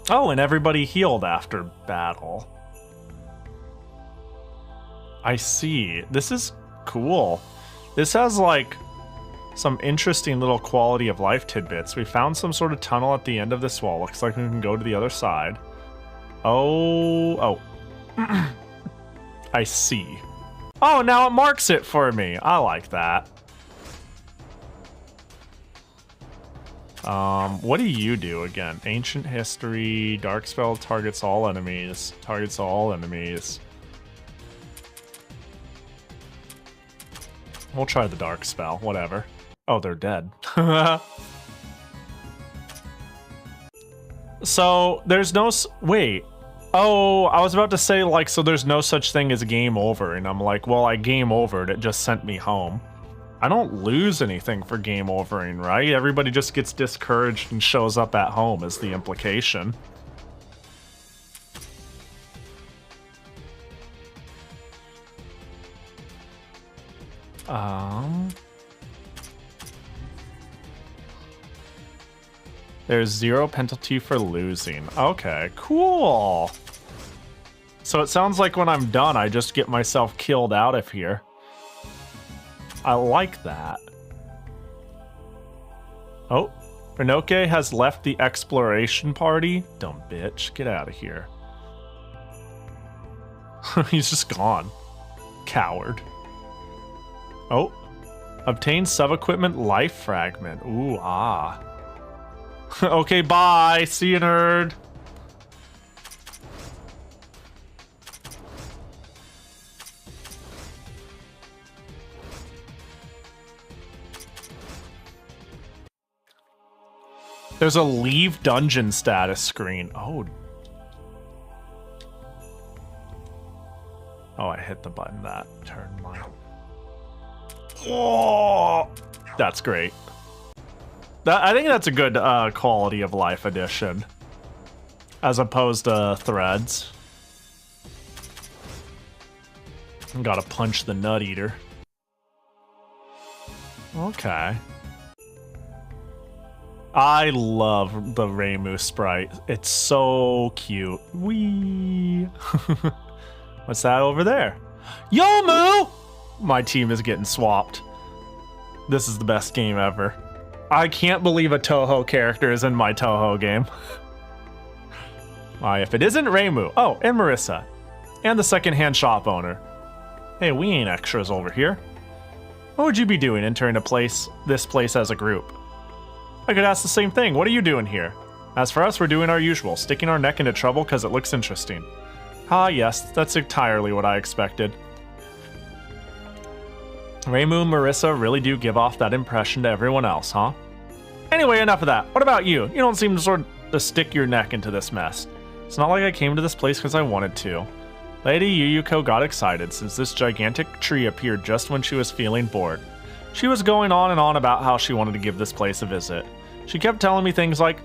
Oh, and everybody healed after battle. I see. This is cool. This has, like, some interesting little quality of life tidbits. We found some sort of tunnel at the end of this wall. Looks like we can go to the other side. Oh. I see. Oh, now it marks it for me. I like that. What do you do again? Ancient history, dark spell targets all enemies. Targets all enemies. We'll try the dark spell, whatever. Oh, they're dead. So, there's no... Wait. Oh, I was about to say, like, so there's no such thing as game over. And I'm like, well, I game overed. It just sent me home. I don't lose anything for game overing, right? Everybody just gets discouraged and shows up at home is the implication. There's 0 penalty for losing. Okay, cool. So it sounds like when I'm done, I just get myself killed out of here. I like that. Oh, Inoke has left the exploration party. Dumb bitch, get out of here. He's just gone. Coward. Oh, obtain sub-equipment life fragment. Ooh, ah. Okay, bye. See you, nerd. There's a leave dungeon status screen. Oh, Oh, I hit the button that turned my... Oh, that's great. I think that's a good quality of life addition. As opposed to threads. Gotta punch the nut eater. Okay. I love the Reimu sprite. It's so cute. Wee. What's that over there? Yomu! My team is getting swapped. This is the best game ever. I can't believe a Touhou character is in my Touhou game. If it isn't Reimu. Oh, and Marissa. And the secondhand shop owner. Hey, we ain't extras over here. What would you be doing entering this place as a group? I could ask the same thing. What are you doing here? As for us, we're doing our usual, sticking our neck into trouble because it looks interesting. Ah, yes, that's entirely what I expected. Reimu and Marissa really do give off that impression to everyone else, huh? Anyway, enough of that. What about you? You don't seem to sort of stick your neck into this mess. It's not like I came to this place because I wanted to. Lady Yuyuko got excited since this gigantic tree appeared just when she was feeling bored. She was going on and on about how she wanted to give this place a visit. She kept telling me things like,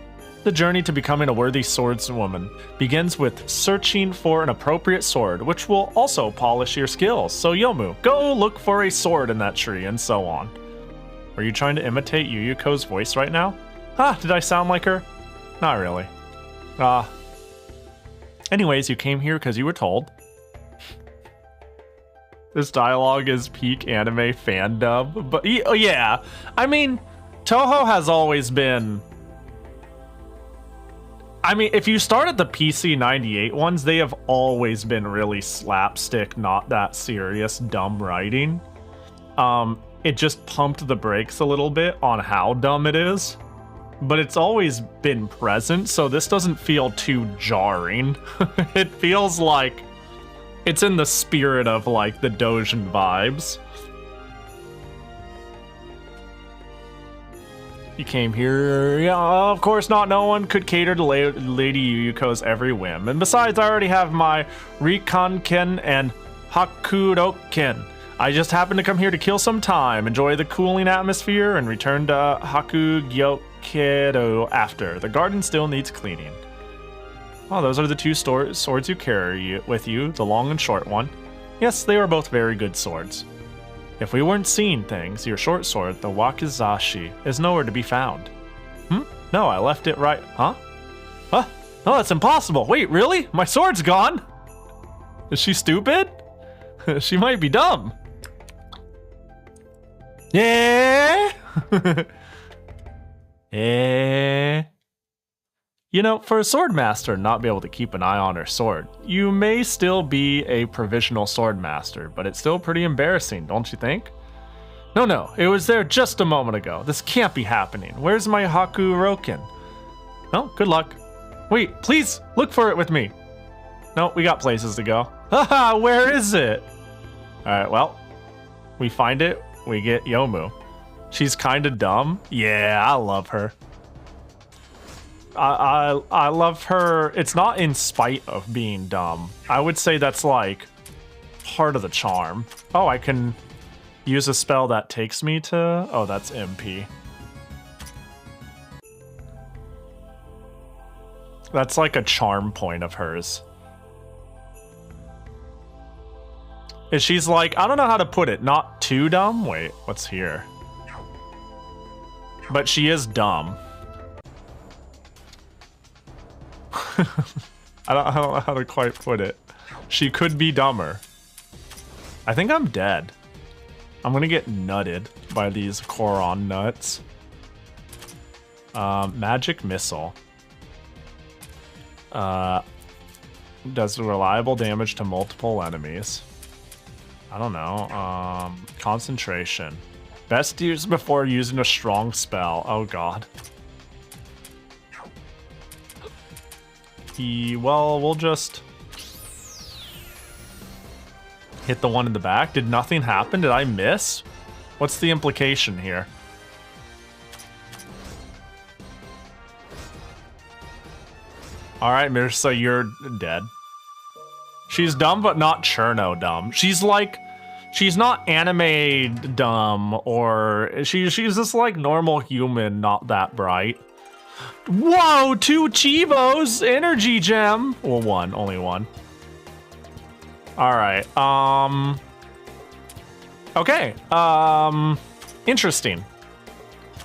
the journey to becoming a worthy swordswoman begins with searching for an appropriate sword, which will also polish your skills. So Yomu, go look for a sword in that tree, and so on. Were you trying to imitate Yuyuko's voice right now? Did I sound like her? Not really. Anyways, you came here because you were told. This dialogue is peak anime fandom, but yeah, I mean, Touhou has always been... I mean, if you start at the PC 98 ones, they have always been really slapstick, not that serious, dumb writing. It just pumped the brakes a little bit on how dumb it is, but it's always been present, so this doesn't feel too jarring. It feels like it's in the spirit of, like, the Dojin vibes. You came here, yeah, of course not, no one could cater to Lady Yuyuko's every whim. And besides, I already have my Rikanken and Hakuroken. I just happened to come here to kill some time, enjoy the cooling atmosphere, and return to Hakugyokedo after. The garden still needs cleaning. Oh, those are the two swords you carry with you, the long and short one. Yes, they are both very good swords. If we weren't seeing things, your short sword, the wakizashi, is nowhere to be found. No, I left it right. Huh? No, that's impossible. Wait, really? My sword's gone? Is she stupid? She might be dumb. Yeah. Yeah. You know, for a sword master not be able to keep an eye on her sword, you may still be a provisional sword master, but it's still pretty embarrassing, don't you think? No, it was there just a moment ago. This can't be happening. Where's my Hakuroken? Oh, good luck. Wait, please look for it with me. No, we got places to go. Haha, where is it? Alright, well, we find it, we get Yomu. She's kinda dumb. Yeah, I love her. I love her. It's not in spite of being dumb. I would say that's like part of the charm. Oh, I can use a spell that takes me to... Oh, that's MP. That's like a charm point of hers. And she's like, I don't know how to put it, not too dumb? Wait, what's here? But she is dumb. I don't know how to quite put it. She could be dumber. I think I'm dead. I'm gonna get nutted by these Koron nuts. Magic missile. Does reliable damage to multiple enemies. I don't know. Concentration. Best used before using a strong spell. Oh god. Well, we'll just hit the one in the back. Did nothing happen? Did I miss? What's the implication here? Alright, Mirsa, you're dead. She's dumb, but not Cherno dumb. She's like, she's not anime dumb, or she's just like normal human, not that bright. Whoa, 2 Chivos, energy gem. Well, one, only one. All right. Okay. Interesting.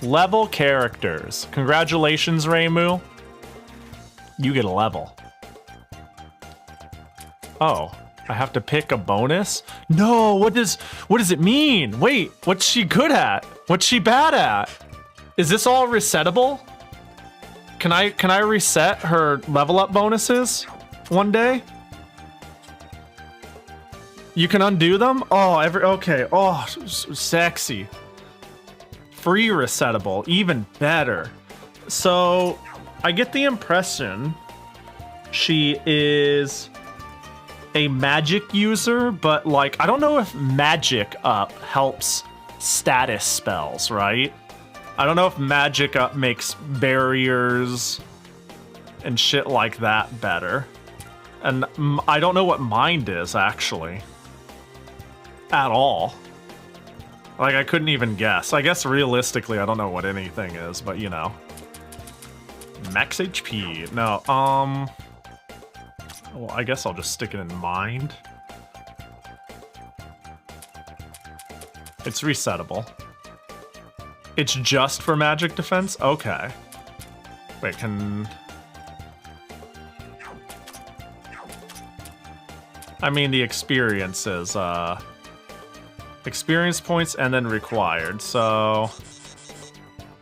Level characters. Congratulations, Reimu. You get a level. Oh, I have to pick a bonus? No, what does it mean? Wait, what's she good at? What's she bad at? Is this all resettable? Can I reset her level up bonuses one day? You can undo them? Oh, okay. Oh, sexy. Free resettable, even better. So, I get the impression she is a magic user, but like, I don't know if magic up helps status spells, right? I don't know if magic up makes barriers and shit like that better. And I don't know what mind is, actually. At all. Like, I couldn't even guess. I guess realistically, I don't know what anything is, but you know. Max HP. No, well, I guess I'll just stick it in mind. It's resettable. It's just for magic defense? Okay. Wait, can... I mean, the experience is, experience points and then required, so...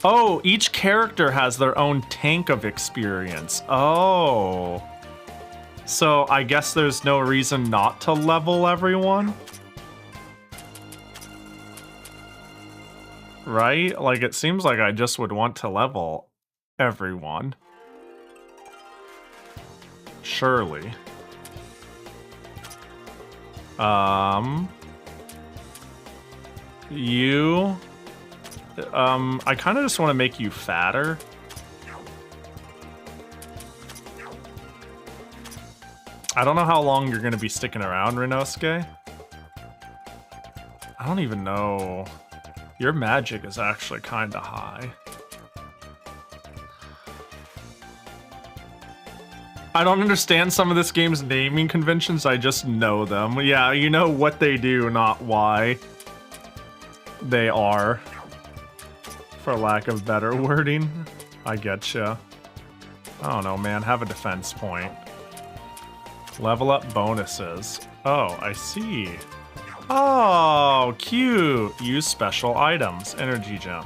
Oh, each character has their own tank of experience. Oh. So I guess there's no reason not to level everyone? Right? Like, it seems like I just would want to level everyone. Surely. You... I kind of just want to make you fatter. I don't know how long you're going to be sticking around, Rinosuke. I don't even know. Your magic is actually kind of high. I don't understand some of this game's naming conventions, I just know them. Yeah, you know what they do, not why they are. For lack of better wording. I getcha. I don't know, man. Have a defense point. Level up bonuses. Oh, I see. Oh, cute. Use special items. Energy gem.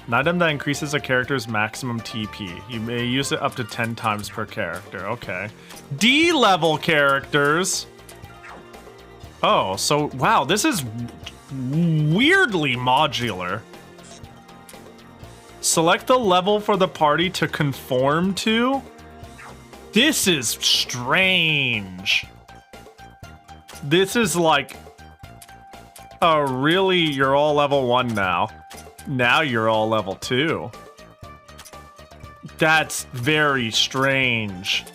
An item that increases a character's maximum TP. You may use it up to 10 times per character. Okay. D-level characters. Oh, so, wow, this is weirdly modular. Select the level for the party to conform to? This is strange. This is like... Oh, really? You're all level 1 now. Now you're all level 2. That's very strange.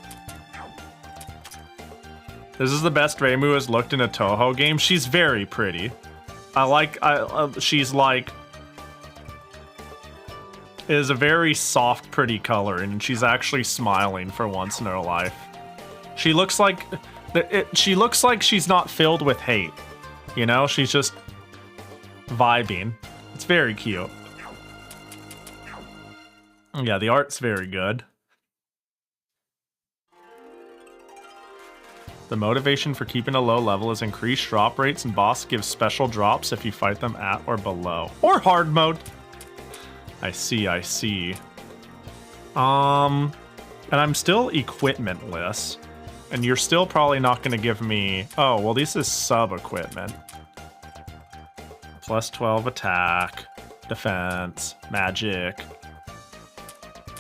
This is the best Reimu has looked in a Touhou game. She's very pretty. She's like... is a very soft, pretty color, and she's actually smiling for once in her life. She looks like... she looks like she's not filled with hate. You know? She's just vibing. It's very cute. Yeah, the art's very good. The motivation for keeping a low level is increased drop rates, and boss gives special drops if you fight them at or below. Or hard mode. I see, I see. And I'm still equipmentless. And you're still probably not going to give me... Oh, well, this is sub-equipment. Plus 12 attack, defense, magic.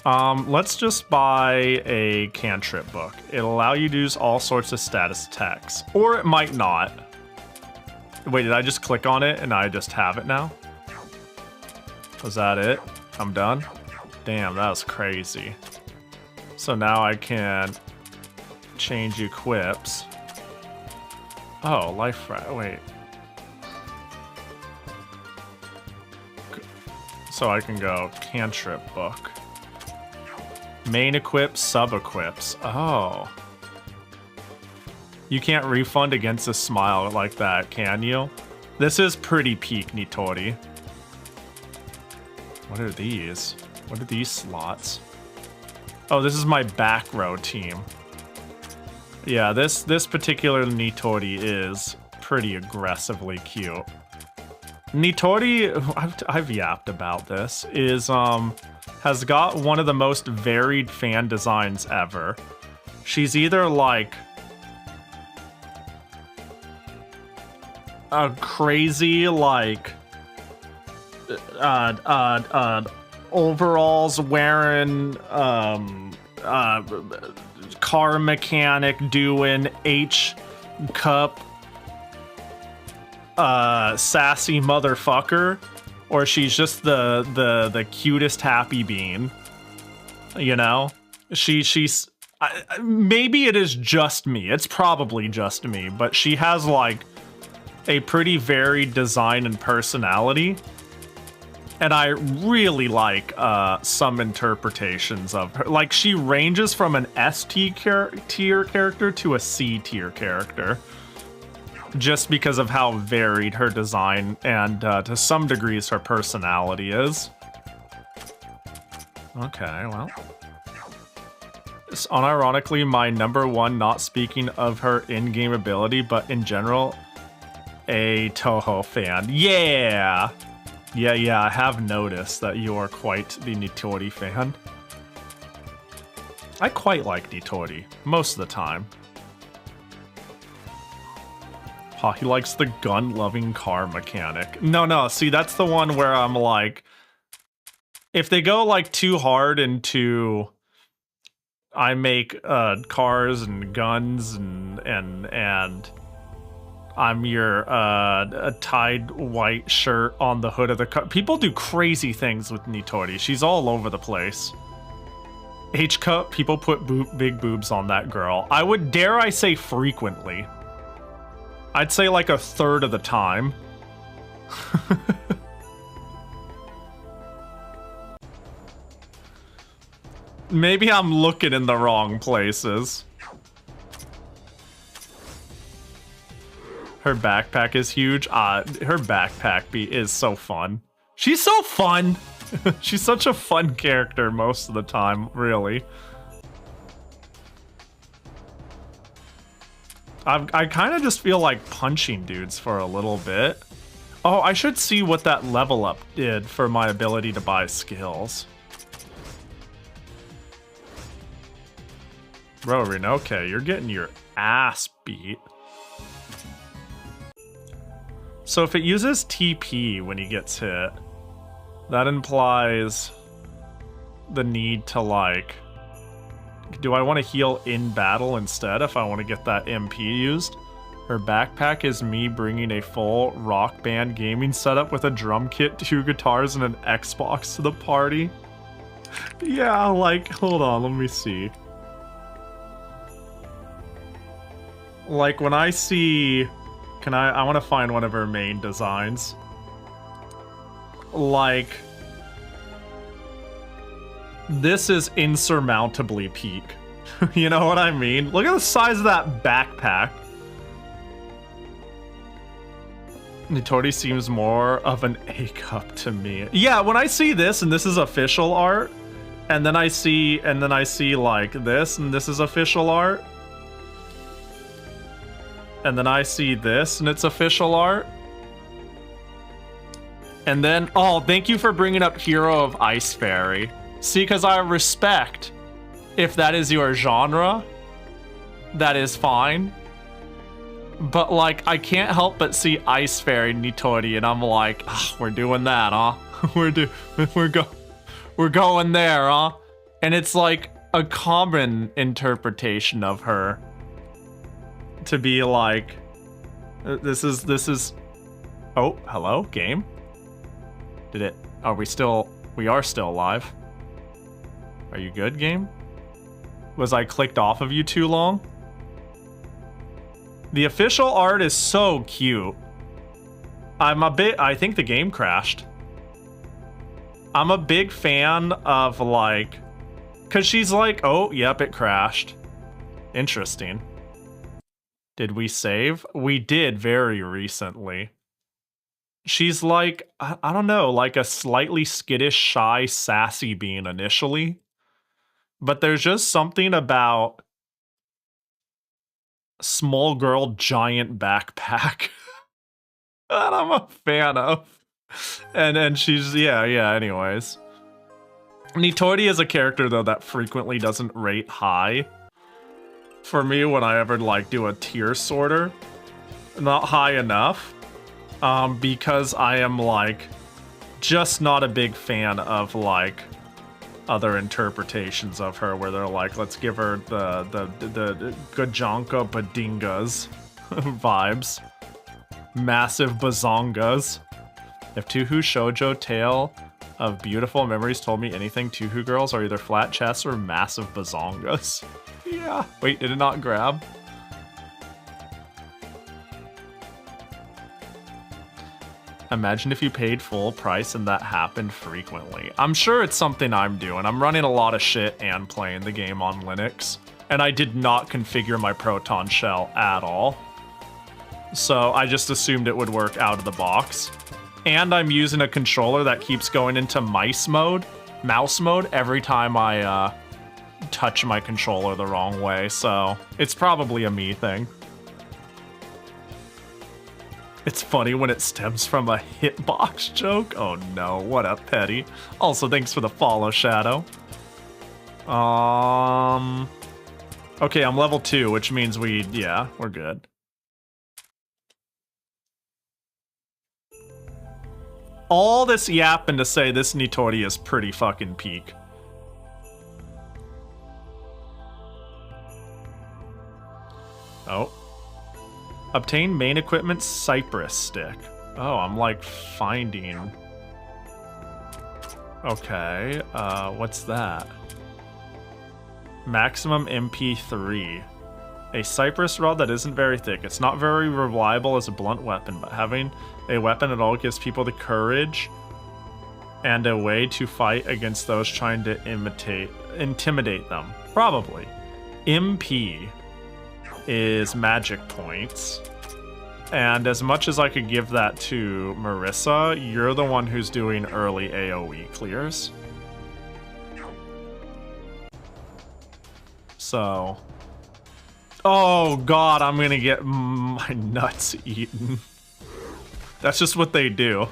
Let's just buy a cantrip book. It'll allow you to use all sorts of status attacks. Or it might not. Wait, did I just click on it and I just have it now? Was that it? I'm done? Damn, that was crazy. So now I can change equips. Oh, wait. So I can go cantrip book. Main equip, sub equips. Oh. You can't refund against a smile like that, can you? This is pretty peak Nitori. What are these? What are these slots? Oh, this is my back row team. Yeah, this particular Nitori is pretty aggressively cute. Nitori, I've yapped about this, has got one of the most varied fan designs ever. She's either like a crazy like overalls wearing car mechanic doing H cup sassy motherfucker, or she's just the cutest happy bean, you know? She's maybe it is just me, it's probably just me, but she has like a pretty varied design and personality, and I really like some interpretations of her. Like, she ranges from an S tier character to a C tier character, just because of how varied her design and to some degrees her personality is. Okay, well. It's unironically my number one, not speaking of her in-game ability, but in general, a Touhou fan. Yeah! Yeah, I have noticed that you are quite the Nitori fan. I quite like Nitori, most of the time. He likes the gun-loving car mechanic. No, see, that's the one where I'm like, if they go like too hard into I make cars and guns and I'm your a tied white shirt on the hood of the car. People do crazy things with Nitori. She's all over the place. H-cup, people put big boobs on that girl. I would dare I say frequently. I'd say like a third of the time. Maybe I'm looking in the wrong places. Her backpack is huge. Her backpack is so fun. She's so fun! She's such a fun character most of the time, really. I kind of just feel like punching dudes for a little bit. Oh, I should see what that level up did for my ability to buy skills. Bro, Rinoke, you're getting your ass beat. So if it uses TP when he gets hit, that implies the need to like... Do I want to heal in battle instead if I want to get that MP used? Her backpack is me bringing a full Rock Band gaming setup with a drum kit, 2 guitars, and an Xbox to the party. Yeah, like, hold on, let me see. Like, when I see... I want to find one of her main designs. Like... This is insurmountably peak. You know what I mean? Look at the size of that backpack. Nitori seems more of an A-cup to me. Yeah, when I see this, and this is official art, and then I see like this, and this is official art, and then I see this, and it's official art, and then, oh, thank you for bringing up Hero of Ice Fairy. See, because I respect, if that is your genre, that is fine. But, like, I can't help but see Ice Fairy Nitori, and I'm like, oh, we're doing that, huh? we're going there, huh? And it's like a common interpretation of her to be like, this is. Oh, hello, game. Did it? Are we still? We are still live. Are you good, game? Was I clicked off of you too long? The official art is so cute. I think the game crashed. I'm a big fan of like, cause she's like, oh, yep, it crashed. Interesting. Did we save? We did very recently. She's like, I don't know, like a slightly skittish, shy, sassy being initially. But there's just something about small girl, giant backpack that I'm a fan of. And she's, yeah, anyways. Nitori is a character, though, that frequently doesn't rate high. For me, when I ever, like, do a tier sorter. Not high enough. Because I am, like, just not a big fan of, like, other interpretations of her, where they're like, let's give her the Gajanka Badingas vibes. Massive bazongas. If Touhou shoujo tale of beautiful memories told me anything, Touhou girls are either flat chests or massive bazongas. Yeah. Wait, did it not grab? Imagine if you paid full price and that happened frequently. I'm sure it's something I'm doing. I'm running a lot of shit and playing the game on Linux. And I did not configure my Proton shell at all. So I just assumed it would work out of the box. And I'm using a controller that keeps going into mouse mode, every time I touch my controller the wrong way. So it's probably a me thing. It's funny when it stems from a hitbox joke. Oh no, what up, Petty? Also, thanks for the follow, Shadow. Okay, I'm level 2, which means we're good. All this yapping to say this Nitori is pretty fucking peak. Oh. Obtain main equipment Cypress stick. Oh, I'm like finding. Okay, what's that? Maximum MP3. A cypress rod that isn't very thick. It's not very reliable as a blunt weapon, but having a weapon at all gives people the courage and a way to fight against those trying to intimidate them. Probably. MP is magic points. And as much as I could give that to Marissa, you're the one who's doing early AoE clears. So... oh god, I'm gonna get my nuts eaten. That's just what they do.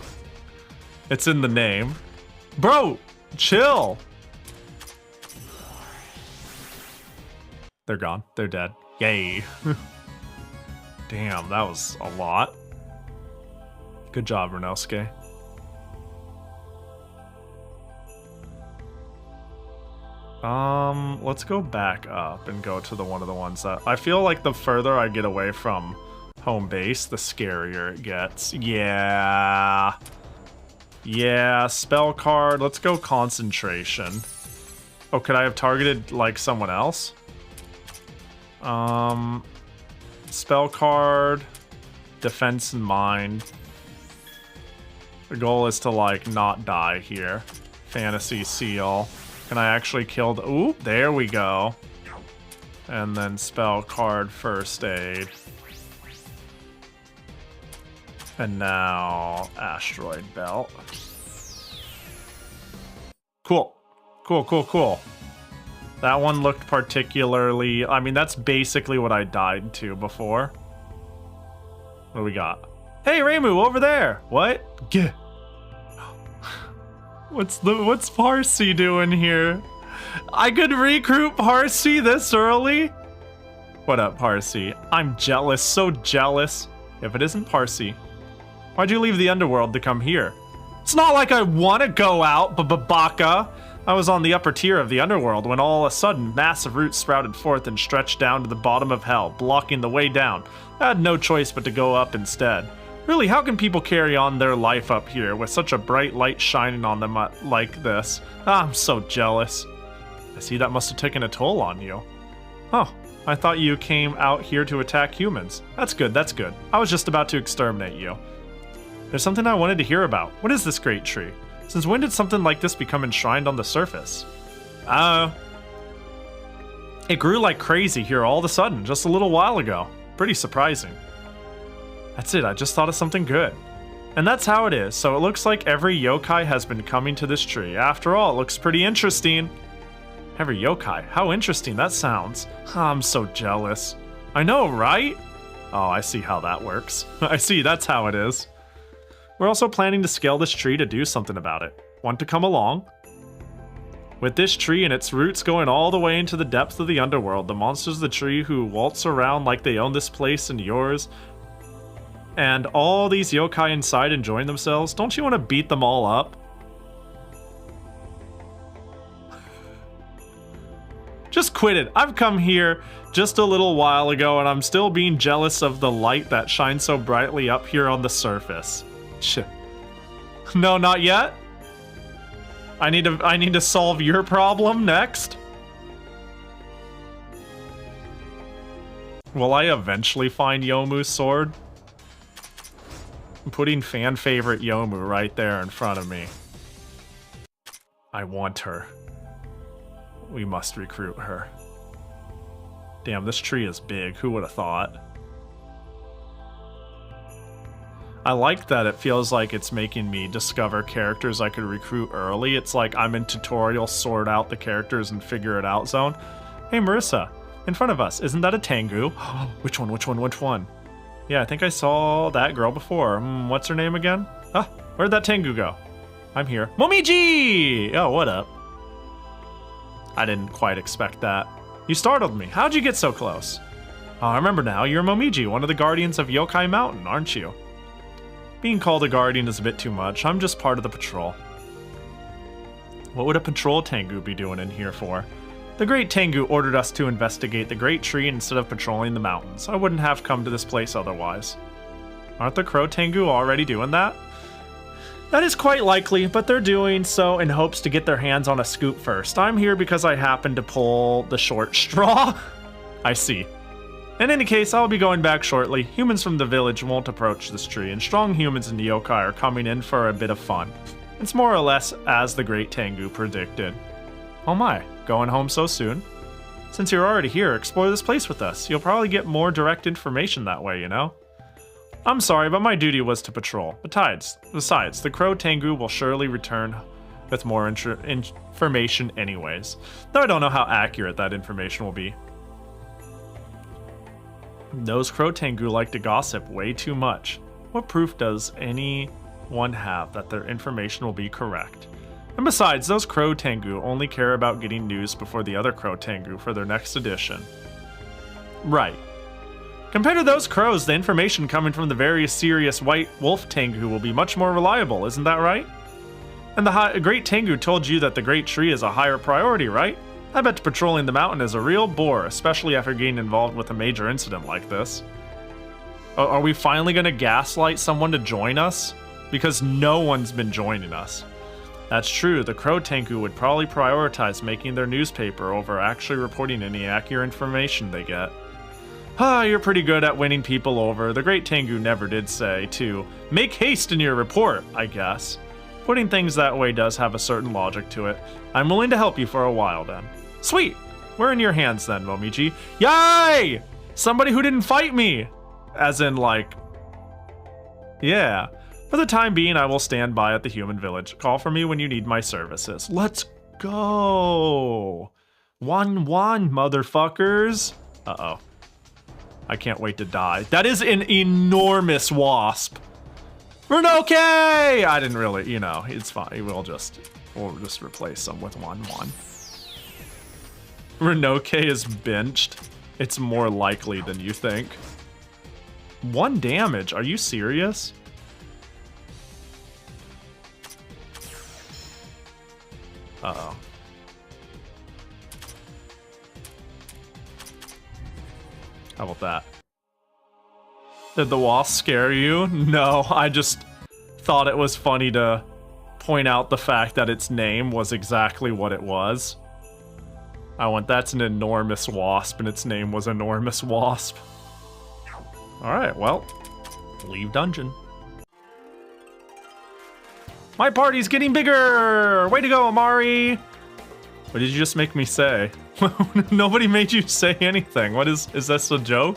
It's in the name. Bro, chill! They're gone. They're dead. Yay. Damn, that was a lot. Good job, Renosuke. Let's go back up and go to one of the ones that... I feel like the further I get away from home base, the scarier it gets. Yeah. Yeah, spell card. Let's go concentration. Oh, could I have targeted, like, someone else? Spell card. Defense in mind. The goal is to, like, not die here. Fantasy seal. Can I actually kill the... ooh, there we go. And then spell card first aid. And now asteroid belt. Cool. Cool, cool, cool. That one looked particularly... I mean, that's basically what I died to before. What do we got? Hey, Reimu, over there! What? Gah. What's Parsi doing here? I could recruit Parsi this early? What up, Parsi? I'm jealous, so jealous. If it isn't Parsi, why'd you leave the underworld to come here? It's not like I want to go out, Baka. I was on the upper tier of the underworld when all of a sudden massive roots sprouted forth and stretched down to the bottom of hell, blocking the way down. I had no choice but to go up instead. Really, how can people carry on their life up here with such a bright light shining on them like this? I'm so jealous. I see that must have taken a toll on you. Huh, I thought you came out here to attack humans. That's good, that's good. I was just about to exterminate you. There's something I wanted to hear about. What is this great tree? Since when did something like this become enshrined on the surface? It grew like crazy here all of a sudden, just a little while ago. Pretty surprising. That's it, I just thought of something good. And that's how it is, so it looks like every yokai has been coming to this tree. After all, it looks pretty interesting. Every yokai, how interesting that sounds. I'm so jealous. I know, right? Oh, I see how that works. I see, that's how it is. We're also planning to scale this tree to do something about it. Want to come along? With this tree and its roots going all the way into the depths of the underworld, the monsters of the tree who waltz around like they own this place and yours, and all these yokai inside enjoying themselves, don't you want to beat them all up? Just quit it. I've come here just a little while ago and I'm still being jealous of the light that shines so brightly up here on the surface. Shit. No, not yet. I need to solve your problem next. Will I eventually find Yomu's sword? I'm putting fan favorite Yomu right there in front of me. I want her. We must recruit her. Damn, this tree is big. Who would have thought? I like that it feels like it's making me discover characters I could recruit early. It's like I'm in tutorial sort out the characters and figure it out zone. Hey Marissa, in front of us, isn't that a Tengu? Which one? Yeah, I think I saw that girl before. What's her name again? Ah, where'd that Tengu go? I'm here. Momiji! Oh, what up? I didn't quite expect that. You startled me. How'd you get so close? Oh, I remember now. You're Momiji, one of the guardians of Yokai Mountain, aren't you? Being called a guardian is a bit too much. I'm just part of the patrol. What would a patrol Tengu be doing in here for? The Great Tengu ordered us to investigate the Great Tree instead of patrolling the mountains. I wouldn't have come to this place otherwise. Aren't the Crow Tengu already doing that? That is quite likely, but they're doing so in hopes to get their hands on a scoop first. I'm here because I happen to pull the short straw. I see. In any case, I'll be going back shortly. Humans from the village won't approach this tree, and strong humans and yokai are coming in for a bit of fun. It's more or less as the Great Tengu predicted. Oh my, going home so soon? Since you're already here, explore this place with us. You'll probably get more direct information that way, you know? I'm sorry, but my duty was to patrol. Besides, the Crow Tengu will surely return with more information anyways. Though I don't know how accurate that information will be. Those Crow Tengu like to gossip way too much. What proof does anyone have that their information will be correct? And besides, those Crow Tengu only care about getting news before the other Crow Tengu for their next edition. Right. Compared to those crows, the information coming from the very serious White Wolf Tengu will be much more reliable, isn't that right? And the Great Tengu told you that the Great Tree is a higher priority, right? I bet patrolling the mountain is a real bore, especially after getting involved with a major incident like this. Are we finally going to gaslight someone to join us? Because no one's been joining us. That's true, the Crow Tengu would probably prioritize making their newspaper over actually reporting any accurate information they get. Ah, you're pretty good at winning people over. The Great Tengu never did say to make haste in your report, I guess. Putting things that way does have a certain logic to it. I'm willing to help you for a while then. Sweet! We're in your hands then, Momiji. Yay! Somebody who didn't fight me! As in, like... Yeah. For the time being, I will stand by at the human village. Call for me when you need my services. Let's go! 1-1, motherfuckers! Uh-oh. I can't wait to die. That is an enormous wasp! Renoke! I didn't really, you know, it's fine. We'll just replace them with 1-1. Renoke is benched. It's more likely than you think. 1 damage? Are you serious? Uh-oh. How about that? Did the wasp scare you? No, I just thought it was funny to point out the fact that its name was exactly what it was. I went, that's an enormous wasp, and its name was Enormous Wasp. Alright, well, leave dungeon. My party's getting bigger! Way to go, Amari! What did you just make me say? Nobody made you say anything. What is this a joke?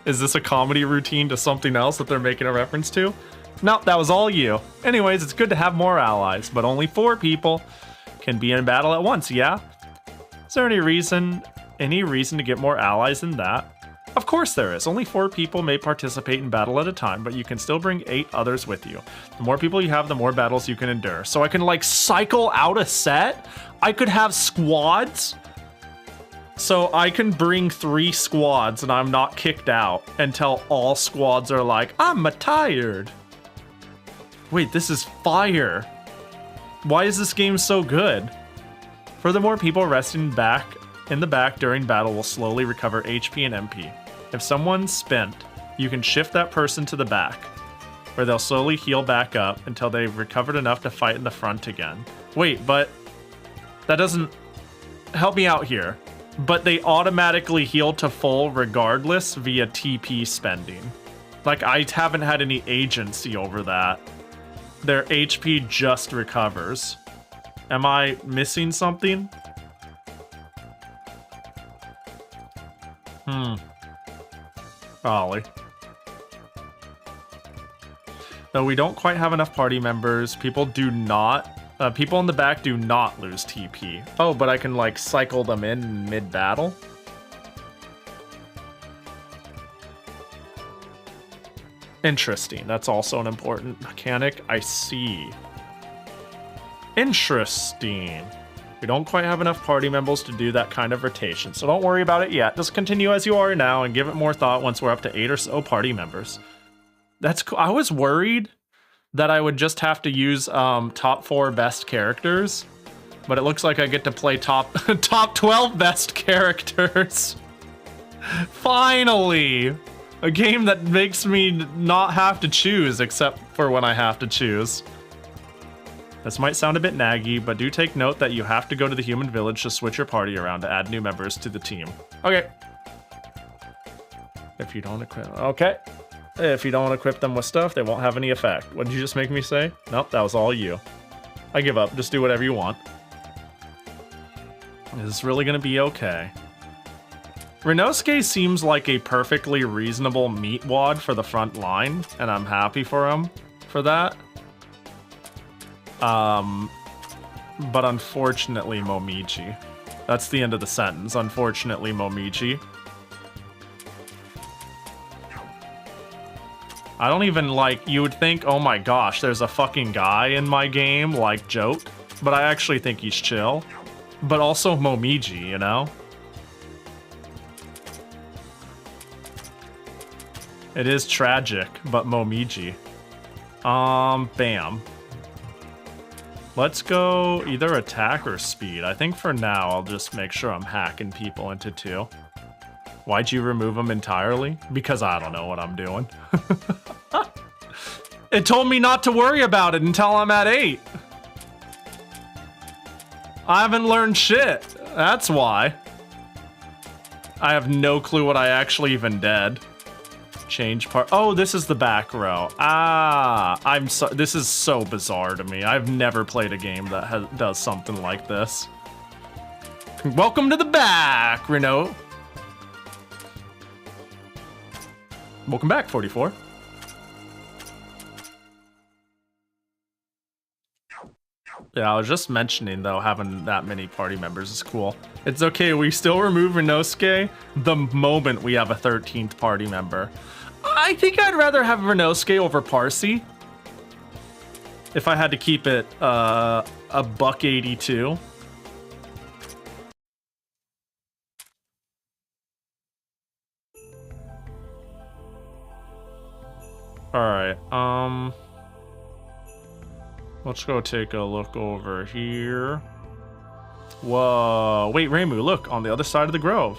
Is this a comedy routine to something else that they're making a reference to? Nope, that was all you. Anyways, it's good to have more allies, but only 4 people can be in battle at once, yeah? Is there any reason to get more allies than that? Of course there is. Only 4 people may participate in battle at a time, but you can still bring 8 others with you. The more people you have, the more battles you can endure. So I can like cycle out a set? I could have squads? So I can bring 3 squads and I'm not kicked out until all squads are like, I'm tired. Wait, this is fire. Why is this game so good? Furthermore, people resting back in the back during battle will slowly recover HP and MP. If someone's spent, you can shift that person to the back, where they'll slowly heal back up until they've recovered enough to fight in the front again. Wait, but that doesn't help me out here. But they automatically heal to full regardless via TP spending. Like, I haven't had any agency over that. Their HP just recovers. Am I missing something? Ollie. Though we don't quite have enough party members, people in the back do not lose TP. Oh, but I can like cycle them in mid-battle? Interesting. That's also an important mechanic. I see. Interesting. We don't quite have enough party members to do that kind of rotation, so don't worry about it yet. Just continue as you are now and give it more thought once we're up to 8 or so party members. That's cool. I was worried that I would just have to use top 4 best characters, but it looks like I get to play top 12 best characters. Finally! A game that makes me not have to choose, except for when I have to choose. This might sound a bit naggy, but do take note that you have to go to the human village to switch your party around to add new members to the team. Okay. If you don't equip... Okay. If you don't equip them with stuff, they won't have any effect. What did you just make me say? Nope, that was all you. I give up. Just do whatever you want. Is this really gonna be okay? Renosuke seems like a perfectly reasonable meat wad for the front line, and I'm happy for him for that. But unfortunately, Momiji. That's the end of the sentence. Unfortunately, Momiji. I don't even like, you would think, oh my gosh, there's a fucking guy in my game, like, joke. But I actually think he's chill. But also Momiji, you know? It is tragic, but Momiji. Bam. Let's go either attack or speed. I think for now, I'll just make sure I'm hacking people into 2. Why'd you remove them entirely? Because I don't know what I'm doing. It told me not to worry about it until I'm at 8. I haven't learned shit. That's why. I have no clue what I actually even did. Change part. Oh, this is the back row. Ah, this is so bizarre to me. I've never played a game that does something like this. Welcome to the back, Renault. Welcome back, 44. Yeah, I was just mentioning, though, having that many party members is cool. It's okay, we still remove Renosuke the moment we have a 13th party member. I think I'd rather have Renosuke over Parsi. If I had to keep it a $182. Alright, let's go take a look over here. Whoa, wait, Reimu, look, on the other side of the grove.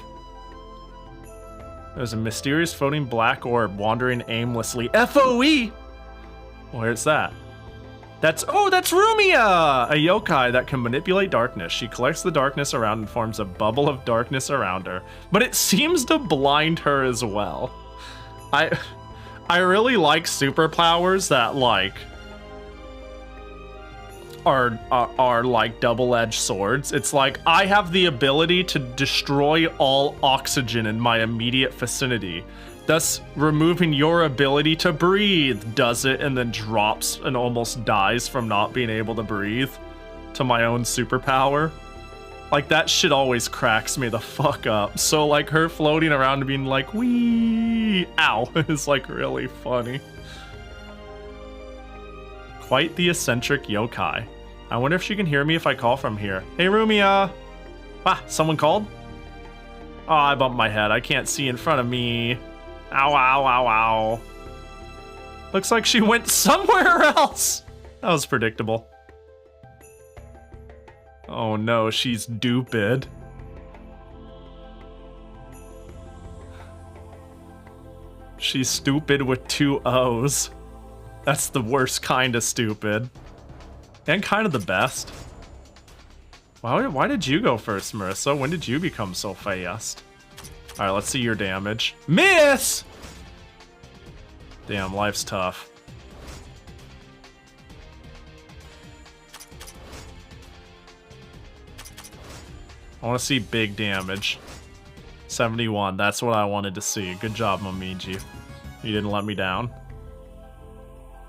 There's a mysterious floating black orb wandering aimlessly. FOE! Where's that? That's Rumia! A yokai that can manipulate darkness. She collects the darkness around and forms a bubble of darkness around her, but it seems to blind her as well. I really like superpowers that like are like double-edged swords. It's like I have the ability to destroy all oxygen in my immediate vicinity, thus removing your ability to breathe. Does it and then drops and almost dies from not being able to breathe to my own superpower. Like that shit always cracks me the fuck up. So like her floating around and being like, wee, ow, is like really funny. Quite the eccentric yokai. I wonder if she can hear me if I call from here. Hey, Rumia! Ah, someone called? Oh, I bumped my head. I can't see in front of me. Ow, ow, ow, ow. Looks like she went somewhere else. That was predictable. Oh no, she's stupid. She's stupid with 2 O's. That's the worst kind of stupid. And kind of the best. Why did you go first, Marissa? When did you become so fast? Alright, let's see your damage. Miss! Damn, life's tough. I want to see big damage. 71, that's what I wanted to see. Good job, Momiji. You didn't let me down.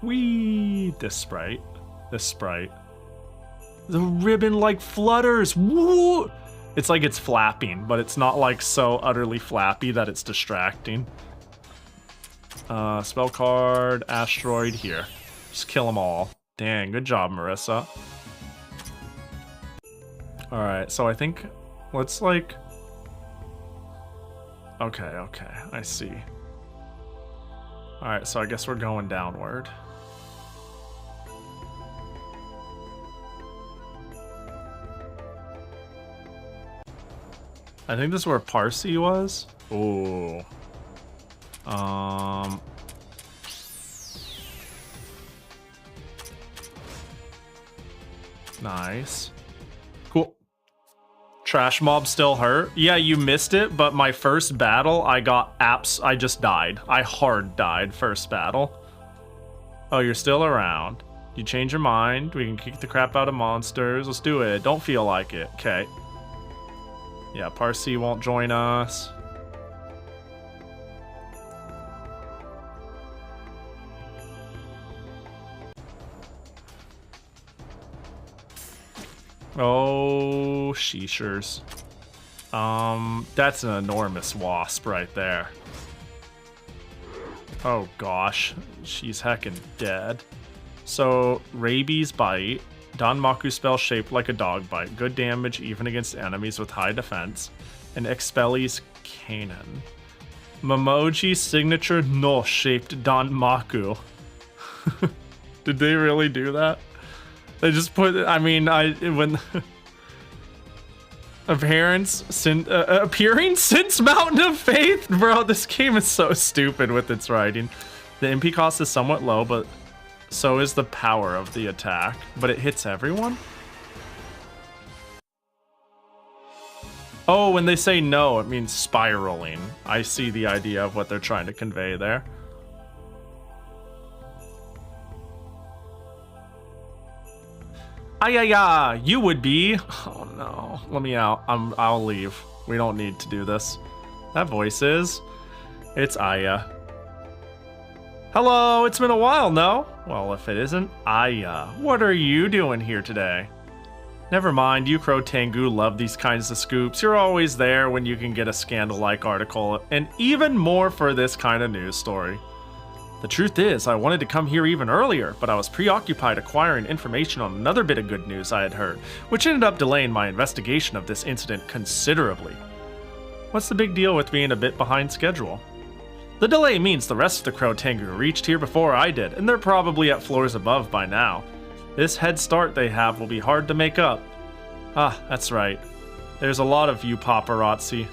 Whee! This sprite. This sprite. The ribbon like flutters. Woo! It's like it's flapping, but it's not like so utterly flappy that it's distracting. Spell card, asteroid here. Just kill them all. Dang, good job, Marissa. Alright, so I think let's like... Okay, I see. Alright, so I guess we're going downward. I think this is where Parsi was. Ooh. Nice. Cool. Trash mob still hurt? Yeah, you missed it, but my first battle, I just died. I hard died first battle. Oh, you're still around. You change your mind. We can kick the crap out of monsters. Let's do it. Don't feel like it. Okay. Yeah, Parsi won't join us. Oh, sheeshers. That's an enormous wasp right there. Oh gosh, she's heckin' dead. So, rabies bite. Danmaku spell shaped like a dog bite. Good damage even against enemies with high defense. And Expelli's Cannon. Momoji's signature no shaped Danmaku. Did they really do that? They just put, I mean, when appearing since Mountain of Faith, bro, this game is so stupid with its writing. The MP cost is somewhat low, but so is the power of the attack. But it hits everyone? Oh, when they say no, it means spiraling. I see the idea of what they're trying to convey there. Ayaya, you would be. Oh no, let me out. I'll leave. We don't need to do this. That voice is. It's Aya. Hello, it's been a while, no? Well, if it isn't, Aya, what are you doing here today? Never mind, you Crow Tengu love these kinds of scoops. You're always there when you can get a scandal-like article, and even more for this kind of news story. The truth is, I wanted to come here even earlier, but I was preoccupied acquiring information on another bit of good news I had heard, which ended up delaying my investigation of this incident considerably. What's the big deal with being a bit behind schedule? The delay means the rest of the Crow Tengu reached here before I did, and they're probably at floors above by now. This head start they have will be hard to make up. Ah, that's right. There's a lot of you paparazzi.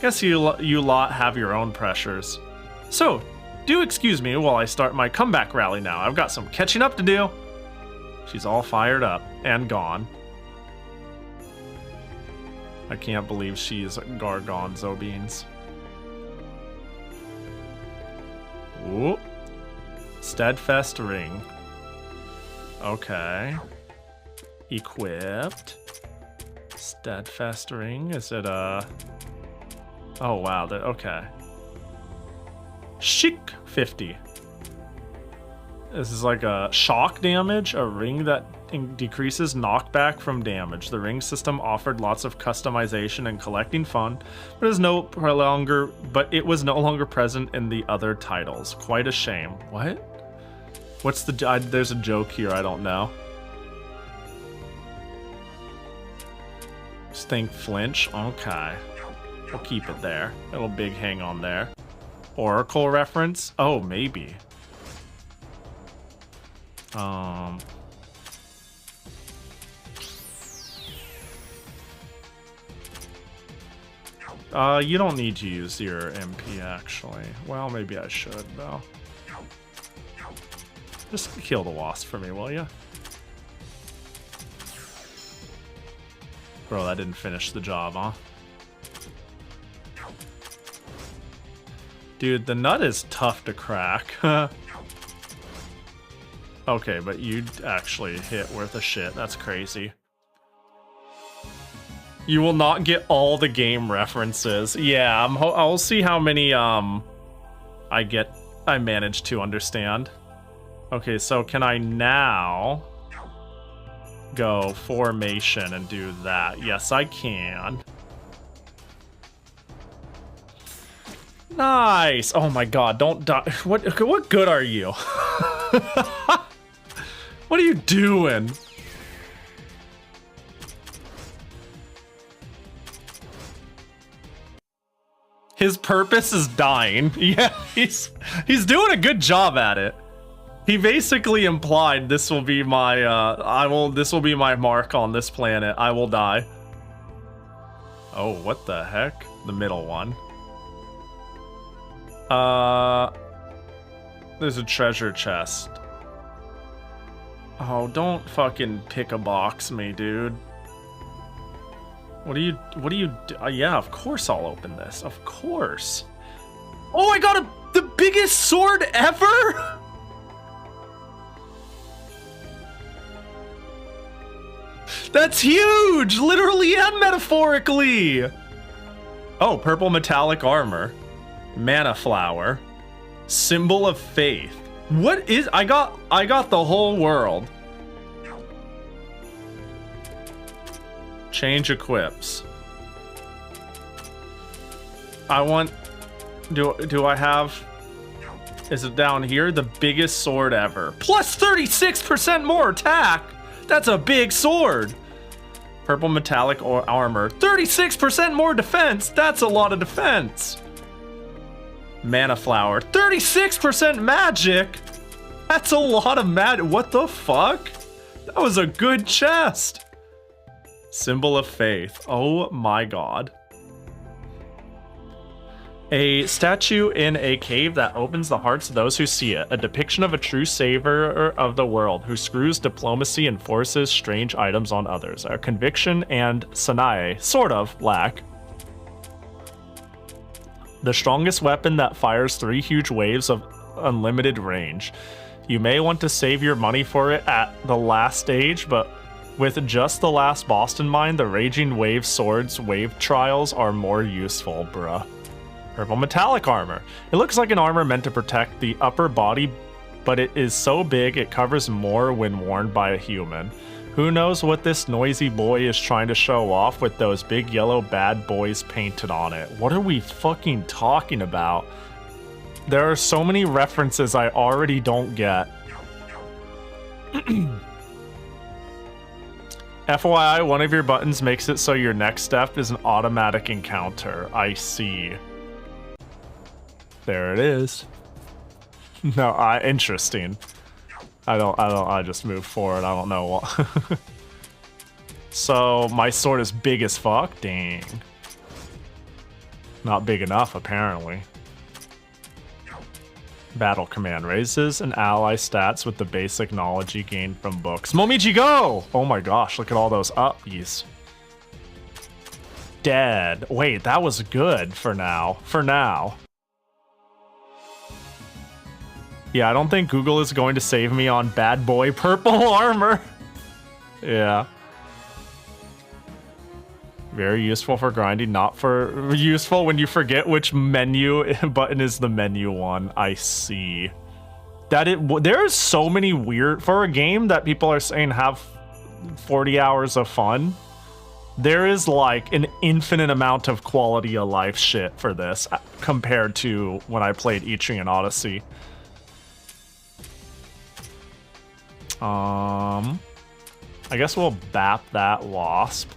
Guess you lot have your own pressures. So, do excuse me while I start my comeback rally now. I've got some catching up to do. She's all fired up and gone. I can't believe she's gargonzo beans. Ooh. Steadfast ring. Okay. Equipped. Steadfast ring. Is it a... Oh, wow. Okay. Chic 50. This is like a shock damage, a ring that decreases knockback from damage. The ring system offered lots of customization and collecting fun, but it was no longer present in the other titles. Quite a shame. What? What's the... there's a joke here, I don't know. Think flinch. Okay. We'll keep it there. A little big hang on there. Oracle reference? Oh, maybe. You don't need to use your MP, actually. Well, maybe I should, though. Just kill the wasp for me, will ya? Bro, that didn't finish the job, huh? Dude, the nut is tough to crack. Okay, but you actually hit worth a shit. That's crazy. You will not get all the game references. Yeah, I'll see how many I manage to understand. Okay, so can I now go formation and do that? Yes, I can. Nice. Oh my god, don't die. What good are you? What are you doing? His purpose is dying. Yeah, he's doing a good job at it. He basically implied this will be my this will be my mark on this planet. I will die. Oh, what the heck? The middle one. There's a treasure chest. Oh, don't fucking pick a box me, dude. What do you do? Yeah, of course I'll open this. Of course. Oh, I got the biggest sword ever? That's huge! Literally and metaphorically! Oh, purple metallic armor. Mana flower. Symbol of faith. What is... I got the whole world. Change equips. I want... Do I have... Is it down here? The biggest sword ever. Plus 36% more attack! That's a big sword! Purple metallic armor. 36% more defense! That's a lot of defense! Mana flower. 36% magic! That's a lot of magic. What the fuck? That was a good chest! Symbol of faith. Oh my god. A statue in a cave that opens the hearts of those who see it. A depiction of a true savior of the world who screws diplomacy and forces strange items on others. Our conviction and Sanae sort of lack. The strongest weapon that fires 3 huge waves of unlimited range. You may want to save your money for it at the last stage, but with just the last boss in mind, the Raging Wave Swords wave trials are more useful, bruh. Purple metallic armor. It looks like an armor meant to protect the upper body, but it is so big it covers more when worn by a human. Who knows what this noisy boy is trying to show off with those big yellow bad boys painted on it? What are we fucking talking about? There are so many references I already don't get. FYI, one of your buttons makes it so your next step is an automatic encounter. I see. There it is. No, interesting. I just moved forward. I don't know what. So, my sword is big as fuck? Dang. Not big enough, apparently. Battle command raises an ally stats with the basic knowledge you gain from books. Momiji, go! Oh my gosh, look at all those uppies. Dead. Wait, that was good for now. For now. Yeah, I don't think Google is going to save me on bad boy purple armor. Yeah. Very useful for grinding, not for useful when you forget which menu button is the menu one. I see. There's so many weird for a game that people are saying have 40 hours of fun. There is like an infinite amount of quality of life shit for this compared to when I played Etrian Odyssey. I guess we'll bap that wasp.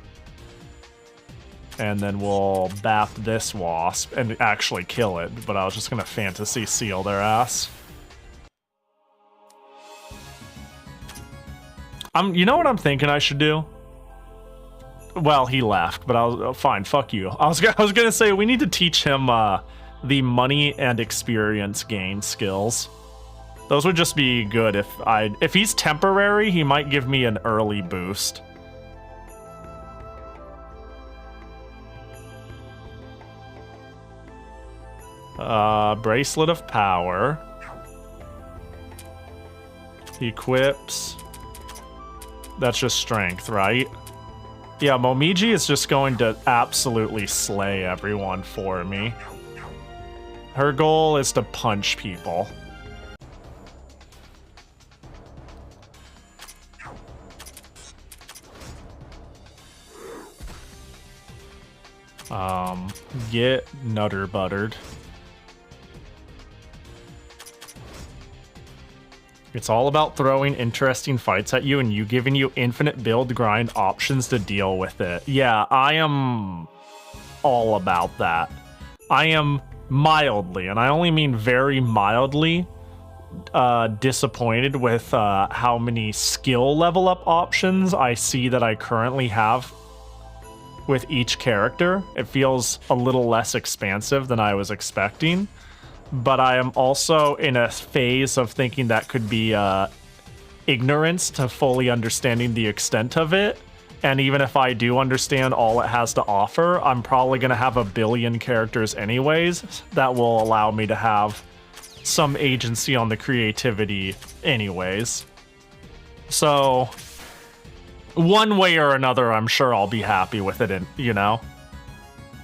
And then we'll bap this wasp and actually kill it, but I was just gonna fantasy seal their ass. You know what I'm thinking I should do? Well, he left, but I was fine. Fuck you. I was gonna say we need to teach him the money and experience gain skills. Those would just be good if he's temporary. He might give me an early boost. Bracelet of Power. Equips. That's just strength, right? Yeah, Momiji is just going to absolutely slay everyone for me. Her goal is to punch people. Get nutter buttered. It's all about throwing interesting fights at you and you giving you infinite build grind options to deal with it. Yeah, I am all about that. I am mildly, and I only mean very mildly, disappointed with how many skill level up options I see that I currently have with each character. It feels a little less expansive than I was expecting. But I am also in a phase of thinking that could be ignorance to fully understanding the extent of it. And even if I do understand all it has to offer, I'm probably going to have a billion characters anyways that will allow me to have some agency on the creativity anyways. So one way or another, I'm sure I'll be happy with it, and you know?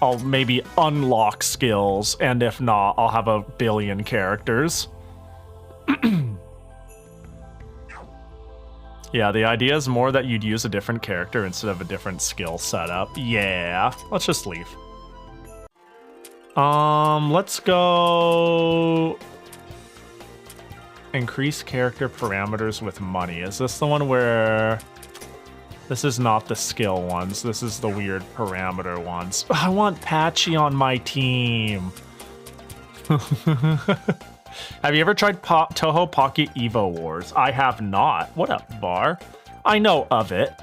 I'll maybe unlock skills, and if not, I'll have a billion characters. Yeah, the idea is more that you'd use a different character instead of a different skill setup. Yeah, let's just leave. Let's go... Increase character parameters with money. Is this the one where... This is not the skill ones. This is the weird parameter ones. I want Patchy on my team. Have you ever tried Touhou Pocket Evo Wars? I have not. What up, Bar? I know of it.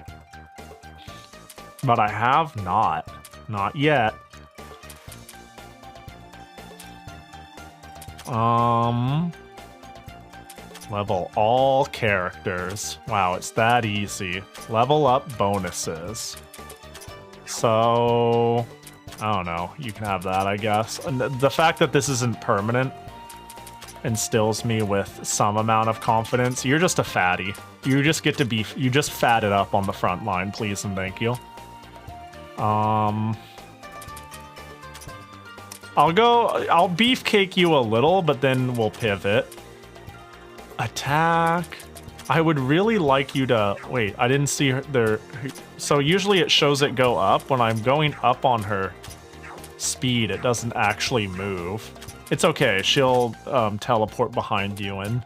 But I have not. Not yet. Level all characters. Wow, it's that easy. Level up bonuses. So, I don't know. You can have that, I guess. And the fact that this isn't permanent instills me with some amount of confidence. You're just a fatty. You just get to be... You just fat it up on the front line, please and thank you. I'll beefcake you a little, but then we'll pivot. Attack. I would really like you to... Wait, I didn't see her there. So usually it shows it go up. When I'm going up on her speed, it doesn't actually move. It's okay. She'll teleport behind you and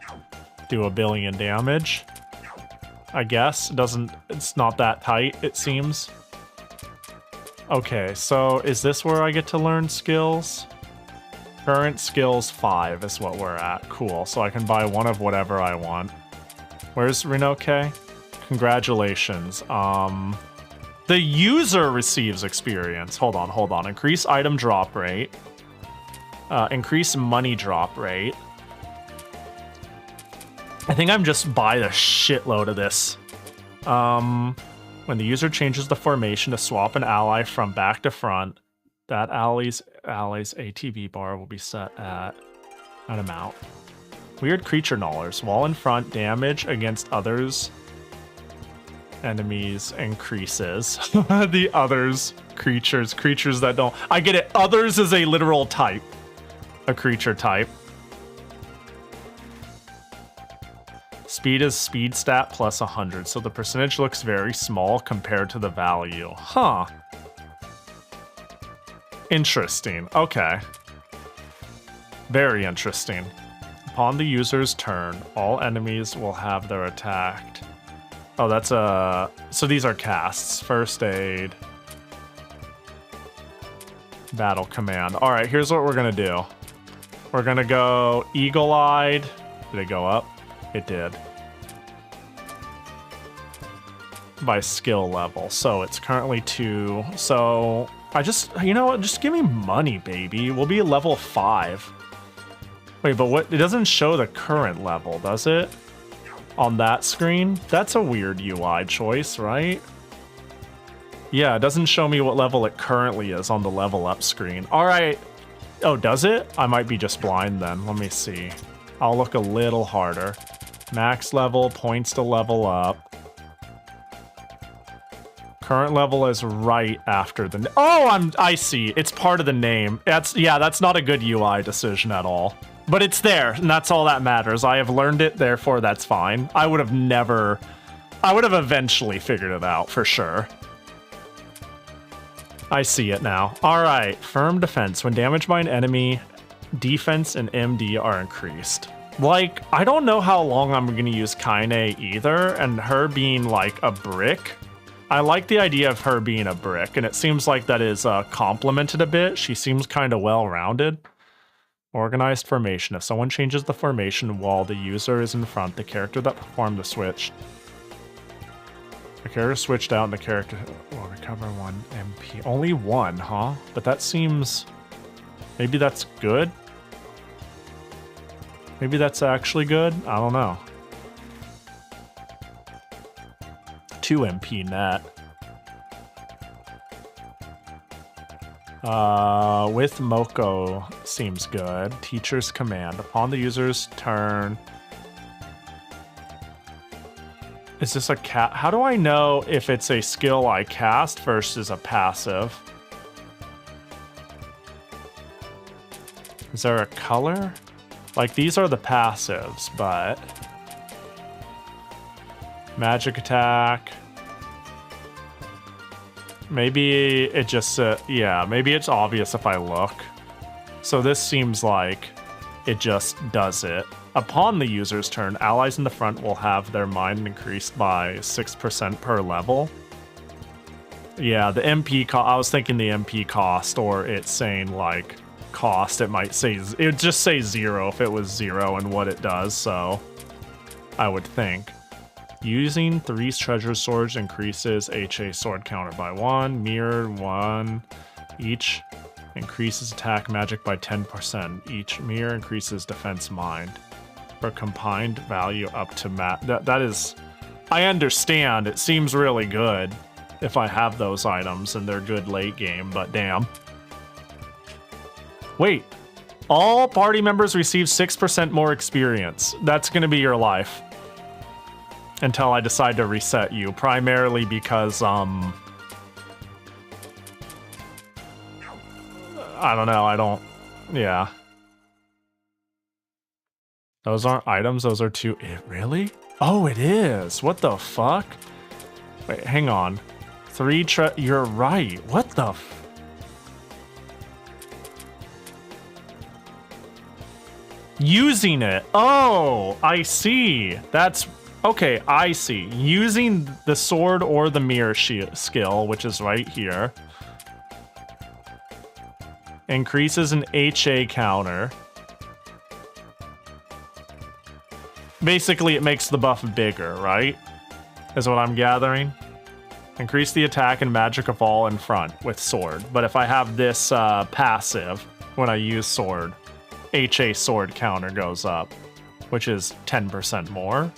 do 1 billion damage. I guess. It's not that tight, it seems. Okay, so is this where I get to learn skills? Current skills 5 is what we're at. Cool. So I can buy one of whatever I want. Where's Rinoke? Congratulations. The user receives experience. Hold on. Increase item drop rate. Increase money drop rate. I think I'm just buy the shitload of this. When the user changes the formation to swap an ally from back to front, that ally's ATB bar will be set at an amount. Weird creature gnawers. While in front, damage against others enemies increases. The others creatures that don't. I get it. Others is a literal type. A creature type. Speed is speed stat plus 100, so the percentage looks very small compared to the value. Huh. Interesting. Okay. Very interesting. Upon the user's turn, all enemies will have their attacked. Oh, that's a... So these are casts. First aid. Battle command. Alright, here's what we're gonna do. We're gonna go eagle-eyed. Did it go up? It did. By skill level. So it's currently 2. So I just, you know what? Just give me money, baby. We'll be level 5. Wait, but what? It doesn't show the current level, does it? On that screen? That's a weird UI choice, right? Yeah, it doesn't show me what level it currently is on the level up screen. All right. Oh, does it? I might be just blind then. Let me see. I'll look a little harder. Max level, points to level up. Current level is right after the... Oh, I see. It's part of the name. That's not a good UI decision at all. But it's there, and that's all that matters. I have learned it, therefore that's fine. I would have eventually figured it out, for sure. I see it now. Alright, firm defense. When damaged by an enemy, defense and MD are increased. Like, I don't know how long I'm going to use Kaine either, and her being like a brick. I like the idea of her being a brick, and it seems like that is complemented a bit. She seems kind of well-rounded. Organized formation. If someone changes the formation while the user is in front, the character that performed the switch. The character switched out and the character will recover 1 MP. Only 1, huh? But that seems... Maybe that's good? Maybe that's actually good? I don't know. 2 MP net. With Moko seems good. Teacher's command. Upon the user's turn. Is this a cat? How do I know if it's a skill I cast versus a passive? Is there a color? Like, these are the passives, but... Magic attack. Maybe it just, yeah, maybe it's obvious if I look. So this seems like it just does it. Upon the user's turn, allies in the front will have their mind increased by 6% per level. Yeah, the MP cost, I was thinking the MP cost, or it's saying like cost, it might say, it would just say 0 if it was 0 and what it does, so I would think. Using 3 treasure swords increases HA sword counter by 1. Mirror 1. Each increases attack magic by 10%. Each mirror increases defense mind. For combined value up to that is... I understand. It seems really good if I have those items and they're good late game, but damn. Wait. All party members receive 6% more experience. That's going to be your life. Until I decide to reset you, primarily because, I don't know, yeah. Those aren't items, those are 2, really? Oh, it is, what the fuck? Wait, hang on. 3 you're right, what the Using it, oh, I see, that's... Okay, I see. Using the sword or the mirror skill, which is right here, increases an HA counter. Basically, it makes the buff bigger, right? Is what I'm gathering. Increase the attack and magic of all in front with sword. But if I have this passive, when I use sword, HA sword counter goes up. which is 10% more.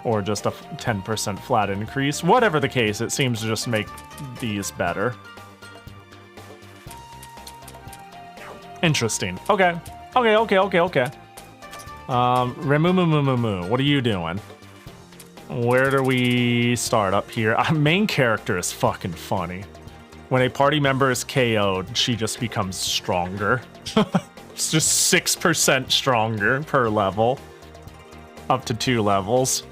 Or just a 10% flat increase. Whatever the case, it seems to just make these better. Interesting. Okay. Okay. Remumumu, what are you doing? Where do we start? Up here? Our main character is fucking funny. When a party member is KO'd, she just becomes stronger. It's just 6% stronger per level. Up to 2 levels.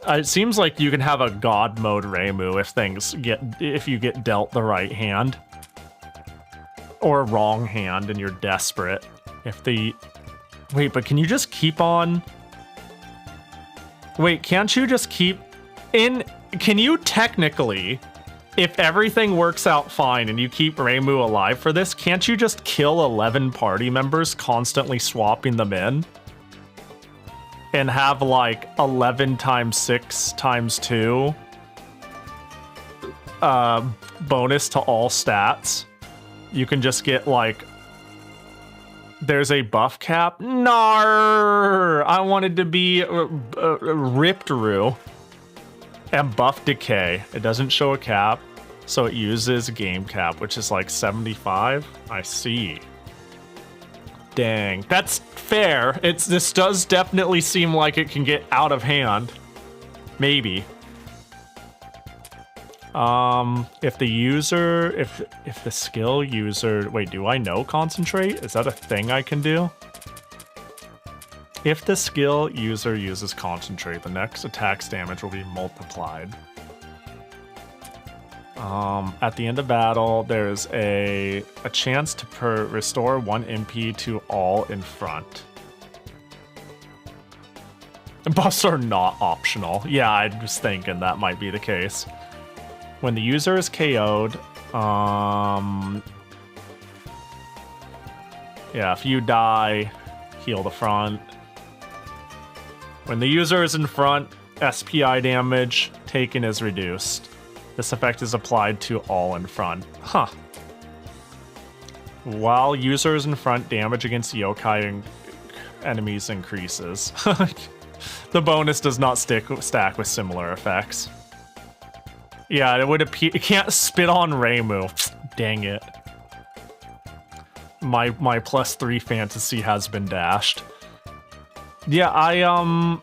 It seems like you can have a god mode Reimu if you get dealt the right hand. Or a wrong hand and you're desperate. Wait, but can you just keep on... Wait, can't you just keep... Can you technically, if everything works out fine and you keep Reimu alive for this, can't you just kill 11 party members, constantly swapping them in? And have like 11 times 6 times 2 bonus to all stats? You can just get like... There's a buff cap? Nar! I wanted to be Riptaroo. And buff decay. It doesn't show a cap, so it uses game cap, which is like 75. I see. Dang, that's fair. This does definitely seem like it can get out of hand. Maybe. If the skill user... Wait, do I know concentrate? Is that a thing I can do? If the skill user uses concentrate, the next attack's damage will be multiplied. At the end of battle, there's a chance to restore 1 MP to all in front. Buffs are not optional. Yeah, I was thinking that might be the case. When the user is KO'd, yeah, if you die, heal the front. When the user is in front, SPI damage taken is reduced. This effect is applied to all in front. Huh. While user is in front, damage against yokai enemies increases. The bonus does not stack with similar effects. Yeah, it would appear... It can't spit on Reimu. Dang it. My +3 fantasy has been dashed. Yeah,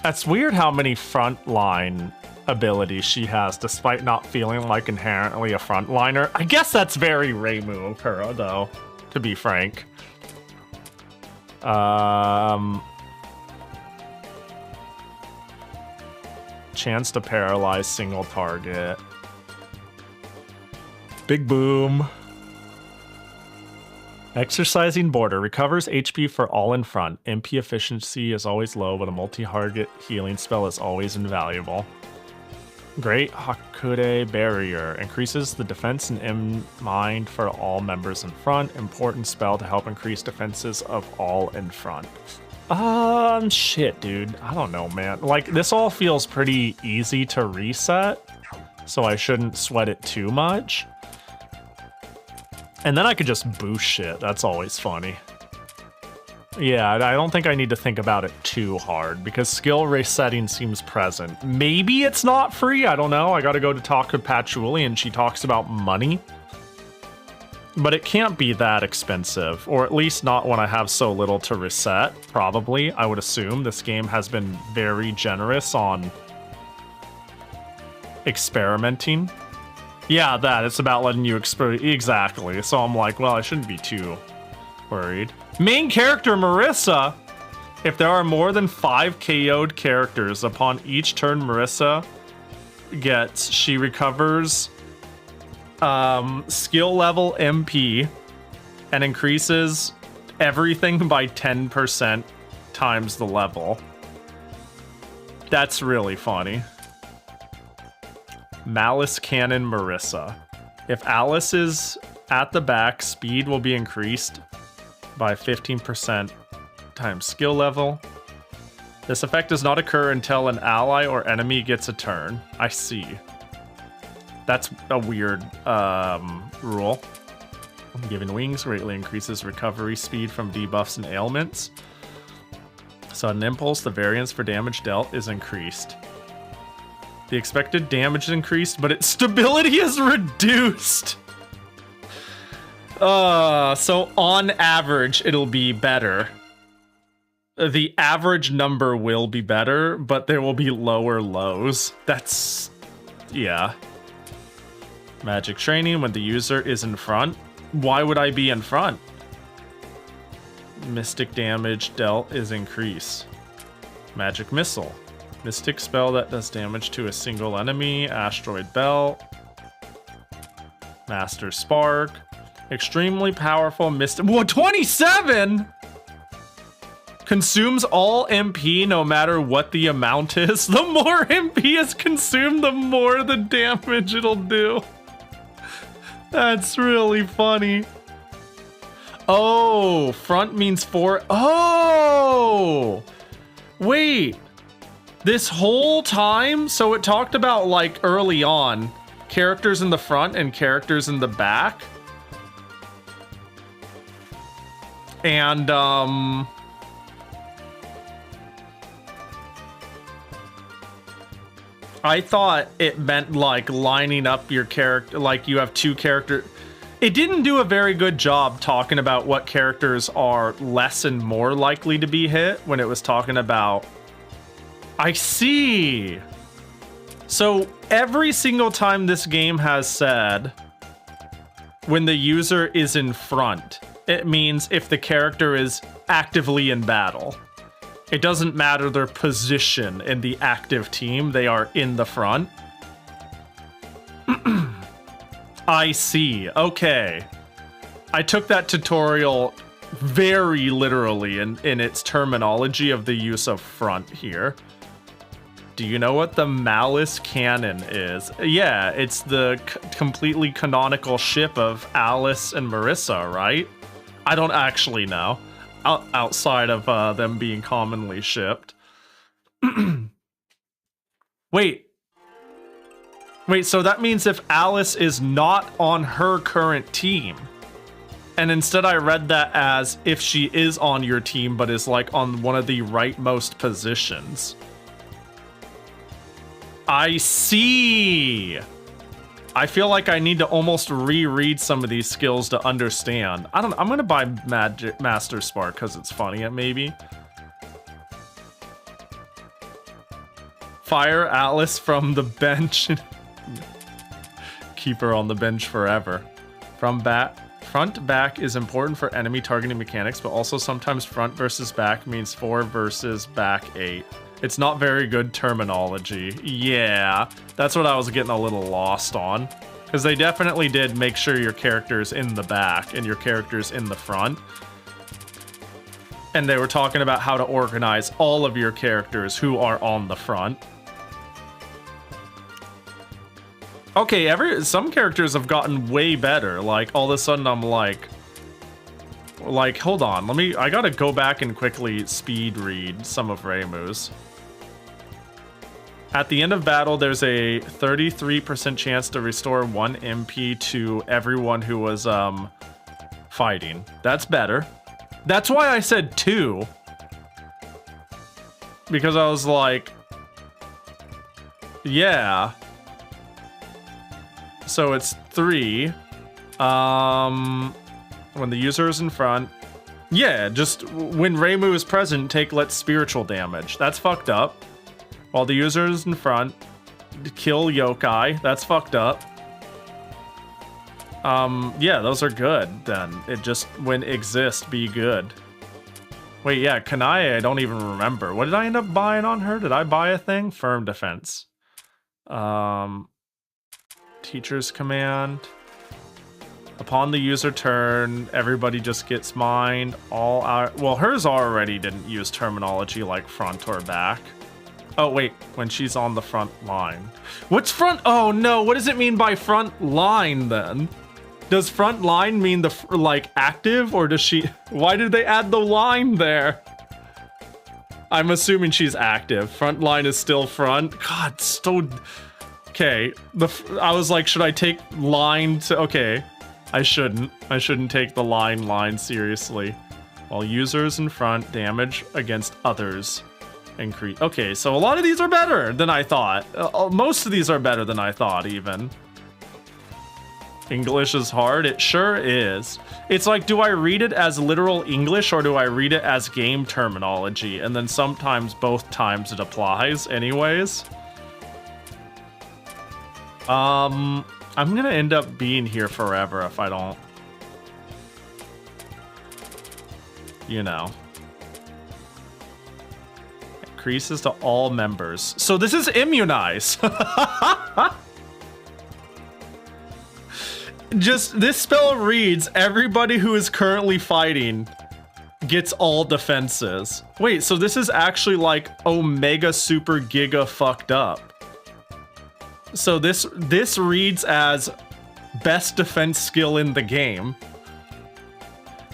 That's weird how many frontline abilities she has, despite not feeling like inherently a frontliner. I guess that's very Reimu of her, though, to be frank. Chance to paralyze single target. Big boom. Exercising border recovers HP for all in front. MP efficiency is always low, but a multi-target healing spell is always invaluable. Great Hakure Barrier increases the defense and mind for all members in front. Important spell to help increase defenses of all in front. Shit, dude. I don't know, man. Like, this all feels pretty easy to reset, so I shouldn't sweat it too much. And then I could just boost shit. That's always funny. Yeah, I don't think I need to think about it too hard, because skill resetting seems present. Maybe it's not free, I don't know. I gotta go to talk to Patchouli, and she talks about money. But it can't be that expensive, or at least not when I have so little to reset, probably. I would assume this game has been very generous on experimenting. Yeah, it's about letting you experiment. Exactly. So I'm like, well, I shouldn't be too worried. Main character Marissa. If there are more than 5 KO'd characters upon each turn Marissa gets, she recovers skill level MP and increases everything by 10% times the level. That's really funny. Malice Cannon Marissa. If Alice is at the back, speed will be increased by 15% times skill level. This effect does not occur until an ally or enemy gets a turn. I see. That's a weird rule. Given wings greatly increases recovery speed from debuffs and ailments. Sudden impulse, the variance for damage dealt is increased. The expected damage is increased, but its stability is reduced. So on average, it'll be better. The average number will be better, but there will be lower lows. That's... yeah. Magic training when the user is in front. Why would I be in front? Mystic damage dealt is increased. Magic missile. Mystic spell that does damage to a single enemy. Asteroid belt. Master spark. Extremely powerful mystic. What? 27? Consumes all MP no matter what the amount is. The more MP is consumed, the more the damage it'll do. That's really funny. Oh, front means 4. Oh! Wait. This whole time? So it talked about, like, early on, characters in the front and characters in the back. And, I thought it meant, like, lining up your character, like you have two characters. It didn't do a very good job talking about what characters are less and more likely to be hit when it was talking about... I see! So every single time this game has said when the user is in front, it means if the character is actively in battle. It doesn't matter their position in the active team, they are in the front. I see, okay. I took that tutorial very literally in its terminology of the use of front here. Do you know what the Malice Cannon is? Yeah, it's the completely canonical ship of Alice and Marissa, right? I don't actually know. Outside of them being commonly shipped. Wait, so that means if Alice is not on her current team, and instead I read that as if she is on your team but is like on one of the rightmost positions. I see. I feel like I need to almost reread some of these skills to understand. I don't know. I'm gonna buy Master Spark because it's funny, maybe. Fire Alice from the bench. Keep her on the bench forever. Front back is important for enemy targeting mechanics, but also sometimes front versus back means 4 versus back 8. It's not very good terminology. Yeah, that's what I was getting a little lost on. Because they definitely did make sure your character's in the back and your character's in the front. And they were talking about how to organize all of your characters who are on the front. Okay, some characters have gotten way better. Like, all of a sudden I'm like, hold on, I gotta go back and quickly speed read some of Reimu's. At the end of battle, there's a 33% chance to restore 1 MP to everyone who was fighting. That's better. That's why I said 2. Because I was like, yeah. So it's 3. When the user is in front. Yeah, just when Reimu is present, take less spiritual damage. That's fucked up. While the user is in front, kill yokai. That's fucked up. Yeah, those are good then. It just, when exist, be good. Wait, yeah, Kanae, I don't even remember. What did I end up buying on her? Did I buy a thing? Firm defense. Teacher's command. Upon the user turn, everybody just gets mined. Well, hers already didn't use terminology like front or back. Oh, wait, when she's on the front line. What's front? Oh, no, what does it mean by front line, then? Does front line mean the, like, active, or does she... Why did they add the line there? I'm assuming she's active. Front line is still front. God, so... Okay, I was like, should I take line to... Okay. I shouldn't take the line seriously. While users in front, damage against others increase. Okay, so a lot of these are better than I thought. Most of these are better than I thought, even. English is hard? It sure is. It's like, do I read it as literal English or do I read it as game terminology? And then sometimes both times it applies anyways. I'm gonna end up being here forever if I don't, you know. Increases to all members. So this is immunize. Just, this spell reads, everybody who is currently fighting gets all defenses. Wait, so this is actually like Omega Super Giga fucked up. So this reads as best defense skill in the game.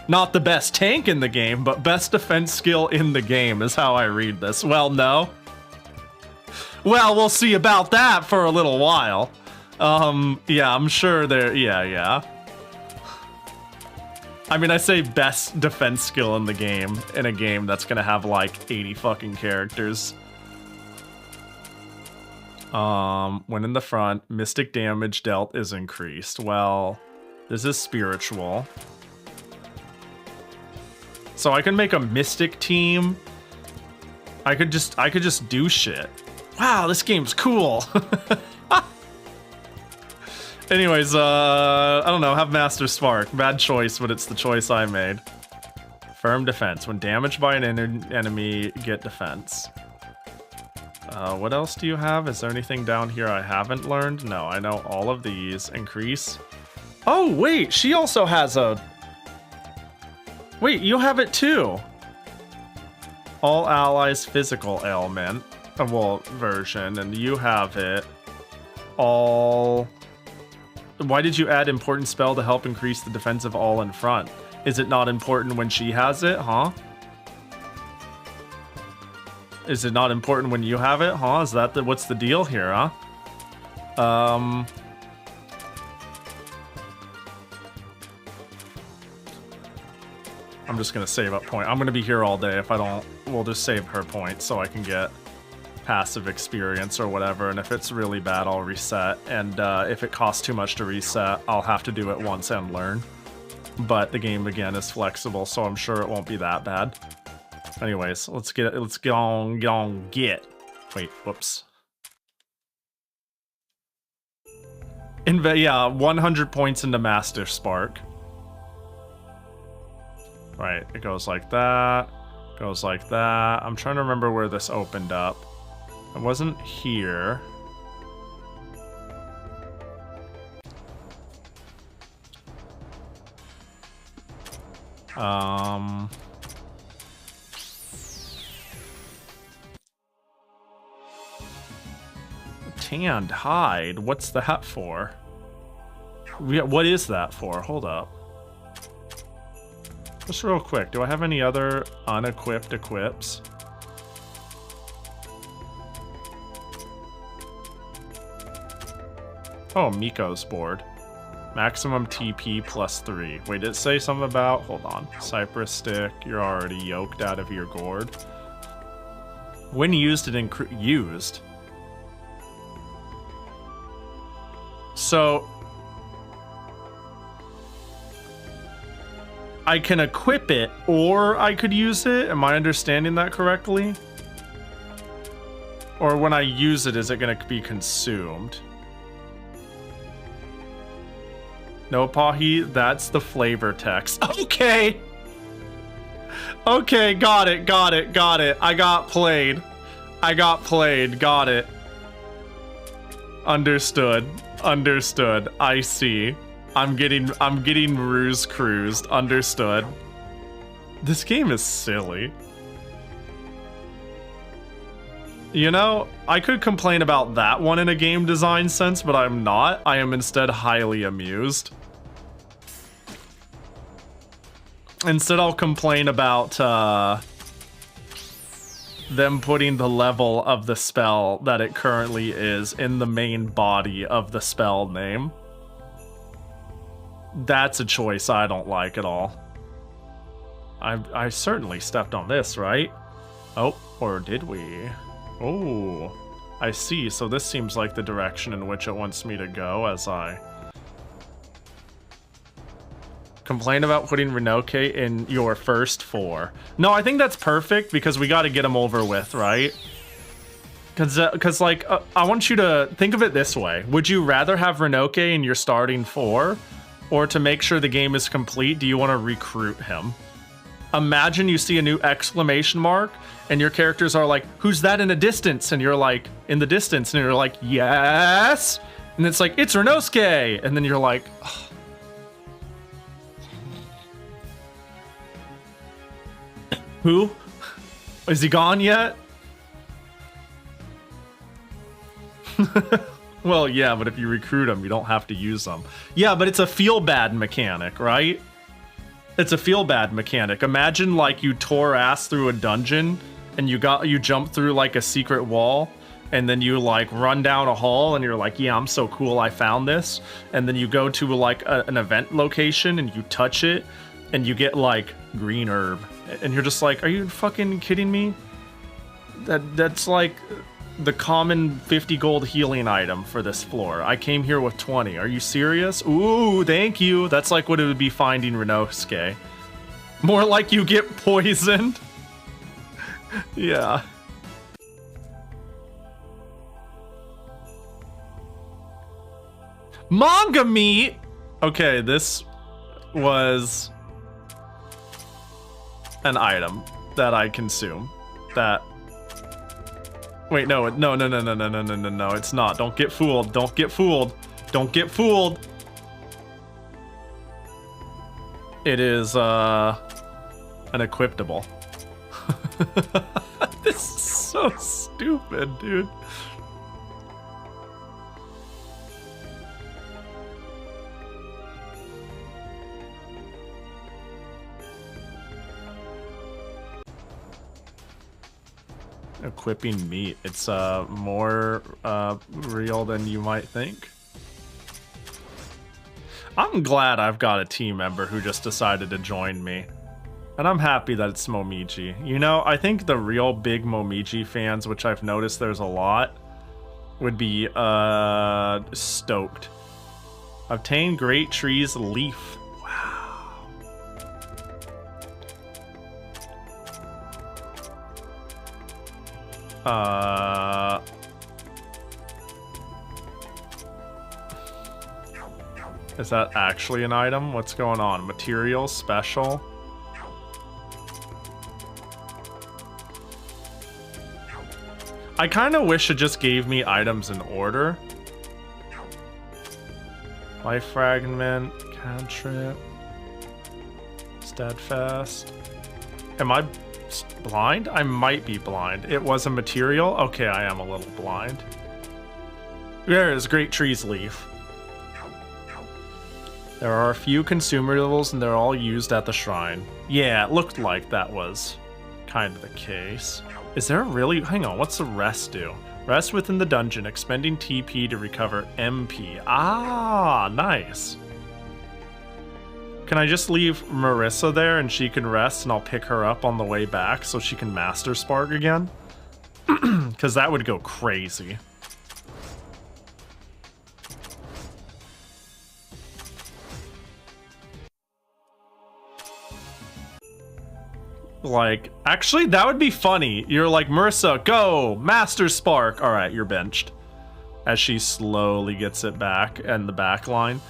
Not the best tank in the game, but best defense skill in the game is how I read this. Well, no. Well, we'll see about that for a little while. Yeah, I'm sure there, yeah. I mean, I say best defense skill in the game, in a game that's gonna have like 80 fucking characters. When in the front, mystic damage dealt is increased. Well, this is spiritual. So I can make a mystic team. I could just do shit. Wow, this game's cool. Anyways, I don't know, have Master Spark. Bad choice, but it's the choice I made. Firm defense. When damaged by an enemy, get defense. What else do you have? Is there anything down here I haven't learned? No, I know all of these. Increase. Oh, wait, she also has a... Wait, you have it too. All allies physical ailment. Well, version, and you have it. All... Why did you add important spell to help increase the defense of all in front? Is it not important when she has it, huh? Is it not important when you have it, huh? Is that what's the deal here, huh? I'm just gonna save up point. I'm gonna be here all day. If I don't, we'll just save her points so I can get passive experience or whatever, and if it's really bad, I'll reset, and if it costs too much to reset, I'll have to do it once and learn. But the game, again, is flexible, so I'm sure it won't be that bad. Anyways, let's get on. Wait, whoops. Yeah, 100 points into Master Spark. Right, it goes like that, goes like that. I'm trying to remember where this opened up. It wasn't here. Tanned hide. What's that for? What is that for? Hold up. Just real quick, do I have any other unequipped equips? Oh, Miko's board. Maximum TP +3. Wait, did it say something about... Hold on. Cypress stick. You're already yoked out of your gourd. When used, it used. So... I can equip it, or I could use it? Am I understanding that correctly? Or when I use it, is it going to be consumed? No, Pahi, that's the flavor text. Okay! Okay, got it. I got played, got it. Understood. I see. I'm getting ruse cruised. Understood. This game is silly. You know, I could complain about that one in a game design sense, but I'm not. I am instead highly amused. Instead, I'll complain about them putting the level of the spell that it currently is in the main body of the spell name. That's a choice I don't like at all. I certainly stepped on this, right? Oh, or did we? Oh, I see. So this seems like the direction in which it wants me to go as I complain about putting Renoke in your first 4. No, I think that's perfect because we got to get him over with, right? Because like, I want you to think of it this way. Would you rather have Renoke in your starting 4? Or to make sure the game is complete, do you want to recruit him? Imagine you see a new exclamation mark and your characters are like, who's that in the distance? And you're like, in the distance. And you're like, yes. And it's like, it's Renosuke. And then you're like, oh. Who? Is he gone yet? Well, yeah, but if you recruit him, you don't have to use them. Yeah, but it's a feel-bad mechanic, right? It's a feel-bad mechanic. Imagine like you tore ass through a dungeon and you jump through like a secret wall and then you like run down a hall and you're like, yeah, I'm so cool, I found this. And then you go to like an event location and you touch it and you get like green herb. And you're just like, are you fucking kidding me? That's like the common 50 gold healing item for this floor. I came here with 20. Are you serious? Ooh, thank you. That's like what it would be finding Renosuke. More like you get poisoned. Yeah. Manga meat! Okay, this was an item that I consume. That... Wait, no, it's not. Don't get fooled. Don't get fooled. Don't get fooled. It is, an equiptable. This is so stupid, dude. Equipping meat. It's more real than you might think. I'm glad I've got a team member who just decided to join me. And I'm happy that it's Momiji. You know, I think the real big Momiji fans, which I've noticed there's a lot, would be stoked. Obtain Great Tree's Leaf. Is that actually an item? What's going on? Materials, special. I kind of wish it just gave me items in order. Life fragment, cantrip, steadfast. Am I blind? I might be blind. It was a material? Okay, I am a little blind. There is Great Tree's Leaf. There are a few consumables and they're all used at the shrine. Yeah, it looked like that was kind of the case. Is there really? Hang on, what's the rest do? Rest within the dungeon, expending TP to recover MP. Ah, nice. Can I just leave Marissa there and she can rest and I'll pick her up on the way back so she can Master Spark again? Because that would go crazy. Like, actually, that would be funny. You're like, Marissa, go! Master Spark! Alright, you're benched. As she slowly gets it back and the back line.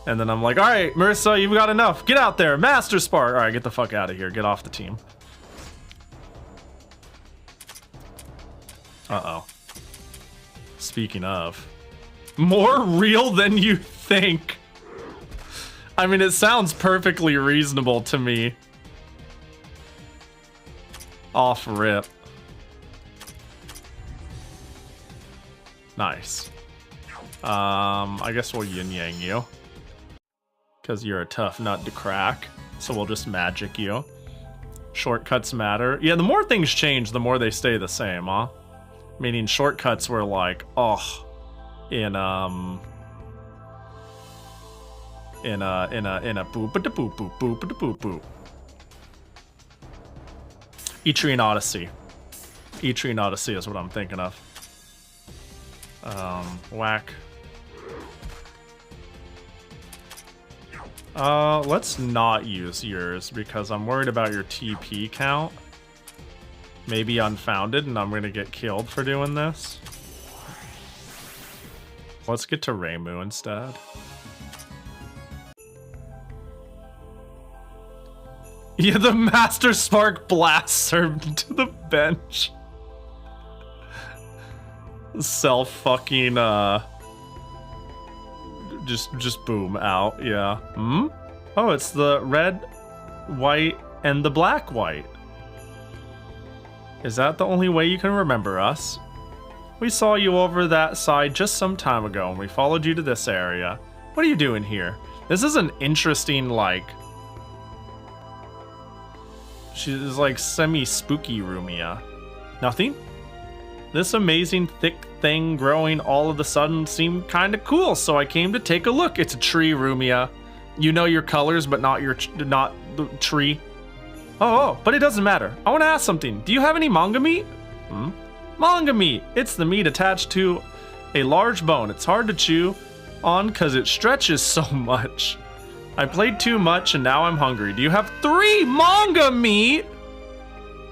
And then I'm like, alright, Marissa, you've got enough. Get out there, Master Spark! Alright, get the fuck out of here. Get off the team. Uh-oh. Speaking of. More real than you think. I mean, it sounds perfectly reasonable to me. Off rip. Nice. I guess we'll yin-yang you. Because you're a tough nut to crack. So we'll just magic you. Shortcuts matter. Yeah, the more things change, the more they stay the same, huh? Meaning shortcuts were like, oh, in, in a boop boop boop boop boop boop boop. Etrian Odyssey. Etrian Odyssey is what I'm thinking of. Whack. Let's not use yours because I'm worried about your TP count. Maybe unfounded and I'm gonna get killed for doing this. Let's get to Reimu instead. Yeah, the Master Spark blasts her to the bench. Self fucking just boom out, yeah. Hmm? Oh, it's the red, white, and the black white. Is that the only way you can remember us? We saw you over that side just some time ago and we followed you to this area. What are you doing here? This is an interesting, like... She's like semi-spooky Rumia. Nothing? This amazing thick thing growing all of a sudden seemed kind of cool, so I came to take a look. It's a tree, Rumia. You know your colors, but not the tree. Oh, but it doesn't matter. I want to ask something. Do you have any manga meat? Hmm? Manga meat. It's the meat attached to a large bone. It's hard to chew on because it stretches so much. I played too much and now I'm hungry. Do you have 3 manga meat?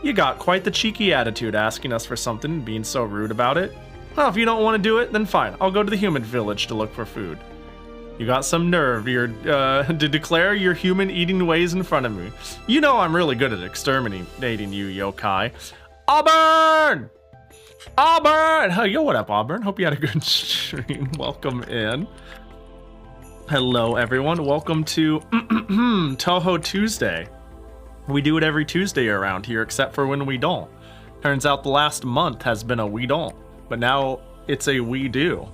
You got quite the cheeky attitude asking us for something and being so rude about it. Well, if you don't want to do it, then fine. I'll go to the human village to look for food. You got some nerve to declare your human eating ways in front of me. You know I'm really good at exterminating you, yokai. Auburn! Auburn! Hey, yo, what up, Auburn? Hope you had a good stream. Welcome in. Hello, everyone. Welcome to Touhou Tuesday. We do it every Tuesday around here, except for when we don't. Turns out the last month has been a we don't, but now it's a we do.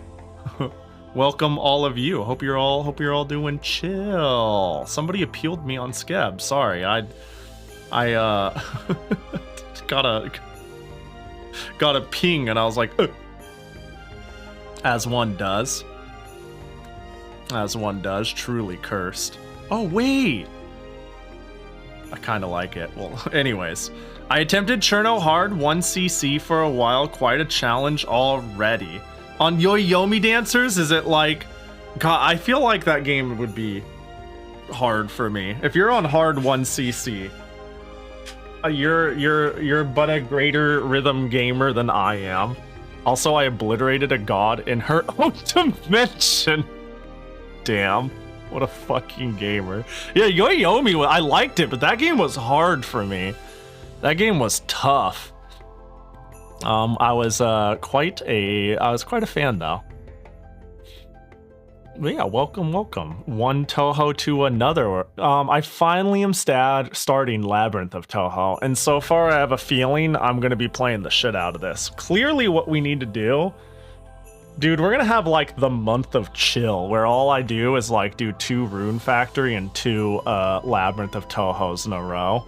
Welcome all of you. Hope you're all doing chill. Somebody appealed me on Skeb. Sorry, I got a ping and I was like, as one does. As one does, truly cursed. Oh, wait. I kind of like it. Well, anyways. I attempted Cherno Hard 1cc for a while. Quite a challenge already. On Yoyomi Dancers, is it like... God, I feel like that game would be hard for me. If you're on Hard 1cc, you're but a greater rhythm gamer than I am. Also, I obliterated a god in her own dimension. Damn, what a fucking gamer. Yeah, Yoyomi, I liked it, but that game was hard for me. That game was tough. I was quite a fan though. But yeah, welcome. One Touhou to another. I finally am starting Labyrinth of Touhou, and so far I have a feeling I'm gonna be playing the shit out of this. Clearly what we need to do, dude, we're gonna have like the month of chill, where all I do is like do 2 Rune Factory and 2 Labyrinth of Touhou's in a row.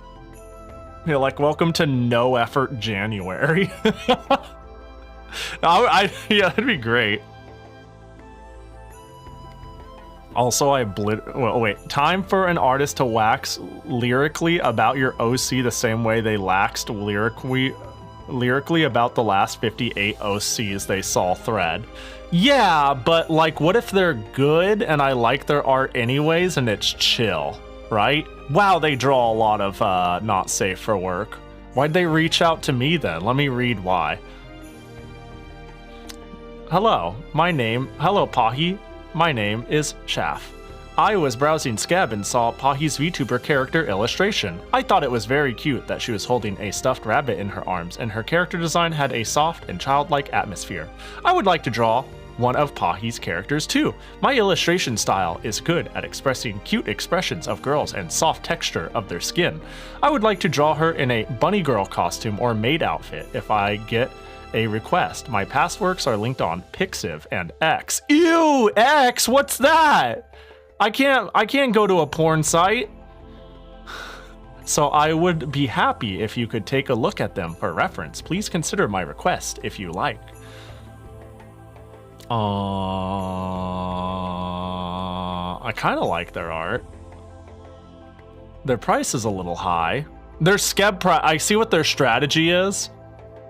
Yeah, like welcome to no effort January. Yeah, that'd be great. Also, well, wait. Time for an artist to wax lyrically about your OC the same way they laxed lyrically about the last 58 OCs they saw thread. Yeah, but like, what if they're good and I like their art anyways and it's chill, right? Wow, they draw a lot of not safe for work. Why'd they reach out to me then? Let me read why. Hello, Pahi. My name is Chaff. I was browsing Skeb and saw Pahi's VTuber character illustration. I thought it was very cute that she was holding a stuffed rabbit in her arms and her character design had a soft and childlike atmosphere. I would like to draw one of Pahi's characters too. My illustration style is good at expressing cute expressions of girls and soft texture of their skin. I would like to draw her in a bunny girl costume or maid outfit if I get a request. My past works are linked on Pixiv and X. Ew, X, what's that? I can't go to a porn site. So I would be happy if you could take a look at them for reference. Please consider my request if you like. I kind of like their art. Their price is a little high. Their skeb price, I see what their strategy is.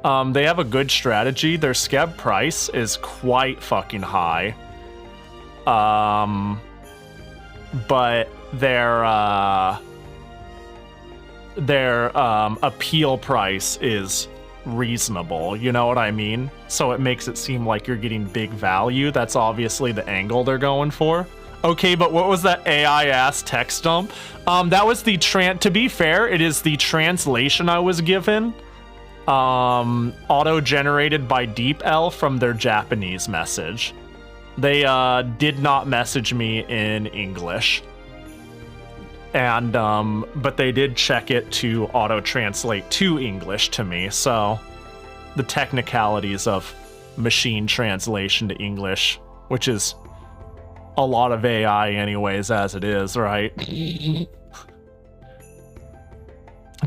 They have a good strategy. Their skeb price is quite fucking high. But their appeal price is reasonable, you know what I mean? So it makes it seem like you're getting big value. That's obviously the angle they're going for. Okay, but what was that AI ass text dump? That was the to be fair, it is the translation I was given. Auto-generated by DeepL from their Japanese message. They did not message me in English. And but they did check it to auto-translate to English to me, so the technicalities of machine translation to English, which is a lot of AI anyways as it is, right?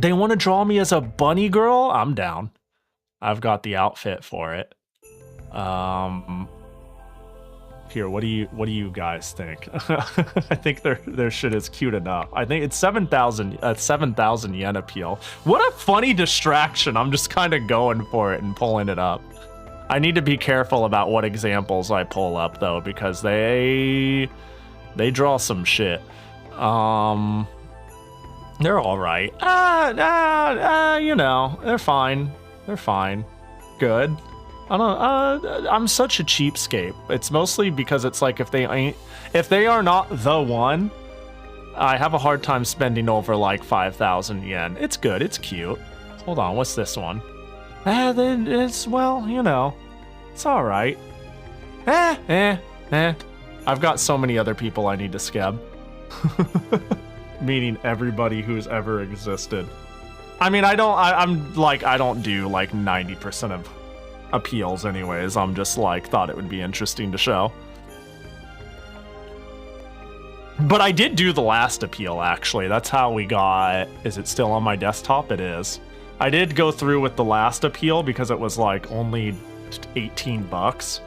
They want to draw me as a bunny girl? I'm down. I've got the outfit for it. Here, what do you guys think? I think their shit is cute enough. I think it's 7,000 yen appeal. What a funny distraction. I'm just kind of going for it and pulling it up. I need to be careful about what examples I pull up though, because they draw some shit. They're all right. You know, they're fine. They're fine. Good. I don't. I'm such a cheapskate. It's mostly because it's like if they are not the one, I have a hard time spending over like 5,000 yen. It's good. It's cute. Hold on. What's this one? Then it's, well, you know, it's all right. I've got so many other people I need to scab. Meaning everybody who's ever existed. I mean, I don't do like 90% of appeals anyways. I'm just like, thought it would be interesting to show. But I did do the last appeal, actually. That's how we got... Is it still on my desktop? It is. I did go through with the last appeal because it was like only 18 bucks.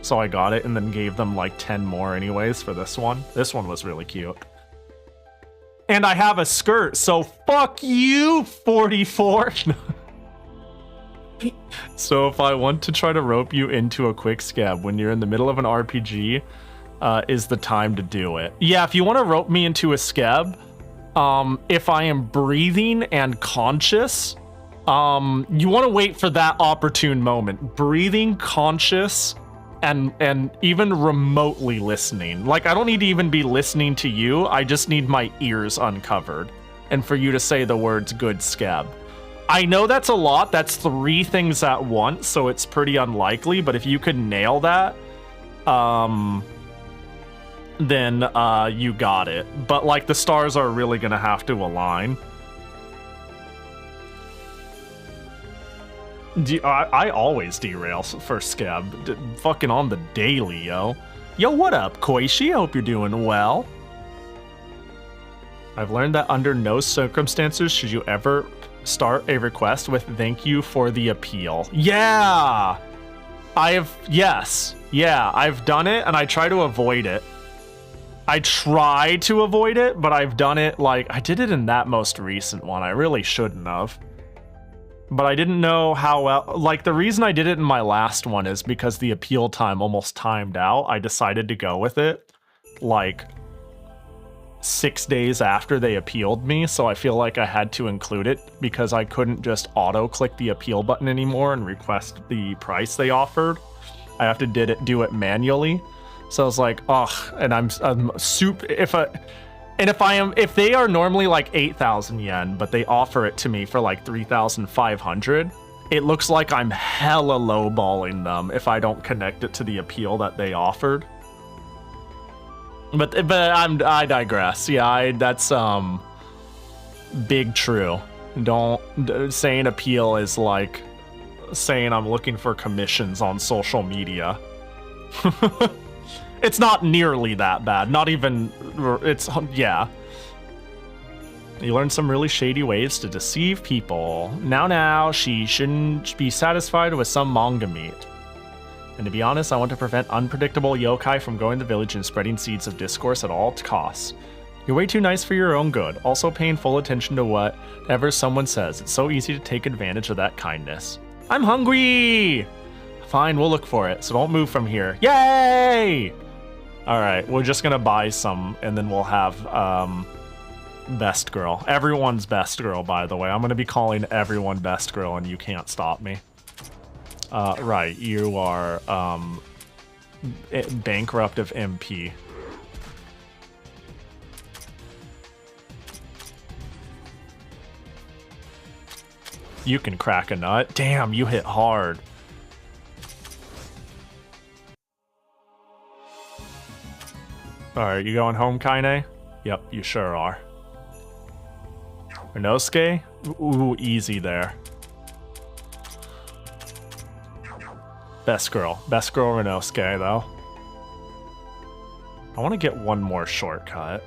So I got it and then gave them like 10 more anyways for this one. This one was really cute. And I have a skirt, so fuck you, 44. So if I want to try to rope you into a quick scab when you're in the middle of an RPG, is the time to do it. Yeah, if you want to rope me into a scab, if I am breathing and conscious, you want to wait for that opportune moment. Breathing, conscious, and even remotely listening. Like, I don't need to even be listening to you. I just need my ears uncovered. And for you to say the words good scab. I know that's a lot. That's 3 things at once, so it's pretty unlikely. But if you could nail that, then you got it. But like, the stars are really gonna have to align. I always derail for scab. Fucking on the daily, yo. Yo, what up, Koishi? I hope you're doing well. I've learned that under no circumstances should you ever start a request with thank you for the appeal. Yeah! Yes. Yeah, I've done it and I try to avoid it. I try to avoid it, but I've done it like... I did it in that most recent one. I really shouldn't have. But I didn't know how well... Like, the reason I did it in my last one is because the appeal time almost timed out. I decided to go with it, like, 6 days after they appealed me, so I feel like I had to include it because I couldn't just auto-click the appeal button anymore and request the price they offered. I have to do it manually. So I was like, ugh, and I'm super... If they are normally like 8,000 yen, but they offer it to me for like 3,500, it looks like I'm hella lowballing them if I don't connect it to the appeal that they offered. But I digress. Yeah, that's big true. Saying appeal is like saying I'm looking for commissions on social media. It's not nearly that bad. Not even, yeah. You learned some really shady ways to deceive people. Now, she shouldn't be satisfied with some manga meat. And to be honest, I want to prevent unpredictable yokai from going to the village and spreading seeds of discourse at all costs. You're way too nice for your own good, also paying full attention to whatever someone says. It's so easy to take advantage of that kindness. I'm hungry! Fine, we'll look for it, so don't move from here. Yay! Alright, we're just gonna buy some, and then we'll have, best girl. Everyone's best girl, by the way. I'm gonna be calling everyone best girl, and you can't stop me. Right, you are, bankrupt of MP. You can crack a nut. Damn, you hit hard. Alright, you going home, Kaine? Yep, you sure are. Renosuke? Ooh, easy there. Best girl. Best girl Renosuke, though. I want to get one more shortcut.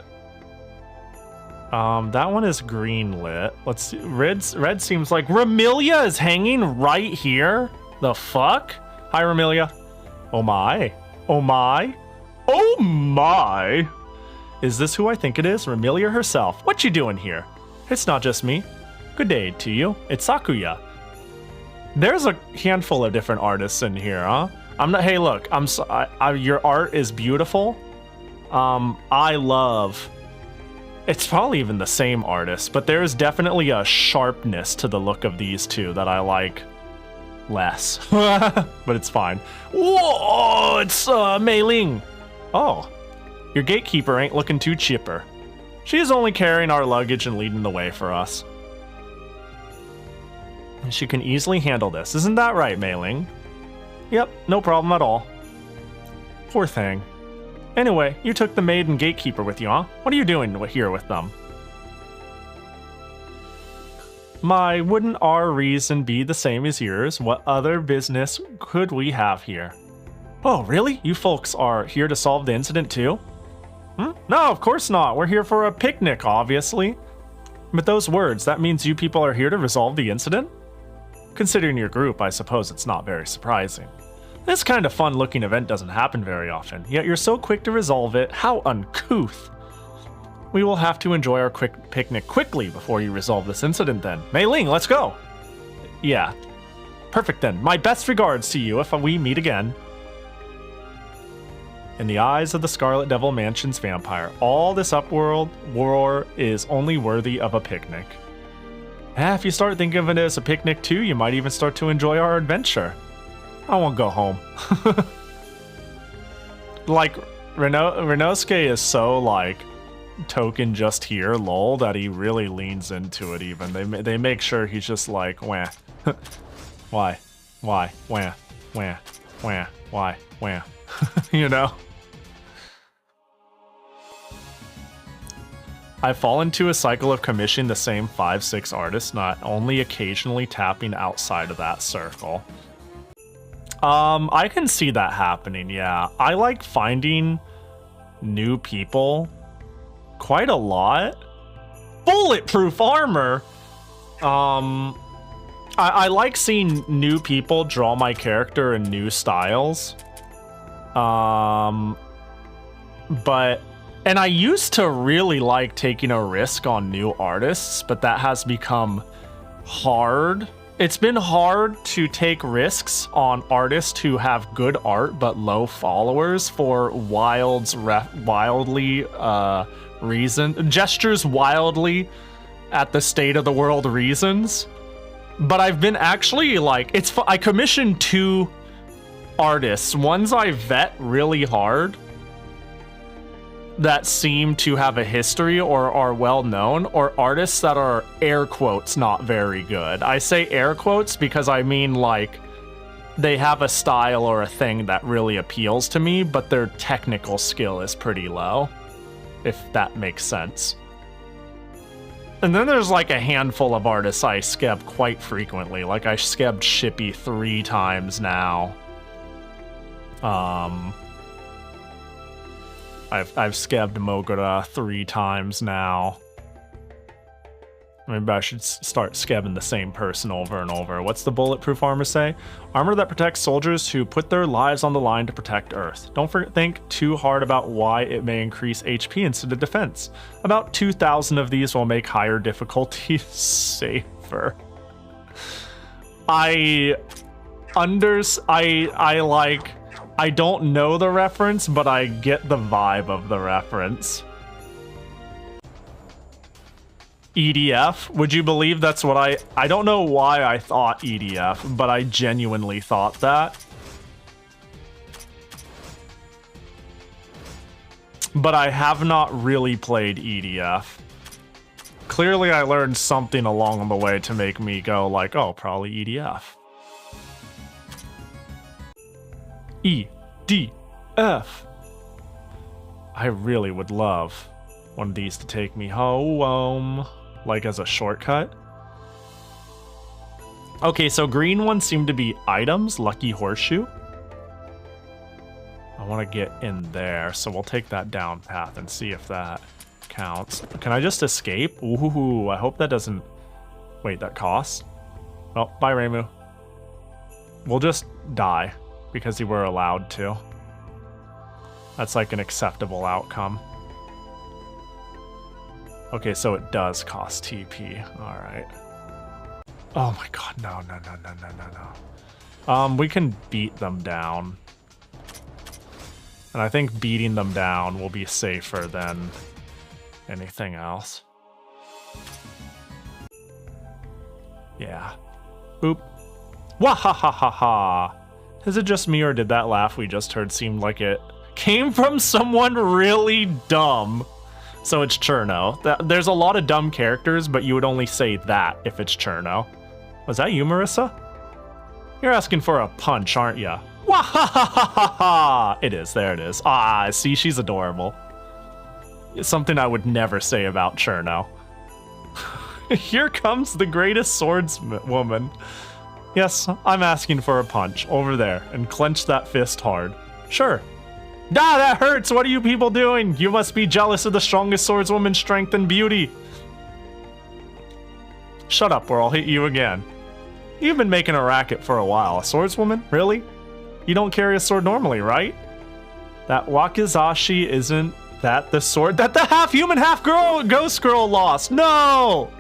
That one is green lit. Let's see. Red seems like Remilia is hanging right here? The fuck? Hi, Remilia. Oh my. Oh my. Oh my! Is this who I think it is? Remilia herself. What you doing here? It's not just me. Good day to you. It's Sakuya. There's a handful of different artists in here, huh? I'm not. Hey, look. Your art is beautiful. I love. It's probably even the same artist, but there is definitely a sharpness to the look of these two that I like less. But it's fine. Whoa! It's Mei Ling. Oh, your gatekeeper ain't looking too chipper. She is only carrying our luggage and leading the way for us. She can easily handle this. Isn't that right, Mei Ling? Yep, no problem at all. Poor thing. Anyway, you took the maid and gatekeeper with you, huh? What are you doing here with them? My, wouldn't our reason be the same as yours? What other business could we have here? Oh, really? You folks are here to solve the incident too? Hmm? No, of course not. We're here for a picnic, obviously. But those words, that means you people are here to resolve the incident? Considering your group, I suppose it's not very surprising. This kind of fun-looking event doesn't happen very often, yet you're so quick to resolve it. How uncouth. We will have to enjoy our quick picnic quickly before you resolve this incident then. Mei Ling, let's go! Yeah. Perfect then. My best regards to you if we meet again. In the eyes of the Scarlet Devil Mansion's vampire, all this upworld war is only worthy of a picnic. If you start thinking of it as a picnic too, you might even start to enjoy our adventure. I won't go home. Like, Renosuke is so, like, token just here, lol, that he really leans into it even. They make sure he's just like, wah. Why? Why? Wah. Wah. Wah. Why? Wah. You know? I fall into a cycle of commissioning the same 5-6 artists, not only occasionally tapping outside of that circle. I can see that happening, yeah. I like finding new people quite a lot. Bulletproof armor! I like seeing new people draw my character in new styles. And I used to really like taking a risk on new artists, but that has become hard. It's been hard to take risks on artists who have good art but low followers for gestures wildly at the state of the world reasons. But I've been actually like, I commissioned 2 artists. Ones I vet really hard that seem to have a history or are well known, or artists that are air quotes not very good. I say air quotes because I mean like they have a style or a thing that really appeals to me, but their technical skill is pretty low, if that makes sense. And then there's like a handful of artists I skeb quite frequently. Like I skebbed Shippy 3 times now. I've skebbed Mogura 3 times now. Maybe I should start skebbing the same person over and over. What's the bulletproof armor say? Armor that protects soldiers who put their lives on the line to protect Earth. Don't think too hard about why it may increase HP instead of defense. About 2,000 of these will make higher difficulties safer. I don't know the reference, but I get the vibe of the reference. EDF? Would you believe that's what I don't know why I thought EDF, but I genuinely thought that. But I have not really played EDF. Clearly I learned something along the way to make me go like, oh, probably EDF. EDF. I really would love one of these to take me home. Like as a shortcut. Okay, so green ones seem to be items. Lucky horseshoe. I want to get in there, so we'll take that down path and see if that counts. Can I just escape? Ooh, I hope that doesn't... Wait, that costs? Oh, bye, Reimu. We'll just die because we were allowed to. That's like an acceptable outcome. Okay, so it does cost TP. Alright. Oh my god, no. We can beat them down. And I think beating them down will be safer than anything else. Yeah. Boop. Wahahaha! Is it just me, or did that laugh we just heard seem like it came from someone really dumb? So it's Cherno. There's a lot of dumb characters, but you would only say that if it's Cherno. Was that you, Marissa? You're asking for a punch, aren't ya? Wahahaha! It is, there it is. Ah, see, she's adorable. It's something I would never say about Cherno. Here comes the greatest swordswoman. Yes, I'm asking for a punch, over there, and clench that fist hard. Sure. Ah, that hurts! What are you people doing? You must be jealous of the strongest swordswoman's strength and beauty. Shut up or I'll hit you again. You've been making a racket for a while. A swordswoman? Really? You don't carry a sword normally, right? That wakizashi isn't that the sword that the half-human, half-ghost girl lost? No!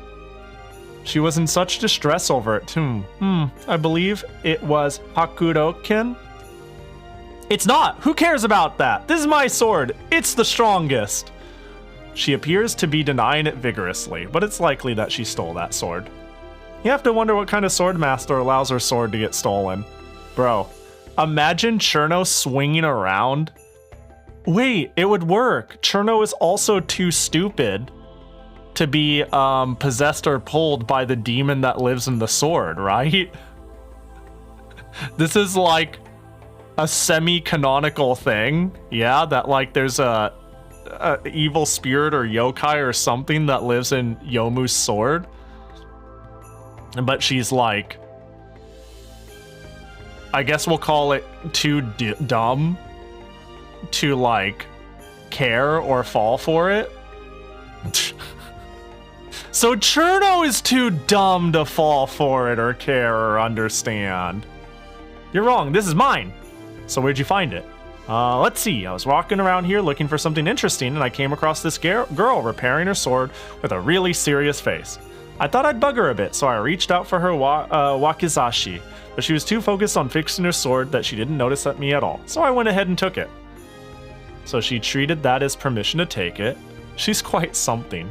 She was in such distress over it, too. I believe it was Hakuroken? It's not! Who cares about that? This is my sword! It's the strongest! She appears to be denying it vigorously, but it's likely that she stole that sword. You have to wonder what kind of sword master allows her sword to get stolen. Bro, imagine Cherno swinging around. Wait, it would work. Cherno is also too stupid to be possessed or pulled by the demon that lives in the sword, right? This is like a semi-canonical thing, yeah, that like there's a evil spirit or yokai or something that lives in Yomu's sword, but she's like, I guess we'll call it too dumb to like care or fall for it. So Cherno is too dumb to fall for it or care or understand. You're wrong, this is mine. So where'd you find it? Let's see. I was walking around here looking for something interesting, and I came across this girl repairing her sword with a really serious face. I thought I'd bug her a bit, so I reached out for her wakizashi, but she was too focused on fixing her sword that she didn't notice at me at all, so I went ahead and took it. So she treated that as permission to take it. She's quite something.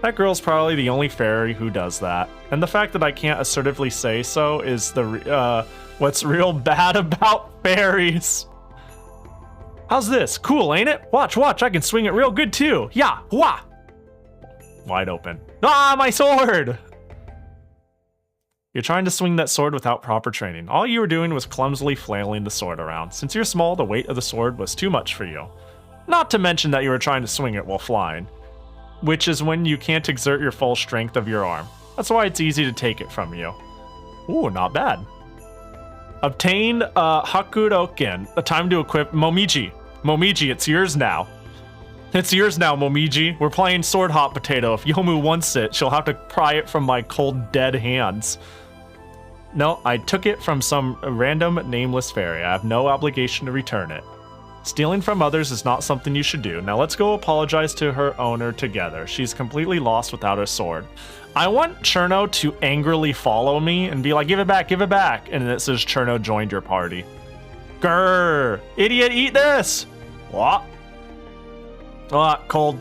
That girl's probably the only fairy who does that, and the fact that I can't assertively say so is the what's real bad about fairies. How's this? Cool, ain't it? Watch, I can swing it real good too. Yeah, wah! Wide open. Ah, my sword! You're trying to swing that sword without proper training. All you were doing was clumsily flailing the sword around. Since you're small, the weight of the sword was too much for you. Not to mention that you were trying to swing it while flying, which is when you can't exert your full strength of your arm. That's why it's easy to take it from you. Ooh, not bad. Obtained Hakuroken. The time to equip Momiji. Momiji, it's yours now. It's yours now, Momiji. We're playing Sword Hot Potato. If Yomu wants it, she'll have to pry it from my cold, dead hands. No, I took it from some random, nameless fairy. I have no obligation to return it. Stealing from others is not something you should do. Now let's go apologize to her owner together. She's completely lost without her sword. I want Cherno to angrily follow me and be like, give it back, and then it says Cherno joined your party. Grrr! Idiot, eat this! What? Ah, cold.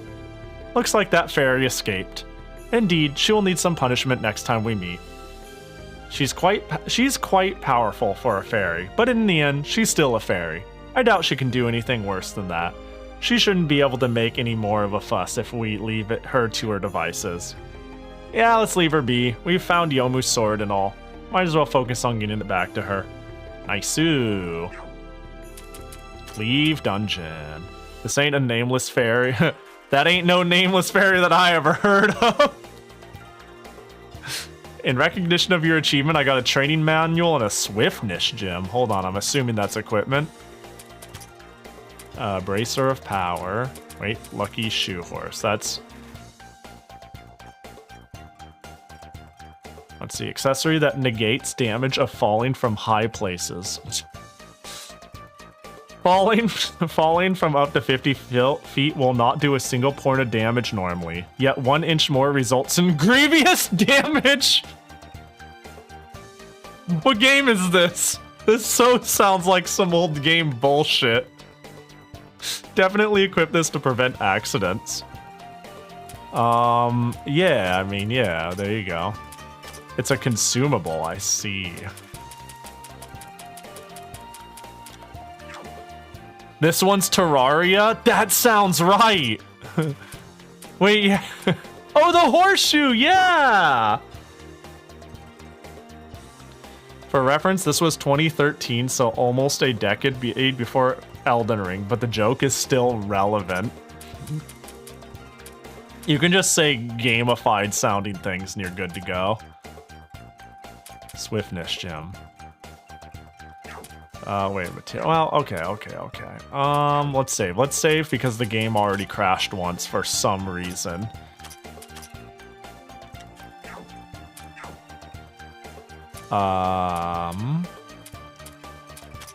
Looks like that fairy escaped. Indeed, she will need some punishment next time we meet. She's quite powerful for a fairy, but in the end, she's still a fairy. I doubt she can do anything worse than that. She shouldn't be able to make any more of a fuss if we leave her to her devices. Yeah, let's leave her be. We've found Yomu's sword and all. Might as well focus on getting it back to her. Nice-oo. Leave dungeon. This ain't a nameless fairy. That ain't no nameless fairy that I ever heard of. In recognition of your achievement, I got a training manual and a swiftness gem. Hold on, I'm assuming that's equipment. Bracer of power. Wait, lucky shoe horse. That's... Let's see, accessory that negates damage of falling from high places. Falling from up to 50 feet will not do a single point of damage normally, yet 1 inch more results in grievous damage! What game is this? This so sounds like some old game bullshit. Definitely equip this to prevent accidents. Yeah, I mean, yeah, there you go. It's a consumable, I see. This one's Terraria? That sounds right! Wait, yeah. Oh, the horseshoe, yeah! For reference, this was 2013, so almost a decade before Elden Ring, but the joke is still relevant. You can just say gamified sounding things and you're good to go. Swiftness gem. Wait, material. Well, okay. Let's save. Let's save because the game already crashed once for some reason.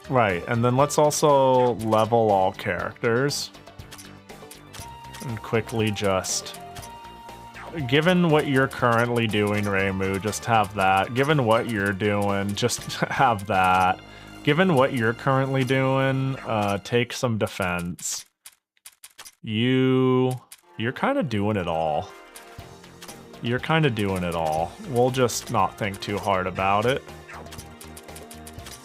Right, and then let's also level all characters. And quickly just... Given what you're currently doing, Reimu, just have that. Given what you're doing, just have that. Given what you're currently doing, take some defense. You're kind of doing it all. You're kind of doing it all. We'll just not think too hard about it.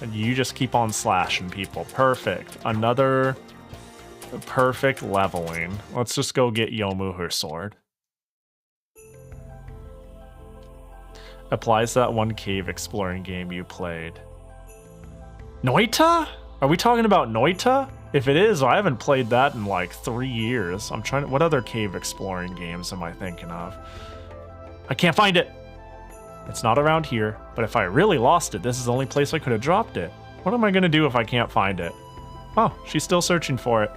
And you just keep on slashing people. Perfect. Another perfect leveling. Let's just go get Yomu her sword. Applies to that one cave exploring game you played. Noita? Are we talking about Noita? If it is, I haven't played that in like 3 years. I'm trying to... What other cave exploring games am I thinking of? I can't find it! It's not around here, but if I really lost it, this is the only place I could have dropped it. What am I gonna do if I can't find it? Oh, she's still searching for it.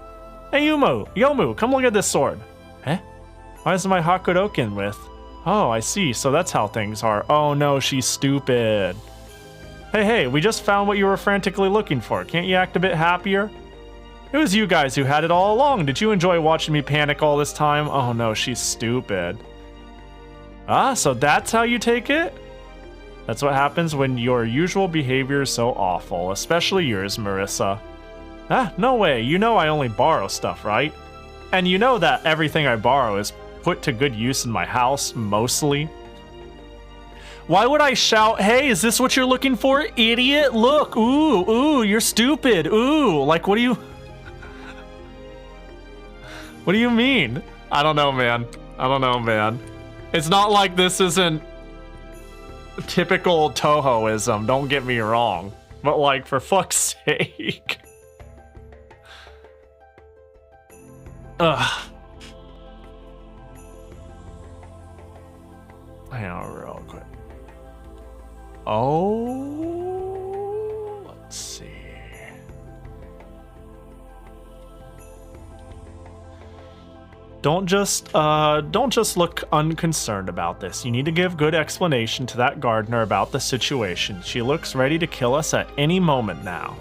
Hey Yomu, come look at this sword. Eh? Why is my Hakudoken with? Oh, I see, so that's how things are. Oh no, she's stupid. Hey, we just found what you were frantically looking for. Can't you act a bit happier? It was you guys who had it all along. Did you enjoy watching me panic all this time? Oh no, she's stupid. Ah, so that's how you take it? That's what happens when your usual behavior is so awful, especially yours, Marissa. Ah, no way. You know I only borrow stuff, right? And you know that everything I borrow is put to good use in my house, mostly. Why would I shout, hey, is this what you're looking for, idiot? Look, ooh, you're stupid, ooh. Like, what do you... What do you mean? I don't know, man. It's not like this isn't typical Touhouism, don't get me wrong. But like, for fuck's sake. Ugh. Hang on real quick. Oh, let's see. Don't just look unconcerned about this. You need to give good explanation to that gardener about the situation. She looks ready to kill us at any moment now.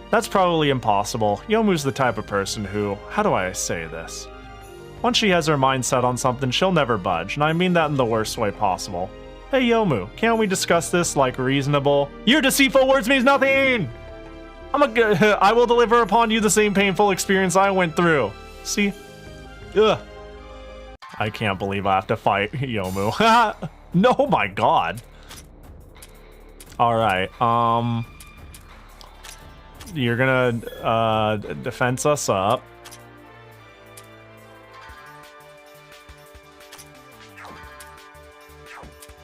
That's probably impossible. Yomu's the type of person who, how do I say this? Once she has her mind set on something, she'll never budge, and I mean that in the worst way possible. Hey Yomu, can't we discuss this like reasonable? Your deceitful words means nothing! I will deliver upon you the same painful experience I went through. See? Ugh. I can't believe I have to fight Yomu. No, my god. Alright, you're gonna, defense us up.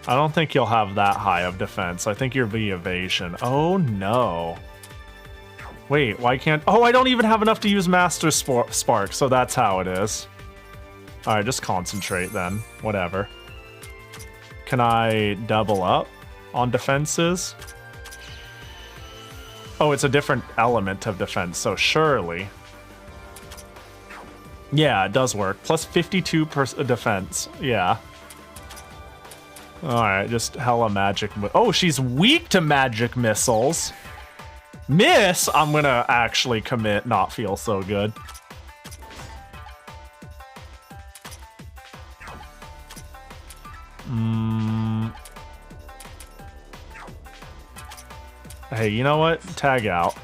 I don't think you'll have that high of defense. I think you'll be evasion. Oh, no. Wait, why can't... Oh, I don't even have enough to use Master Spark, so that's how it is. Alright, just concentrate then. Whatever. Can I double up on defenses? Oh, it's a different element of defense, so surely. Yeah, it does work. Plus 52% defense. Yeah. Alright, just hella magic. Oh, she's weak to magic missiles. Miss? I'm gonna actually commit, not feel so good. Hey, you know what? Tag out.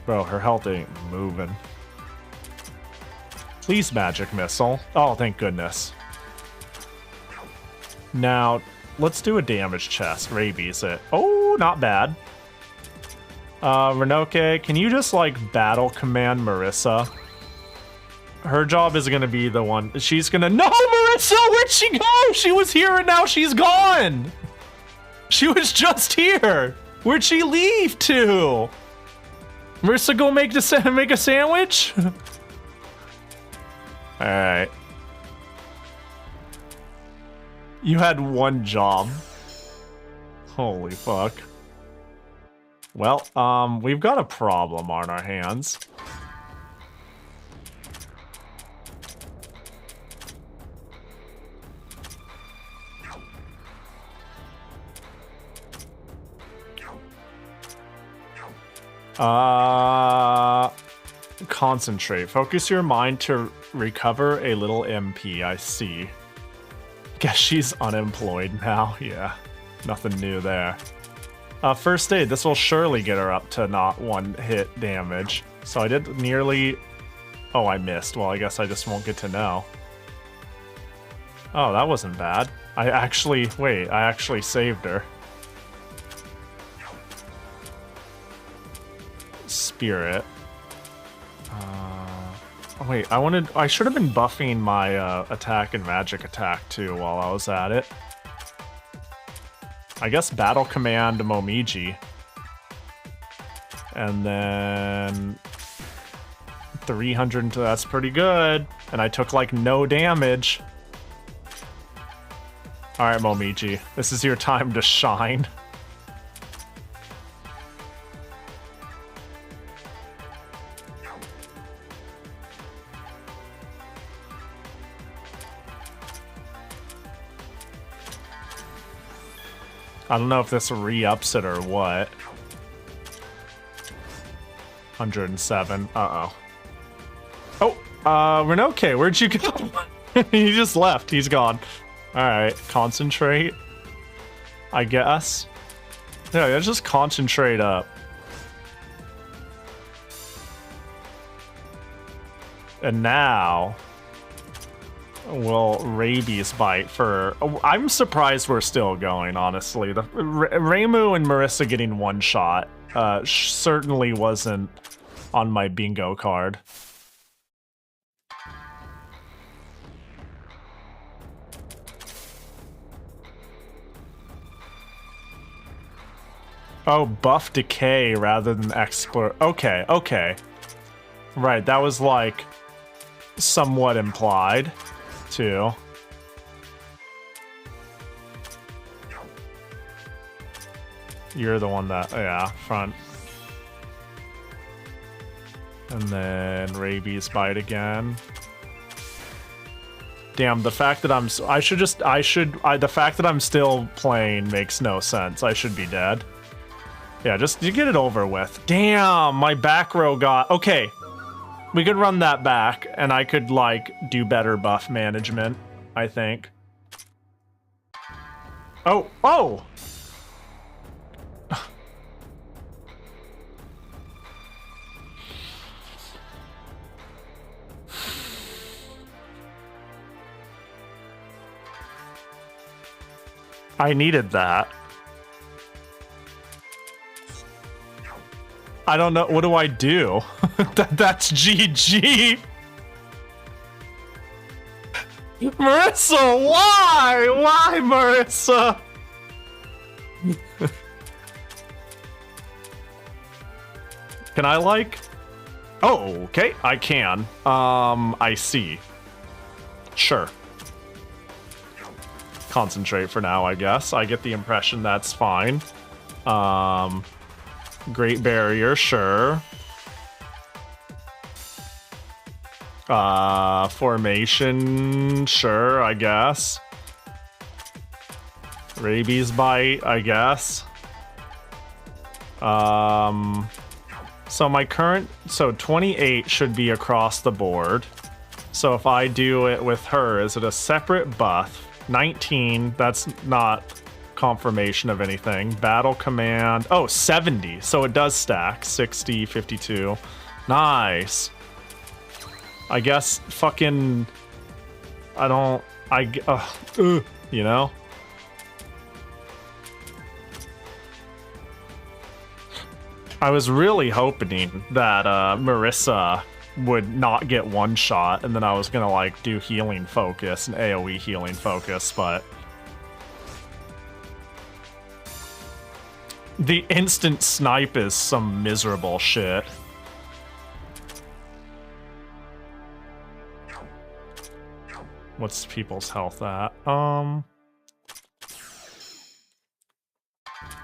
Bro, her health ain't moving. Please, magic missile. Oh, thank goodness. Now, let's do a damage chest. Rabies it. Oh, not bad. Renoke, can you just, like, battle command Marissa? Her job is gonna be the one... She's gonna... No, Marissa! Where'd she go? She was here and now she's gone! She was just here! Where'd she leave to? Marissa, go make a sandwich? Alright. You had one job. Holy fuck. Well, we've got a problem on our hands. Concentrate. Focus your mind to recover a little MP, I see. Guess she's unemployed now. Yeah, nothing new there. First aid. This will surely get her up to not one hit damage. So I did nearly... Oh, I missed. Well, I guess I just won't get to know. Oh, that wasn't bad. I actually saved her. Spirit. Oh wait, I should have been buffing my attack and magic attack too while I was at it. I guess battle command Momiji. And then 300, that's pretty good. And I took like no damage. Alright, Momiji, this is your time to shine. I don't know if this re-ups it or what. 107. Uh-oh. Oh, Renoke, where'd you go? He just left. He's gone. Alright, concentrate. I guess. Yeah, let's just concentrate up. And now... Well, rabies bite for... I'm surprised we're still going, honestly. The Reimu and Marissa getting one shot certainly wasn't on my bingo card. Oh, buff decay rather than explore. Okay, okay. Right, that was like somewhat implied. Too. You're the one that, yeah, front. And then rabies bite again. Damn, the fact that the fact that I'm still playing makes no sense. I should be dead. Yeah, just you get it over with. Damn, my back row got, okay. We could run that back and I could like do better buff management, I think. Oh, oh! I needed that. I don't know. What do I do? That's GG. Marissa, why? Why, Marissa? Can I like? Oh, okay. I can. I see. Sure. Concentrate for now, I guess. I get the impression that's fine. Great Barrier, sure. Formation, sure, I guess. Rabies bite, I guess. So my current, so 28 should be across the board. So if I do it with her, is it a separate buff? 19, that's not confirmation of anything. Battle command, oh, 70, so it does stack. 60, 52, nice. I guess fucking, you know? I was really hoping that Marissa would not get one shot, and then I was gonna like do healing focus and AoE healing focus, but the instant snipe is some miserable shit. What's people's health at?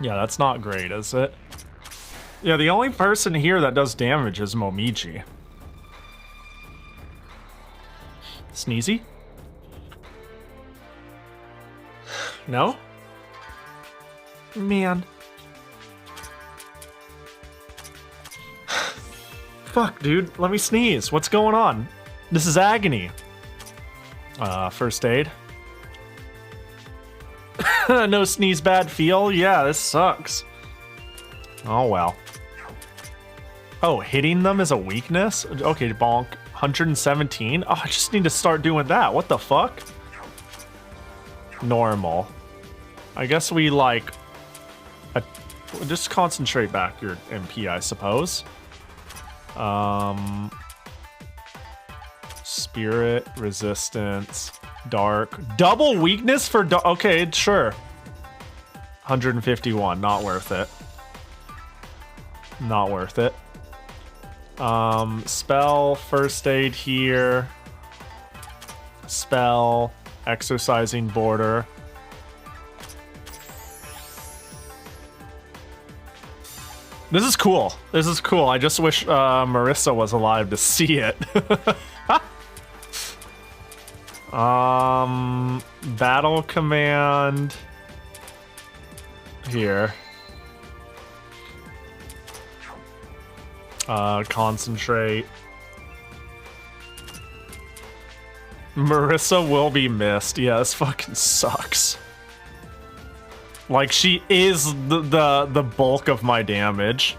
Yeah, that's not great, is it? Yeah, the only person here that does damage is Momiji. Sneezy? No? Man. Fuck, dude. Let me sneeze. What's going on? This is agony. First aid. No sneeze bad feel? Yeah, this sucks. Oh, well. Oh, hitting them is a weakness? Okay, bonk. 117? Oh, I just need to start doing that. What the fuck? Normal. I guess we, like... just concentrate back your MP, I suppose. Spirit, resistance, dark. Double weakness for... okay, sure. 151, not worth it. Not worth it. Spell, first aid here. Spell, exercising border. This is cool. This is cool. I just wish Marissa was alive to see it. Battle command here. Concentrate. Marissa will be missed. Yeah, this fucking sucks. Like, she is the bulk of my damage.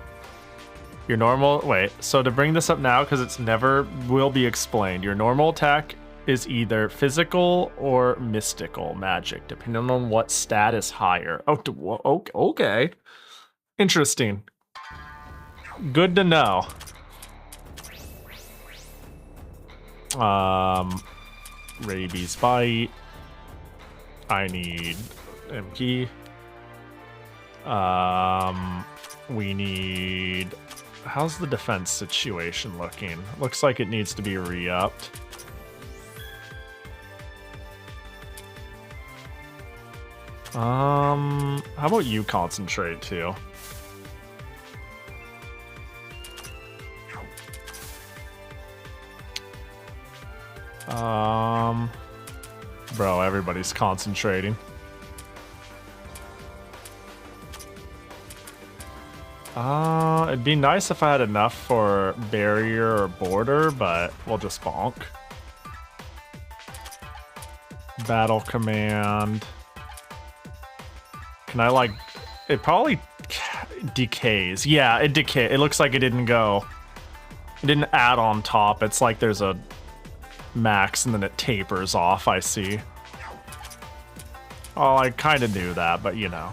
Your normal... wait, so to bring this up now, because it's never will be explained. Your normal attack is either physical or mystical magic, depending on what stat is higher. Oh, okay. Interesting. Good to know. Rabies bite. I need MP. We need... how's the defense situation looking? Looks like it needs to be re-upped. How about you concentrate too? Bro, everybody's concentrating. It'd be nice if I had enough for barrier or border, but we'll just bonk. Battle command. Can I like... It probably decays. Yeah, it decay. It looks like it didn't go. It didn't add on top. It's like there's a max and then it tapers off, I see. Oh, I kind of knew that, but you know.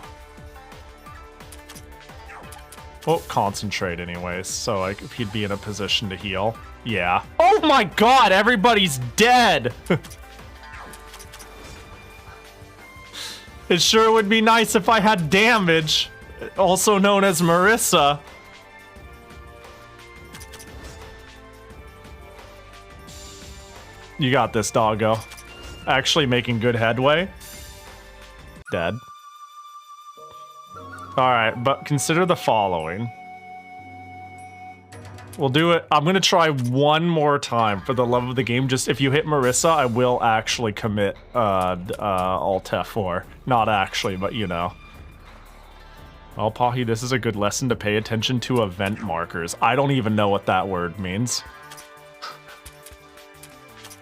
Well, concentrate anyways, so like if he'd be in a position to heal. Yeah. Oh my god, everybody's dead! It sure would be nice if I had damage, also known as Marissa. You got this, doggo. Actually making good headway. Dead. Alright, but consider the following. We'll do it. I'm gonna try one more time for the love of the game. Just if you hit Marissa, I will actually commit Alt F4. Not actually, but you know. Well, Pahi, this is a good lesson to pay attention to event markers. I don't even know what that word means.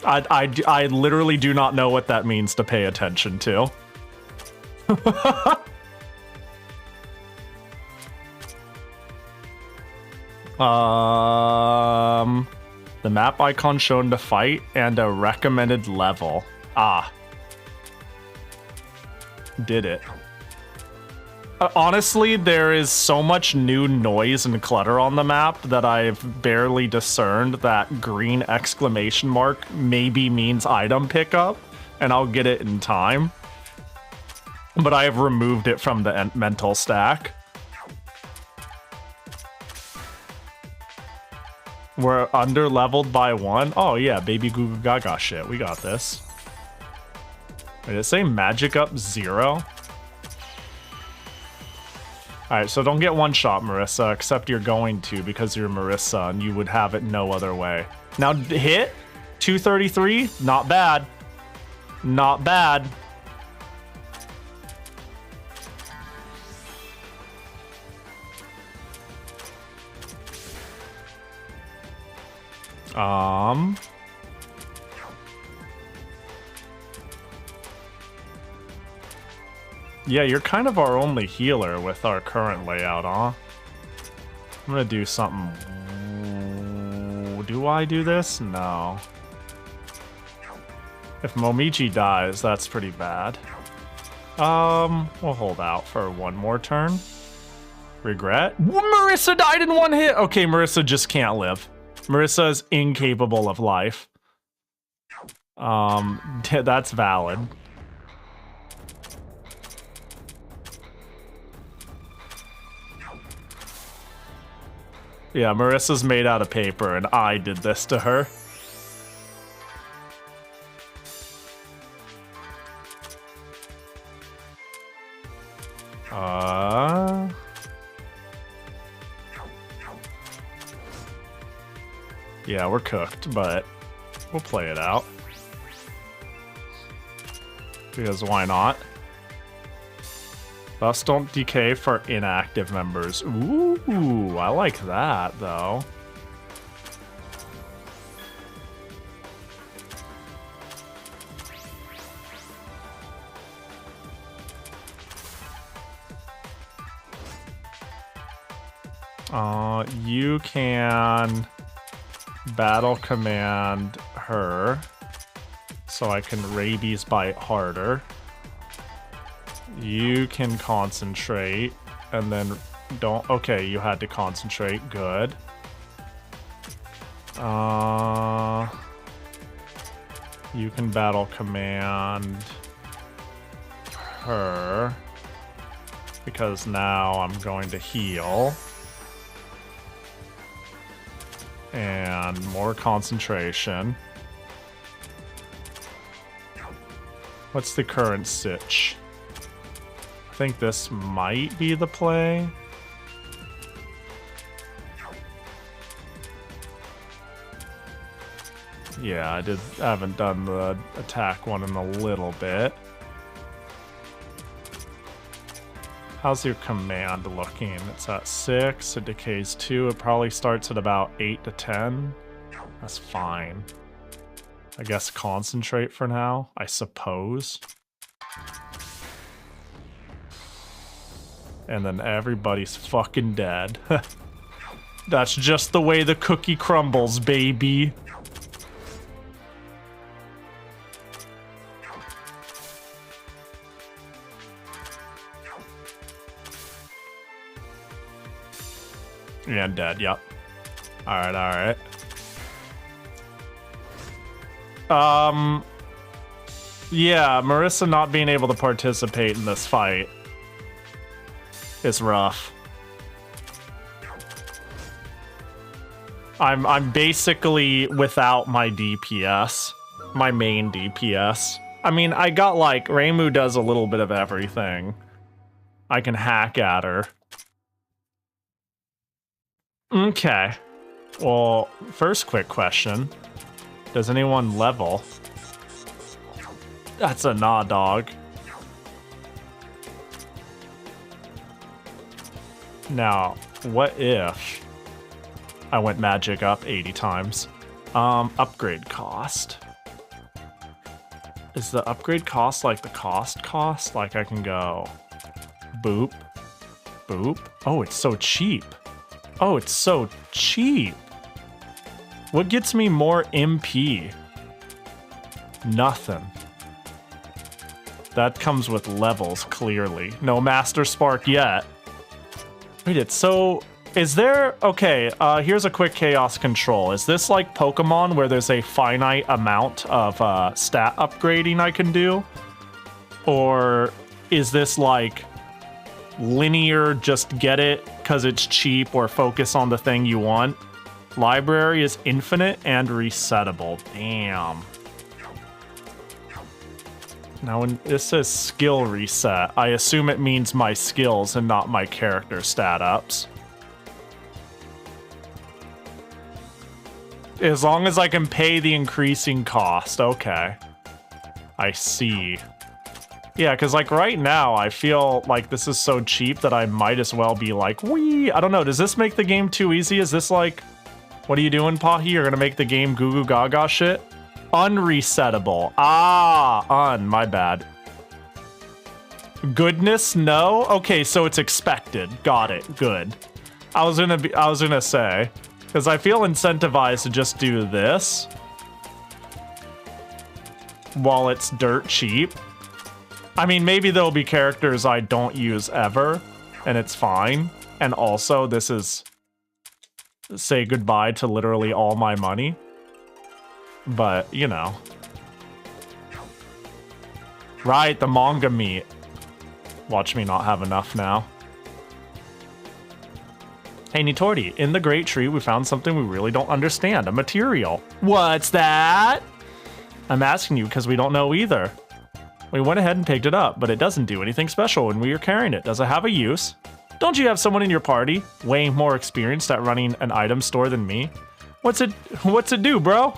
I literally do not know what that means to pay attention to. The map icon shown to fight and a recommended level. Ah. Did it. Honestly, there is so much new noise and clutter on the map that I've barely discerned that green exclamation mark maybe means item pickup, and I'll get it in time. But I have removed it from the mental stack. We're under-leveled by 1. Oh yeah, baby goo goo gaga shit. We got this. Did it say magic up 0? Alright, so don't get one shot, Marissa, except you're going to because you're Marissa and you would have it no other way. Now hit 233, not bad. Not bad. Yeah, you're kind of our only healer with our current layout, huh? I'm gonna do something. Do I do this? No. If Momichi dies, that's pretty bad. We'll hold out for one more turn. Regret? Marissa died in one hit! Okay, Marissa just can't live. Marissa is incapable of life. That's valid. Yeah, Marissa's made out of paper, and I did this to her. Yeah, we're cooked, but we'll play it out. Because why not? Thus don't decay for inactive members. Ooh, I like that, though. You can battle command her so I can rabies bite harder. You can concentrate and then don't. Okay, you had to concentrate. Good. You can battle command her because now I'm going to heal. And more concentration. What's the current sitch? think this might be the play. Yeah, I haven't done the attack one in a little bit. How's your command looking? It's at 6, it decays 2, it probably starts at about 8 to 10. That's fine. I guess concentrate for now, I suppose. And then everybody's fucking dead. That's just the way the cookie crumbles, baby. Yeah, I'm dead, yep. Alright, alright. Yeah, Marissa not being able to participate in this fight is rough. I'm basically without my DPS, my main DPS. I mean, I got like, Reimu does a little bit of everything. I can hack at her. Okay. Well, first quick question. Does anyone level? That's a nah dog. Now, what if I went magic up 80 times? Upgrade cost. Is the upgrade cost like the cost? Like I can go boop, boop. Oh, it's so cheap. Oh, it's so cheap. What gets me more MP? Nothing. That comes with levels, clearly. No Master Spark yet. Wait, it's so... Is there... Okay, here's a quick chaos control. Is this like Pokemon where there's a finite amount of stat upgrading I can do? Or is this like linear, just get it because it's cheap or focus on the thing you want? Library is infinite and resettable. Damn. Now when this says skill reset, I assume it means my skills and not my character stat ups. As long as I can pay the increasing cost. Okay. I see. Yeah, because like right now, I feel like this is so cheap that I might as well be like, wee. I don't know. Does this make the game too easy? Is this like, what are you doing, Pahi? You're going to make the game goo goo gaga shit? Unresettable. My bad. Goodness, no? Okay, so it's expected. Got it. Good. I was gonna say, because I feel incentivized to just do this while it's dirt cheap. I mean, maybe there'll be characters I don't use ever, and it's fine. And also, this is say goodbye to literally all my money. But, you know. Right, the manga meat. Watch me not have enough now. Hey, Nitordi, in the Great Tree, we found something we really don't understand. A material. What's that? I'm asking you because we don't know either. We went ahead and picked it up, but it doesn't do anything special when we are carrying it. Does it have a use? Don't you have someone in your party way more experienced at running an item store than me? What's it do, bro?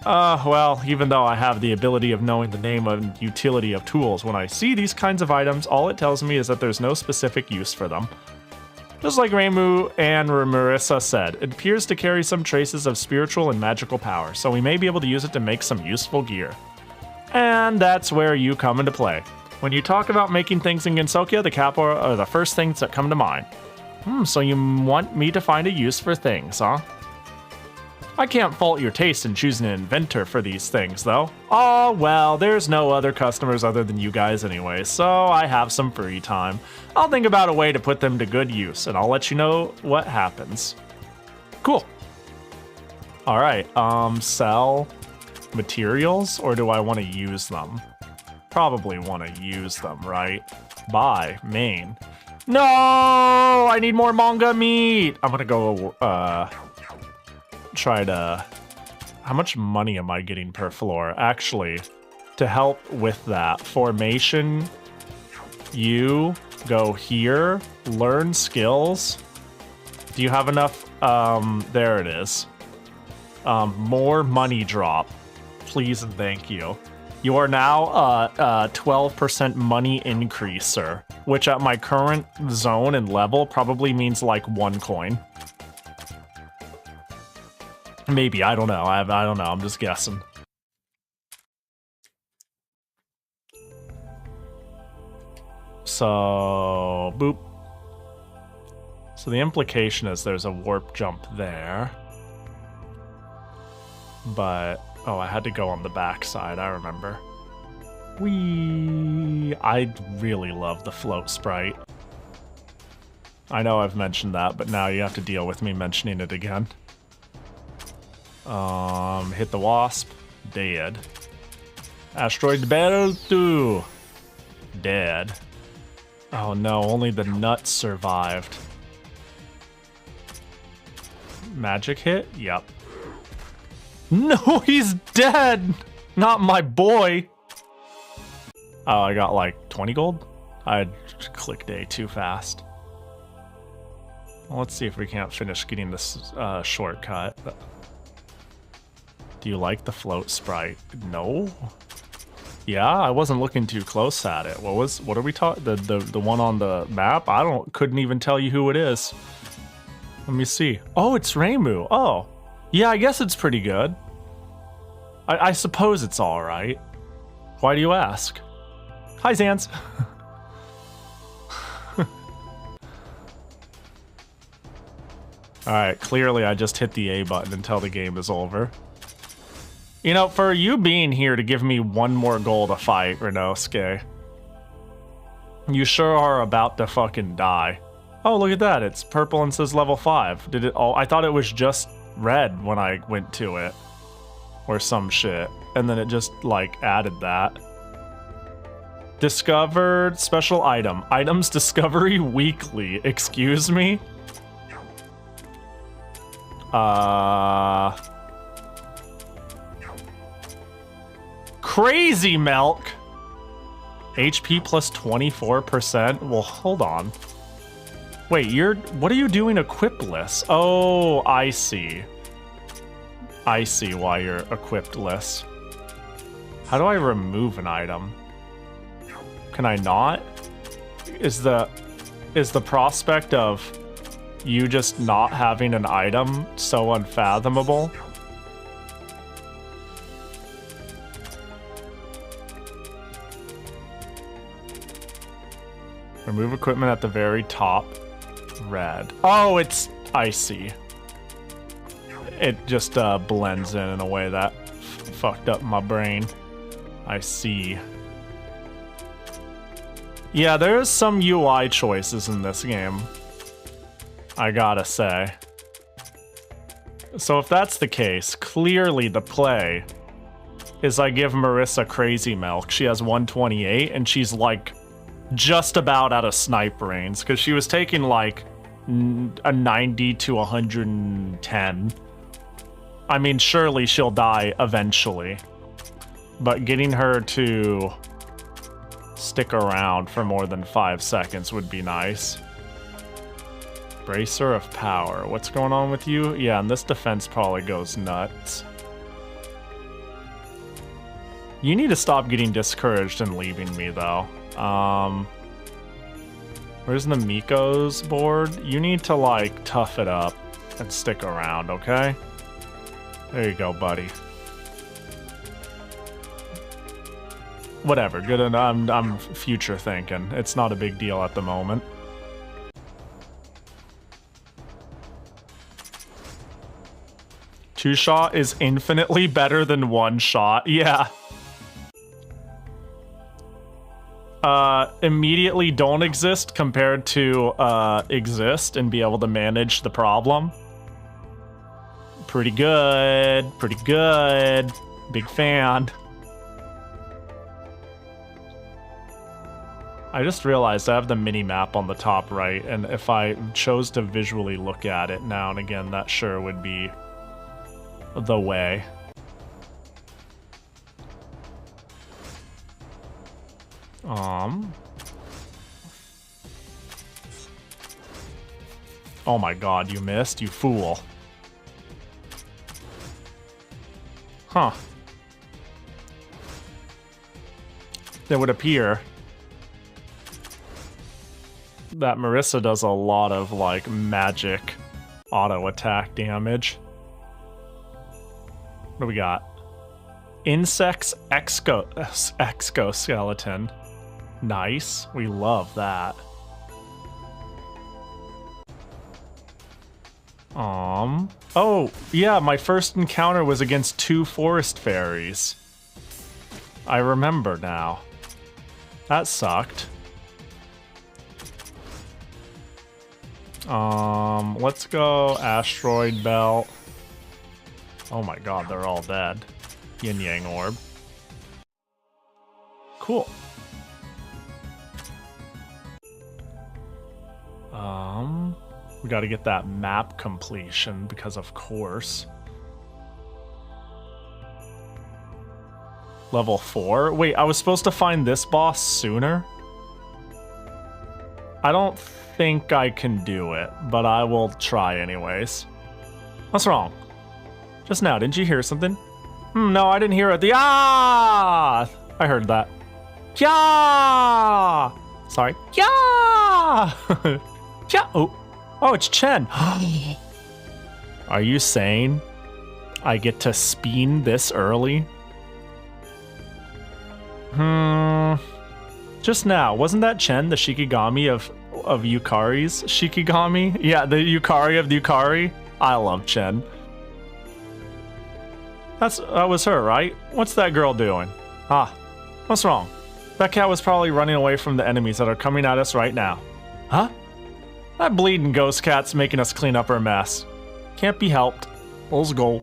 Well, even though I have the ability of knowing the name and utility of tools, when I see these kinds of items, all it tells me is that there's no specific use for them. Just like Reimu and Marissa said, it appears to carry some traces of spiritual and magical power, so we may be able to use it to make some useful gear. And that's where you come into play. When you talk about making things in Gensokia, the Kappa are the first things that come to mind. So you want me to find a use for things, huh? I can't fault your taste in choosing an inventor for these things, though. Oh, well, there's no other customers other than you guys anyway, so I have some free time. I'll think about a way to put them to good use, and I'll let you know what happens. Cool. All right, sell materials, or do I want to use them? Probably want to use them, right? Buy, main. No, I need more manga meat. I'm gonna go, try to... How much money am I getting per floor? Actually, to help with that, formation You go here, learn skills. Do you have enough? There it is. More money drop. Please and thank you. You are now 12% money increaser, which at my current zone and level probably means like 1 coin. Maybe, I don't know. I don't know. I'm just guessing. So, boop. So the implication is there's a warp jump there. But, oh, I had to go on the backside, I remember. I really love the float sprite. I know I've mentioned that, but now you have to deal with me mentioning it again. Hit the wasp. Dead. Asteroid belt 2. Dead. Oh no, only the nuts survived. Magic hit? Yep. No, he's dead! Not my boy! Oh, I got like 20 gold? I clicked A too fast. Well, let's see if we can't finish getting this shortcut. Do you like the float sprite? No? Yeah, I wasn't looking too close at it. What are we talking? The one on the map? Couldn't even tell you who it is. Let me see. Oh, it's Reimu. Oh. Yeah, I guess it's pretty good. I suppose it's alright. Why do you ask? Hi, Zans. Alright, clearly I just hit the A button until the game is over. You know, for you being here to give me 1 more goal to fight, Renosuke, you sure are about to fucking die. Oh, look at that. It's purple and says level 5. Did it all? I thought it was just red when I went to it. Or some shit. And then it just, like, added that. Discovered special item. Items discovery weekly. Excuse me? Crazy milk! HP plus 24%? Well, hold on. Wait, what are you doing equipless? Oh, I see. I see why you're equipless. How do I remove an item? Can I not? Is the prospect of you just not having an item so unfathomable? Remove equipment at the very top. Red. Oh, I see. It just blends in a way that fucked up my brain. I see. Yeah, there's some UI choices in this game, I gotta say. So if that's the case, clearly the play is I give Marissa crazy milk. She has 128 and she's like just about out of snipe range because she was taking like a 90 to 110. I mean, surely she'll die eventually, but getting her to stick around for more than 5 seconds would be nice. Bracer of power. What's going on with you? Yeah, and this defense probably goes nuts. You need to stop getting discouraged and leaving me, though. Where's the Miko's board? You need to, like, tough it up and stick around, okay? There you go, buddy. Whatever, good enough. I'm future thinking. It's not a big deal at the moment. Two shot is infinitely better than one shot. Yeah. Immediately don't exist compared to exist and be able to manage the problem. Pretty good. Pretty good. Big fan. I just realized I have the mini-map on the top right, and if I chose to visually look at it now and again, that sure would be the way. Oh my god, you missed, you fool. Huh. It would appear that Marissa does a lot of, like, magic auto attack damage. What do we got? Insects exoskeleton. Nice. We love that. Oh, yeah, my first encounter was against 2 forest fairies. I remember now. That sucked. Let's go asteroid belt. Oh my god, they're all dead. Yin Yang orb. Cool. We gotta get that map completion because of course. Level 4? Wait, I was supposed to find this boss sooner? I don't think I can do it, but I will try anyways. What's wrong? Just now, didn't you hear something? No, I didn't hear it. I heard that. Yeah! Sorry. Yeah! Yeah! Oh, it's Chen. Are you saying I get to spin this early? Just now, wasn't that Chen, the Shikigami of Yukari's Shikigami? Yeah, the Yukari of the Yukari. I love Chen. That was her, right? What's that girl doing? What's wrong? That cat was probably running away from the enemies that are coming at us right now. Huh? That bleeding ghost cat's making us clean up our mess. Can't be helped. Let's go.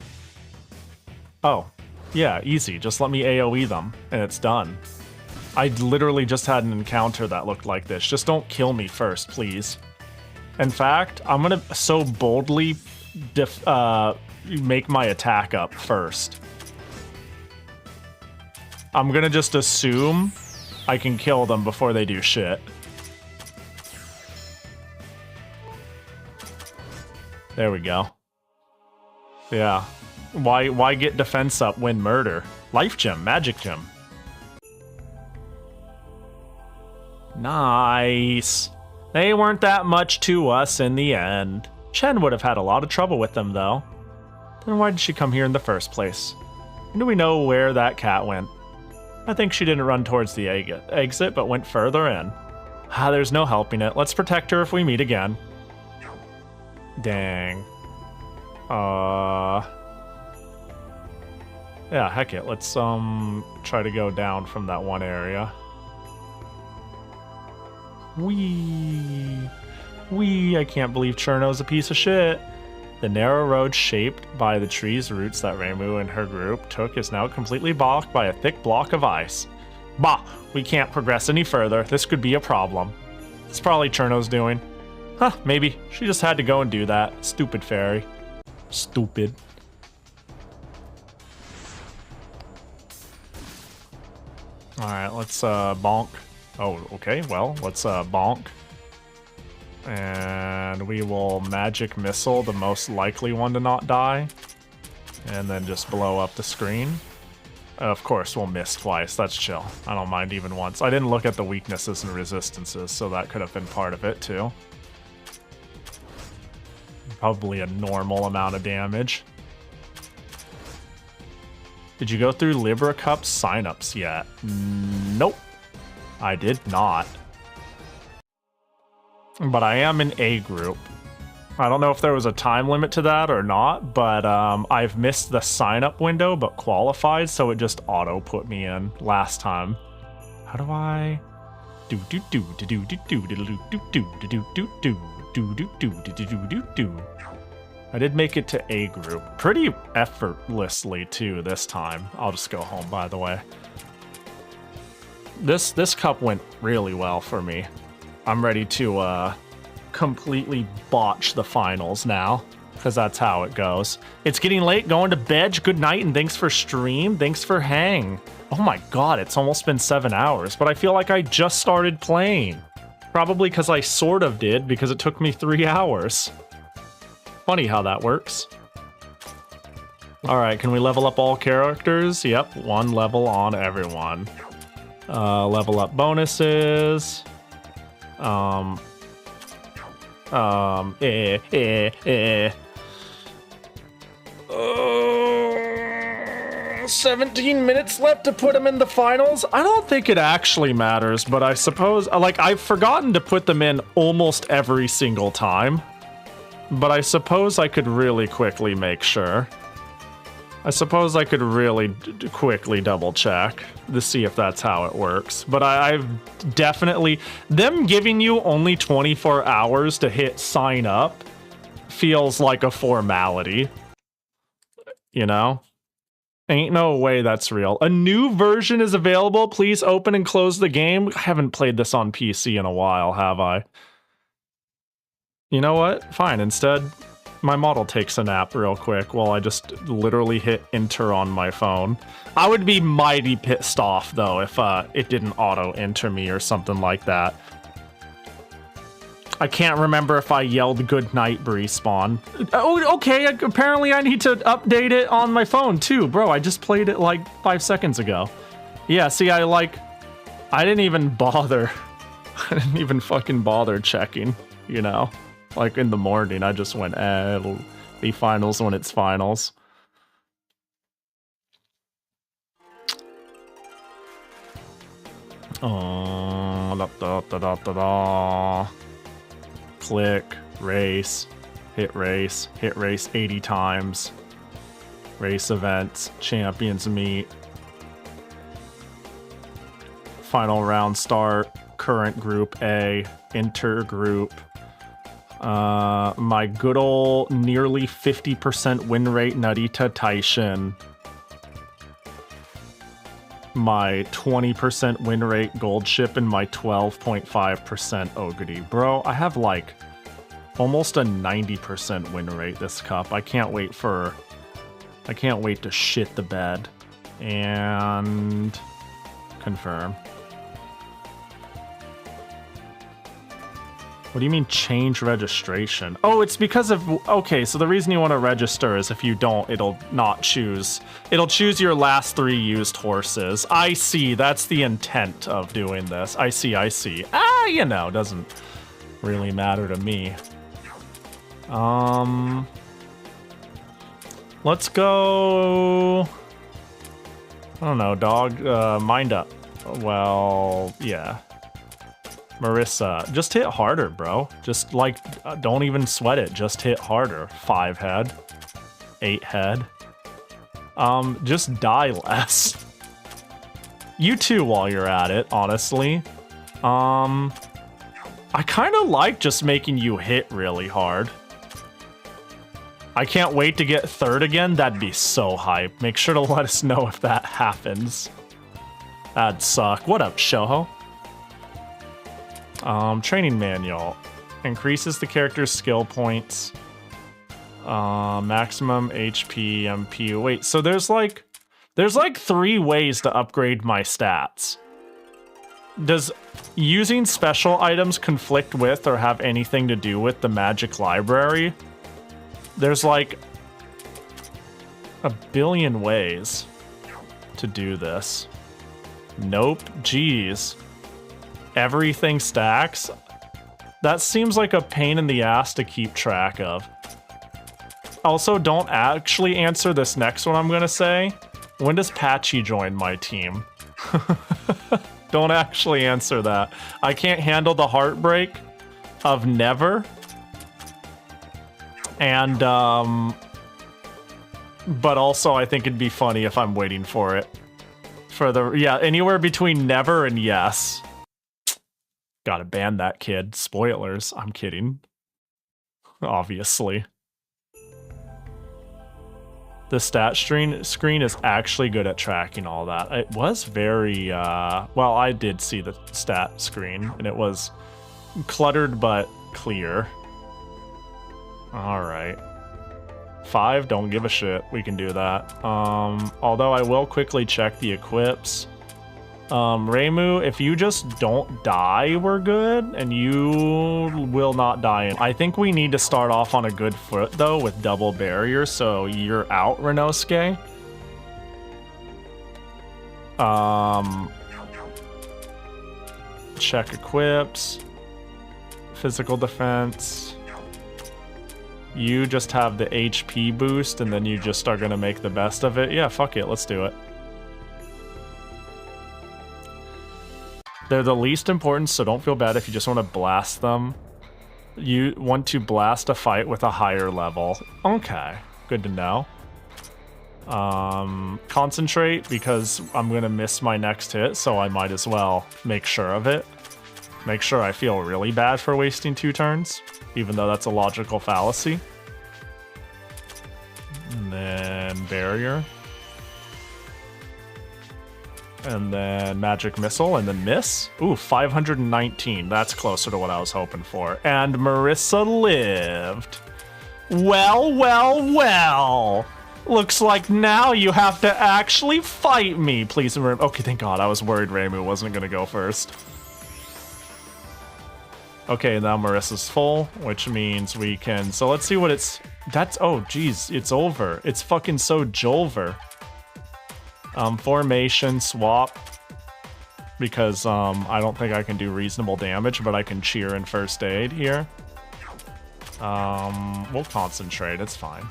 Oh, yeah, easy. Just let me AoE them, and it's done. I literally just had an encounter that looked like this. Just don't kill me first, please. In fact, I'm gonna so boldly make my attack up first. I'm gonna just assume I can kill them before they do shit. There we go. Yeah. Why get defense up when murder? Life gem, magic gem. Nice. They weren't that much to us in the end. Chen would have had a lot of trouble with them, though. Then why did she come here in the first place? And do we know where that cat went? I think she didn't run towards the exit, but went further in. There's no helping it. Let's protect her if we meet again. Dang. Yeah, heck it. Let's try to go down from that one area. Whee! I can't believe Cherno's a piece of shit. The narrow road shaped by the tree's roots that Reimu and her group took is now completely blocked by a thick block of ice. Bah! We can't progress any further. This could be a problem. It's probably Cherno's doing. Huh, maybe. She just had to go and do that. Stupid fairy. Stupid. Alright, let's bonk. Oh, okay, well, let's bonk. And we will magic missile the most likely one to not die. And then just blow up the screen. Of course, we'll miss twice. That's chill. I don't mind even once. I didn't look at the weaknesses and resistances, so that could have been part of it, too. Probably a normal amount of damage. Did you go through Libra Cup signups yet? Nope. I did not. But I am in A group. I don't know if there was a time limit to that or not, but I've missed the sign-up window but qualified, so it just auto put me in last time. How do I do do do do do do do do do do do do do do do do do do do. I did make it to A group pretty effortlessly too this time. I'll just go home, by the way. This cup went really well for me. I'm ready to completely botch the finals now, because that's how it goes. It's getting late, going to bed. Good night, and thanks for stream. Thanks for hang. Oh my god, it's almost been 7 hours, but I feel like I just started playing. Probably because I sort of did, because it took me 3 hours. Funny how that works. Alright, can we level up all characters? Yep, 1 level on everyone. Level up bonuses. 17 minutes left to put them in the finals? I don't think it actually matters, but I suppose, like, I've forgotten to put them in almost every single time. But I suppose I could really quickly make sure. I suppose I could really quickly double check to see if that's how it works. But I've definitely... Them giving you only 24 hours to hit sign up feels like a formality. You know? Ain't no way that's real. A new version is available. Please open and close the game. I haven't played this on PC in a while, have I? You know what? Fine. Instead... my model takes a nap real quick while I just literally hit enter on my phone. I would be mighty pissed off, though, if it didn't auto-enter me or something like that. I can't remember if I yelled good night, Respawn. Oh, okay, apparently I need to update it on my phone, too. Bro, I just played it like 5 seconds ago. Yeah, see, I didn't even bother. I didn't even fucking bother checking, you know? Like, in the morning, I just went, it'll be finals when it's finals. Click, race, hit race 80 times. Race events, champions meet. Final round start, current group A, intergroup. My good ol' nearly 50% win rate Narita Taishin. My 20% win rate Gold Ship and my 12.5% Oguri. Bro, I have like almost a 90% win rate this cup. I can't wait to shit the bed. And confirm. What do you mean change registration? Oh, it's because of... Okay, so the reason you want to register is if you don't, it'll not choose... It'll choose your last 3 used horses. I see, that's the intent of doing this. I see. You know, doesn't really matter to me. Let's go... I don't know, dog. Mind up. Well, yeah. Marissa, just hit harder, bro. Just, like, don't even sweat it. Just hit harder. 5 head. 8 head. Just die less. You too, while you're at it, honestly. I kind of like just making you hit really hard. I can't wait to get 3rd again. That'd be so hype. Make sure to let us know if that happens. That'd suck. What up, Shoho? Training manual. Increases the character's skill points. Maximum HP, MP. Wait, so there's like 3 ways to upgrade my stats. Does using special items conflict with or have anything to do with the magic library? There's like a billion ways to do this. Nope. Jeez. Everything stacks? That seems like a pain in the ass to keep track of. Also, don't actually answer this next one I'm gonna say. When does Patchy join my team? Don't actually answer that. I can't handle the heartbreak of never. And, but also I think it'd be funny if I'm waiting for it. Yeah, anywhere between never and yes. Gotta ban that kid. Spoilers. I'm kidding. Obviously. The stat screen is actually good at tracking all that. It was very, well, I did see the stat screen, and it was cluttered but clear. Alright. 5, don't give a shit. We can do that. Although I will quickly check the equips. Reimu, if you just don't die, we're good, and you will not die. I think we need to start off on a good foot, though, with double barrier, so you're out, Renosuke. Check equips. Physical defense. You just have the HP boost, and then you just are gonna make the best of it. Yeah, fuck it, let's do it. They're the least important, so don't feel bad if you just want to blast them. You want to blast a fight with a higher level. Okay, good to know. Concentrate, because I'm gonna miss my next hit, so I might as well make sure of it. Make sure I feel really bad for wasting 2 turns, even though that's a logical fallacy. And then barrier. And then magic missile, and then miss. Ooh, 519. That's closer to what I was hoping for. And Marissa lived. Well, well, well. Looks like now you have to actually fight me. Please remember. Okay, thank God. I was worried Reimu wasn't going to go first. Okay, now Marissa's full, which means we can... So let's see what it's... That's... Oh, geez. It's over. It's fucking so Jolver. Formation, swap. Because I don't think I can do reasonable damage, but I can cheer and first aid here. We'll concentrate. It's fine,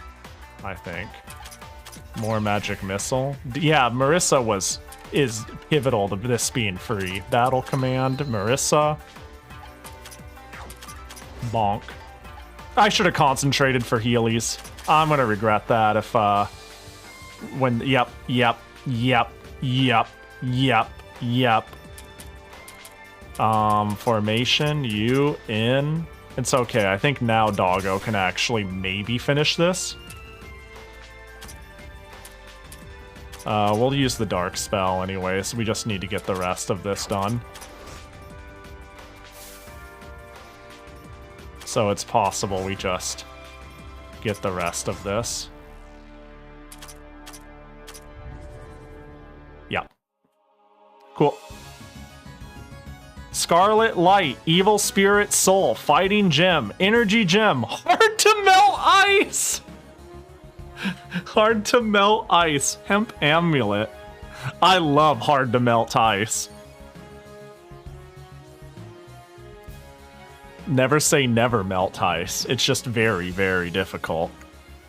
I think. More magic missile. Yeah, Marissa is pivotal to this being free. Battle command, Marissa. Bonk. I should have concentrated for Heelys. I'm gonna regret that if Yep. Formation, you in. It's okay. I think now Doggo can actually maybe finish this. We'll use the dark spell anyway, so we just need to get the rest of this done. So it's possible we just get the rest of this. Yeah. Cool. Scarlet Light, Evil Spirit Soul, Fighting Gem, Energy Gem, Hard to Melt Ice! Hard to Melt Ice, Hemp Amulet. I love Hard to Melt Ice. Never say never melt ice. It's just very, very difficult.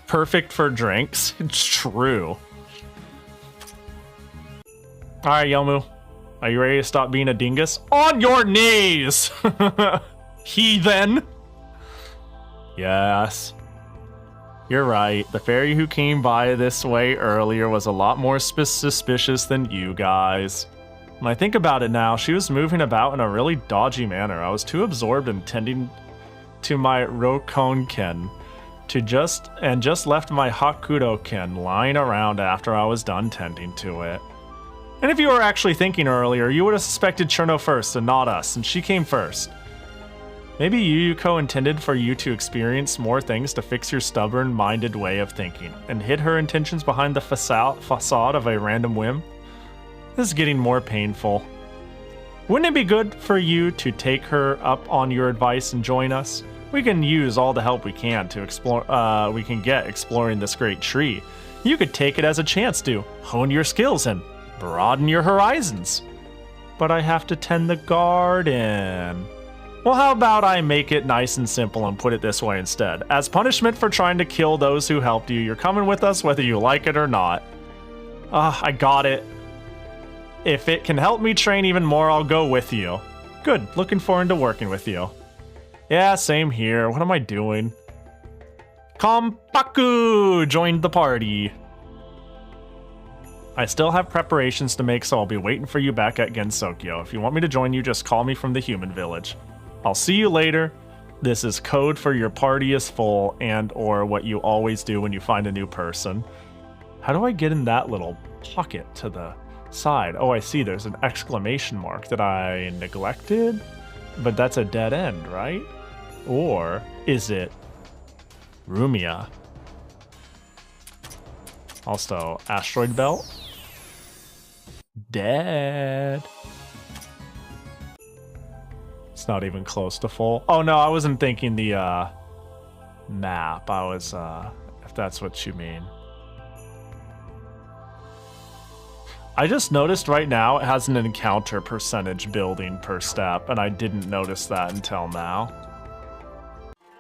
Perfect for drinks. It's true. Alright, Yomu. Are you ready to stop being a dingus? On your knees! Heathen! Yes. You're right. The fairy who came by this way earlier was a lot more suspicious than you guys. When I think about it now, she was moving about in a really dodgy manner. I was too absorbed in tending to my Rokonken to just left my Hakudoken lying around after I was done tending to it. And if you were actually thinking earlier, you would have suspected Cherno first and not us, and she came first. Maybe Yuyuko intended for you to experience more things to fix your stubborn-minded way of thinking, and hid her intentions behind the facade of a random whim. This is getting more painful. Wouldn't it be good for you to take her up on your advice and join us? We can use all the help we can to explore. We can get exploring this great tree. You could take it as a chance to hone your skills and broaden your horizons. But I have to tend the garden. Well, how about I make it nice and simple and put it this way instead? As punishment for trying to kill those who helped you, you're coming with us whether you like it or not. I got it. If it can help me train even more, I'll go with you. Good, looking forward to working with you. Yeah, same here. What am I doing? Kompaku joined the party. I still have preparations to make, so I'll be waiting for you back at Gensokyo. If you want me to join you, just call me from the human village. I'll see you later. This is code for your party is full and or what you always do when you find a new person. How do I get in that little pocket to the side? Oh, I see. There's an exclamation mark that I neglected, but that's a dead end, right? Or is it Rumia? Also, asteroid belt. Dead. It's not even close to full. Oh no, I wasn't thinking the map. I was if that's what you mean. I just noticed right now it has an encounter percentage building per step, and I didn't notice that until now.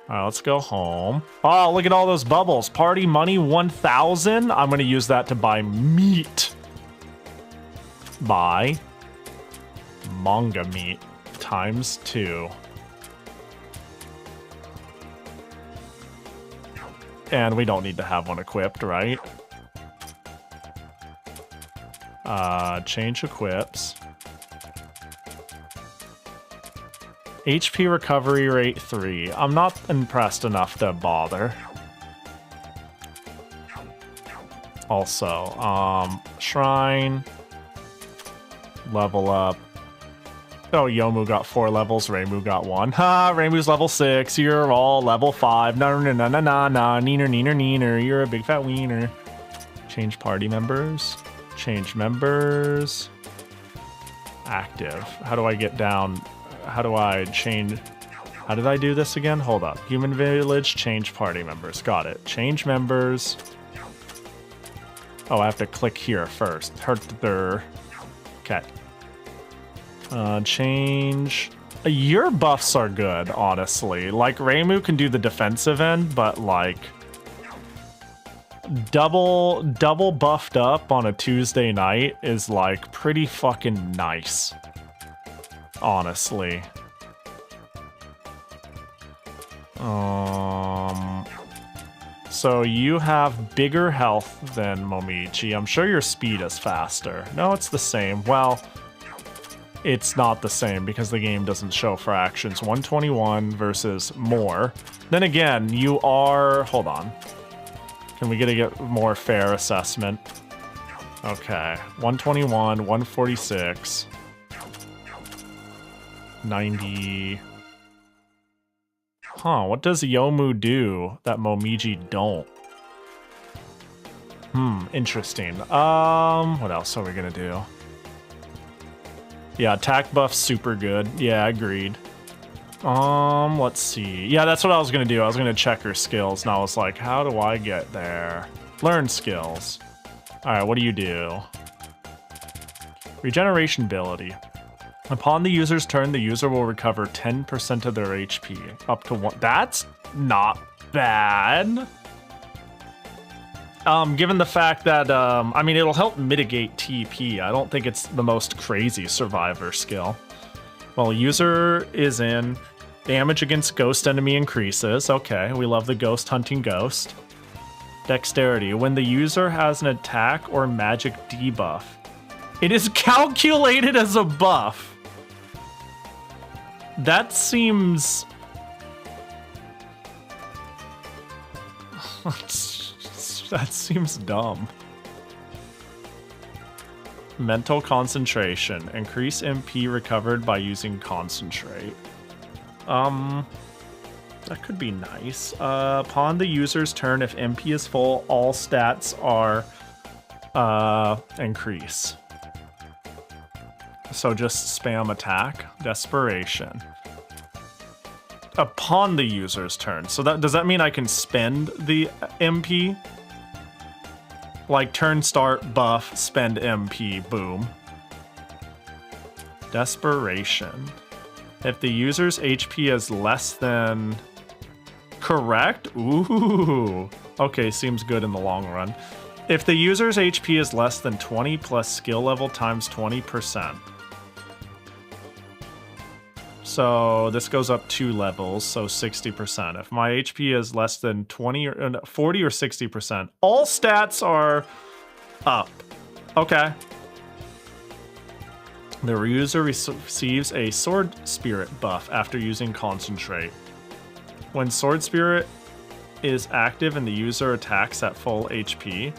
Alright, let's go home. Oh, look at all those bubbles. Party money 1,000. I'm gonna use that to buy meat. Buy manga meat ×2. And we don't need to have one equipped, right? Change equips. HP recovery rate 3. I'm not impressed enough to bother. Also, shrine. Level up. Oh, Yomu got 4 levels, Reimu got 1. Ha, Reimu's level 6, you're all level 5. Na na na na na na, neener neener neener, you're a big fat wiener. Change party members. Change members. Active. How do I get down? How do I change? How did I do this again? Hold up. Human village, change party members. Got it. Change members. Oh, I have to click here first. Okay. Change. Your buffs are good, honestly. Like, Reimu can do the defensive end, but like double buffed up on a Tuesday night is like pretty fucking nice. Honestly. So you have bigger health than Momichi. I'm sure your speed is faster. No, it's the same. Well, it's not the same because the game doesn't show fractions. 121 versus more. Then again, you are... Hold on. Can we get a more fair assessment? Okay. 121, 146... 90... Huh, what does Yomu do that Momiji don't? Interesting. What else are we gonna do? Yeah, attack buff's super good. Yeah, agreed. Let's see. Yeah, that's what I was gonna do. I was gonna check her skills, and I was like, how do I get there? Learn skills. Alright, what do you do? Regeneration ability. Upon the user's turn, the user will recover 10% of their HP. Up to 1. That's not bad. Given the fact that, I mean, it'll help mitigate TP. I don't think it's the most crazy survivor skill. Well, user is in. Damage against ghost enemy increases. Okay, we love the ghost hunting ghost. Dexterity. When the user has an attack or magic debuff, it is calculated as a buff. That seems... that seems dumb. Mental concentration. Increase MP recovered by using concentrate. That could be nice. Upon the user's turn, if MP is full, all stats are increase. So just spam attack. Desperation. Upon the user's turn. So that does that mean I can spend the MP? Like turn start, buff, spend MP, boom. Desperation. If the user's HP is less than... Correct? Ooh. Okay, seems good in the long run. If the user's HP is less than 20 plus skill level times 20%. So this goes up 2 levels, so 60%. If my HP is less than 20 or 40 or 60%, all stats are up. Okay. The user receives a sword spirit buff after using concentrate. When sword spirit is active and the user attacks at full HP,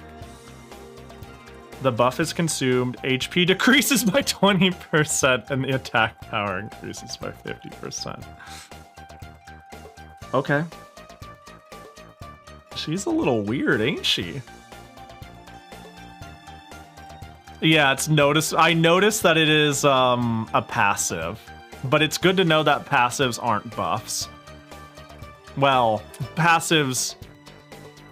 the buff is consumed, HP decreases by 20%, and the attack power increases by 50%. Okay. She's a little weird, ain't she? Yeah, it's I noticed that it is a passive, but it's good to know that passives aren't buffs. Well, passives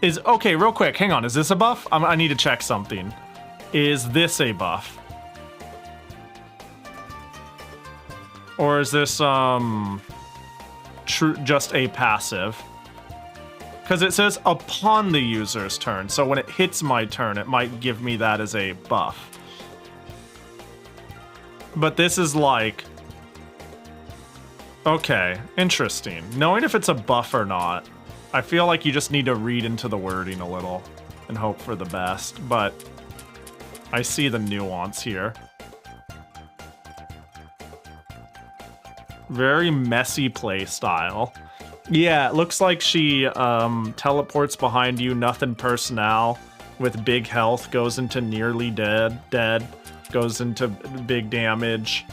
is okay. Real quick, hang on. Is this a buff? I need to check something. Is this a buff? Or is this just a passive? Because it says upon the user's turn, so when it hits my turn, it might give me that as a buff. But this is like... Okay, interesting. Knowing if it's a buff or not, I feel like you just need to read into the wording a little and hope for the best, but I see the nuance here. Very messy play style. Yeah, it looks like she teleports behind you, nothing personnel, with big health, goes into nearly dead, goes into big damage.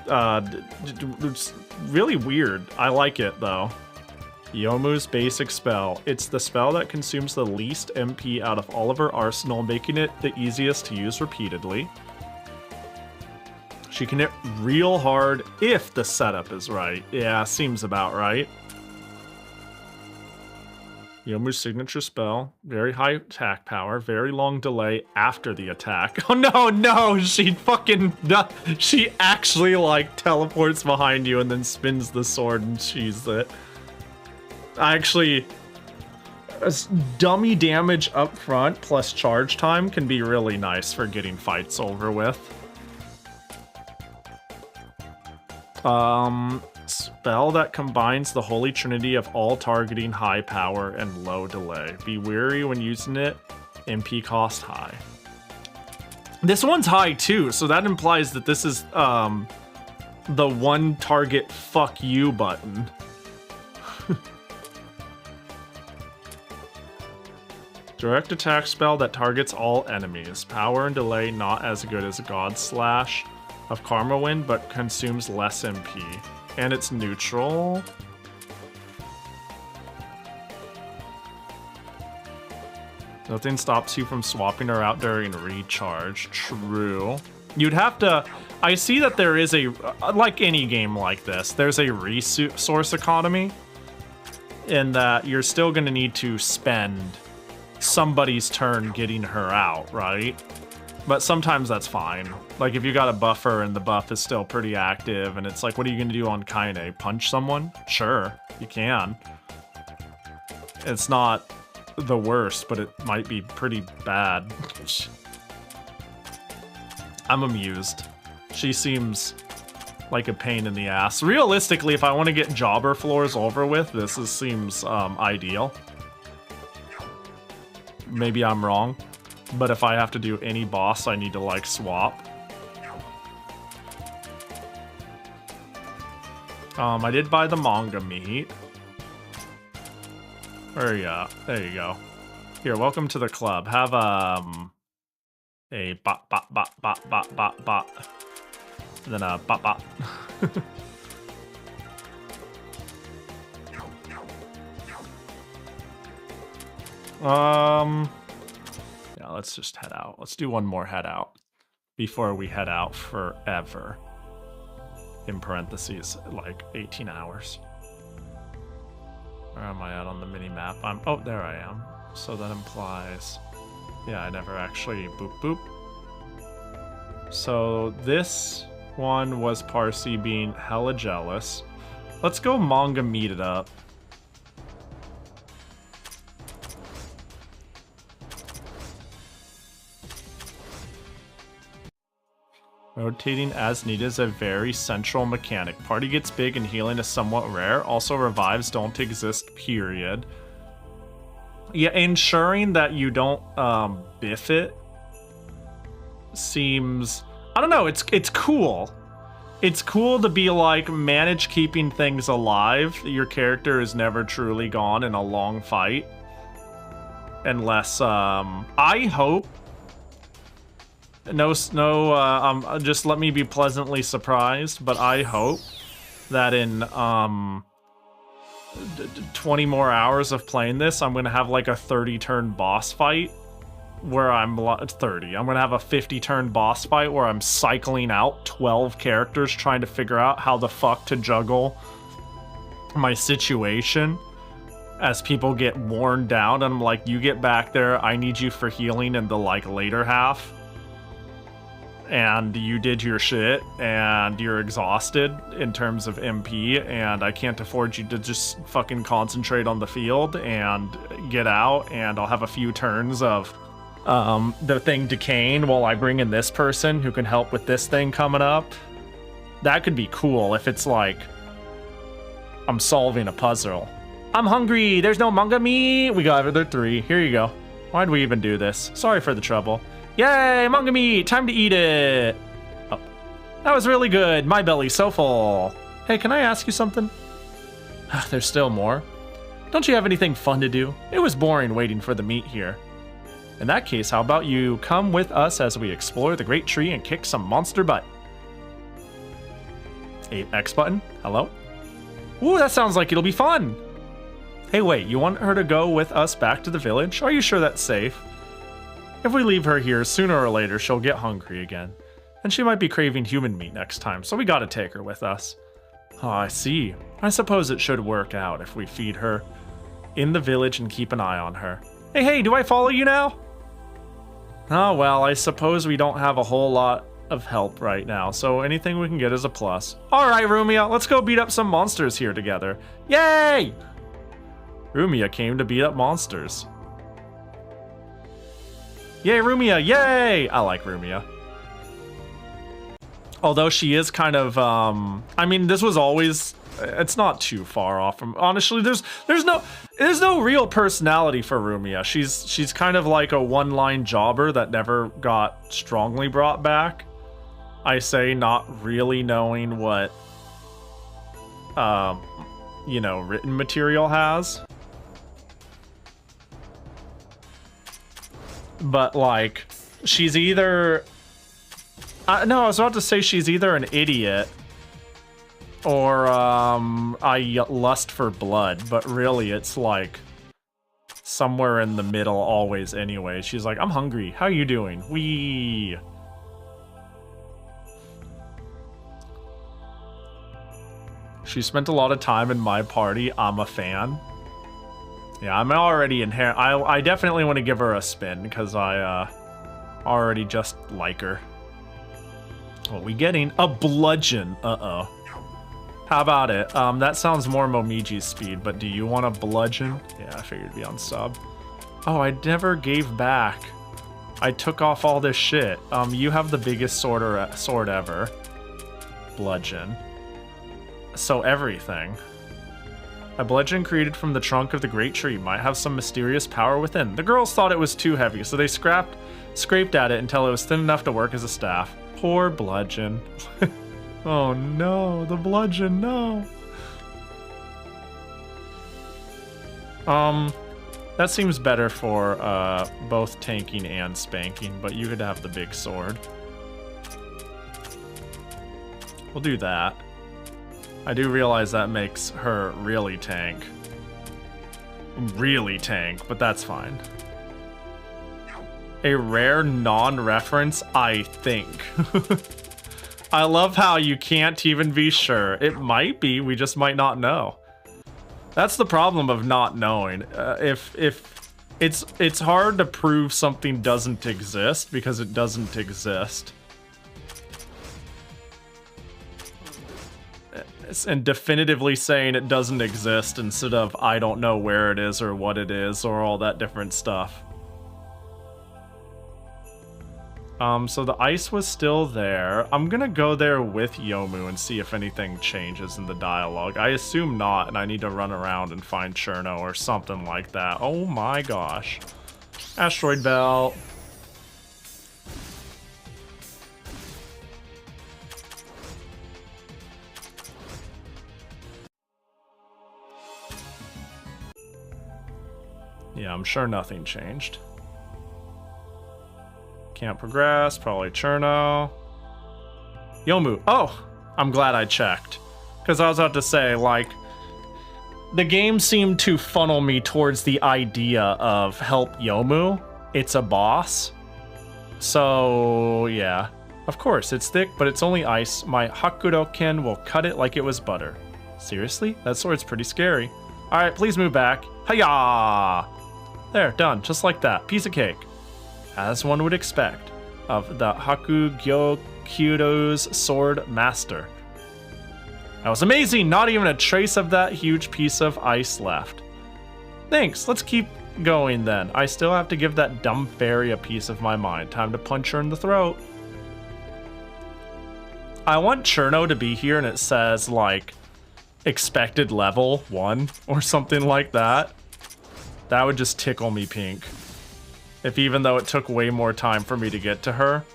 It's really weird. I like it, though. Yomu's basic spell. It's the spell that consumes the least MP out of all of her arsenal, making it the easiest to use repeatedly. She can hit real hard if the setup is right. Yeah, seems about right. Yomu's signature spell. Very high attack power. Very long delay after the attack. Oh no, she actually like teleports behind you and then spins the sword and sheathes it. Actually, dummy damage up front plus charge time can be really nice for getting fights over with. Spell that combines the holy trinity of all targeting, high power, and low delay. Be wary when using it. MP cost high. This one's high too, so that implies that this is the one target fuck you button. Direct attack spell that targets all enemies. Power and delay not as good as God Slash of Karma Wind, but consumes less MP. And it's neutral. Nothing stops you from swapping her out during recharge. True. You'd have to... I see that there is a... Like any game like this, there's a resource economy. In that you're still going to need to spend somebody's turn getting her out, right? But sometimes that's fine. Like, if you got a buffer and the buff is still pretty active, and it's like, what are you going to do on Kaine? Punch someone? Sure, you can. It's not the worst, but it might be pretty bad. I'm amused. She seems like a pain in the ass. Realistically, if I want to get jobber floors over with, seems ideal. Maybe I'm wrong. But if I have to do any boss, I need to, like, swap. I did buy the manga meat. Where are you at? There you go. Here, welcome to the club. Have, a bot. And then a bot. Yeah, let's just head out. Let's do one more head out before we head out forever. In parentheses, like 18 hours. Where am I at on the mini-map? Oh, there I am. So that implies... Yeah, I never actually boop. So this one was Parsi being hella jealous. Let's go manga meet it up. Rotating as needed is a very central mechanic. Party gets big and healing is somewhat rare. Also, revives don't exist, period. Yeah, ensuring that you don't biff it seems... I don't know, it's cool. It's cool to be like, manage keeping things alive. Your character is never truly gone in a long fight. Unless, I hope... just let me be pleasantly surprised, but I hope that in 20 more hours of playing this, I'm gonna have like a 30-turn boss fight where I'm 30. I'm gonna have a 50 turn boss fight where I'm cycling out 12 characters trying to figure out how the fuck to juggle my situation as people get worn down. And I'm like, you get back there, I need you for healing in the like later half. And you did your shit and you're exhausted in terms of MP, and I can't afford you to just fucking concentrate on the field and get out, and I'll have a few turns of the thing decaying while I bring in this person who can help with this thing coming up. That could be cool if it's like I'm solving a puzzle. I'm hungry, there's no manga meat. We got another 3. Here you go. Why'd we even do this? Sorry for the trouble. Yay, manga meat, time to eat it. Oh, that was really good. My belly's so full. Hey, can I ask you something? There's still more. Don't you have anything fun to do? It was boring waiting for the meat here. In that case, how about you come with us as we explore the great tree and kick some monster butt? X button, hello? Ooh, that sounds like it'll be fun. Hey, wait, you want her to go with us back to the village? Are you sure that's safe? If we leave her here, sooner or later she'll get hungry again. And she might be craving human meat next time, so we gotta take her with us. Oh, I see. I suppose it should work out if we feed her in the village and keep an eye on her. Hey, do I follow you now? Oh, well, I suppose we don't have a whole lot of help right now, so anything we can get is a plus. Alright, Rumia, let's go beat up some monsters here together. Yay! Rumia came to beat up monsters. Yay, Rumia, yay! I like Rumia. Although she is kind of, I mean, this was always, it's not too far off from, honestly, there's no real personality for Rumia. She's kind of like a one-line jobber that never got strongly brought back. I say not really knowing what, you know, written material has. But, like, she's either... no, I was about to say she's either an idiot or, I lust for blood. But really, it's, like, somewhere in the middle always anyway. She's like, I'm hungry. How you doing? Wee. She spent a lot of time in my party. I'm a fan. Yeah, I'm already inherent. I definitely want to give her a spin because I already just like her. What are we getting? A bludgeon. Uh-oh. How about it? That sounds more Momiji's speed, but do you want a bludgeon? Yeah, I figured it'd be on sub. Oh, I never gave back. I took off all this shit. You have the biggest sword ever. Bludgeon. So everything. A bludgeon created from the trunk of the great tree might have some mysterious power within. The girls thought it was too heavy, so they scraped at it until it was thin enough to work as a staff. Poor bludgeon. Oh no, the bludgeon, no. That seems better for both tanking and spanking, but you could have the big sword. We'll do that. I do realize that makes her really tank. Really tank, but that's fine. A rare non-reference, I think. I love how you can't even be sure. It might be, we just might not know. That's the problem of not knowing. If it's hard to prove something doesn't exist because it doesn't exist. And definitively saying it doesn't exist instead of I don't know where it is or what it is or all that different stuff. So the ice was still there. I'm gonna go there with Yomu and see if anything changes in the dialogue. I assume not, and I need to run around and find Cherno or something like that. Oh my gosh. Asteroid belt. Yeah, I'm sure nothing changed. Can't progress, probably Cherno. Yomu. Oh, I'm glad I checked. Because I was about to say, like, the game seemed to funnel me towards the idea of help Yomu. it's a boss. So, yeah. Of course, it's thick, but it's only ice. My Hakuroken will cut it like it was butter. Seriously? That sword's pretty scary. Alright, please move back. Hiya! There, done. Just like that. Piece of cake. As one would expect of the Hakugyokudo's sword master. That was amazing! Not even a trace of that huge piece of ice left. Thanks, let's keep going then. I still have to give that dumb fairy a piece of my mind. Time to punch her in the throat. I want Cherno to be here and it says, like, expected level 1 or something like that. That would just tickle me pink. If even though it took way more time for me to get to her,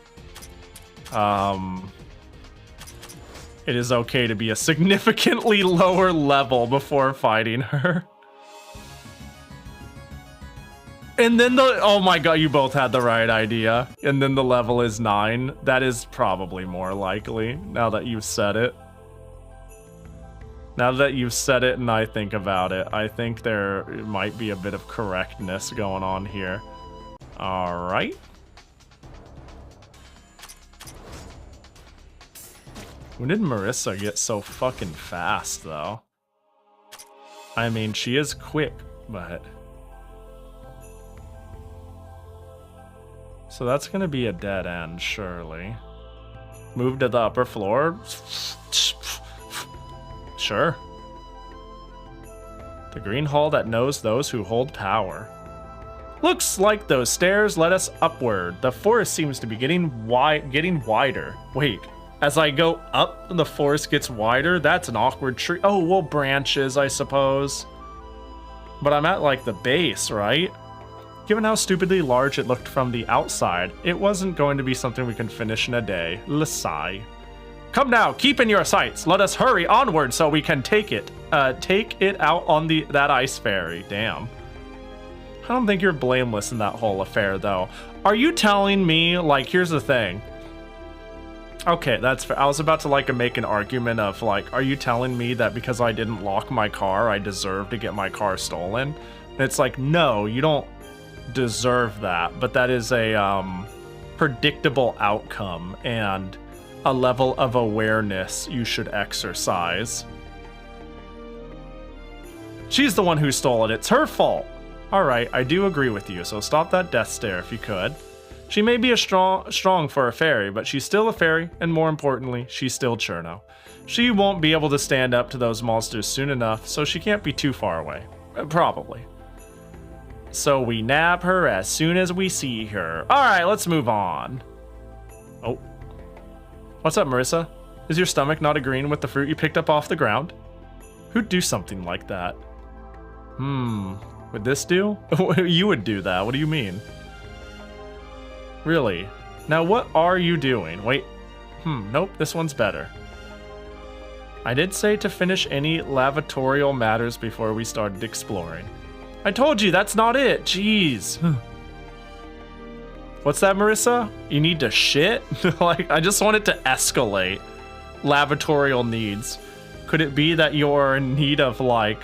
it is okay to be a significantly lower level before fighting her. And then oh my god, you both had the right idea. And then the level is 9. That is probably more likely, now that you've said it. Now that you've said it and I think about it, I think there might be a bit of correctness going on here. Alright. When did Marissa get so fucking fast, though? I mean, she is quick, but... So that's gonna be a dead end, surely. Move to the upper floor? Sure. The green hall that knows those who hold power. Looks like those stairs led us upward. The forest seems to be getting wider. Wait, as I go up, the forest gets wider? That's an awkward tree. Oh, well, branches, I suppose. But I'm at, like, the base, right? Given how stupidly large it looked from the outside, it wasn't going to be something we can finish in a day. Lasai. Come now, keep in your sights. Let us hurry onward so we can take it out on that ice ferry. Damn. I don't think you're blameless in that whole affair, though. Are you telling me, like, here's the thing. Okay, that's fair. I was about to, like, make an argument of, like, are you telling me that because I didn't lock my car, I deserve to get my car stolen? And it's like, no, you don't deserve that, but that is a predictable outcome and a level of awareness you should exercise. She's the one who stole it. It's her fault. Alright, I do agree with you, so stop that death stare if you could. She may be strong for a fairy, but she's still a fairy, and more importantly, she's still Cherno. She won't be able to stand up to those monsters soon enough, so she can't be too far away. Probably. So we nab her as soon as we see her. Alright, let's move on. Oh. What's up, Marissa? Is your stomach not agreeing with the fruit you picked up off the ground? Who'd do something like that? Would this do? You would do that. What do you mean? Really? Now what are you doing? Wait. Nope, this one's better. I did say to finish any lavatorial matters before we started exploring. I told you, that's not it. Jeez. What's that, Marissa? You need to shit? Like, I just want it to escalate. Lavatorial needs. Could it be that you're in need of, like,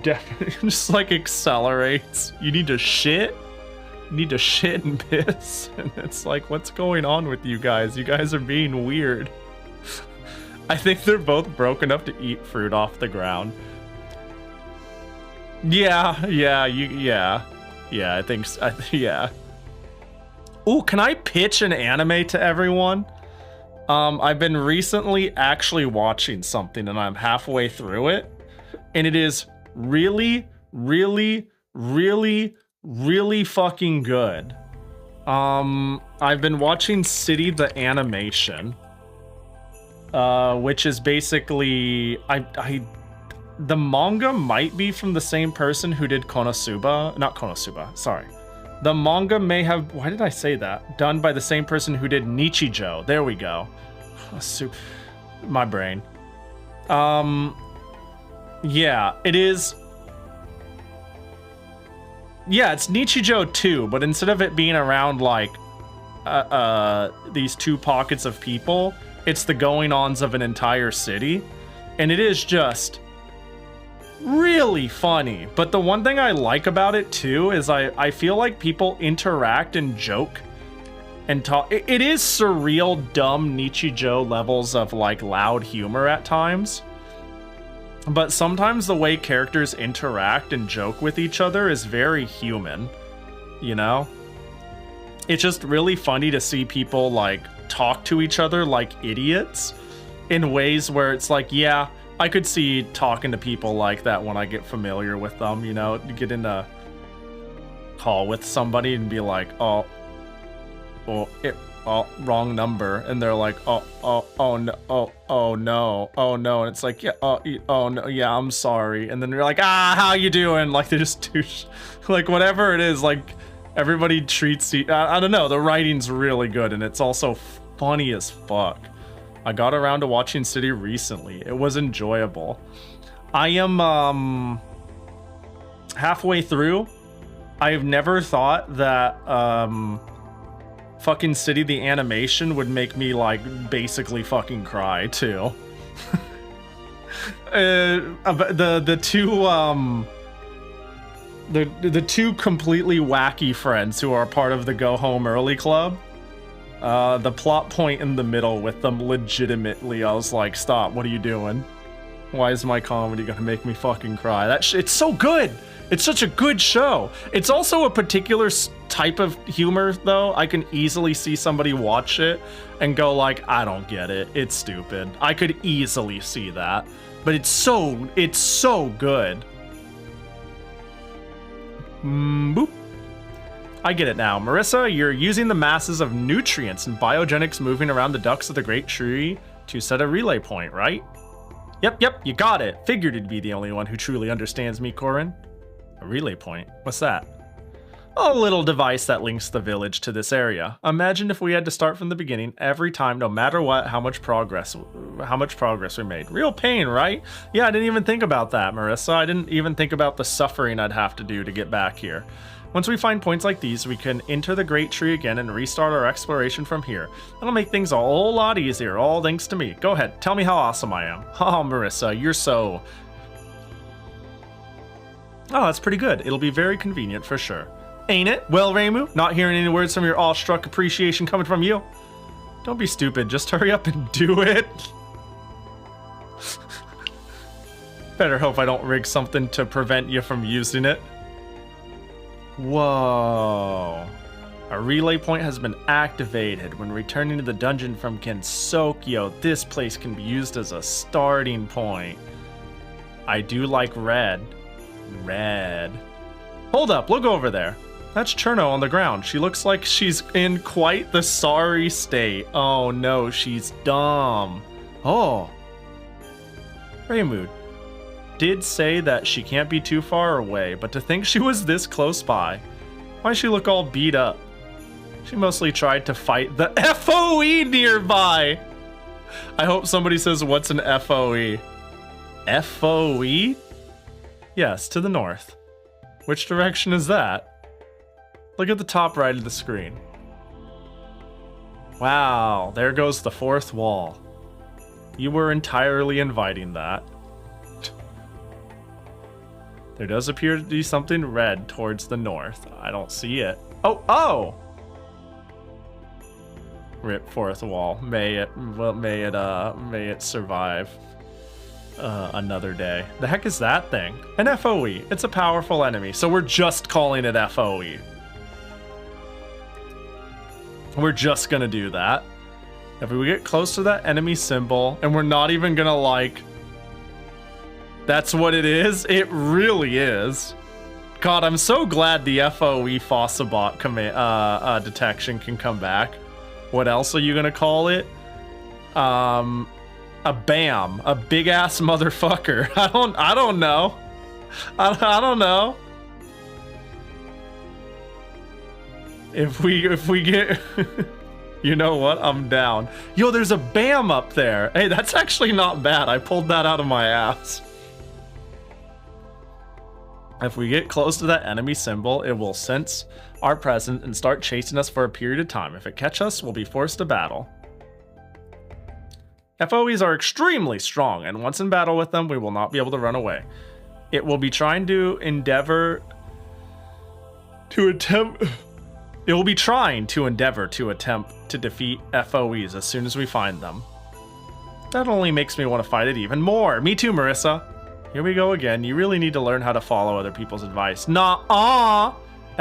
definitely just, like, accelerates? You need to shit? You need to shit and piss? And it's like, what's going on with you guys? You guys are being weird. I think they're both broke enough to eat fruit off the ground. Yeah, I think so. Yeah. Ooh, can I pitch an anime to everyone? I've been recently actually watching something and I'm halfway through it. And it is really, really, really, really fucking good. I've been watching City the Animation. Which is basically... The manga might be from the same person who did Konosuba. Not Konosuba, sorry. The manga may have... Why did I say that? Done by the same person who did Nichijou. There we go. My brain. Yeah, it is... Yeah, it's Nichijou 2, but instead of it being around, like, these two pockets of people, it's the going-ons of an entire city. And it is just... really funny. But the one thing I like about it too is I feel like people interact and joke and talk. It is surreal, dumb Nichijou levels of like loud humor at times. But sometimes the way characters interact and joke with each other is very human, you know? It's just really funny to see people like talk to each other like idiots in ways where it's like, yeah, I could see talking to people like that when I get familiar with them, you know? You get in a call with somebody and be like, oh, wrong number, and they're like, oh no, and it's like, yeah, oh no, yeah, I'm sorry, and then they're like, how you doing? Like, they just do like whatever it is, like everybody treats you. I don't know, the writing's really good, and it's also funny as fuck. I got around to watching City recently. It was enjoyable. I am halfway through. I've never thought that fucking City the animation would make me like basically fucking cry too. The two completely wacky friends who are part of the Go Home Early Club. The plot point in the middle with them, legitimately, I was like, stop, what are you doing? Why is my comedy gonna make me fucking cry? It's so good! It's such a good show! It's also a particular type of humor, though. I can easily see somebody watch it and go like, I don't get it, it's stupid. I could easily see that. But it's so good. Boop. I get it now. Marissa, you're using the masses of nutrients and biogenics moving around the ducts of the Great Tree to set a relay point, right? Yep, you got it. Figured you'd be the only one who truly understands me, Corin. A relay point? What's that? A little device that links the village to this area. Imagine if we had to start from the beginning every time, no matter what, how much progress we made. Real pain, right? Yeah, I didn't even think about that, Marissa. I didn't even think about the suffering I'd have to do to get back here. Once we find points like these, we can enter the Great Tree again and restart our exploration from here. That'll make things a whole lot easier, all thanks to me. Go ahead, tell me how awesome I am. Oh, Marissa, you're so... Oh, that's pretty good. It'll be very convenient for sure. Ain't it? Well, Reimu, not hearing any words from your awestruck appreciation coming from you. Don't be stupid, just hurry up and do it. Better hope I don't rig something to prevent you from using it. Whoa. A relay point has been activated. When returning to the dungeon from Kensokyo, this place can be used as a starting point. I do like red. Red. Hold up, look over there. That's Cherno on the ground. She looks like she's in quite the sorry state. Oh no, she's dumb. Oh. Reimu did say that she can't be too far away, but to think she was this close by. Why'd she look all beat up? She mostly tried to fight the FOE nearby. I hope somebody says, what's an FOE? FOE? Yes, to the north. Which direction is that? Look at the top right of the screen. Wow, there goes the fourth wall. You were entirely inviting that. There does appear to be something red towards the north. I don't see it. Oh! Rip fourth wall. May it survive another day. The heck is that thing? An FOE. It's a powerful enemy, so we're just calling it FOE. We're just gonna do that. If we get close to that enemy symbol, and we're not even gonna like... That's what it is? It really is. God, I'm so glad the FOE Fossabot detection can come back. What else are you gonna call it? A BAM. A big-ass motherfucker. I don't know. I don't know. If we get... You know what? I'm down. Yo, there's a BAM up there. Hey, that's actually not bad. I pulled that out of my ass. If we get close to that enemy symbol, it will sense our presence and start chasing us for a period of time. If it catches us, we'll be forced to battle. FOEs are extremely strong, and once in battle with them, we will not be able to run away. It will be trying to endeavor to attempt... It will be trying to endeavor to attempt to defeat FOEs as soon as we find them. That only makes me want to fight it even more. Me too, Marissa. Here we go again. You really need to learn how to follow other people's advice. Nah-ah!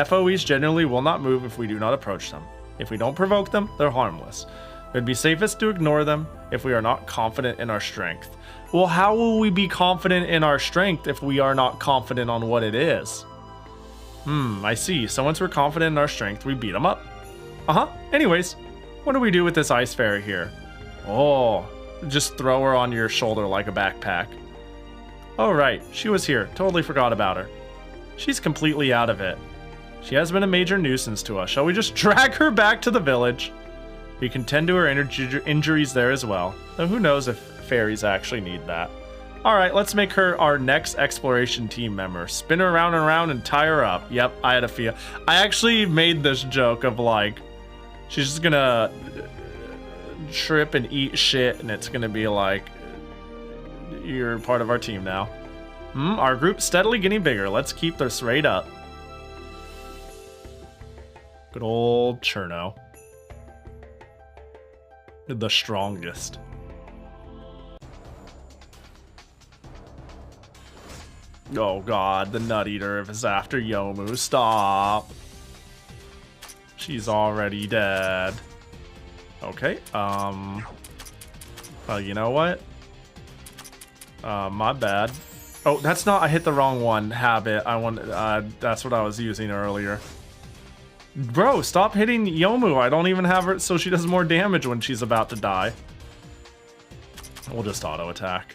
FOEs generally will not move if we do not approach them. If we don't provoke them, they're harmless. It would be safest to ignore them if we are not confident in our strength. Well, how will we be confident in our strength if we are not confident on what it is? I see. So once we're confident in our strength, we beat them up. Anyways, what do we do with this ice fairy here? Oh, just throw her on your shoulder like a backpack. Oh, right. She was here. Totally forgot about her. She's completely out of it. She has been a major nuisance to us. Shall we just drag her back to the village? We can tend to her injuries there as well. Though who knows if fairies actually need that. Alright, let's make her our next exploration team member. Spin her around and around and tie her up. Yep, I had a feel. I actually made this joke of like, she's just gonna trip and eat shit and it's gonna be like, you're part of our team now. Our group's steadily getting bigger. Let's keep this rate up. Good old Cherno. The strongest. Oh god, the Nut Eater is after Yomu. Stop. She's already dead. Okay, well, you know what? My bad. Oh, that's not, I hit the wrong one. Habit. I want, that's what I was using earlier. Bro, stop hitting Yomu. I don't even have her so she does more damage when she's about to die. We'll just auto attack.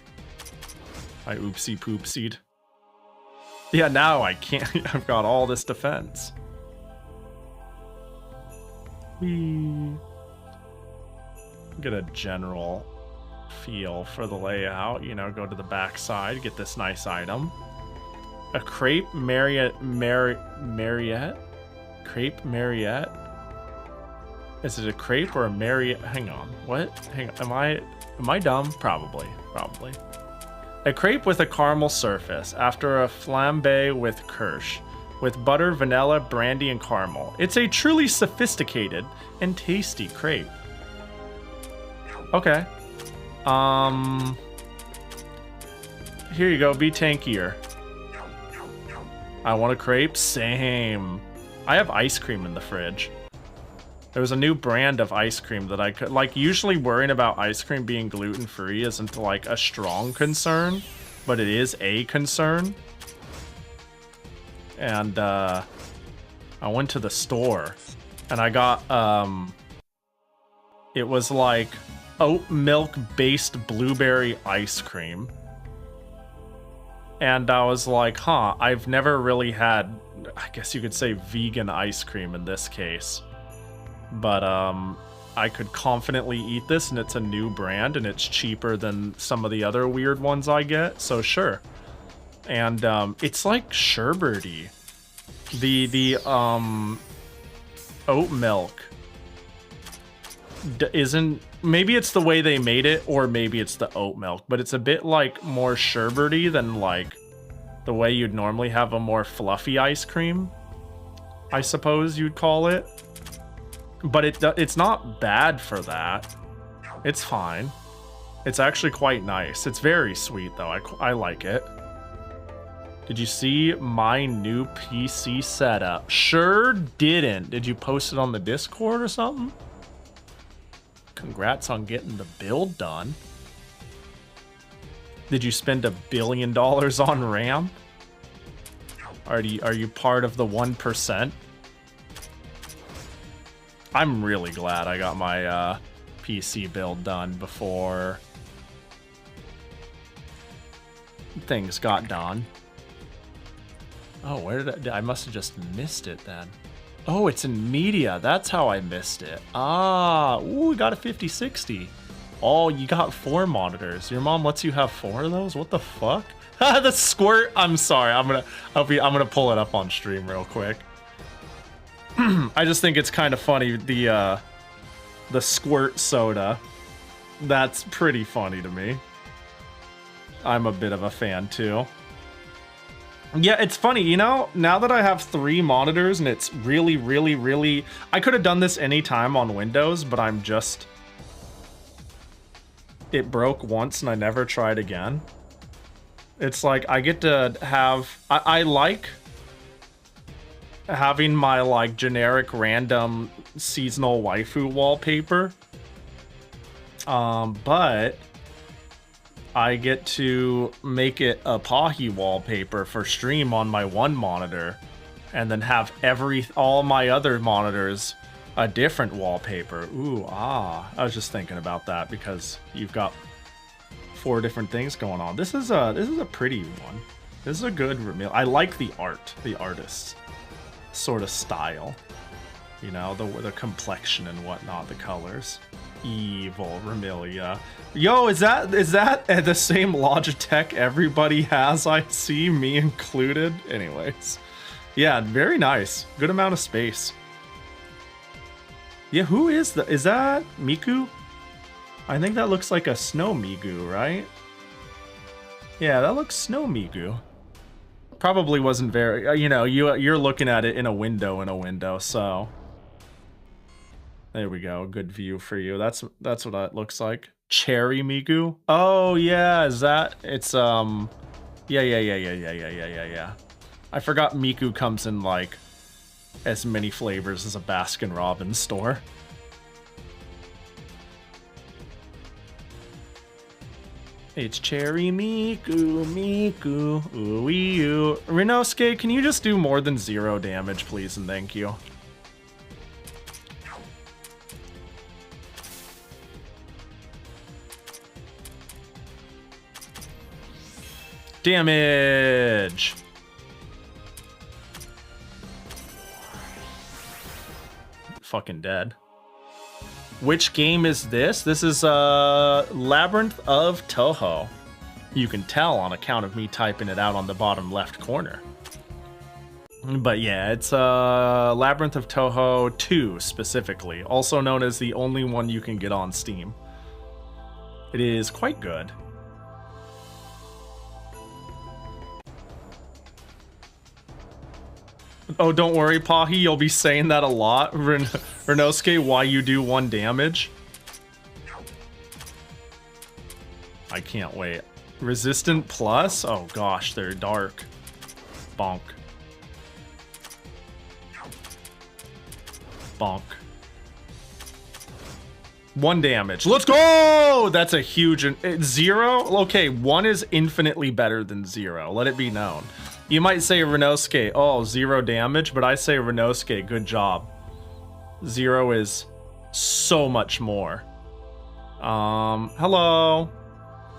I oopsie poopsied. Yeah, now I can't. I've got all this defense. Whee. Get a general feel for the layout. You know, go to the back side, get this nice item. A crepe Marriott. Crepe Marriott? Is it a crepe or a Marriott? Hang on. What? Hang on. Am I dumb? Probably. A crepe with a caramel surface after a flambe with kirsch, with butter, vanilla, brandy, and caramel. It's a truly sophisticated and tasty crepe. Okay. Here you go. Be tankier. I want a crepe. Same. I have ice cream in the fridge. There was a new brand of ice cream that I could, like, usually worrying about ice cream being gluten-free isn't, like, a strong concern, but it is a concern. And, I went to the store, and I got, it was, like, oat milk-based blueberry ice cream. And I was like, huh, I've never really had, I guess you could say, vegan ice cream in this case. But I could confidently eat this, and it's a new brand, and it's cheaper than some of the other weird ones I get, so sure. And it's like sherbety. The oat milk isn't, maybe it's the way they made it, or maybe it's the oat milk, but it's a bit like more sherbety than like the way you'd normally have a more fluffy ice cream, I suppose you'd call it. But it's not bad for that. It's fine. It's actually quite nice. It's very sweet, though. I like it. Did you see my new PC setup? Sure didn't. Did you post it on the Discord or something? Congrats on getting the build done. Did you spend $1 billion on RAM? Are you part of the 1%? I'm really glad I got my PC build done before things got done. Oh, where did I must have just missed it then. Oh, it's in media. That's how I missed it. Ah, ooh, we got a 5060. Oh, you got 4 monitors. Your mom lets you have 4 of those? What the fuck? The squirt. I'm sorry. I'm gonna pull it up on stream real quick. I just think it's kind of funny, the squirt soda. That's pretty funny to me. I'm a bit of a fan too. Yeah, it's funny, you know, now that I have 3 monitors and it's really, really, really... I could have done this anytime on Windows, but I'm just... It broke once and I never tried again. It's like, I get to have... I like having my, like, generic random seasonal waifu wallpaper. But... I get to make it a Pahi wallpaper for stream on my one monitor, and then have all my other monitors a different wallpaper. Ooh, I was just thinking about that because you've got 4 different things going on. This is a pretty one. This is a good reveal. I like the art, the artist's sort of style. You know, the complexion and whatnot, the colors. Evil Remilia. Yo, is that the same Logitech everybody has? I see, me included. Anyways, yeah, very nice. Good amount of space. Yeah, who is that Miku? I think that looks like a Snow Migu, right? Yeah, that looks Snow Migu. Probably wasn't very, you know, you're looking at it in a window, so. There we go. Good view for you. That's what that looks like. Cherry Migu. Oh yeah, is that? It's yeah. I forgot Miku comes in like as many flavors as a Baskin Robbins store. It's Cherry Miku. Ooh. Renosuke, can you just do more than 0 damage, please, and thank you. Damage! Fucking dead. Which game is this? This is Labyrinth of Touhou. You can tell on account of me typing it out on the bottom left corner. But yeah, it's Labyrinth of Touhou 2 specifically, also known as the only one you can get on Steam. It is quite good. Oh, don't worry, Pahi, you'll be saying that a lot. Renosuke, why you do 1 damage? I can't wait. Resistant plus? Oh gosh, they're dark. Bonk. Bonk. 1 damage. Let's go! That's a huge... 0? Okay, 1 is infinitely better than 0. Let it be known. You might say Renosuke, oh, 0 damage, but I say Renosuke, good job. 0 is so much more. Hello.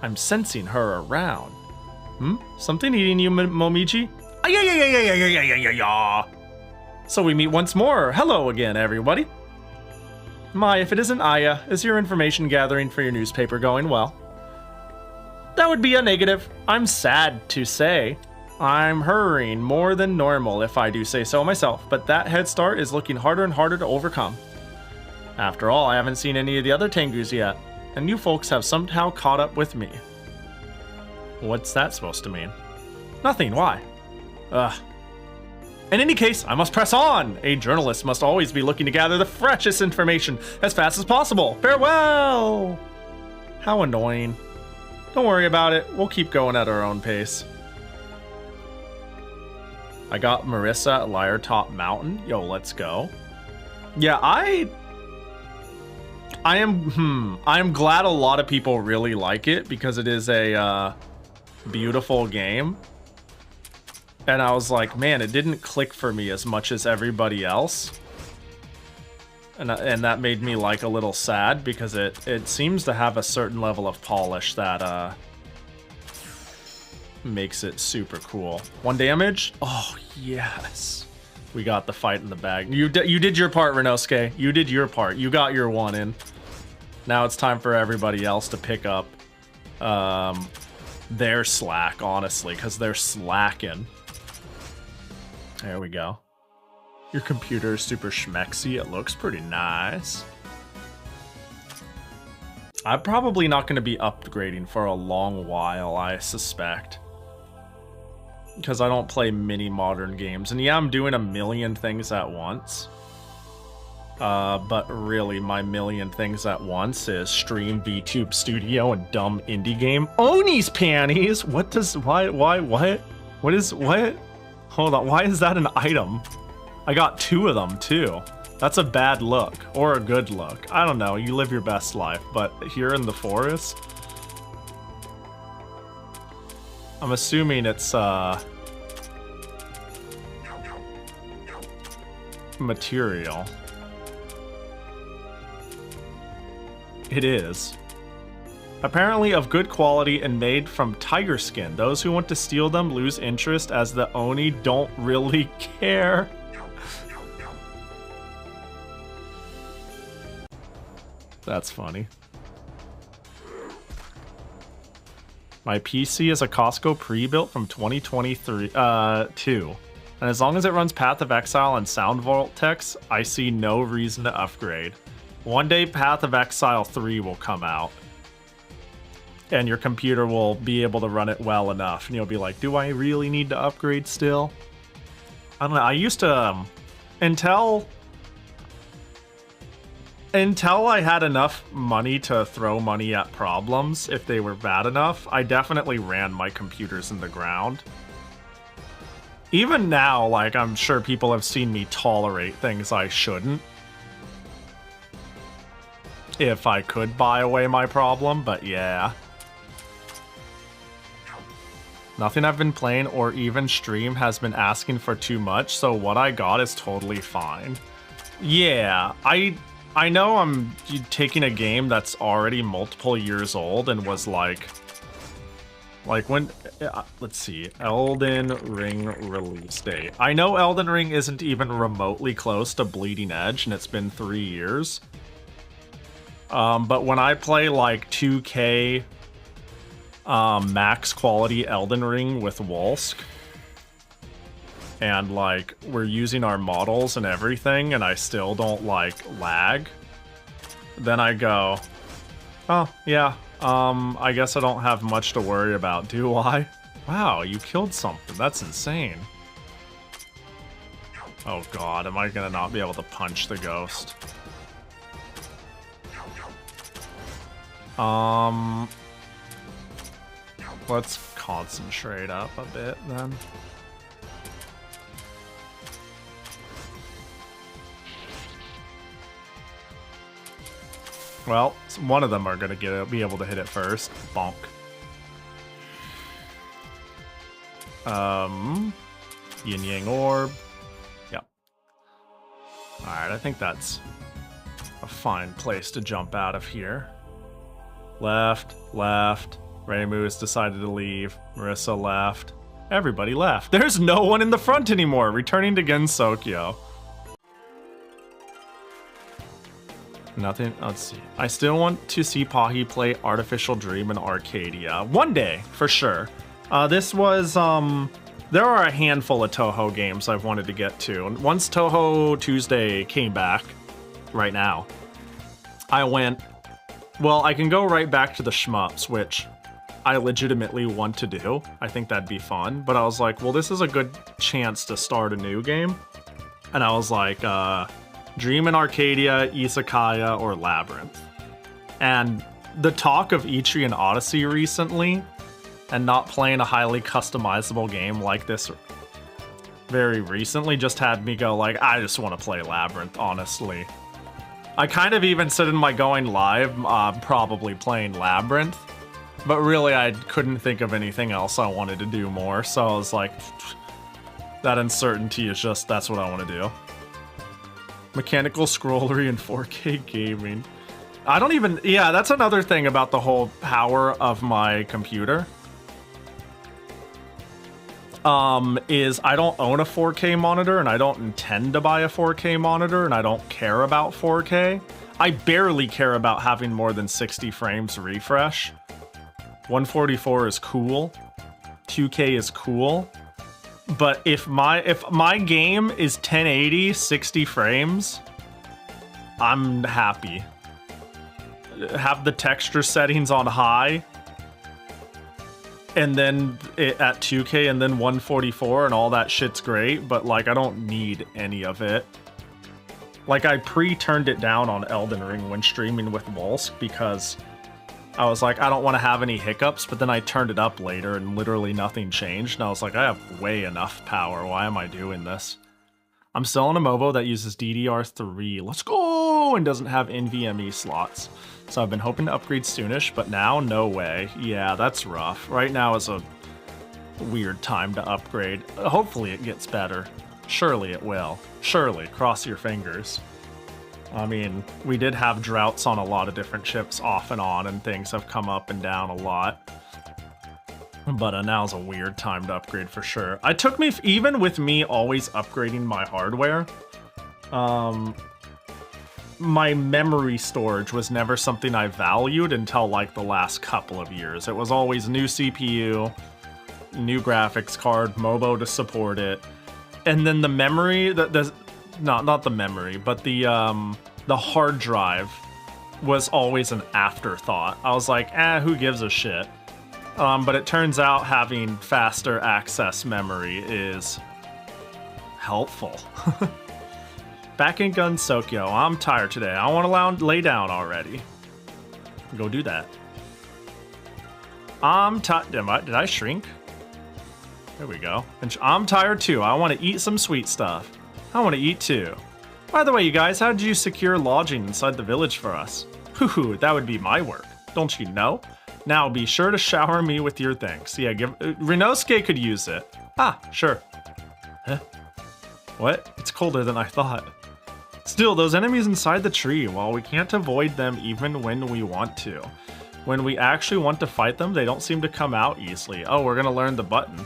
I'm sensing her around. Something eating you, Momiji? Ah, yeah. So we meet once more. Hello again, everybody. My, if it isn't Aya, is your information gathering for your newspaper going well? That would be a negative. I'm sad to say. I'm hurrying more than normal, if I do say so myself, but that head start is looking harder and harder to overcome. After all, I haven't seen any of the other Tengus yet, and you folks have somehow caught up with me. What's that supposed to mean? Nothing, why? In any case, I must press on! A journalist must always be looking to gather the freshest information as fast as possible. Farewell! How annoying. Don't worry about it, we'll keep going at our own pace. I got Marissa at Lyretop Mountain. Yo, let's go. Yeah, I am glad a lot of people really like it because it is a beautiful game. And I was like, man, it didn't click for me as much as everybody else. And that made me like a little sad because it seems to have a certain level of polish that makes it super cool. 1 damage? Oh, yes. We got the fight in the bag. You did your part, Renosuke. You did your part. You got your 1 in. Now it's time for everybody else to pick up their slack, honestly, because they're slacking. There we go. Your computer is super schmexy. It looks pretty nice. I'm probably not going to be upgrading for a long while, I suspect. because I don't play mini modern games. And yeah, I'm doing a million things at once. But really, my million things at once is stream, VTube Studio, and dumb indie game. Oni's panties! What does, what? What is, what? Hold on, why is that an item? I got 2 of them, too. That's a bad look, or a good look. I don't know, you live your best life, but here in the forest? I'm assuming it's, material. It is. Apparently of good quality and made from tiger skin. Those who want to steal them lose interest as the Oni don't really care. That's funny. My PC is a Costco pre-built from 2023, 2. And as long as it runs Path of Exile and Sound Vortex, I see no reason to upgrade. One day Path of Exile 3 will come out. And your computer will be able to run it well enough. And you'll be like, do I really need to upgrade still? I don't know, I used to, until I had enough money to throw money at problems, if they were bad enough, I definitely ran my computers in the ground. Even now, like, I'm sure people have seen me tolerate things I shouldn't. If I could buy away my problem, but yeah. Nothing I've been playing or even stream has been asking for too much, so what I got is totally fine. Yeah, I know I'm taking a game that's already multiple years old and was like when, let's see, Elden Ring release date. I know Elden Ring isn't even remotely close to Bleeding Edge, and it's been 3 years. But when I play like 2K max quality Elden Ring with Wolsk, and like we're using our models and everything, and I still don't like lag, then I go, oh yeah, I guess I don't have much to worry about, do I? Wow, you killed something. That's insane. Oh god, am I gonna not be able to punch the ghost? Let's concentrate up a bit then. Well, one of them are gonna be able to hit it first. Bonk. Yin Yang Orb. Yep. Alright, I think that's a fine place to jump out of here. Left, left. Raymu's decided to leave. Marissa left. Everybody left. There's no one in the front anymore. Returning to Gensokyo. Nothing. Let's see. I still want to see Pahi play Artificial Dream in Arcadia. One day, for sure. This was, there are a handful of Touhou games I've wanted to get to. And once Touhou Tuesday came back, right now, I went, well, I can go right back to the shmups, which I legitimately want to do. I think that'd be fun. But I was like, well, this is a good chance to start a new game. And I was like, Dream in Arcadia, Izakaya, or Labyrinth. And the talk of Etrian Odyssey recently, and not playing a highly customizable game like this very recently, just had me go like, I just want to play Labyrinth, honestly. I kind of even said in my going live, probably playing Labyrinth, but really I couldn't think of anything else I wanted to do more, so I was like, that uncertainty is just, that's what I want to do. Mechanical scrollery and 4K gaming. I don't even, yeah, that's another thing about the whole power of my computer. Is I don't own a 4K monitor, and I don't intend to buy a 4K monitor, and I don't care about 4K. I barely care about having more than 60 frames refresh. 144 is cool. 2K is cool. But if my game is 1080, 60 frames, I'm happy. Have the texture settings on high. and then at 2K and then 144 and all that shit's great, but like I don't need any of it. Like I pre-turned it down on Elden Ring when streaming with Wolsk because I was like, I don't want to have any hiccups, but then I turned it up later and literally nothing changed. And I was like, I have way enough power. Why am I doing this? I'm still on a MOBO that uses DDR3. Let's go! And doesn't have NVMe slots. So I've been hoping to upgrade soonish, but now, no way. Yeah, that's rough. Right now is a weird time to upgrade. Hopefully it gets better. Surely it will. Surely, cross your fingers. I mean, we did have droughts on a lot of different chips off and on, and things have come up and down a lot. But now's a weird time to upgrade for sure. It took me, even with me always upgrading my hardware, my memory storage was never something I valued until like the last couple of years. It was always new CPU, new graphics card, MOBO to support it, and then the memory, not the memory, but the hard drive was always an afterthought. I was like, who gives a shit? But it turns out having faster access memory is helpful. Back in Gun Sokyo. I'm tired today. I want to lay down already. Go do that. I'm tired. Did I shrink? There we go. And I'm tired too. I want to eat some sweet stuff. I want to eat too. By the way, you guys, how did you secure lodging inside the village for us? Hoo, that would be my work. Don't you know? Now be sure to shower me with your thanks. Yeah, Rinosuke could use it. Ah, sure. Huh? What? It's colder than I thought. Still, those enemies inside the tree, while we can't avoid them even when we want to. When we actually want to fight them, they don't seem to come out easily. Oh, we're gonna learn the button.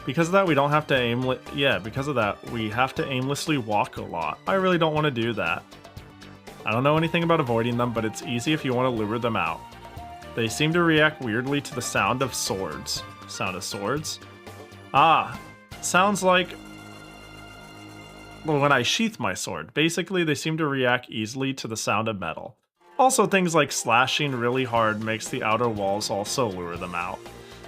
Because of that, we don't have to because of that, we have to aimlessly walk a lot. I really don't want to do that. I don't know anything about avoiding them, but it's easy if you want to lure them out. They seem to react weirdly to the sound of swords. Sound of swords? Ah, sounds like when I sheath my sword. Basically, they seem to react easily to the sound of metal. Also, things like slashing really hard makes the outer walls also lure them out.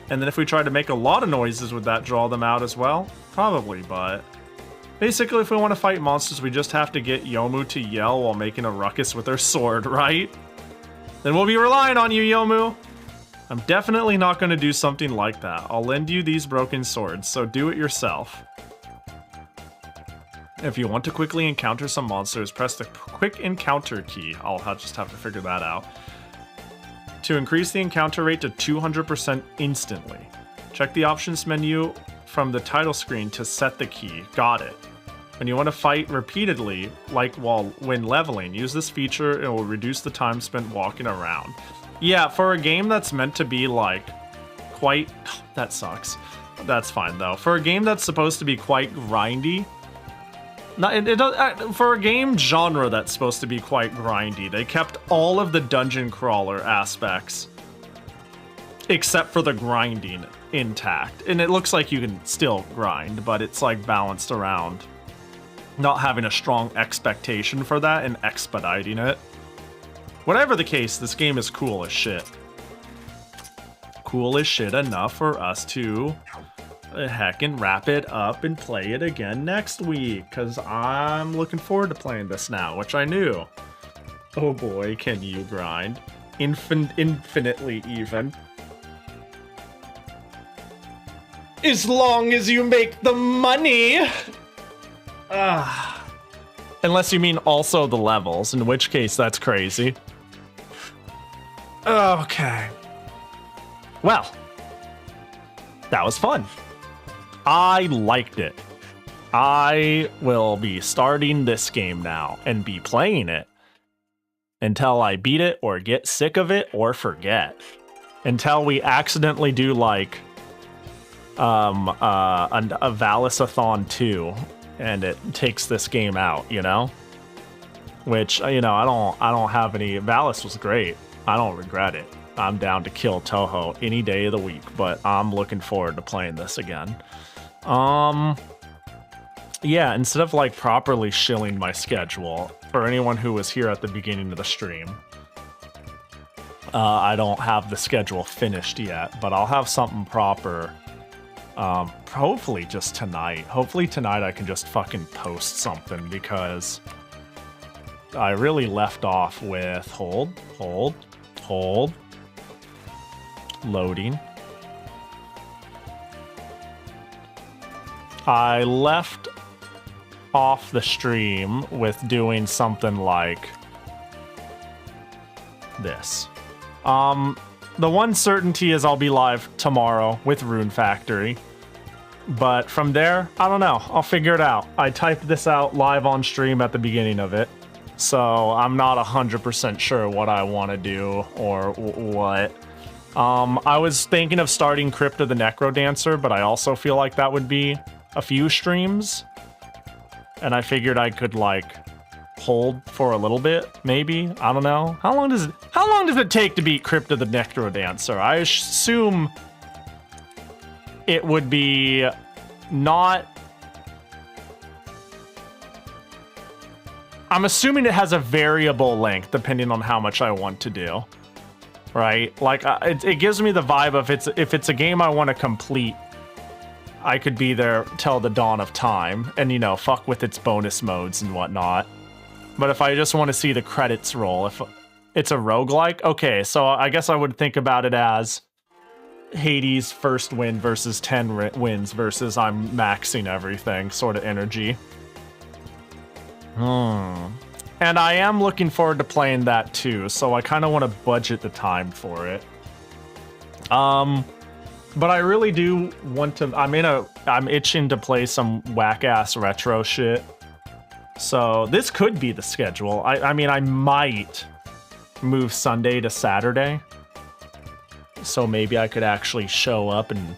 And then if we try to make a lot of noises, would that draw them out as well? Probably, but basically if we want to fight monsters, we just have to get Yomu to yell while making a ruckus with her sword, right? Then we'll be relying on you, Yomu. I'm definitely not going to do something like that. I'll lend you these broken swords, so do it yourself. If you want to quickly encounter some monsters, press the quick encounter key. I'll just have to figure that out. To increase the encounter rate to 200% instantly. Check the options menu from the title screen to set the key. Got it. When you want to fight repeatedly, like when leveling, use this feature. It will reduce the time spent walking around. Yeah, for a game that's meant to be like quite... That sucks. That's fine though. For a game that's supposed to be quite grindy, for a game genre that's supposed to be quite grindy, they kept all of the dungeon crawler aspects except for the grinding intact. And it looks like you can still grind, but it's like balanced around not having a strong expectation for that and expediting it. Whatever the case, this game is cool as shit. Cool as shit enough for us to heckin' wrap it up and play it again next week, because I'm looking forward to playing this now, which I knew. Oh boy, can you grind. Infinitely even. As long as you make the money! Unless you mean also the levels, in which case that's crazy. Okay. Well, that was fun. I liked it. I will be starting this game now and be playing it until I beat it or get sick of it or forget. Until we accidentally do like a Valisathon 2 and it takes this game out, you know? Which, you know, I don't have any... Valis was great. I don't regret it. I'm down to kill Touhou any day of the week, but I'm looking forward to playing this again. Yeah, instead of like properly shilling my schedule, for anyone who was here at the beginning of the stream, I don't have the schedule finished yet, but I'll have something proper. Hopefully just tonight. Hopefully tonight I can just fucking post something, because I really left off with hold, loading. I left off the stream with doing something like this. The one certainty is I'll be live tomorrow with Rune Factory. But from there, I don't know. I'll figure it out. I typed this out live on stream at the beginning of it. So I'm not 100% sure what I want to do or what. I was thinking of starting Crypto the Necrodancer, but I also feel like that would be a few streams. And I figured I could, like, hold for a little bit, maybe. I don't know. How long does it take to beat Crypto the Necrodancer? I assume it would be not... I'm assuming it has a variable length depending on how much I want to do. Right? Like, it gives me the vibe of if it's a game I want to complete, I could be there till the dawn of time and, you know, fuck with its bonus modes and whatnot. But if I just want to see the credits roll, if it's a roguelike, okay, so I guess I would think about it as Hades' first win versus 10 wins versus I'm maxing everything sort of energy. And I am looking forward to playing that too, so I kind of want to budget the time for it. But I really do want to... I'm itching to play some whack-ass retro shit. So this could be the schedule. I mean, I might move Sunday to Saturday. So maybe I could actually show up and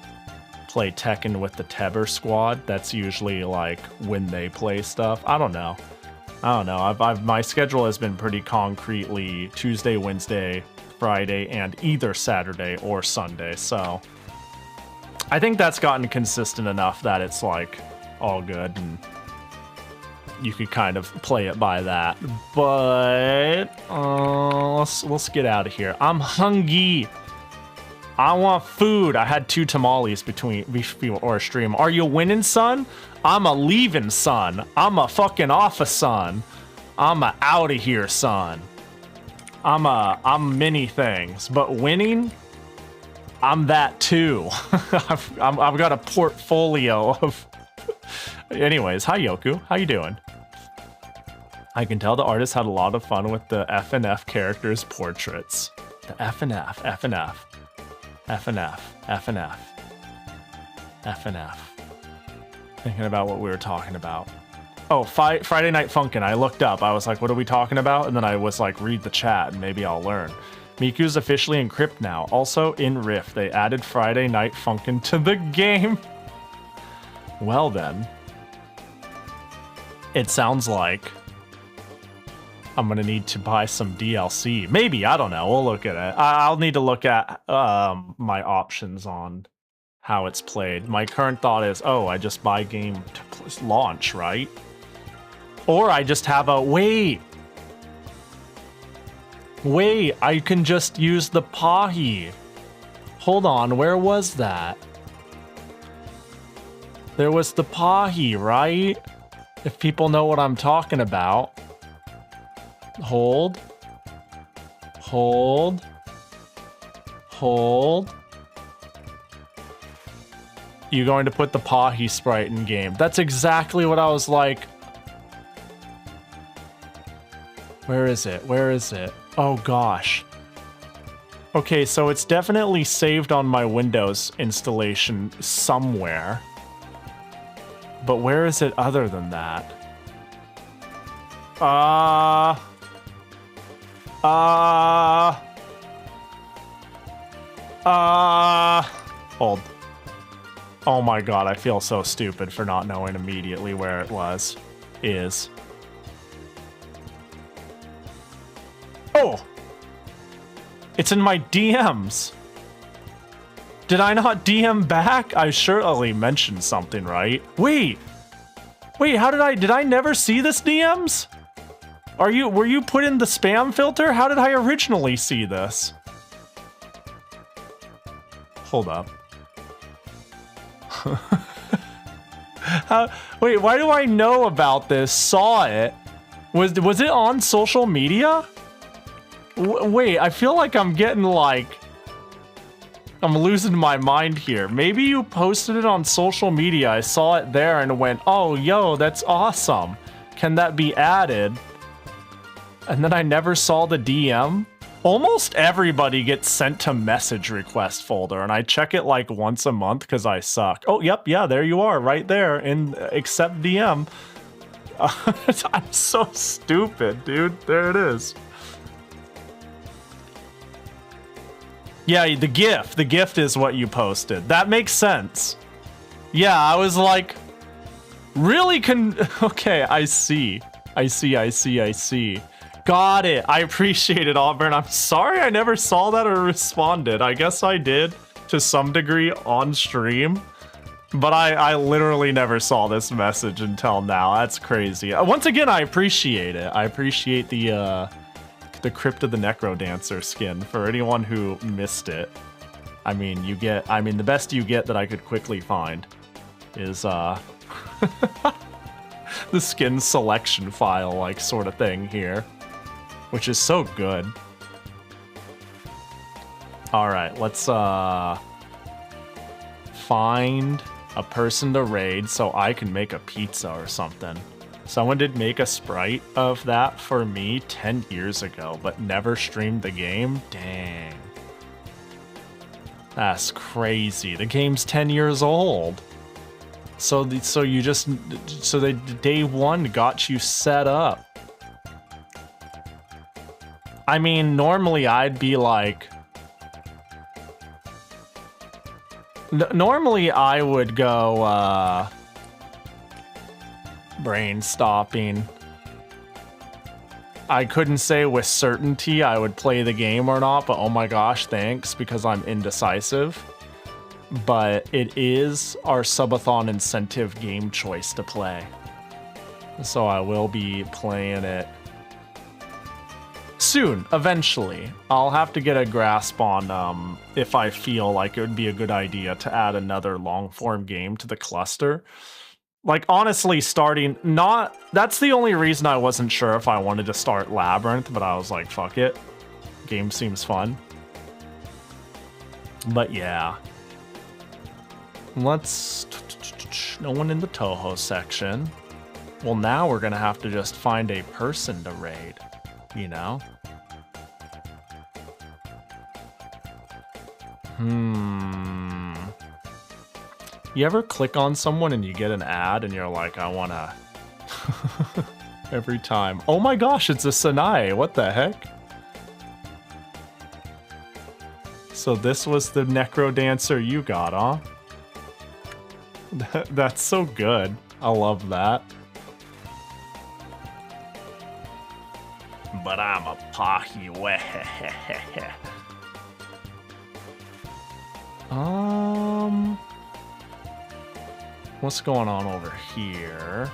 play Tekken with the Teber squad. That's usually like when they play stuff. I don't know. My schedule has been pretty concretely Tuesday, Wednesday, Friday, and either Saturday or Sunday. So I think that's gotten consistent enough that it's like all good and you could kind of play it by that. But let's get out of here. I'm hungry. I want food. I had 2 tamales before stream. Are you winning, son? I'm a leaving, son. I'm a fucking off, son. I'm a out of here, son. I'm many things, but winning, I'm that too. I've got a portfolio of. Anyways, hi Yoku. How you doing? I can tell the artist had a lot of fun with the FNF characters' portraits. The FNF. Thinking about what we were talking about. Oh, Friday Night Funkin'. I looked up. I was like, what are we talking about? And then I was like, read the chat and maybe I'll learn. Miku's officially in Crypt now. Also in Rift, they added Friday Night Funkin' to the game. Well then. It sounds like I'm gonna need to buy some DLC. Maybe, I don't know. We'll look at it. I'll need to look at my options on how it's played. My current thought is, oh, I just buy game to launch, right? Or I just have a wait, I can just use the Pahi. Hold on, where was that? There was the Pahi, right? If people know what I'm talking about. Hold. You're going to put the Pahi sprite in game. That's exactly what I was like. Where is it? Oh gosh. Okay, so it's definitely saved on my Windows installation somewhere. But where is it other than that? Hold. Oh my god, I feel so stupid for not knowing immediately where it is. Oh! It's in my DMs! Did I not DM back? I surely mentioned something, right? Wait, how did I never see this DMs? Were you put in the spam filter? How did I originally see this? Hold up. Wait, why do I know about this? Saw it. Was it on social media? Wait, I feel like I'm getting like... I'm losing my mind here. Maybe you posted it on social media. I saw it there and went, oh, yo, that's awesome. Can that be added? And then I never saw the DM. Almost everybody gets sent to message request folder, and I check it like once a month because I suck. Oh, yep, yeah, there you are, right there in accept DM. I'm so stupid, dude. There it is. Yeah, the GIF. The GIF is what you posted. That makes sense. Yeah, I was like, really okay, I see. I see. Got it. I appreciate it, Auburn. I'm sorry I never saw that or responded. I guess I did to some degree on stream, but I literally never saw this message until now. That's crazy. Once again, I appreciate it. I appreciate the Crypt of the Necrodancer skin for anyone who missed it. I mean, the best you get that I could quickly find is the skin selection file, like, sort of thing here. Which is so good. Alright, let's find a person to raid so I can make a pizza or something. Someone did make a sprite of that for me 10 years ago, but never streamed the game? Dang. That's crazy. The game's 10 years old. So they day one got you set up. I mean, normally I'd be like... Normally I would go, brain stopping. I couldn't say with certainty I would play the game or not, but oh my gosh, thanks, because I'm indecisive. But it is our subathon incentive game choice to play. So I will be playing it soon, eventually. I'll have to get a grasp on if I feel like it would be a good idea to add another long-form game to the cluster. Like, honestly, that's the only reason I wasn't sure if I wanted to start Labyrinth, but I was like, fuck it. Game seems fun. But yeah. No one in the Touhou section. Well, now we're gonna have to just find a person to raid. You know? You ever click on someone and you get an ad and you're like, I wanna... Every time. Oh my gosh, it's a Sanae. What the heck? So this was the Necrodancer you got, huh? That's so good. I love that. But I'm a Pahi Rig. What's going on over here?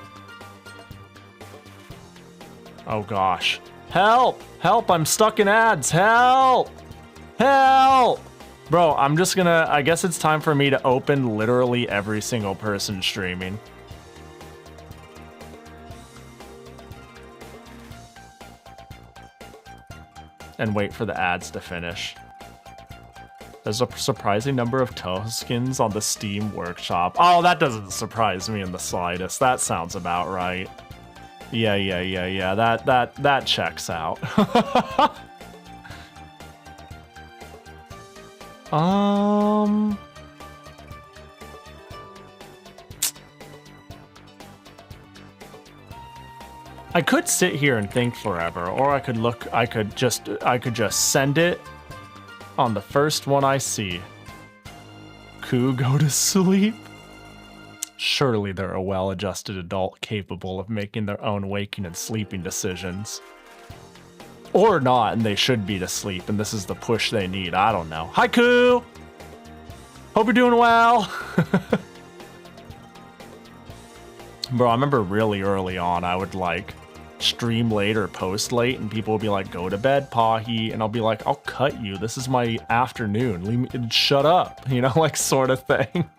Oh gosh. Help! Help! I'm stuck in ads! Help! Help! Bro, I'm just gonna... I guess it's time for me to open literally every single person streaming. And wait for the ads to finish. There's a surprising number of Touhou skins on the Steam Workshop. Oh, that doesn't surprise me in the slightest. That sounds about right. Yeah. That checks out. I could sit here and think forever, or I could just send it on the first one I see. Ku, go to sleep. Surely they're a well-adjusted adult capable of making their own waking and sleeping decisions. Or not, and they should be to sleep, and this is the push they need. I don't know. Hi, Ku! Hope you're doing well! Bro, I remember really early on, I would, like, stream late or post late, and people will be like, "Go to bed, Pahi," and I'll be like, "I'll cut you. This is my afternoon. Leave me, shut up," you know, like sort of thing.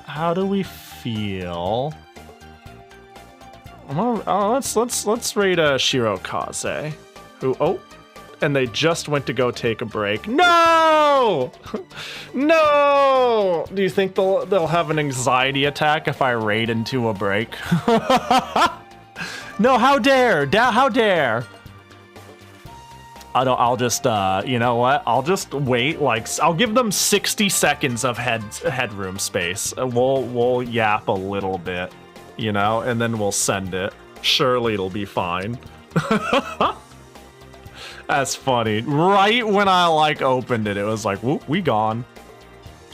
How do we feel? Let's rate Shirokaze, who and they just went to go take a break. No! No! Do you think they'll have an anxiety attack if I raid into a break? No, how dare! How dare! I'll just, you know what? I'll just wait, like, I'll give them 60 seconds of headroom space. We'll yap a little bit, you know, and then we'll send it. Surely it'll be fine. That's funny. Right when I, like, opened it, it was like, whoop, we gone.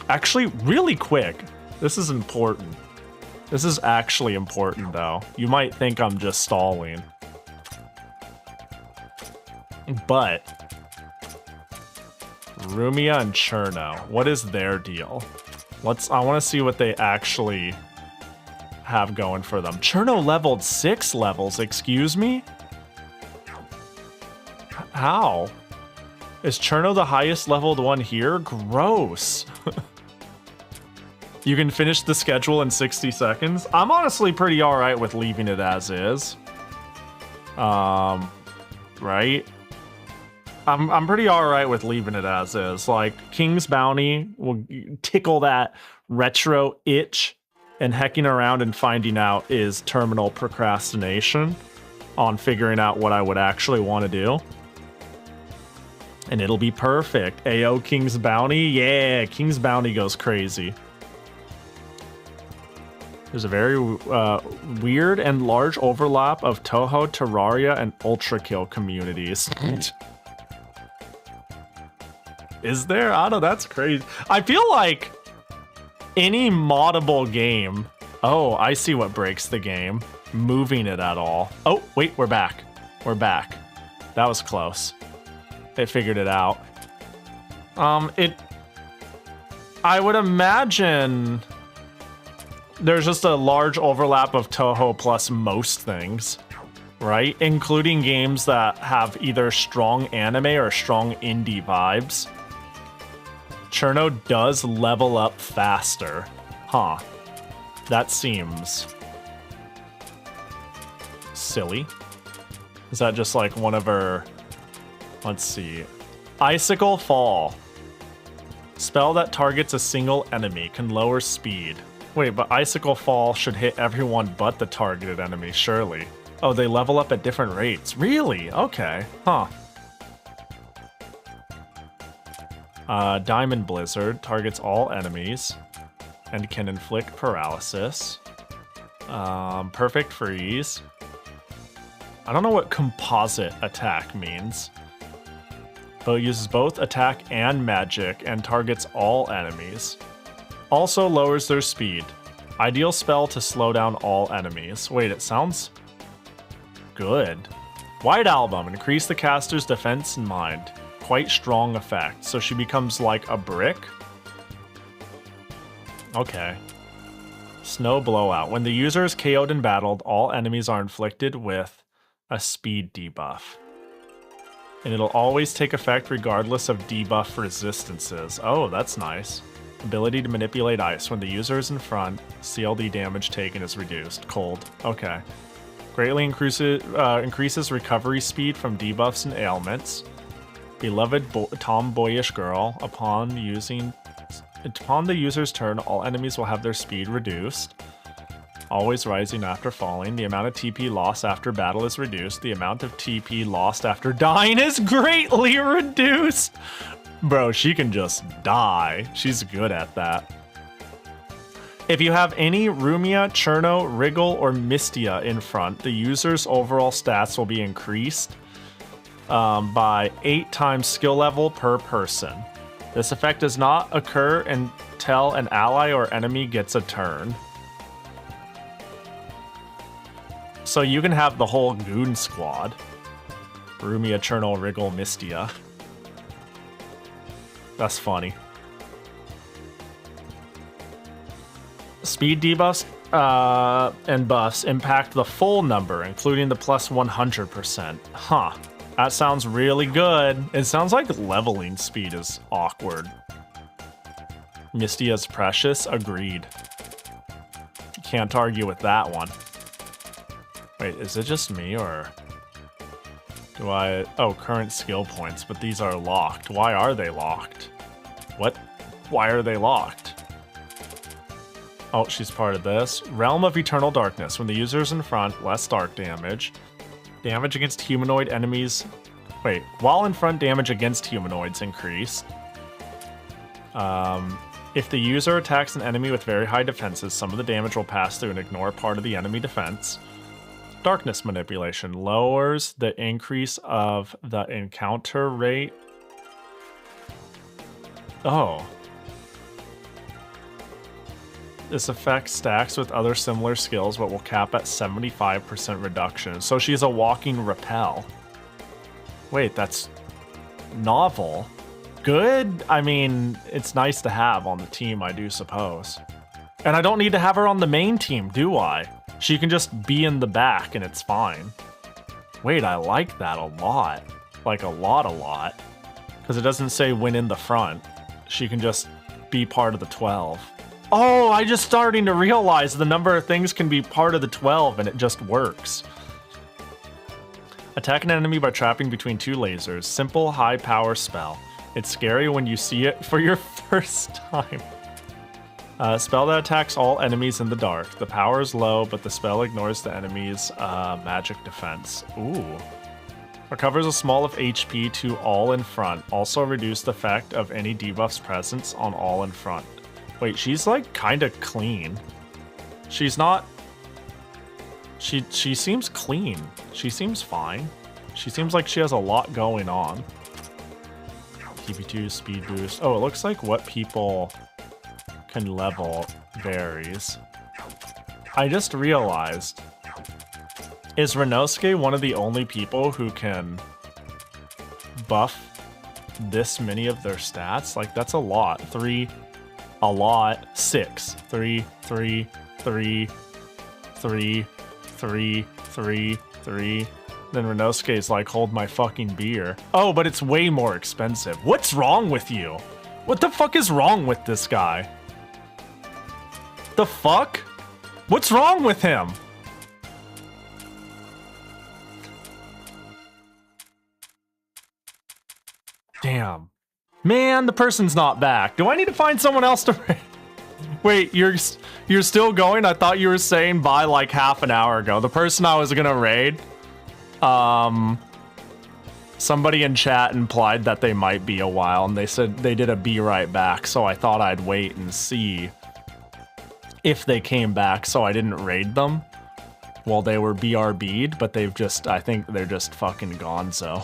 Actually, really quick. This is important. This is actually important, though. You might think I'm just stalling. But Rumia and Cherno, what is their deal? I want to see what they actually have going for them. Cherno leveled 6 levels, excuse me? How? Is Cherno the highest leveled one here? Gross. You can finish the schedule in 60 seconds? I'm honestly pretty alright with leaving it as is. Right? I'm pretty alright with leaving it as is. Like, King's Bounty will tickle that retro itch, and hecking around and finding out is terminal procrastination on figuring out what I would actually want to do. And it'll be perfect. Ayo, King's Bounty. Yeah, King's Bounty goes crazy. There's a very weird and large overlap of Touhou, Terraria, and Ultra Kill communities. Is there? I don't know, that's crazy. I feel like any moddable game... Oh, I see what breaks the game. Moving it at all. Oh, wait, we're back. We're back. That was close. They figured it out. I would imagine there's just a large overlap of Touhou plus most things, right? Including games that have either strong anime or strong indie vibes. Cherno does level up faster. Huh. That seems silly. Is that just like one of her... Let's see. Icicle Fall. Spell that targets a single enemy, can lower speed. Wait, but Icicle Fall should hit everyone but the targeted enemy, surely. Oh, they level up at different rates. Really? Okay. Huh. Diamond Blizzard targets all enemies and can inflict paralysis. Perfect Freeze. I don't know what composite attack means. But it uses both attack and magic and targets all enemies. Also lowers their speed. Ideal spell to slow down all enemies. Wait, it sounds good. White Album. Increase the caster's defense and mind. Quite strong effect. So she becomes like a brick? Okay. Snow Blowout. When the user is KO'd and battled, all enemies are inflicted with a speed debuff. And it'll always take effect regardless of debuff resistances. Oh, that's nice. Ability to manipulate ice. When the user is in front, CLD damage taken is reduced. Cold. Okay. Greatly increases recovery speed from debuffs and ailments. Beloved tomboyish girl. Upon the user's turn, all enemies will have their speed reduced. Always rising after falling. The amount of TP lost after battle is reduced. The amount of TP lost after dying is greatly reduced. Bro, she can just die. She's good at that. If you have any Rumia, Cherno, Wriggle, or Mystia in front, the user's overall stats will be increased by 8 times skill level per person. This effect does not occur until an ally or enemy gets a turn. So you can have the whole goon squad. Rumia, Cherno, Wriggle, Mystia. That's funny. Speed debuffs and buffs impact the full number, including the plus 100%. Huh. That sounds really good. It sounds like leveling speed is awkward. Misty is precious. Agreed. Can't argue with that one. Wait, is it just me or do I... Oh, current skill points, but these are locked. Why are they locked? What? Why are they locked? Oh, she's part of this. Realm of Eternal Darkness. When the user is in front, less dark damage. Damage against humanoid enemies. Wait, while in front, damage against humanoids increased. If the user attacks an enemy with very high defenses, some of the damage will pass through and ignore part of the enemy defense. Darkness manipulation lowers the increase of the encounter rate. Oh. This effect stacks with other similar skills, but will cap at 75% reduction. So she's a walking repel. Wait, that's novel. Good? I mean, it's nice to have on the team, I do suppose. And I don't need to have her on the main team, do I? She can just be in the back and it's fine. Wait, I like that a lot. Like a lot. Because it doesn't say win in the front. She can just be part of the 12. Oh, I just starting to realize the number of things can be part of the 12 and it just works. Attack an enemy by trapping between two lasers. Simple, high power spell. It's scary when you see it for your first time. Spell that attacks all enemies in the dark. The power is low, but the spell ignores the enemy's magic defense. Ooh. Recovers a small of HP to all in front. Also reduced effect of any debuffs presence on all in front. Wait, she's like kind of clean. She's not... She seems clean. She seems fine. She seems like she has a lot going on. TP2, speed boost. Oh, it looks like what people can level varies. I just realized, is Renosuke one of the only people who can buff this many of their stats? Like, that's a lot. 3, a lot. 6. 3, 3, 3, 3, 3, 3, 3. Then Renosuke's like, hold my fucking beer. Oh, but it's way more expensive. What's wrong with you? What the fuck is wrong with this guy? The fuck? What's wrong with him? Damn. Man, the person's not back. Do I need to find someone else to raid? Wait, you're still going? I thought you were saying bye like half an hour ago. The person I was gonna raid, somebody in chat implied that they might be a while, and they said they did a be right back, so I thought I'd wait and see if they came back, so I didn't raid them while they were BRB'd, but they've just, I think they're just fucking gonzo.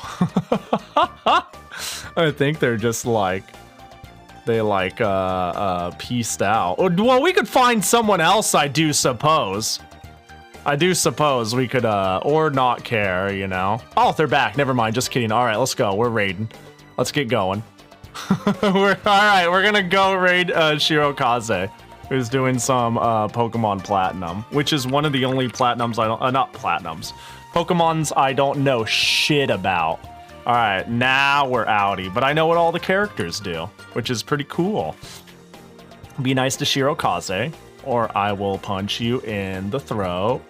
I think they're just like, they like, pieced out. Well, we could find someone else, I do suppose. I do suppose we could, or not care, you know? Oh, they're back. Never mind. Just kidding. All right, let's go. We're raiding. Let's get going. All right, we're gonna go raid Shirokaze, who's doing some Pokemon Platinum, which is one of the only Platinums I don't, not Platinums, Pokemons I don't know shit about. All right, now we're outie, but I know what all the characters do, which is pretty cool. Be nice to Shirokaze, or I will punch you in the throat.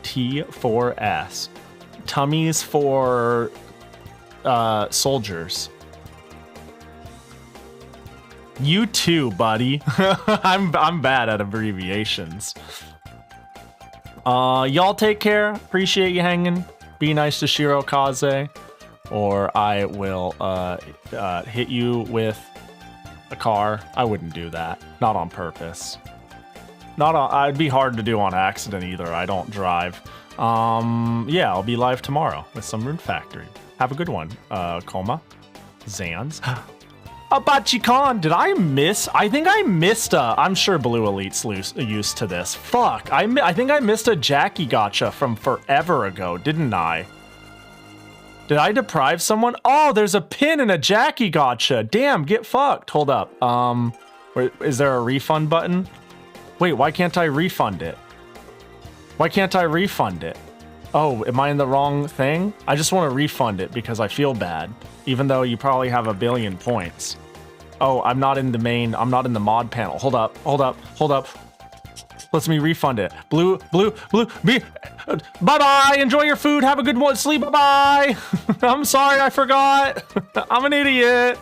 T4S. Tummies for soldiers. You too, buddy. I'm bad at abbreviations. Y'all take care. Appreciate you hanging. Be nice to Shirokaze, or I will hit you with a car. I wouldn't do that. Not on purpose. It'd be hard to do on accident either. I don't drive. Yeah, I'll be live tomorrow with some Rune Factory. Have a good one. Koma. Zans. Abachi-con, did I miss? I think I missed I'm sure Blue Elite's used to this. Fuck, I think I missed a Jackie Gotcha from forever ago, didn't I? Did I deprive someone? Oh, there's a pin and a Jackie Gotcha. Damn, get fucked. Hold up. Is there a refund button? Wait, why can't I refund it? Why can't I refund it? Oh, am I in the wrong thing? I just want to refund it because I feel bad, even though you probably have 1 billion points. Oh, I'm not in the main, I'm not in the mod panel. Hold up, hold up, hold up. Let's me refund it. Blue, me. Bye-bye, enjoy your food, have a good one, sleep, bye-bye. I'm sorry, I forgot. I'm an idiot.